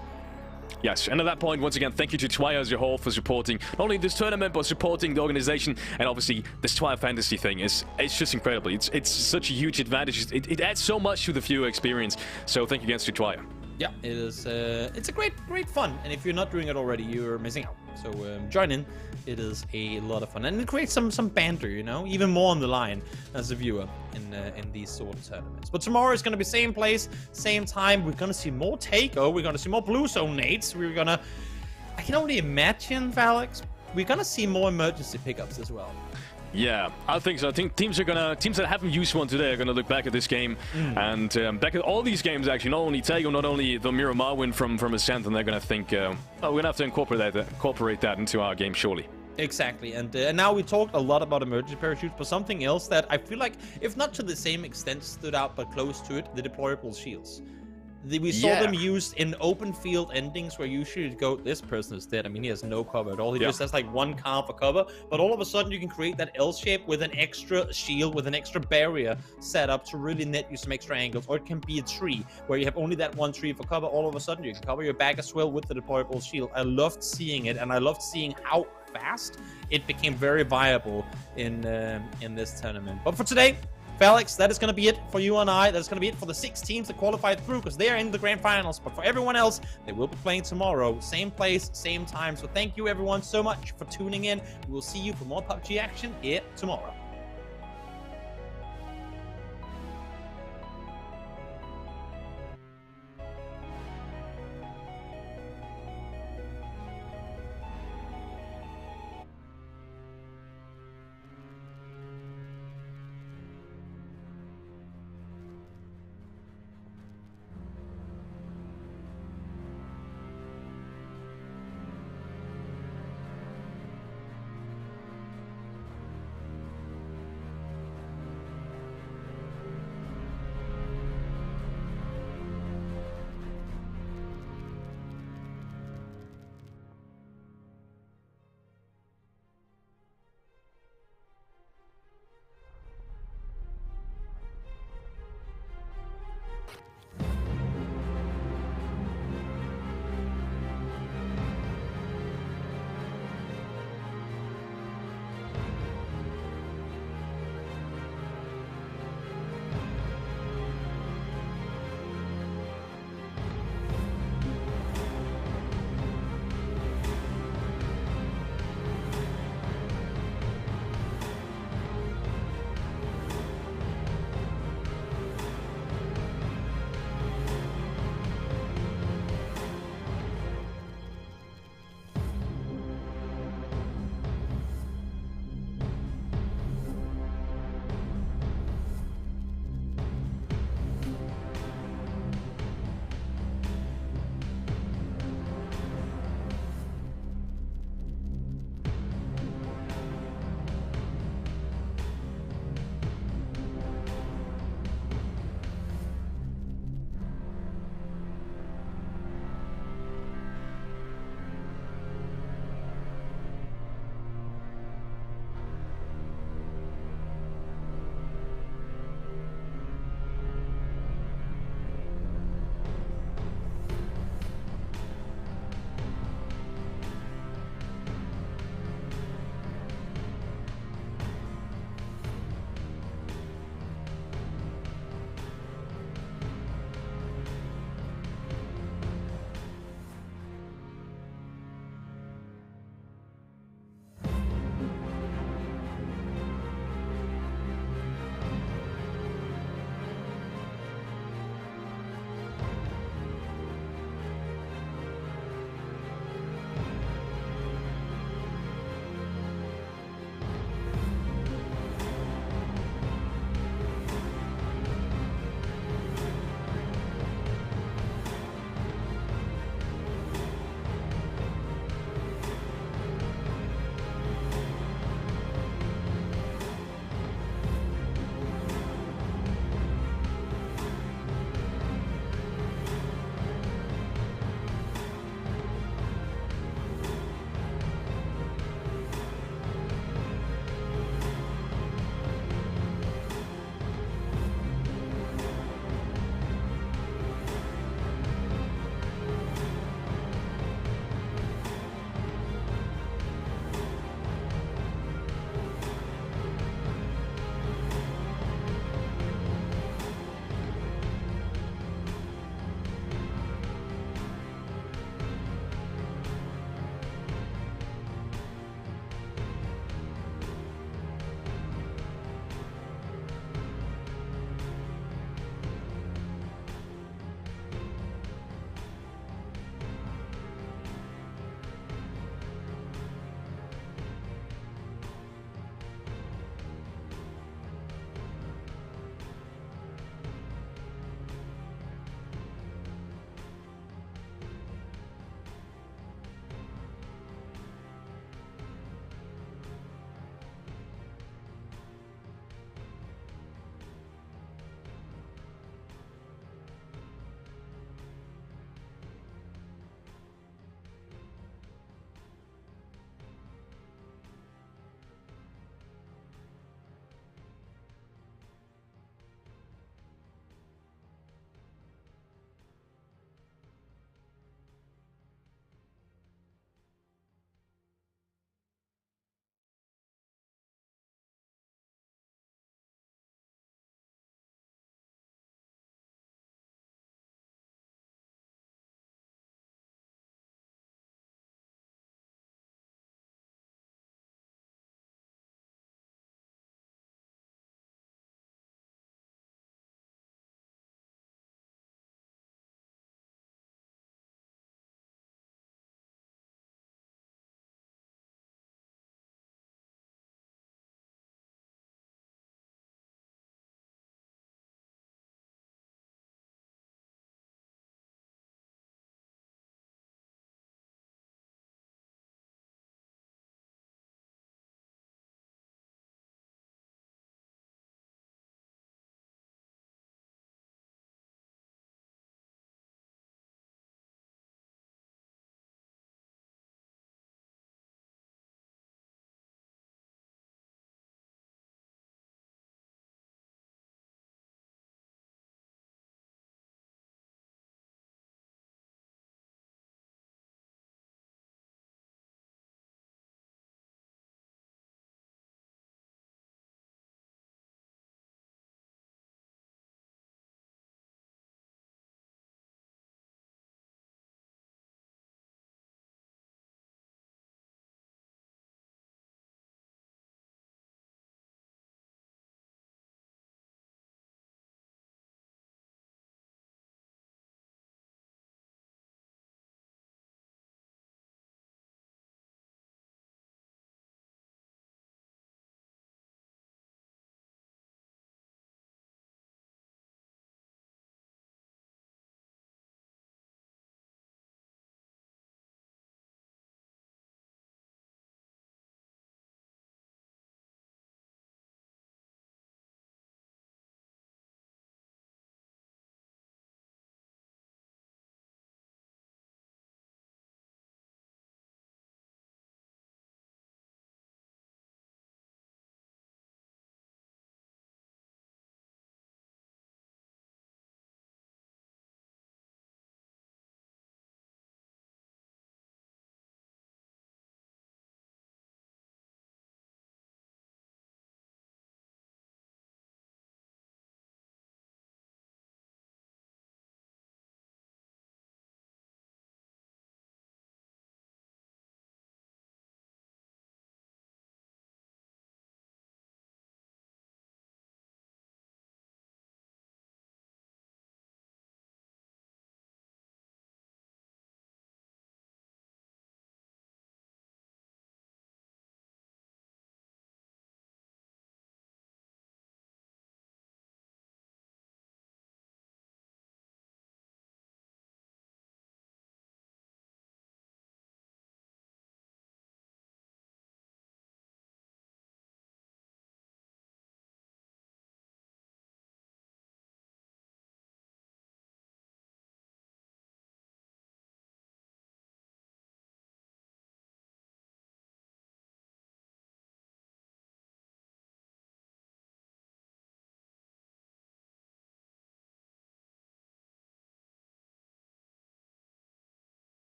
Yes, and at that point, once again, thank you to Twilight as a whole for supporting not only this tournament, but supporting the organization. And obviously, this Twilight Fantasy thing it's just incredible. It's such a huge advantage. It adds so much to the viewer experience. So thank you again to Twilight. Yeah, it is. It's a great fun. And if you're not doing it already, you're missing out. So join in. It is a lot of fun, and it creates some banter, you know, even more on the line as a viewer in these sort of tournaments. But tomorrow is going to be same place, same time. We're going to see more Taego. We're going to see more Blue Zone nades. We're gonna, I can only imagine, Alex, we're going to see more emergency pickups as well. Yeah, I think so. I think teams that haven't used one today are gonna look back at this game and back at all these games actually. Not only Taego, not only the Miramar win from Ascent, and they're gonna think, oh, we're gonna have to incorporate that into our game surely. Exactly, and now we talked a lot about emergency parachutes, but something else that I feel like, if not to the same extent, stood out but close to it: the deployable shields. We saw them used in open field endings where usually you go, this person is dead. I mean, he has no cover at all. He just has like one car for cover. But all of a sudden, you can create that L shape with an extra shield, with an extra barrier set up to really net you some extra angles. Or it can be a tree where you have only that one tree for cover. All of a sudden, you can cover your back as well with the deployable shield. I loved seeing it, and I loved seeing how fast it became very viable in this tournament. But for today, Felix, that is going to be it for you and I. That's going to be it for the 6 teams that qualified through, because they are in the grand finals. But for everyone else, they will be playing tomorrow. Same place, same time. So thank you everyone so much for tuning in. We will see you for more PUBG action here tomorrow.